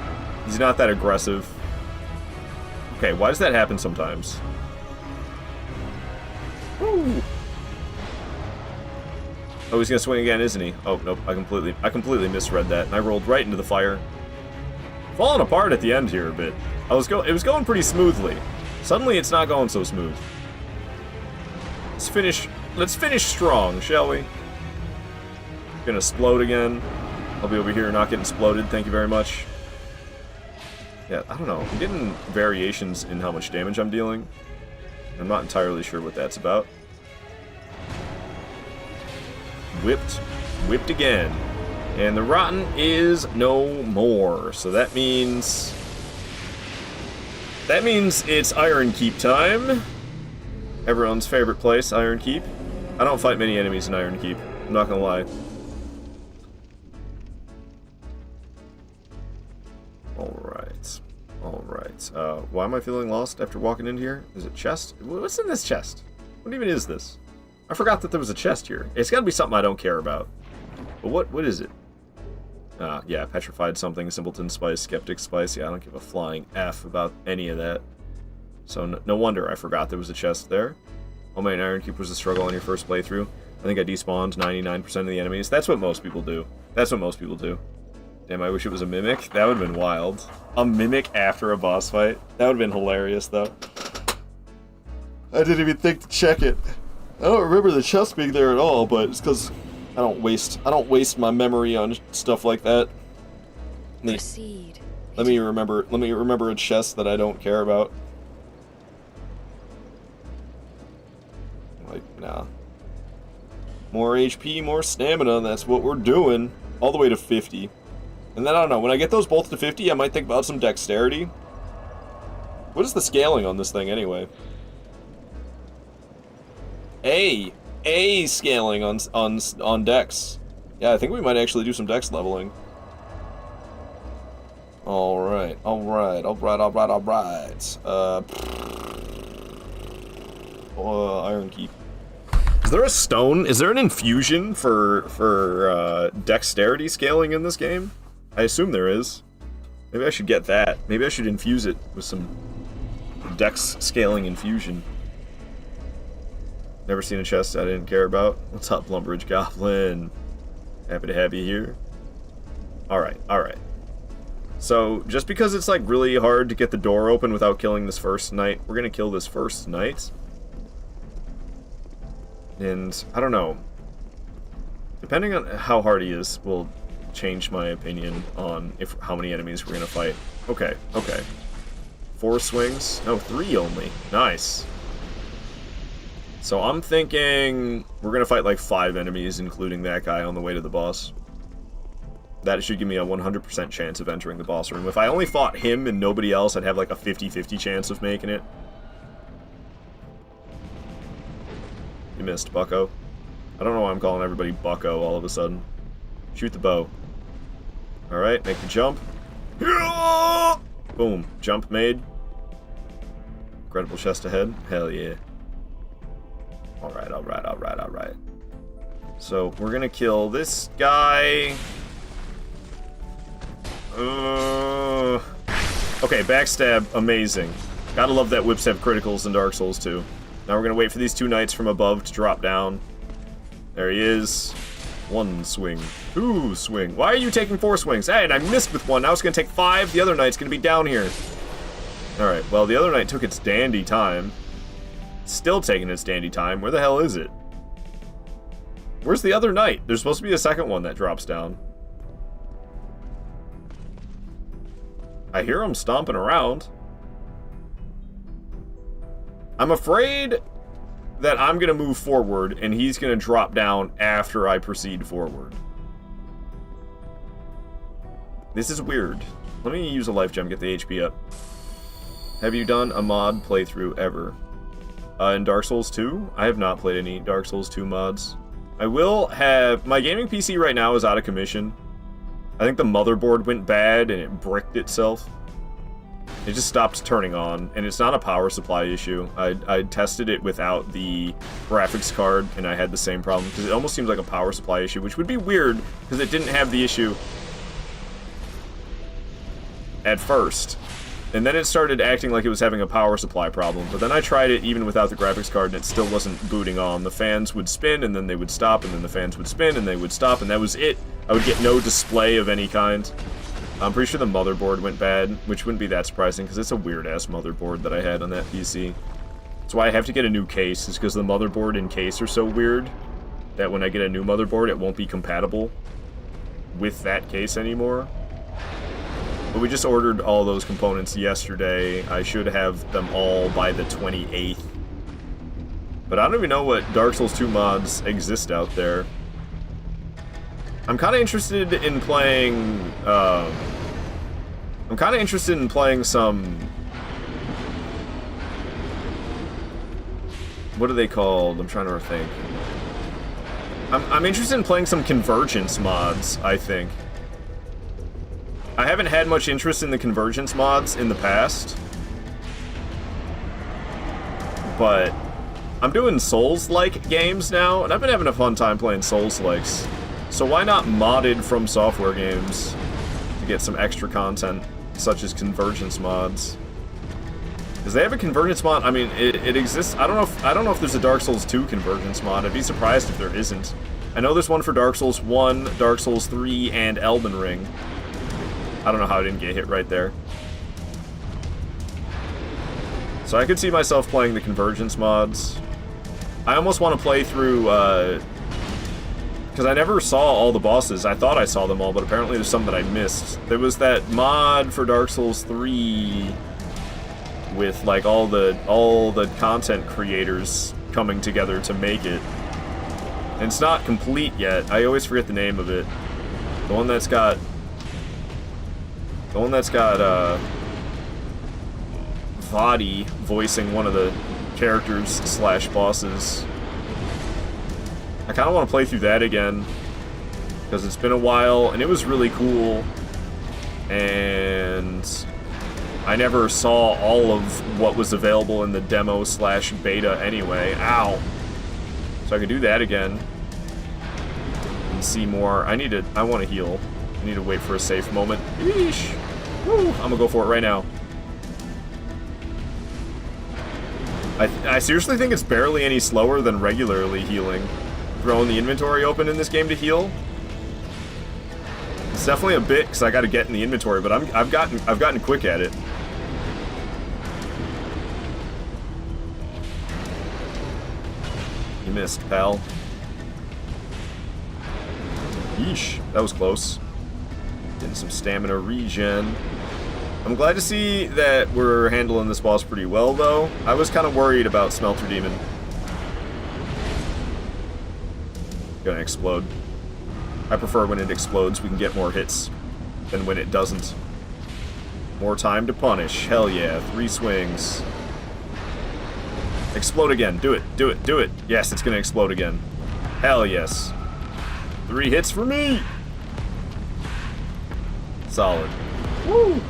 He's not that aggressive. Okay, why does that happen sometimes? Woo. Oh, he's gonna swing again, isn't he? Oh, nope, I completely misread that, and I rolled right into the fire. Falling apart at the end here a bit. It was going pretty smoothly. Suddenly it's not going so smooth. Let's finish strong, shall we? Gonna explode again. I'll be over here not getting exploded, thank you very much. Yeah, I don't know. I'm getting variations in how much damage I'm dealing. I'm not entirely sure what that's about. Whipped again. And the Rotten is no more. So that means it's Iron Keep time. Everyone's favorite place, Iron Keep. I don't fight many enemies in Iron Keep. I'm not gonna lie. Alright. Why am I feeling lost after walking in here? Is it chest? What's in this chest? What even is this? I forgot that there was a chest here. It's gotta be something I don't care about. But what is it? Yeah, petrified something, simpleton spice, skeptic spice. Yeah, I don't give a flying F about any of that. So no wonder I forgot there was a chest there. Oh man, Iron Keep was a struggle on your first playthrough. I think I despawned 99% of the enemies. That's what most people do. Damn, I wish it was a mimic. That would have been wild. A mimic after a boss fight? That would have been hilarious, though. I didn't even think to check it. I don't remember the chest being there at all, but it's because I don't waste my memory on stuff like that. Proceed. Let me remember a chest that I don't care about. Like, nah. More HP, more stamina, that's what we're doing. All the way to 50. And then, I don't know, when I get those both to 50, I might think about some dexterity. What is the scaling on this thing, anyway? A scaling on dex. Yeah, I think we might actually do some dex leveling. Alright. Iron Keep. Is there a stone? Is there an infusion for dexterity scaling in this game? I assume there is. Maybe I should get that. Maybe I should infuse it with some dex scaling infusion. Never seen a chest I didn't care about. What's up, Lumbridge Goblin? Happy to have you here. Alright. So, just because it's like really hard to get the door open without killing this first knight, we're gonna kill this first knight. And, I don't know. Depending on how hard he is, will change my opinion on how many enemies we're gonna fight. Okay. 4 swings? No, 3 only. Nice. So I'm thinking we're gonna fight like 5 enemies, including that guy on the way to the boss. That should give me a 100% chance of entering the boss room. If I only fought him and nobody else, I'd have like a 50-50 chance of making it. You missed, bucko. I don't know why I'm calling everybody bucko all of a sudden. Shoot the bow. Alright, make the jump. Boom. Jump made. Incredible chest ahead. Hell yeah. Alright. So, we're gonna kill this guy. Okay, backstab, amazing. Gotta love that whips have criticals in Dark Souls 2. Now we're gonna wait for these 2 knights from above to drop down. There he is. 1 swing. 2 swing. Why are you taking 4 swings? Hey, and I missed with 1. Now it's gonna take 5. The other knight's gonna be down here. Alright, well, the other knight took its dandy time. Still taking its dandy time. Where the hell is it? Where's the other knight? There's supposed to be a second one that drops down. I hear him stomping around. I'm afraid that I'm gonna move forward and he's gonna drop down after I proceed forward. This is weird. Let me use a life gem, get the HP up. Have you done a mod playthrough ever? In Dark Souls 2? I have not played any Dark Souls 2 mods. I will have... My gaming PC right now is out of commission. I think the motherboard went bad and it bricked itself. It just stopped turning on, and it's not a power supply issue. I tested it without the graphics card, and I had the same problem, because it almost seems like a power supply issue, which would be weird, because it didn't have the issue at first. And then it started acting like it was having a power supply problem, but then I tried it even without the graphics card, and it still wasn't booting on. The fans would spin, and then they would stop, and then the fans would spin, and they would stop, and that was it. I would get no display of any kind. I'm pretty sure the motherboard went bad, which wouldn't be that surprising, because it's a weird-ass motherboard that I had on that PC. That's why I have to get a new case, is because the motherboard and case are so weird that when I get a new motherboard, it won't be compatible with that case anymore. But we just ordered all those components yesterday. I should have them all by the 28th. But I don't even know what Dark Souls 2 mods exist out there. I'm kind of interested in playing, some... What are they called? I'm trying to think. I'm interested in playing some Convergence mods, I think. I haven't had much interest in the Convergence mods in the past. But I'm doing Souls-like games now, and I've been having a fun time playing Souls-likes. So why not modded From Software games to get some extra content, such as Convergence mods? Because they have a Convergence mod. I mean, it exists. I don't know if there's a Dark Souls 2 Convergence mod. I'd be surprised if there isn't. I know there's one for Dark Souls 1, Dark Souls 3, and Elden Ring. I don't know how I didn't get hit right there. So I could see myself playing the Convergence mods. I almost want to play through, because I never saw all the bosses. I thought I saw them all, but apparently there's some that I missed. There was that mod for Dark Souls 3 with like all the content creators coming together to make it. And it's not complete yet. I always forget the name of it. The one that's got Vadi voicing one of the characters / bosses. I kind of want to play through that again, because it's been a while, and it was really cool, and I never saw all of what was available in the demo / beta anyway. Ow! So I could do that again, and see more. I want to heal. I need to wait for a safe moment. Yeesh! Woo! I'm gonna go for it right now. I seriously think it's barely any slower than regularly healing. Throwing the inventory open in this game to heal. It's definitely a bit, because I got to get in the inventory, but I've gotten quick at it. You missed, pal. Yeesh, that was close. Getting some stamina regen. I'm glad to see that we're handling this boss pretty well, though. I was kind of worried about Smelter Demon. Gonna explode. I prefer when it explodes, we can get more hits than when it doesn't. More time to punish. Hell yeah, 3 swings. Explode again. Do it, do it, do it. Yes, it's gonna explode again. Hell yes. 3 hits for me! Solid. Woo!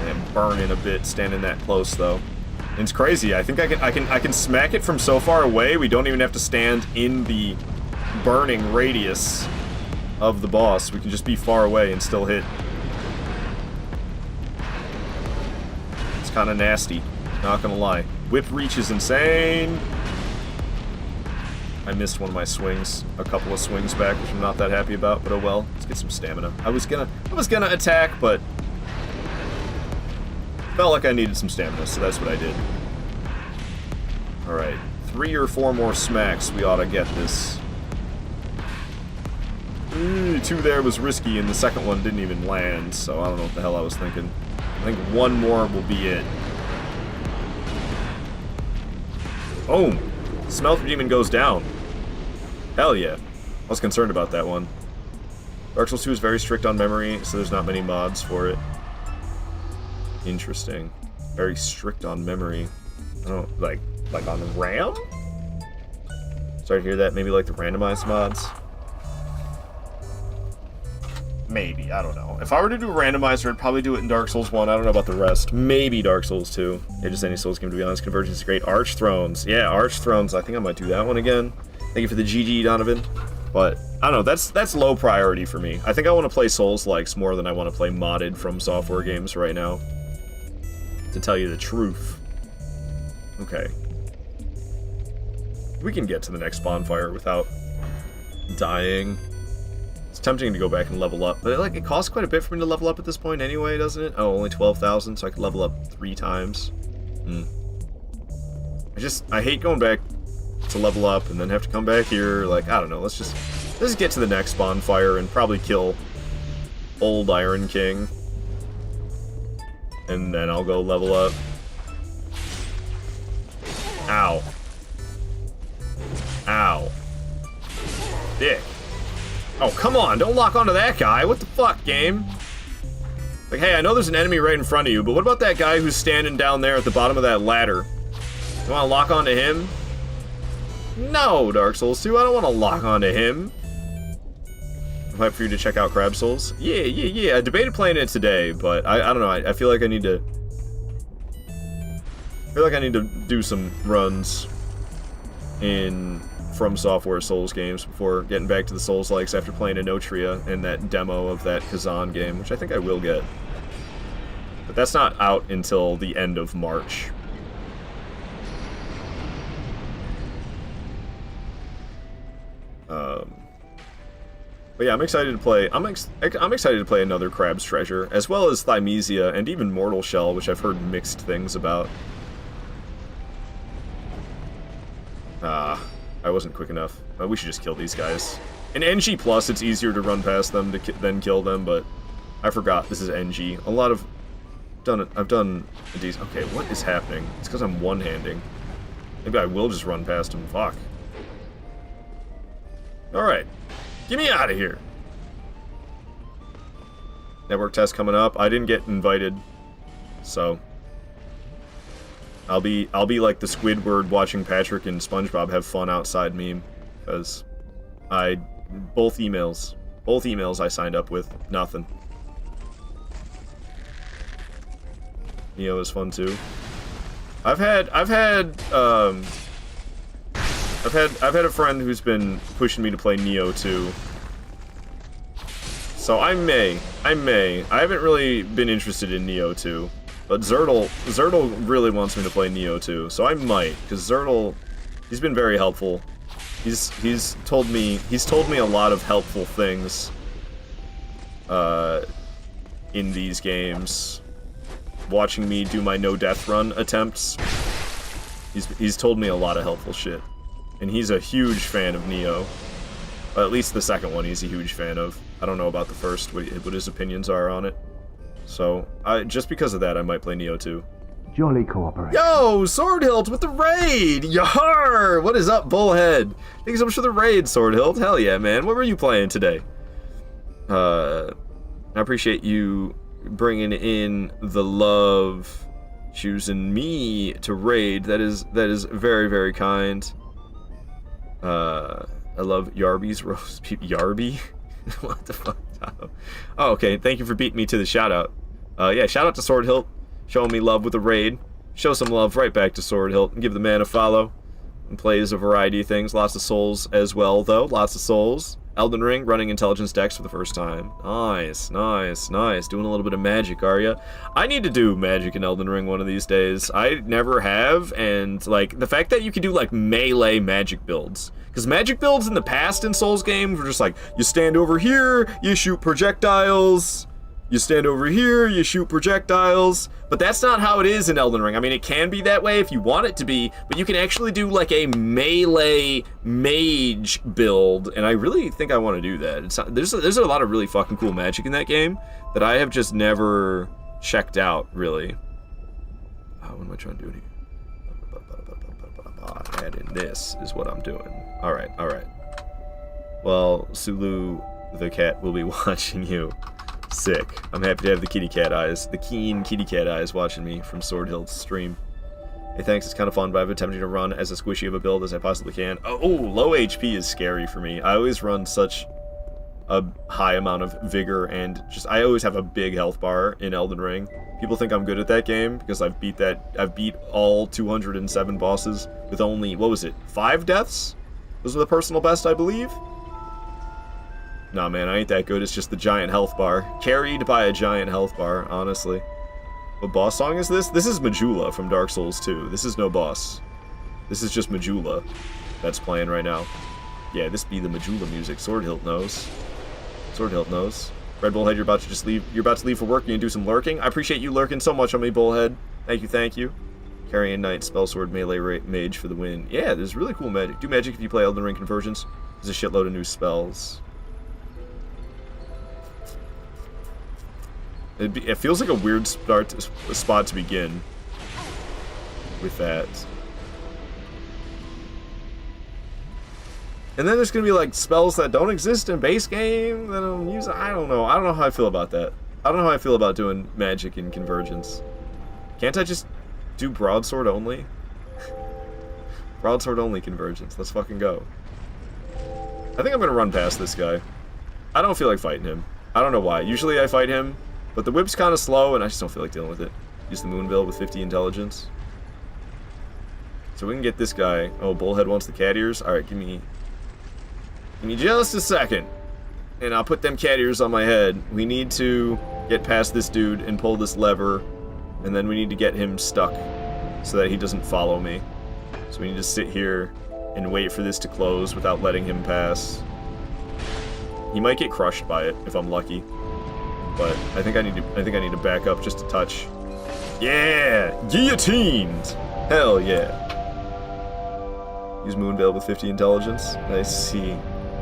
I'm burning a bit standing that close, though. It's crazy. I think I can smack it from so far away. We don't even have to stand in the burning radius of the boss. We can just be far away and still hit. It's kind of nasty. Not gonna lie. Whip reach is insane. I missed one of my swings, a couple of swings back, which I'm not that happy about. But oh well. Let's get some stamina. I was gonna attack, but felt like I needed some stamina, so that's what I did. Alright, 3 or 4 more smacks, we ought to get this. 2 there was risky, and the second one didn't even land, so I don't know what the hell I was thinking. I think 1 more will be it. Boom! Smelter Demon goes down. Hell yeah. I was concerned about that one. Dark Souls 2 is very strict on memory, so there's not many mods for it. Interesting. Very strict on memory. I don't like on RAM? Sorry to hear that. Maybe like the randomized mods. Maybe, I don't know. If I were to do a randomizer, I'd probably do it in Dark Souls 1. I don't know about the rest. Maybe Dark Souls 2. Yeah, just any Souls game, to be honest. Convergence is great. Arch Thrones. Yeah, Arch Thrones. I think I might do that one again. Thank you for the GG, Donovan. But, I don't know. That's low priority for me. I think I want to play Souls-likes more than I want to play modded From Software games right now. To tell you the truth. Okay. We can get to the next bonfire without dying. It's tempting to go back and level up, but it costs quite a bit for me to level up at this point anyway, doesn't it? Oh, only 12,000, so I could level up 3 times. I hate going back to level up and then have to come back here. Like, I don't know. Let's just get to the next bonfire and probably kill old Iron King, and then I'll go level up. Ow. Ow. Dick. Oh, come on, don't lock onto that guy. What the fuck, game? Like, hey, I know there's an enemy right in front of you, but what about that guy who's standing down there at the bottom of that ladder? You wanna lock onto him? No, Dark Souls 2, I don't wanna lock onto him. I'm hyped for you to check out Crab Souls. Yeah. I debated playing it today, but I don't know, I feel like I need to... do some runs in From Software Souls games before getting back to the Souls-likes after playing Enotria and that demo of that Kazan game, which I think I will get. But that's not out until the end of March. But yeah, I'm excited to play. I'm excited to play another Crab's Treasure, as well as Thymesia and even Mortal Shell, which I've heard mixed things about. I wasn't quick enough. We should just kill these guys. In NG+, it's easier to run past them than kill them, but I forgot this is NG. I've done these. Okay, what is happening? It's because I'm one-handing. Maybe I will just run past him. Fuck. Alright. Get me out of here. Network test coming up. I didn't get invited, so... I'll be like the Squidward watching Patrick and SpongeBob have fun outside meme, because both emails I signed up with, nothing. Neo is fun too. I've had a friend who's been pushing me to play Neo 2. So I may. I haven't really been interested in Neo 2. But Zertle really wants me to play Neo 2, so I might, because Zertle, he's been very helpful. He's told me a lot of helpful things in these games. Watching me do my no death run attempts. He's told me a lot of helpful shit. And he's a huge fan of Neo. At least the second one he's a huge fan of. I don't know about the first, what his opinions are on it. So, just because of that, I might play Neo 2. Jolly cooperation. Yo, Swordhilt with the raid! Yar! What is up, Bullhead? Thank you so much for the raid, Swordhilt. Hell yeah, man. What were you playing today? I appreciate you bringing in the love, choosing me to raid. That is very, very kind. I love Yarby's roast. Yarby? What the fuck? Oh, okay. Thank you for beating me to the shout-out. Yeah, shout-out to Swordhilt, showing me love with a raid. Show some love right back to Swordhilt, and give the man a follow. And plays a variety of things. Lots of Souls as well, though. Lots of Souls. Elden Ring, running Intelligence Dex for the first time. Nice. Doing a little bit of magic, are ya? I need to do magic in Elden Ring one of these days. I never have, and, like, the fact that you can do, like, melee magic builds. Because magic builds in the past in Souls games were just like, you stand over here, you shoot projectiles. You stand over here, you shoot projectiles. But that's not how it is in Elden Ring. I mean, it can be that way if you want it to be, but you can actually do like a melee mage build, and I really think I want to do that. There's a lot of really fucking cool magic in that game that I have just never checked out, really. What am I trying to do here? Add in this is what I'm doing. Alright. Well, Sulu the cat will be watching you. Sick. I'm happy to have the kitty cat eyes, the keen kitty cat eyes watching me from Swordhilt's stream. Hey, thanks, it's kind of fun, but I've been attempting to run as a squishy of a build as I possibly can. Oh, low HP is scary for me. I always run such a high amount of vigor and just I always have a big health bar in Elden Ring. People think I'm good at that game because I've beat all 207 bosses with only, what was it, 5 deaths? Those were the personal best, I believe? Nah, man, I ain't that good. It's just the giant health bar. Carried by a giant health bar, honestly. What boss song is this? This is Majula from Dark Souls 2. This is no boss. This is just Majula that's playing right now. Yeah, this be the Majula music. Swordhilt knows. Swordhilt knows. Red Bullhead, you're about to just leave. You're about to leave for work. You can do some lurking. I appreciate you lurking so much on me, Bullhead. Thank you, thank you. Carrion Knight, Spellsword, Melee Mage for the win. Yeah, there's really cool magic. Do magic if you play Elden Ring Convergence. There's a shitload of new spells. It feels like a weird spot to begin with that. And then there's gonna be like spells that don't exist in base game that I'm using. I don't know. I don't know how I feel about that. I don't know how I feel about doing magic in Convergence. Can't I just do broadsword only? Broadsword only Convergence. Let's fucking go. I think I'm gonna run past this guy. I don't feel like fighting him. I don't know why. Usually I fight him, but the whip's kind of slow and I just don't feel like dealing with it. Use the Moonbill with 50 intelligence. So we can get this guy. Oh, Bullhead wants the cat ears. Alright, give me just a second. And I'll put them cat ears on my head. We need to get past this dude and pull this lever. And then we need to get him stuck so that he doesn't follow me. So we need to sit here and wait for this to close without letting him pass. He might get crushed by it if I'm lucky. But I think I need to back up just a touch. Yeah! Guillotined! Hell yeah. Use Moonveil with 50 intelligence. I see.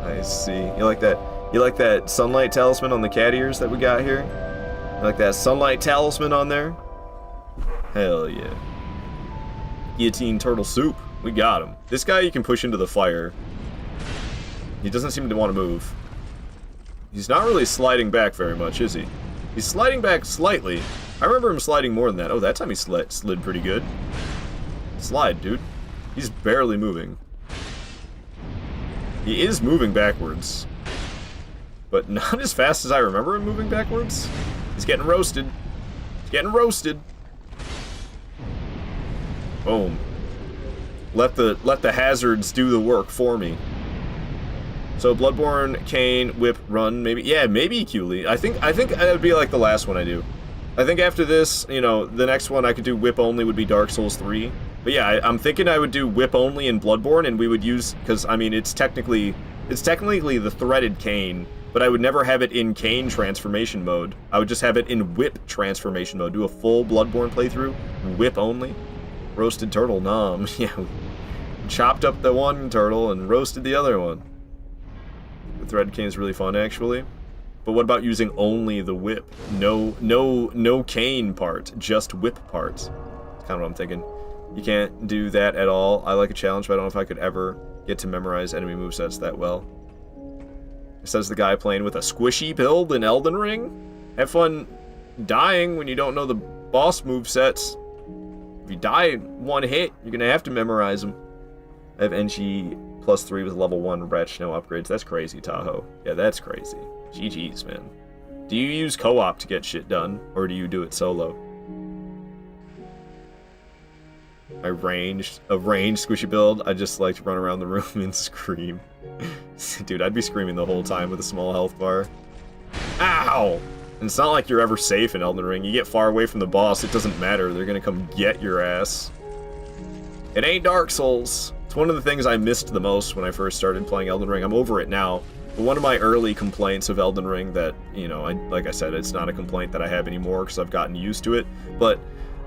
I see. You like that? You like that sunlight talisman on the cat ears that we got here? You like that sunlight talisman on there? Hell yeah. Guillotine turtle soup. We got him. This guy you can push into the fire. He doesn't seem to want to move. He's not really sliding back very much, is he? He's sliding back slightly. I remember him sliding more than that. Oh, that time he slid pretty good. Slide, dude. He's barely moving. He is moving backwards. But not as fast as I remember him moving backwards. He's getting roasted. He's getting roasted. Boom. Let the hazards do the work for me. So Bloodborne, Kane, Whip, Run, maybe. Yeah, maybe Cooley. I think that would be like the last one I do. I think after this, you know, the next one I could do Whip only would be Dark Souls 3. But yeah, I'm thinking I would do Whip only in Bloodborne, and we would use, because I mean it's technically the threaded Cane, but I would never have it in Cane transformation mode. I would just have it in Whip transformation mode. Do a full Bloodborne playthrough, Whip only. Roasted turtle, nom. Yeah, chopped up the one turtle and roasted the other one. The threaded Cane is really fun, actually. But what about using only the Whip? No Cane part, just Whip part. That's kind of what I'm thinking. You can't do that at all. I like a challenge, but I don't know if I could ever get to memorize enemy movesets that well. Says the guy playing with a squishy build in Elden Ring. Have fun dying when you don't know the boss movesets. If you die in one hit, you're gonna have to memorize them. I have NG +3 with level 1 Ratch no upgrades. That's crazy, Tahoe. Yeah, that's crazy. GG's, man. Do you use co-op to get shit done, or do you do it solo? A ranged squishy build, I just like to run around the room and scream. Dude, I'd be screaming the whole time with a small health bar. Ow! And it's not like you're ever safe in Elden Ring. You get far away from the boss, it doesn't matter. They're gonna come get your ass. It ain't Dark Souls. It's one of the things I missed the most when I first started playing Elden Ring. I'm over it now. But one of my early complaints of Elden Ring that, you know, like I said, it's not a complaint that I have anymore because I've gotten used to it, but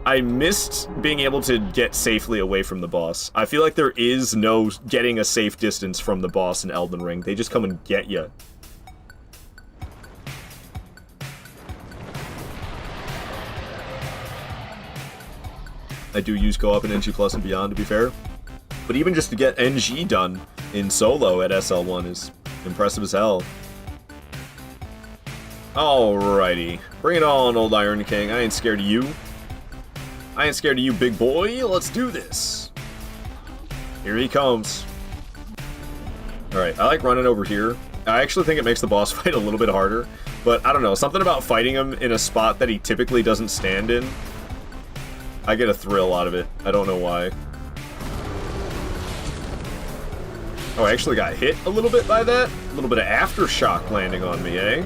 I missed being able to get safely away from the boss. I feel like there is no getting a safe distance from the boss in Elden Ring. They just come and get you. I do use co-op in NG Plus and beyond, to be fair. But even just to get NG done in solo at SL1 is impressive as hell. Alrighty. Bring it on, old Iron King. I ain't scared of you. I ain't scared of you, big boy. Let's do this. Here he comes. Alright, I like running over here I actually think it makes the boss fight a little bit harder, but I don't know, something about fighting him in a spot that he typically doesn't stand in. I get a thrill out of it. I don't know why. Oh, I actually got hit a little bit by that? A little bit of aftershock landing on me, eh?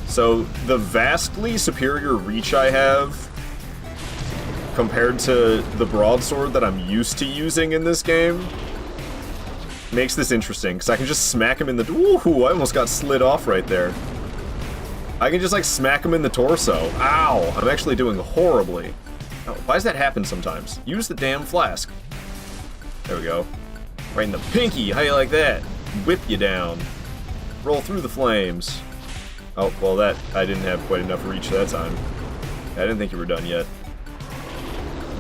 So, the vastly superior reach I have compared to the broadsword that I'm used to using in this game makes this interesting, because I can just smack him in the... Ooh, I almost got slid off right there. I can just, like, smack him in the torso. Ow! I'm actually doing horribly. Oh, why does that happen sometimes? Use the damn flask. There we go. Right in the pinky. How you like that? Whip you down. Roll through the flames. Oh, well, that... I didn't have quite enough reach that time. I didn't think you were done yet.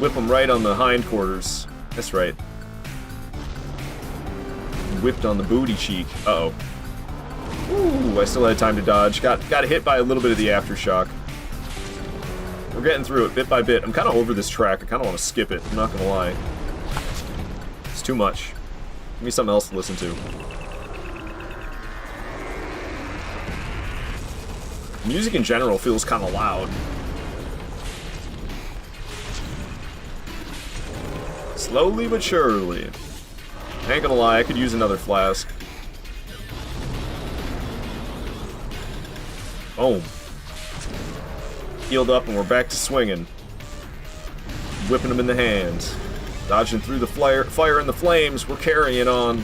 Whip him right on the hindquarters. That's right. Whipped on the booty cheek. Uh-oh. Ooh, I still had time to dodge. Got hit by a little bit of the aftershock. We're getting through it bit by bit. I'm kind of over this track. I kind of want to skip it. I'm not going to lie. It's too much. Give me something else to listen to. Music in general feels kind of loud. Slowly but surely. I ain't gonna lie, I could use another flask. Boom. Healed up and we're back to swinging. Whipping them in the hands. Dodging through the fire and the flames. We're carrying on.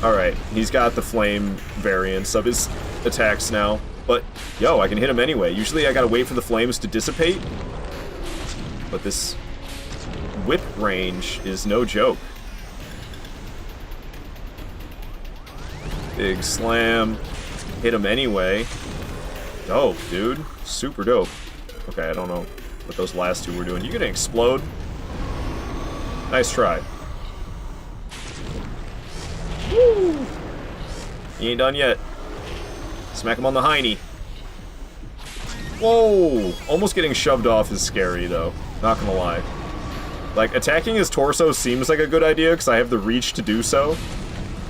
Alright, he's got the flame variants of his attacks now. But, yo, I can hit him anyway. Usually I gotta wait for the flames to dissipate. But this whip range is no joke. Big slam. Hit him anyway. Dope, dude. Super dope. Okay, I don't know what those last two were doing. You gonna explode? Nice try. Woo! He ain't done yet. Smack him on the hiney. Whoa! Almost getting shoved off is scary, though. Not gonna lie. Like, attacking his torso seems like a good idea, because I have the reach to do so.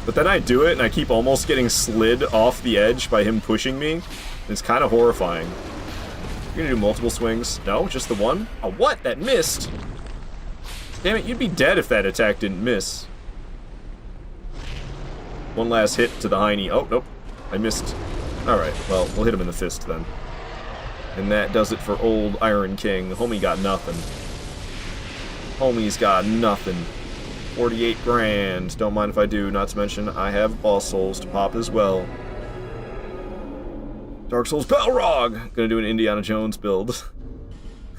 But then I do it, and I keep almost getting slid off the edge by him pushing me. It's kind of horrifying. You're gonna do multiple swings? No? Just the one? Oh, what? That missed? Damn it, you'd be dead if that attack didn't miss. One last hit to the hiney. Oh, nope. I missed. Alright, well, we'll hit him in the fist then. And that does it for old Iron King. Homie got nothing. Homie's got nothing. 48 grand. Don't mind if I do. Not to mention, I have boss souls to pop as well. Dark Souls Balrog! Gonna do an Indiana Jones build.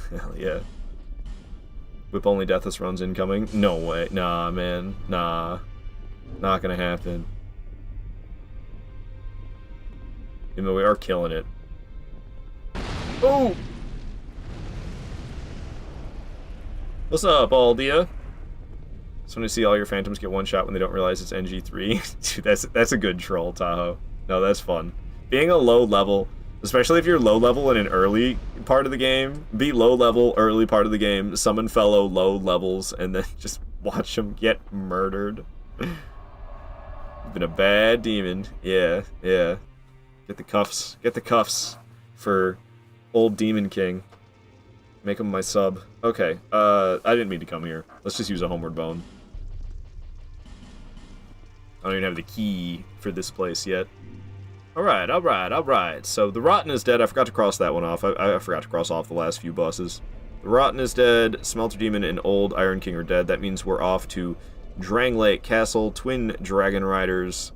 Hell yeah. Whip only Deathless runs incoming. No way. Nah, man. Nah. Not gonna happen. Even though we are killing it. Oh! What's up, Aldia? Just want to see all your phantoms get one shot when they don't realize it's NG3. Dude, that's a good troll, Tahoe. No, that's fun. Being a low level, especially if you're low level in an early part of the game, be low level, early part of the game, summon fellow low levels, and then just watch them get murdered. You've been a bad demon. Yeah, yeah. Get the cuffs. Get the cuffs for old Demon King. Make him my sub. Okay, I didn't mean to come here. Let's just use a homeward bone. I don't even have the key for this place yet. Alright, alright, alright. So, the Rotten is dead. I forgot to cross that one off. I forgot to cross off the last few bosses. The Rotten is dead. Smelter Demon and Old Iron King are dead. That means we're off to Dranglake Castle. Twin Dragon Riders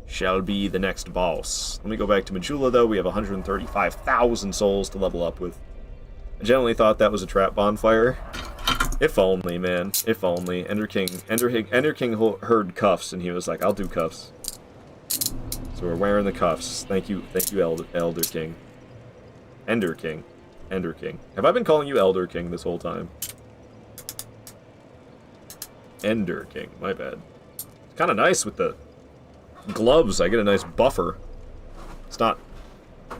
shall be the next boss. Let me go back to Majula, though. We have 135,000 souls to level up with. I generally thought that was a trap bonfire. If only, man. If only. Ender King heard cuffs, and he was like, I'll do cuffs. So we're wearing the cuffs. Thank you, Elder King. Ender King. Ender King. Have I been calling you Elder King this whole time? Ender King, my bad. It's kind of nice with the gloves. I get a nice buffer. It's not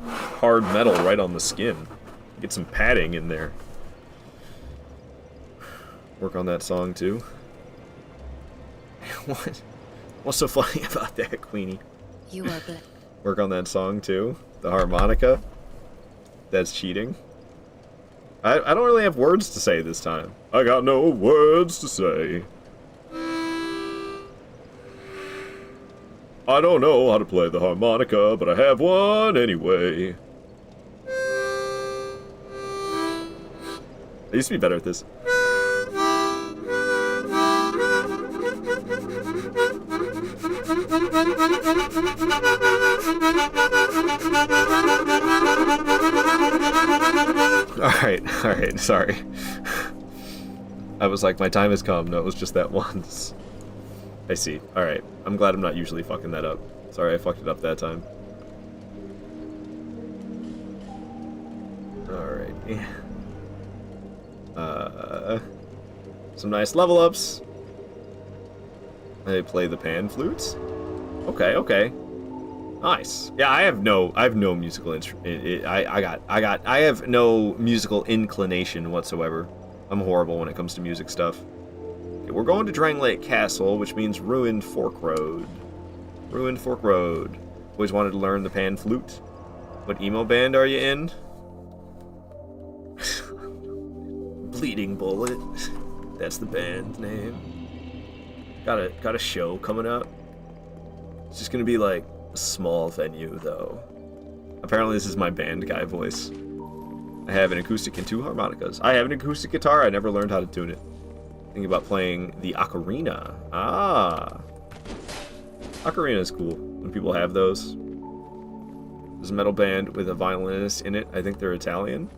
hard metal right on the skin. Get some padding in there. Work on that song too. What? What's so funny about that, Queenie? You are good. Work on that song too. The harmonica. That's cheating. I don't really have words to say this time. I got no words to say. I don't know how to play the harmonica, but I have one anyway. I used to be better at this. Alright, sorry. I was like, my time has come. No, it was just that once. I see. Alright. I'm glad I'm not usually fucking that up. Sorry, I fucked it up that time. Alright. Some nice level ups. I play the pan flutes. Okay, okay. Nice. Yeah, I have no musical I have no musical inclination whatsoever. I'm horrible when it comes to music stuff. Okay, we're going to Dranglake Castle, which means Ruined Fork Road. Ruined Fork Road. Always wanted to learn the pan flute. What emo band are you in? Bleeding Bullet. That's the band name. Got a show coming up. It's just gonna be like a small venue though. Apparently this is my band guy voice. I have an acoustic and 2 harmonicas. I have an acoustic guitar, I never learned how to tune it. Thinking about playing the ocarina. Ah. Ocarina is cool when people have those. There's a metal band with a violinist in it. I think they're Italian.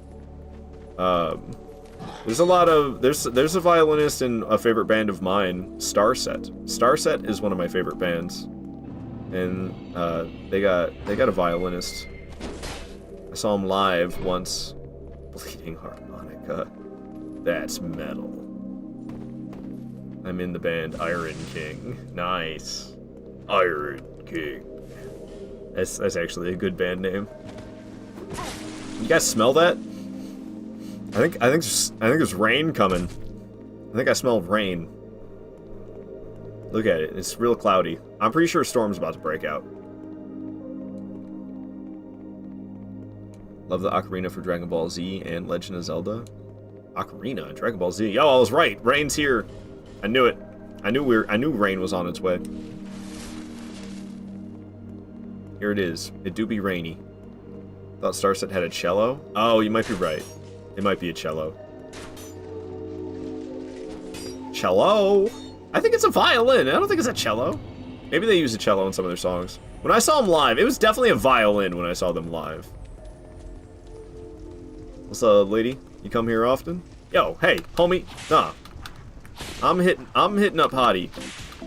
There's a lot of there's a violinist in a favorite band of mine, Starset. Starset is one of my favorite bands, and they got a violinist. I saw him live once. Bleeding harmonica. That's metal. I'm in the band Iron King. Nice, Iron King. That's actually a good band name. You guys smell that? I think there's rain coming. I think I smell rain. Look at it. It's real cloudy. I'm pretty sure a storm's about to break out. Love the ocarina for Dragon Ball Z and Legend of Zelda. Ocarina, Dragon Ball Z. Yo, I was right. Rain's here. I knew it. I knew rain was on its way. Here it is. It do be rainy. Thought Starset had a cello. Oh, you might be right. It might be a cello. Cello? I think it's a violin. I don't think it's a cello. Maybe they use a cello in some of their songs. When I saw them live, it was definitely a violin when I saw them live. What's up, lady? You come here often? Yo, hey, homie. Nah. I'm hitting up Hottie.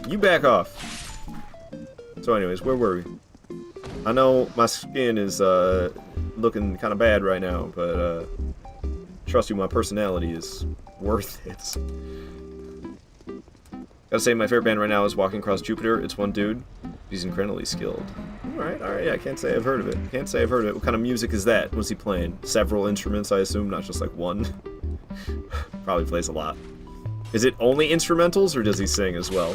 You back off. So anyways, where were we? I know my skin is looking kind of bad right now, but trust you, my personality is worth it. Gotta say, my favorite band right now is Walking Across Jupiter. It's one dude. He's incredibly skilled. Alright, yeah, I can't say I've heard of it. Can't say I've heard of it. What kind of music is that? What's he playing? Several instruments, I assume, not just like one. Probably plays a lot. Is it only instrumentals, or does he sing as well?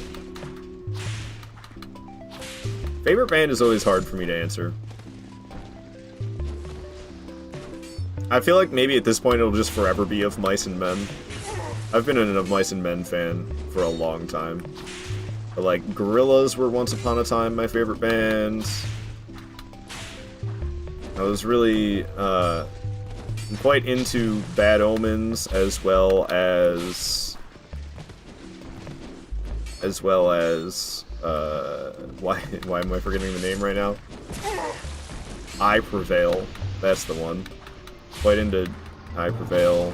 Favorite band is always hard for me to answer. I feel like maybe at this point it'll just forever be Of Mice and Men. I've been an Of Mice and Men fan for a long time. But like, Gorillaz were once upon a time my favorite band. I was really quite into Bad Omens as well as why am I forgetting the name right now? I Prevail. That's the one. Quite into I Prevail.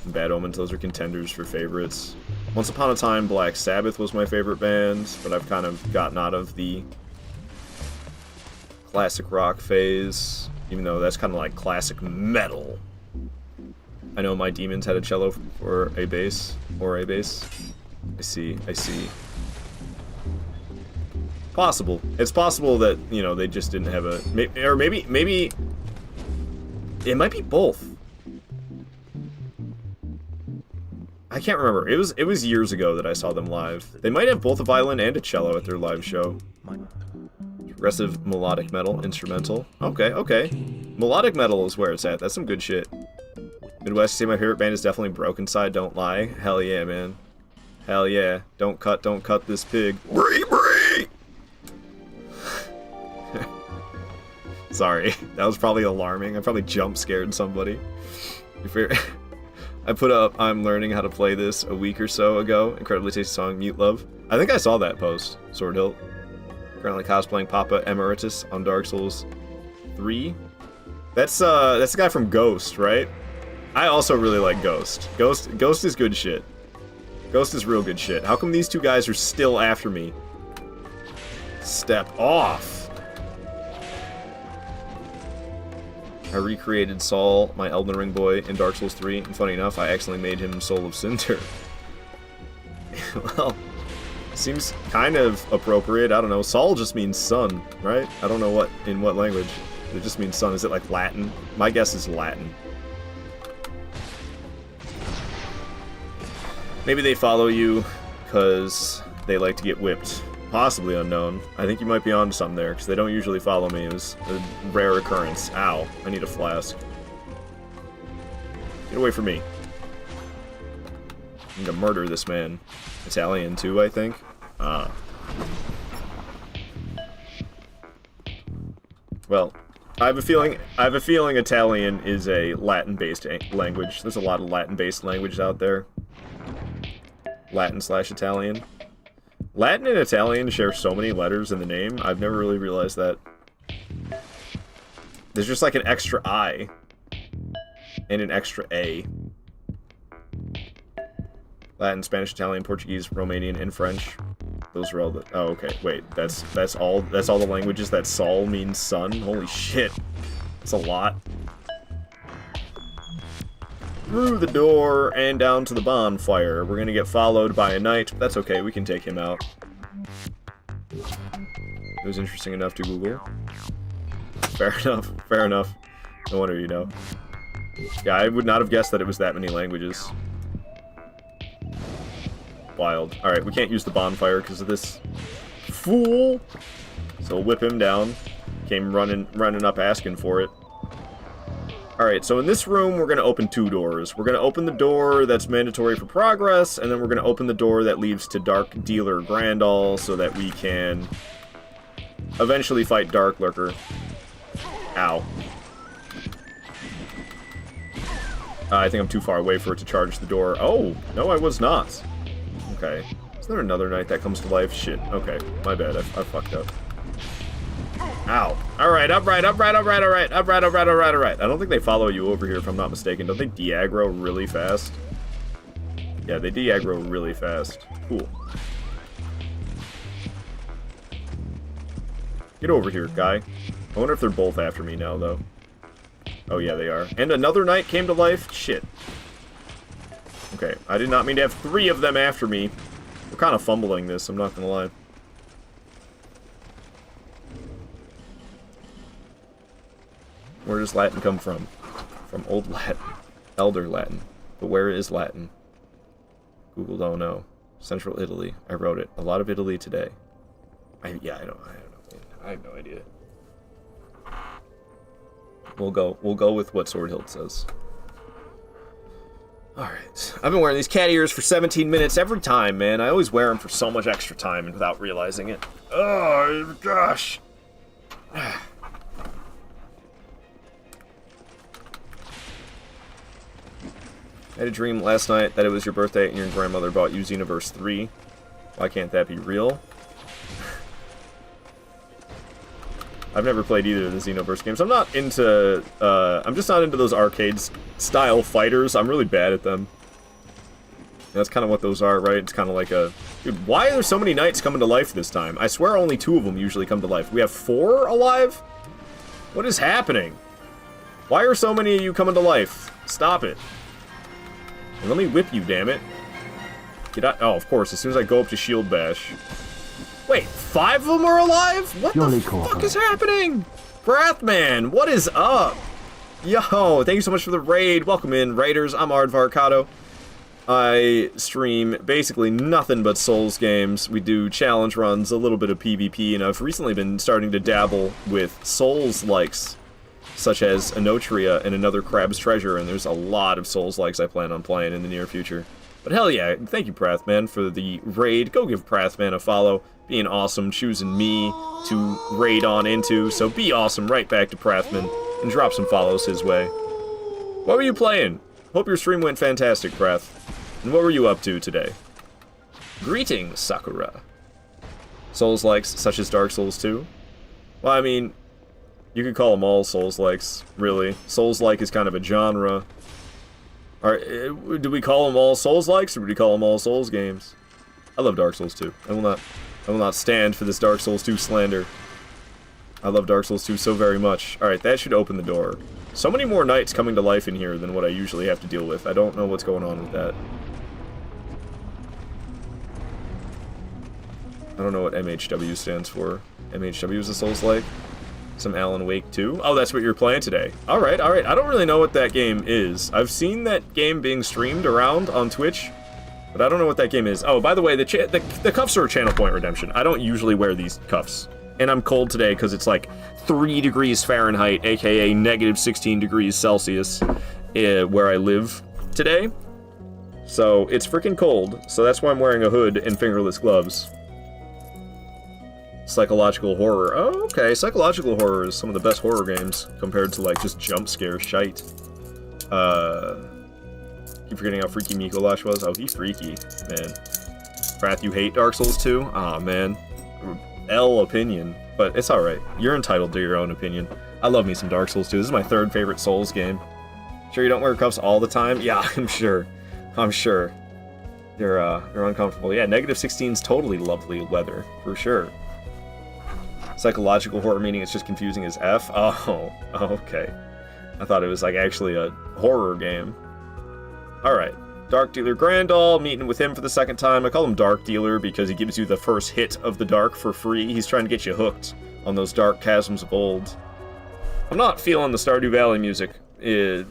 Bad Omens, those are contenders for favorites. Once upon a time, Black Sabbath was my favorite band, but I've kind of gotten out of the classic rock phase, even though that's kind of like classic metal. I know My Demons had a cello or a bass. I see. Possible. It's possible that, you know, they just didn't have a... Or maybe... It might be both. I I can't remember. It was years ago that I saw them live. They might have both a violin and a cello at their live show. Progressive melodic metal, instrumental. Okay, okay. Melodic metal is where it's at. That's some good shit. Midwest, say my favorite band is definitely Broken Side, don't lie. Hell yeah, man. Hell yeah. Don't cut this pig. Bree, bree! Sorry, that was probably alarming. I probably jump scared somebody. I put up, I'm learning how to play this a week or so ago. Incredibly tasty song, Mute Love. I think I saw that post, Sword Hilt. Currently cosplaying Papa Emeritus on Dark Souls 3. That's the guy from Ghost, right? I also really like Ghost. Ghost is good shit. Ghost is real good shit. How come these two guys are still after me? Step off. I recreated Saul, my Elden Ring boy, in Dark Souls 3, and funny enough, I accidentally made him Soul of Cinder. Well, seems kind of appropriate. I don't know. Saul just means sun, right? I don't know in what language. It just means sun. Is it like Latin? My guess is Latin. Maybe they follow you because they like to get whipped. Possibly unknown. I think you might be onto something there, because they don't usually follow me. It was a rare occurrence. Ow. I need a flask. Get away from me. I'm gonna murder this man. Italian too, I think. Ah. Well, I have a feeling Italian is a Latin-based language. There's a lot of Latin-based languages out there. Latin/Italian. Latin and Italian share so many letters in the name, I've never really realized that. There's just like an extra I. And an extra A. Latin, Spanish, Italian, Portuguese, Romanian, and French. Those are all the... Oh, okay. Wait, that's all the languages that Sol means sun? Holy shit. That's a lot. Through the door and down to the bonfire. We're gonna get followed by a knight. That's okay, we can take him out. It was interesting enough to Google. Fair enough, fair enough. No wonder you know. Yeah, I would not have guessed that it was that many languages. Wild. Alright, we can't use the bonfire because of this fool. So we'll whip him down. Came running up asking for it. Alright, so in this room, we're going to open two doors. We're going to open the door that's mandatory for progress, and then we're going to open the door that leads to Dark Dealer Grandal so that we can eventually fight Dark Lurker. Ow. I think I'm too far away for it to charge the door. Oh, no, I was not. Okay. Is there another knight that comes to life? Shit. Okay, my bad. I fucked up. Ow. Alright, upright. I don't think they follow you over here if I'm not mistaken. Don't they de-aggro really fast? Yeah, they de-aggro really fast. Cool. Get over here, guy. I wonder if they're both after me now, though. Oh, yeah, they are. And another knight came to life? Shit. Okay, I did not mean to have 3 of them after me. We're kind of fumbling this, I'm not gonna lie. Where does Latin come from? From Old Latin. Elder Latin. But where is Latin? Google don't know. Central Italy. I wrote it. A lot of Italy today. I don't know. I have no idea. We'll go with what Sword Hilt says. Alright. I've been wearing these cat ears for 17 minutes every time, man. I always wear them for so much extra time and without realizing it. Oh, gosh. I had a dream last night that it was your birthday and your grandmother bought you Xenoverse 3. Why can't that be real? I've never played either of the Xenoverse games. I'm not into, I'm just not into those arcade-style fighters. I'm really bad at them. That's kind of what those are, right? It's kind of like a... Dude, why are there so many knights coming to life this time? I swear only 2 of them usually come to life. We have 4 alive? What is happening? Why are so many of you coming to life? Stop it. And let me whip you, damn it. Get out. Oh, of course, as soon as I go up to Shield Bash. Wait, 5 of them are alive? What the fuck is happening? Brathman, what is up? Yo, thank you so much for the raid. Welcome in, Raiders. I'm Aardvark Kato. I stream basically nothing but Souls games. We do challenge runs, a little bit of PvP, and I've recently been starting to dabble with Souls-likes, such as Anotria and Another Crab's Treasure, and there's a lot of Souls-likes I plan on playing in the near future. But hell yeah, thank you, Prathman, for the raid. Go give Prathman a follow. Being awesome, choosing me to raid on into, so be awesome right back to Prathman, and drop some follows his way. What were you playing? Hope your stream went fantastic, Prath. And what were you up to today? Greetings, Sakura. Souls-likes, such as Dark Souls 2? Well, I mean, you could call them all Souls-likes, really. Souls-like is kind of a genre. Do we call them all Souls-likes, or do we call them all Souls games? I love Dark Souls 2. I will not stand for this Dark Souls 2 slander. I love Dark Souls 2 so very much. Alright, that should open the door. So many more knights coming to life in here than what I usually have to deal with. I don't know what's going on with that. I don't know what MHW stands for. MHW is a Souls-like. Some Alan Wake 2. Oh, that's what you're playing today. Alright, alright. I don't really know what that game is. I've seen that game being streamed around on Twitch, but I don't know what that game is. Oh, by the way, the cuffs are a Channel Point redemption. I don't usually wear these cuffs. And I'm cold today because it's like 3 degrees Fahrenheit, aka negative 16 degrees Celsius, where I live today. So it's freaking cold, so that's why I'm wearing a hood and fingerless gloves. Psychological horror. Oh, okay. Psychological horror is some of the best horror games compared to, like, just jump scare shite. Keep forgetting how freaky Mikolash was. Oh, he's freaky, man. Prath, you hate Dark Souls 2? Aw, man. L opinion. But it's alright. You're entitled to your own opinion. I love me some Dark Souls 2. This is my 3rd favorite Souls game. Sure you don't wear cuffs all the time? Yeah, I'm sure. I'm sure. You're uncomfortable. Yeah, negative 16's totally lovely weather, for sure. Psychological horror, meaning it's just confusing as F? Oh, okay. I thought it was, like, actually a horror game. Alright. Dark Dealer Grandal, meeting with him for the 2nd time. I call him Dark Dealer because he gives you the first hit of the dark for free. He's trying to get you hooked on those dark chasms of old. I'm not feeling the Stardew Valley music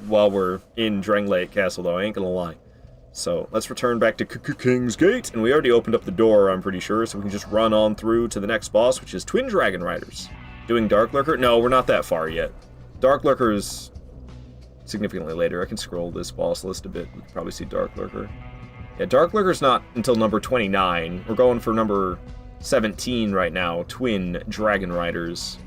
while we're in Drangleic Castle, though. I ain't gonna lie. So, let's return back to King's Gate, and we already opened up the door, I'm pretty sure, so we can just run on through to the next boss, which is Twin Dragon Riders. Doing Dark Lurker? No, we're not that far yet. Dark Lurker is significantly later. I can scroll this boss list a bit. We can probably see Dark Lurker. Yeah, Dark Lurker's not until number 29. We're going for number 17 right now, Twin Dragon Riders.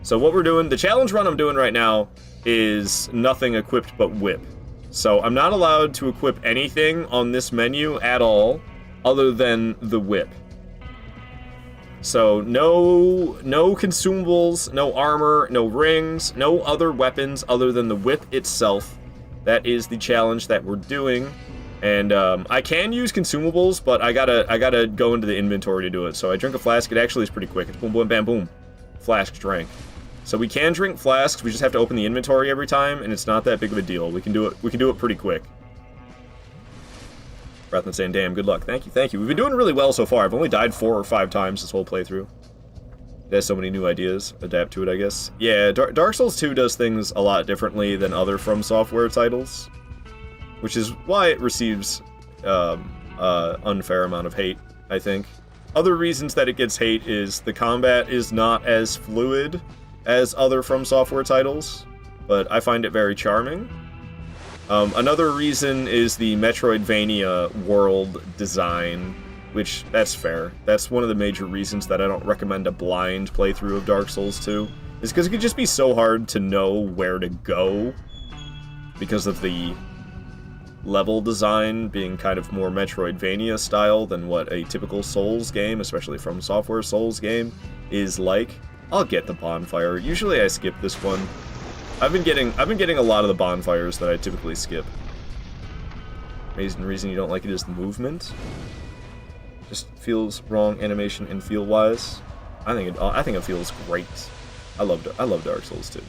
So what we're doing, the challenge run I'm doing right now is nothing equipped but whip. So I'm not allowed to equip anything on this menu at all other than the whip. So no consumables, no armor, no rings, no other weapons other than the whip itself. That is the challenge that we're doing. And I can use consumables, but I gotta go into the inventory to do it. So I drink a flask. It actually is pretty quick. It's boom, boom, bam, boom. Flask drank. So we can drink flasks. We just have to open the inventory every time, and it's not that big of a deal. We can do it. We can do it pretty quick. Rather than saying, "Damn, good luck." Thank you, thank you. We've been doing really well so far. I've only died 4 or 5 times this whole playthrough. It has so many new ideas. Adapt to it, I guess. Yeah, Dark Souls 2 does things a lot differently than other From Software titles, which is why it receives unfair amount of hate, I think. Other reasons that it gets hate is the combat is not as fluid as other From Software titles, but I find it very charming. Another reason is the Metroidvania world design, which, that's fair. That's one of the major reasons that I don't recommend a blind playthrough of Dark Souls 2, is because it could just be so hard to know where to go because of the level design being kind of more Metroidvania style than what a typical Souls game, especially From Software Souls game, is like. I'll get the bonfire. Usually I skip this one. I've been getting a lot of the bonfires that I typically skip. Amazing reason you don't like it is the movement. Just feels wrong animation and feel wise. I think it feels great. I love Dark Souls 2.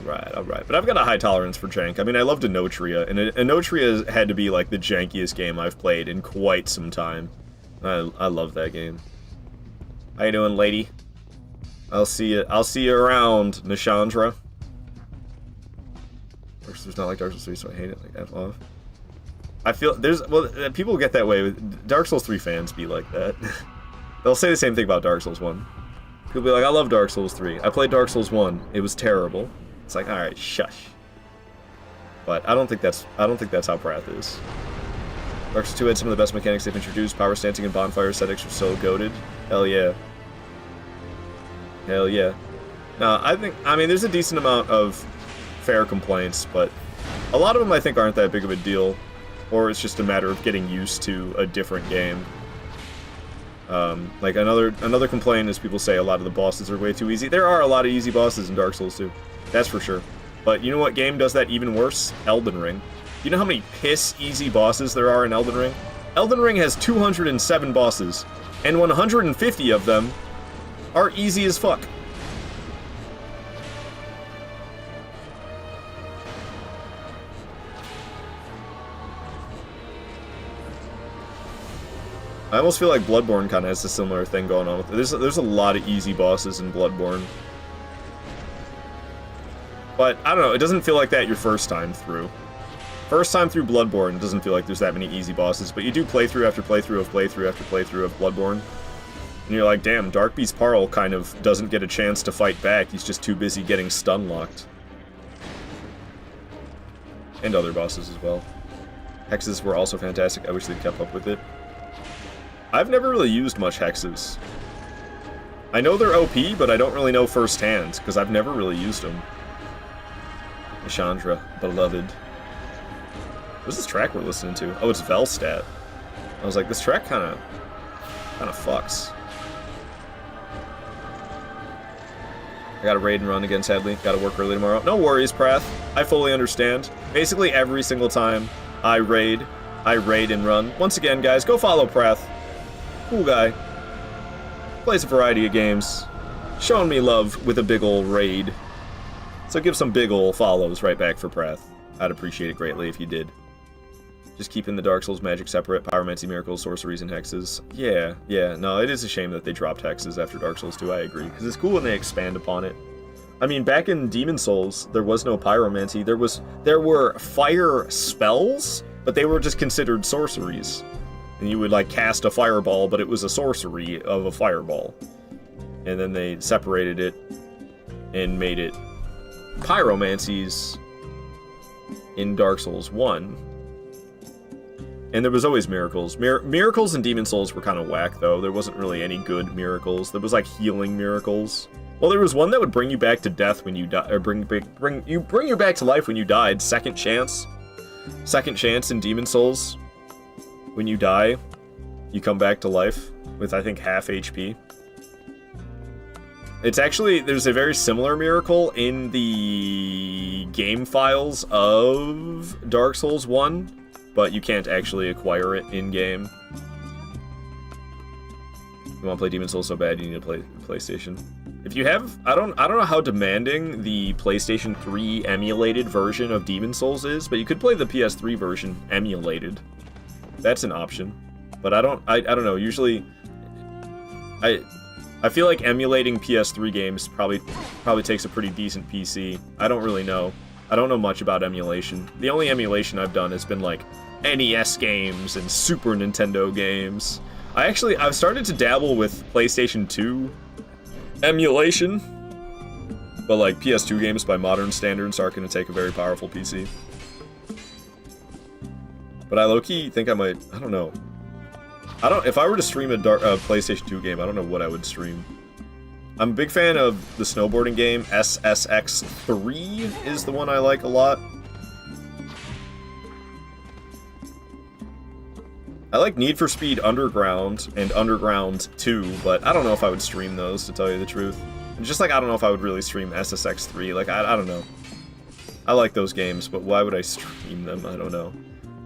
Alright. But I've got a high tolerance for jank. I mean, I loved Anotria, and Anotria had to be like the jankiest game I've played in quite some time. I love that game. How you doing, lady? I'll see you around, Nishandra. Souls 3 is not like Dark Souls 3, so I hate it. Like, F off. I feel there's people get that way. Dark Souls 3 fans be like that. They'll say the same thing about Dark Souls 1. People be like, I love Dark Souls 3. I played Dark Souls 1. It was terrible. It's like, all right, shush. But I don't think that's how Prath is. Dark Souls 2 had some of the best mechanics they've introduced. Power stancing and bonfire aesthetics are so goated. Hell yeah. Hell yeah. No, I mean, there's a decent amount of fair complaints, but a lot of them I think aren't that big of a deal. Or it's just a matter of getting used to a different game. Like another complaint is people say a lot of the bosses are way too easy. There are a lot of easy bosses in Dark Souls 2. That's for sure. But you know what game does that even worse? Elden Ring. You know how many piss easy bosses there are in Elden Ring? Elden Ring has 207 bosses, and 150 of them are easy as fuck. I almost feel like Bloodborne kind of has a similar thing going on with it. There's a lot of easy bosses in Bloodborne. But, I don't know, it doesn't feel like that your first time through. First time through Bloodborne, it doesn't feel like there's that many easy bosses, but you do playthrough after playthrough of playthrough after playthrough of Bloodborne. And you're like, damn, Darkbeast Parl kind of doesn't get a chance to fight back, he's just too busy getting stun-locked. And other bosses as well. Hexes were also fantastic, I wish they'd kept up with it. I've never really used much hexes. I know they're OP, but I don't really know firsthand, because I've never really used them. Chandra, beloved. What's this track we're listening to? Oh, it's Velstadt. I was like, this track kind of fucks. I gotta raid and run again, sadly. Gotta work early tomorrow. No worries, Prath. I fully understand. Basically, every single time I raid and run. Once again, guys, go follow Prath. Cool guy. Plays a variety of games. Showing me love with a big ol' raid. So give some big ol' follows right back for Prath. I'd appreciate it greatly if you did. Just keeping the Dark Souls magic separate, pyromancy, miracles, sorceries, and hexes. Yeah, no, it is a shame that they dropped hexes after Dark Souls 2, I agree. Because it's cool when they expand upon it. I mean, back in Demon Souls, there was no pyromancy. There were fire spells, but they were just considered sorceries. And you would, like, cast a fireball, but it was a sorcery of a fireball. And then they separated it and made it pyromancies in Dark Souls 1. And there was always miracles. Miracles in Demon Souls were kind of whack, though. There wasn't really any good miracles. There was, like, healing miracles. Well, there was one that would bring you back to death when you die, or bring you back to life when you died. Second chance. Second chance in Demon Souls. When you die, you come back to life with, I think, half HP. It's actually, there's a very similar miracle in the game files of Dark Souls 1, but you can't actually acquire it in-game. You want to play Demon Souls so bad, you need to play PlayStation. If you have, I don't know how demanding the PlayStation 3 emulated version of Demon Souls is, but you could play the PS3 version emulated. That's an option, but I don't know. Usually, I feel like emulating PS3 games probably takes a pretty decent PC. I don't really know. I don't know much about emulation. The only emulation I've done has been like NES games and Super Nintendo games. I've started to dabble with PlayStation 2 emulation, but like PS2 games by modern standards aren't going to take a very powerful PC. But I low-key think I might, I don't know. If I were to stream a PlayStation 2 game, I don't know what I would stream. I'm a big fan of the snowboarding game, SSX3 is the one I like a lot. I like Need for Speed Underground and Underground 2, but I don't know if I would stream those, to tell you the truth. And just like I don't know if I would really stream SSX3, like I don't know. I like those games, but why would I stream them? I don't know.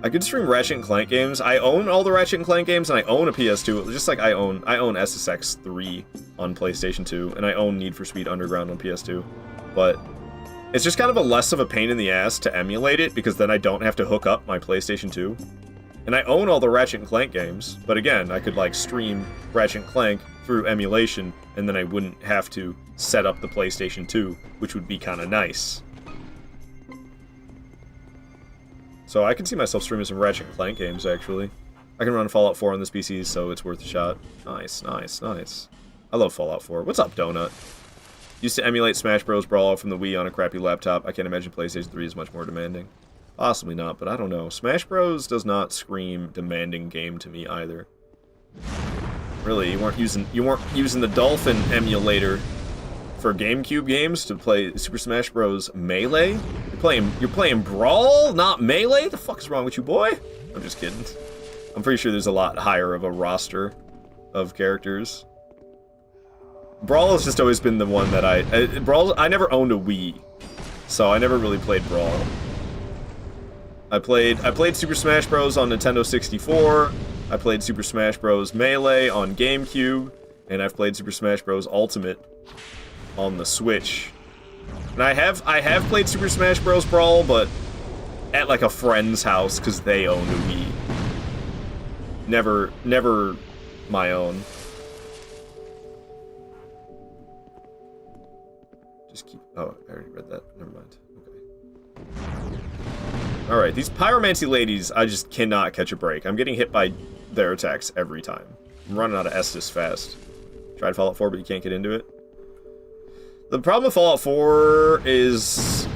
I could stream Ratchet & Clank games. I own all the Ratchet & Clank games, and I own a PS2. Just like I own SSX 3 on PlayStation 2, and I own Need for Speed Underground on PS2. But it's just kind of less of a pain in the ass to emulate it, because then I don't have to hook up my PlayStation 2. And I own all the Ratchet & Clank games, but again, I could like stream Ratchet & Clank through emulation, and then I wouldn't have to set up the PlayStation 2, which would be kind of nice. So I can see myself streaming some Ratchet & Clank games, actually. I can run Fallout 4 on this PC, so it's worth a shot. Nice, nice, nice. I love Fallout 4. What's up, Donut? Used to emulate Smash Bros. Brawl from the Wii on a crappy laptop. I can't imagine PlayStation 3 is much more demanding. Possibly not, but I don't know. Smash Bros. Does not scream demanding game to me either. Really, you weren't using the Dolphin emulator for GameCube games to play Super Smash Bros. Melee? You're playing Brawl, not Melee? The fuck is wrong with you, boy? I'm just kidding. I'm pretty sure there's a lot higher of a roster of characters. Brawl has just always been the one that I never owned a Wii, so I never really played Brawl. I played Super Smash Bros. On Nintendo 64, I played Super Smash Bros. Melee on GameCube, and I've played Super Smash Bros. Ultimate on the Switch. And I have played Super Smash Bros. Brawl, but at like a friend's house because they owned a Wii. Never my own. Just keep. Oh, I already read that. Never mind. Okay. Alright, these pyromancy ladies, I just cannot catch a break. I'm getting hit by their attacks every time. I'm running out of Estus fast. Tried Fallout 4, but you can't get into it. The problem with Fallout 4 is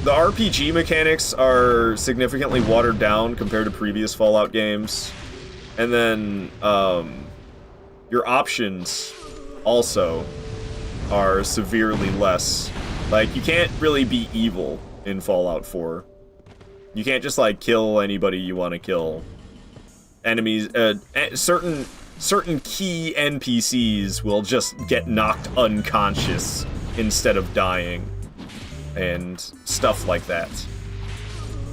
the RPG mechanics are significantly watered down compared to previous Fallout games. And then, your options also are severely less. Like, you can't really be evil in Fallout 4. You can't just, like, kill anybody you want to kill. Enemies, certain key NPCs will just get knocked unconscious instead of dying. And stuff like that.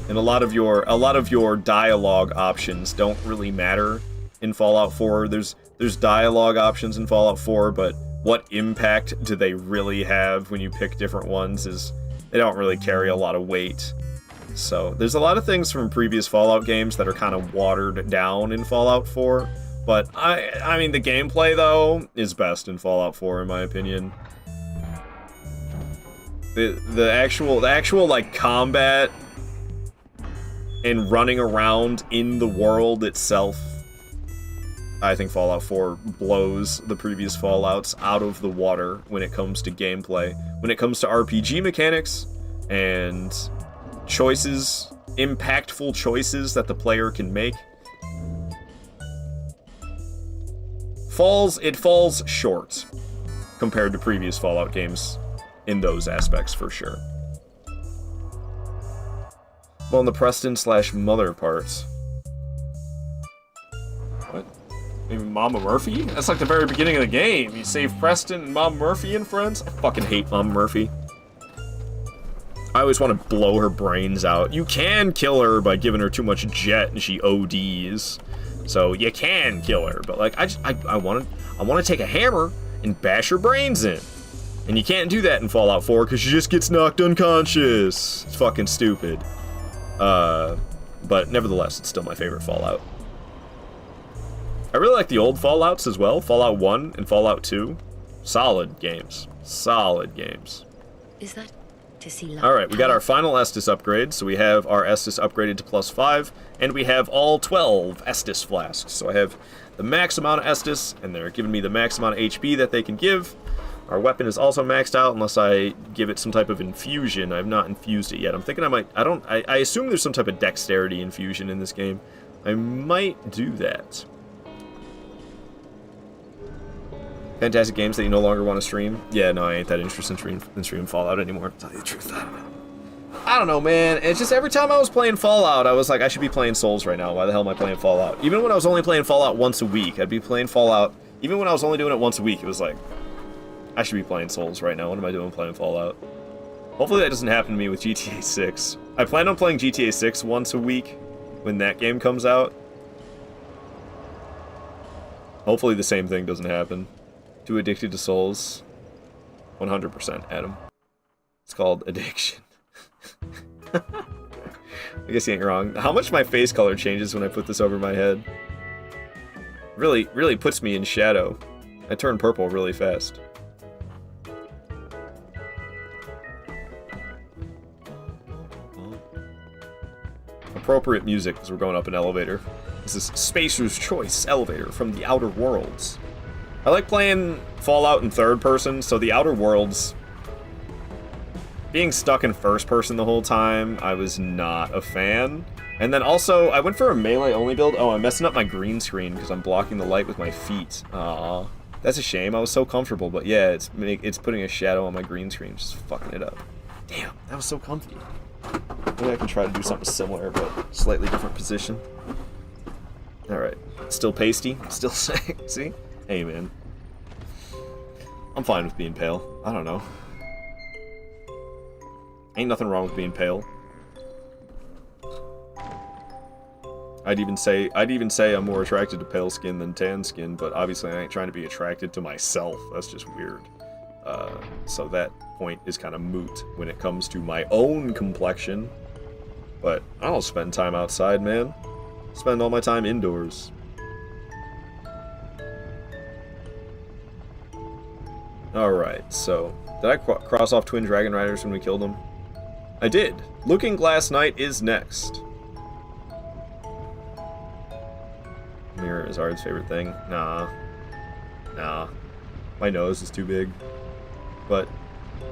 And a lot of your dialogue options don't really matter in Fallout 4. There's dialogue options in Fallout 4, but what impact do they really have when you pick different ones is they don't really carry a lot of weight. So there's a lot of things from previous Fallout games that are kind of watered down in Fallout 4, but I mean the gameplay though is best in Fallout 4 in my opinion. The actual like combat and running around in the world itself, I think Fallout 4 blows the previous Fallouts out of the water when it comes to gameplay. When it comes to RPG mechanics and choices, impactful choices that the player can make, it falls short compared to previous Fallout games in those aspects for sure. Well, in the Preston/Mother parts. What? Maybe Mama Murphy? That's like the very beginning of the game. You save Preston and Mama Murphy and friends? I fucking hate Mama Murphy. I always want to blow her brains out. You can kill her by giving her too much jet and she ODs. So you can kill her, but like I want to take a hammer and bash her brains in. And you can't do that in Fallout 4 because she just gets knocked unconscious. It's fucking stupid. But nevertheless, it's still my favorite Fallout. I really like the old Fallouts as well. Fallout 1 and Fallout 2. Solid games. Solid games. Is that to see? Alright, we got our final Estus upgrade. So we have our Estus upgraded to +5. And we have all 12 Estus flasks. So I have the max amount of Estus. And they're giving me the max amount of HP that they can give. Our weapon is also maxed out unless I give it some type of infusion. I've not infused it yet. I'm thinking I might... I assume there's some type of dexterity infusion in this game. I might do that. Fantastic games that you no longer want to stream? Yeah, no, I ain't that interested in streaming Fallout anymore, to tell you the truth. I don't know, man. It's just every time I was playing Fallout, I was like, I should be playing Souls right now. Why the hell am I playing Fallout? Even when I was only playing Fallout once a week, I'd be playing Fallout. Even when I was only doing it once a week, it was like... I should be playing Souls right now. What am I doing playing Fallout? Hopefully that doesn't happen to me with GTA 6. I plan on playing GTA 6 once a week when that game comes out. Hopefully the same thing doesn't happen. Too addicted to Souls. 100%, Adam. It's called addiction. I guess you ain't wrong. How much my face color changes when I put this over my head. Really puts me in shadow. I turn purple really fast. appropriate music because we're going up an elevator. This is Spacer's Choice elevator from the Outer Worlds. I like playing Fallout in third person, so the Outer Worlds... Being stuck in first person the whole time, I was not a fan. And then also, I went for a melee-only build. Oh, I'm messing up my green screen because I'm blocking the light with my feet. Aww. That's a shame. I was so comfortable, but yeah, it's putting a shadow on my green screen, just fucking it up. Damn, that was so comfy. Maybe I can try to do something similar, but slightly different position. Alright. Still pasty. Still saying. See? Hey, man. I'm fine with being pale. I don't know. Ain't nothing wrong with being pale. I'd even say I'm more attracted to pale skin than tan skin, but obviously I ain't trying to be attracted to myself. That's just weird. So that point is kind of moot when it comes to my own complexion. But I don't spend time outside, man. Spend all my time indoors. Alright, so... Did I cross off Twin Dragon Riders when we killed them? I did. Looking Glass Knight is next. Mirror is Ard's favorite thing. Nah. Nah. My nose is too big. But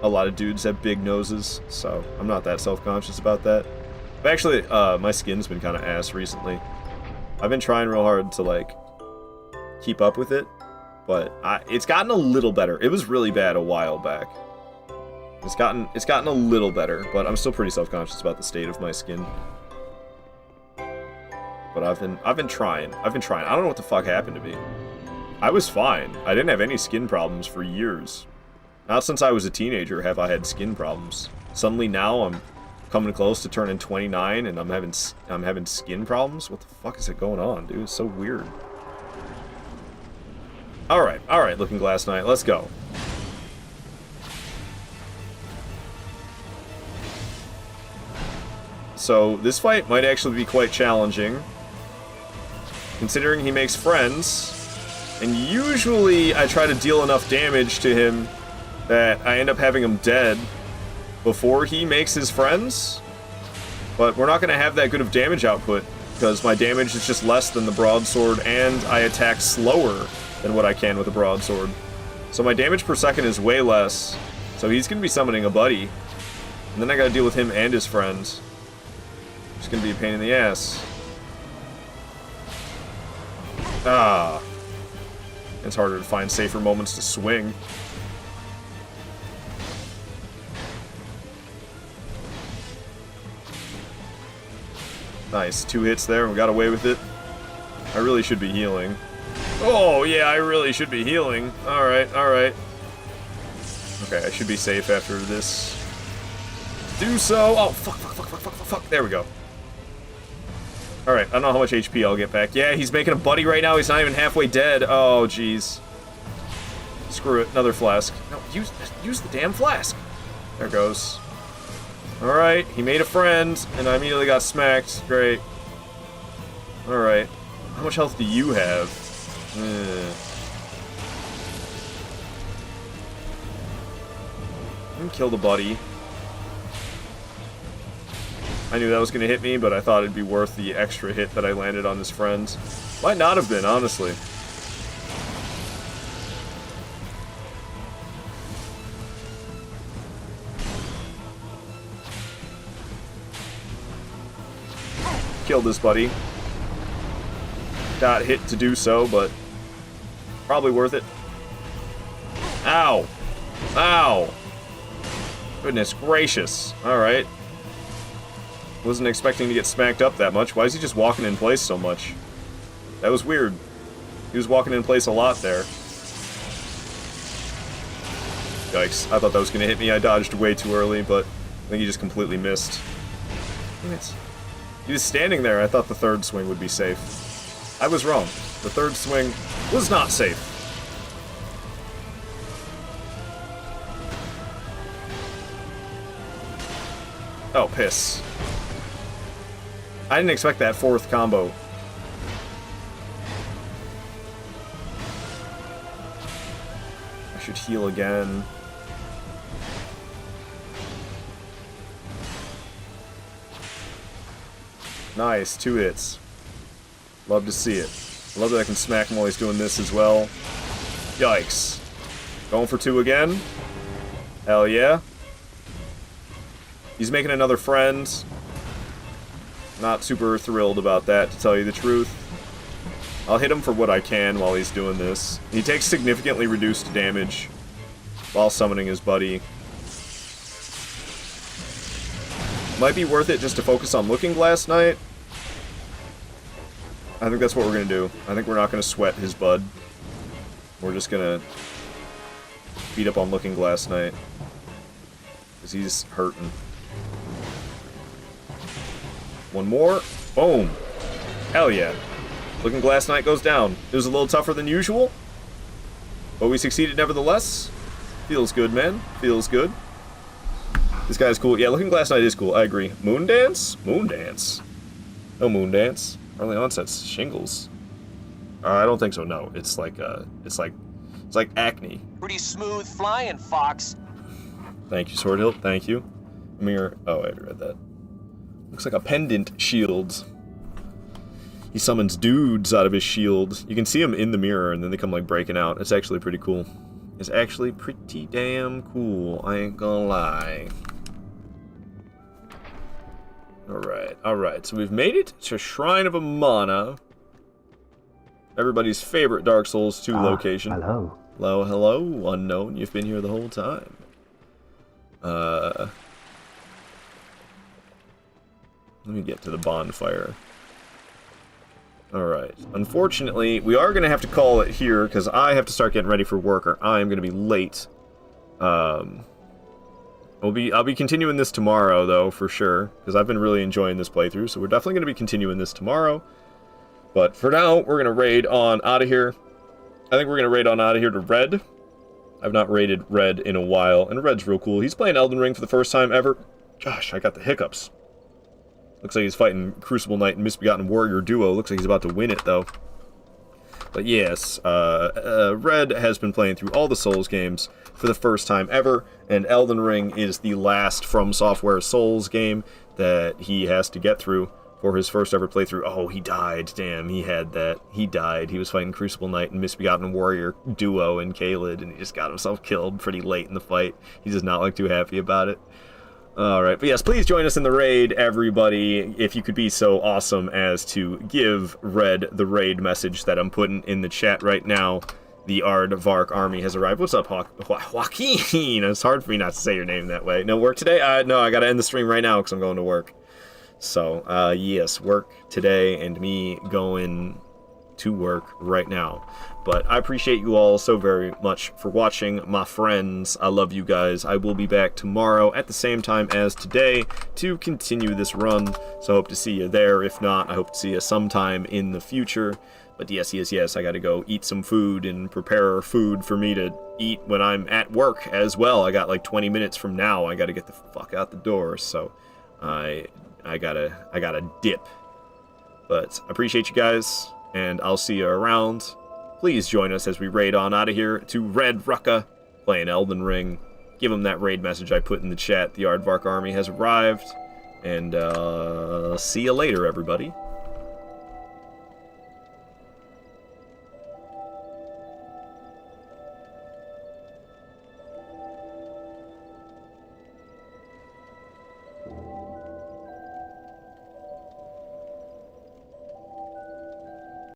a lot of dudes have big noses, so I'm not that self-conscious about that. But actually, my skin's been kind of ass recently. I've been trying real hard to, like, keep up with it, but it's gotten a little better. It was really bad a while back. It's gotten a little better, but I'm still pretty self-conscious about the state of my skin. But I've been trying. I don't know what the fuck happened to me. I was fine. I didn't have any skin problems for years. Not since I was a teenager have I had skin problems. Suddenly now I'm coming close to turning 29 and I'm having skin problems? What the fuck is it going on, dude? It's so weird. Alright, Looking Glass Knight, let's go. So, this fight might actually be quite challenging, considering he makes friends, and usually I try to deal enough damage to him that I end up having him dead before he makes his friends, but we're not going to have that good of damage output, because my damage is just less than the broadsword, and I attack slower than what I can with a broadsword. So my damage per second is way less, so he's going to be summoning a buddy, and then I got to deal with him and his friends. It's going to be a pain in the ass. Ah. It's harder to find safer moments to swing. Nice, 2 hits there, and we got away with it. I really should be healing. Oh, yeah, I really should be healing. Alright. Okay, I should be safe after this. Do so! Oh, fuck. There we go. Alright, I don't know how much HP I'll get back. Yeah, he's making a buddy right now. He's not even halfway dead. Oh, jeez. Screw it. Another flask. No, use the damn flask. There goes. Alright, he made a friend, and I immediately got smacked. Great. Alright. How much health do you have? Kill the buddy. I knew that was going to hit me, but I thought it'd be worth the extra hit that I landed on his friend. Might not have been, honestly. Killed this buddy. Got hit to do so, but probably worth it. Ow! Ow! Goodness gracious. Alright. Wasn't expecting to get smacked up that much. Why is he just walking in place so much? That was weird. He was walking in place a lot there. Yikes. I thought that was going to hit me. I dodged way too early, but I think he just completely missed. Damn it. He was standing there. I thought the third swing would be safe. I was wrong. The third swing was not safe. Oh, piss. I didn't expect that fourth combo. I should heal again. Nice, 2 hits. Love to see it. Love that I can smack him while he's doing this as well. Yikes. Going for 2 again. Hell yeah. He's making another friend. Not super thrilled about that, to tell you the truth. I'll hit him for what I can while he's doing this. He takes significantly reduced damage while summoning his buddy. Might be worth it just to focus on Looking Glass Knight. I think that's what we're going to do. I think we're not going to sweat his bud. We're just going to beat up on Looking Glass Knight. Because he's hurting. One more. Boom. Hell yeah. Looking Glass Knight goes down. It was a little tougher than usual. But we succeeded nevertheless. Feels good, man. Feels good. This guy's cool. Yeah, Looking Glass Knight is cool. I agree. Moondance? Moondance. No Moondance. Early onset's shingles. I don't think so. No, it's like acne. Pretty smooth flying, Fox. Thank you, Sword Hilt. Thank you. Mirror. Oh, I already read that. Looks like a pendant shield. He summons dudes out of his shield. You can see them in the mirror, and then they come like breaking out. It's actually pretty cool. It's actually pretty damn cool. I ain't gonna lie. Alright, so we've made it to Shrine of Amana. Everybody's favorite Dark Souls 2 location. Hello. Hello, unknown. You've been here the whole time. Let me get to the bonfire. Alright. Unfortunately, we are going to have to call it here, because I have to start getting ready for work, or I am going to be late. I'll be continuing this tomorrow, though, for sure, because I've been really enjoying this playthrough, so we're definitely going to be continuing this tomorrow. But for now, we're going to raid on out of here. I think we're going to raid on out of here to Red. I've not raided Red in a while, and Red's real cool. He's playing Elden Ring for the first time ever. Gosh, I got the hiccups. Looks like he's fighting Crucible Knight and Misbegotten Warrior duo. Looks like he's about to win it, though. But yes, Red has been playing through all the Souls games for the first time ever, and Elden Ring is the last From Software Souls game that he has to get through for his first ever playthrough. Oh, he died. Damn, he had that. He died. He was fighting Crucible Knight and Misbegotten Warrior duo and Caelid, and he just got himself killed pretty late in the fight. He's just not like too happy about it. Alright, but yes, please join us in the raid, everybody, if you could be so awesome as to give Red the raid message that I'm putting in the chat right now. The Aardvark army has arrived. What's up, Joaquin? It's hard for me not to say your name that way. No work today? No, I gotta end the stream right now because I'm going to work. So, yes, work today and me going to work right now. But I appreciate you all so very much for watching, my friends. I love you guys. I will be back tomorrow at the same time as today to continue this run. So I hope to see you there. If not, I hope to see you sometime in the future. But yes, I gotta go eat some food and prepare food for me to eat when I'm at work as well. I got like 20 minutes from now. I gotta get the fuck out the door. So I gotta dip. But I appreciate you guys, and I'll see you around. Please join us as we raid on out of here to Red Rucka, playing Elden Ring. Give him that raid message I put in the chat. The Aardvark army has arrived. And see you later, everybody.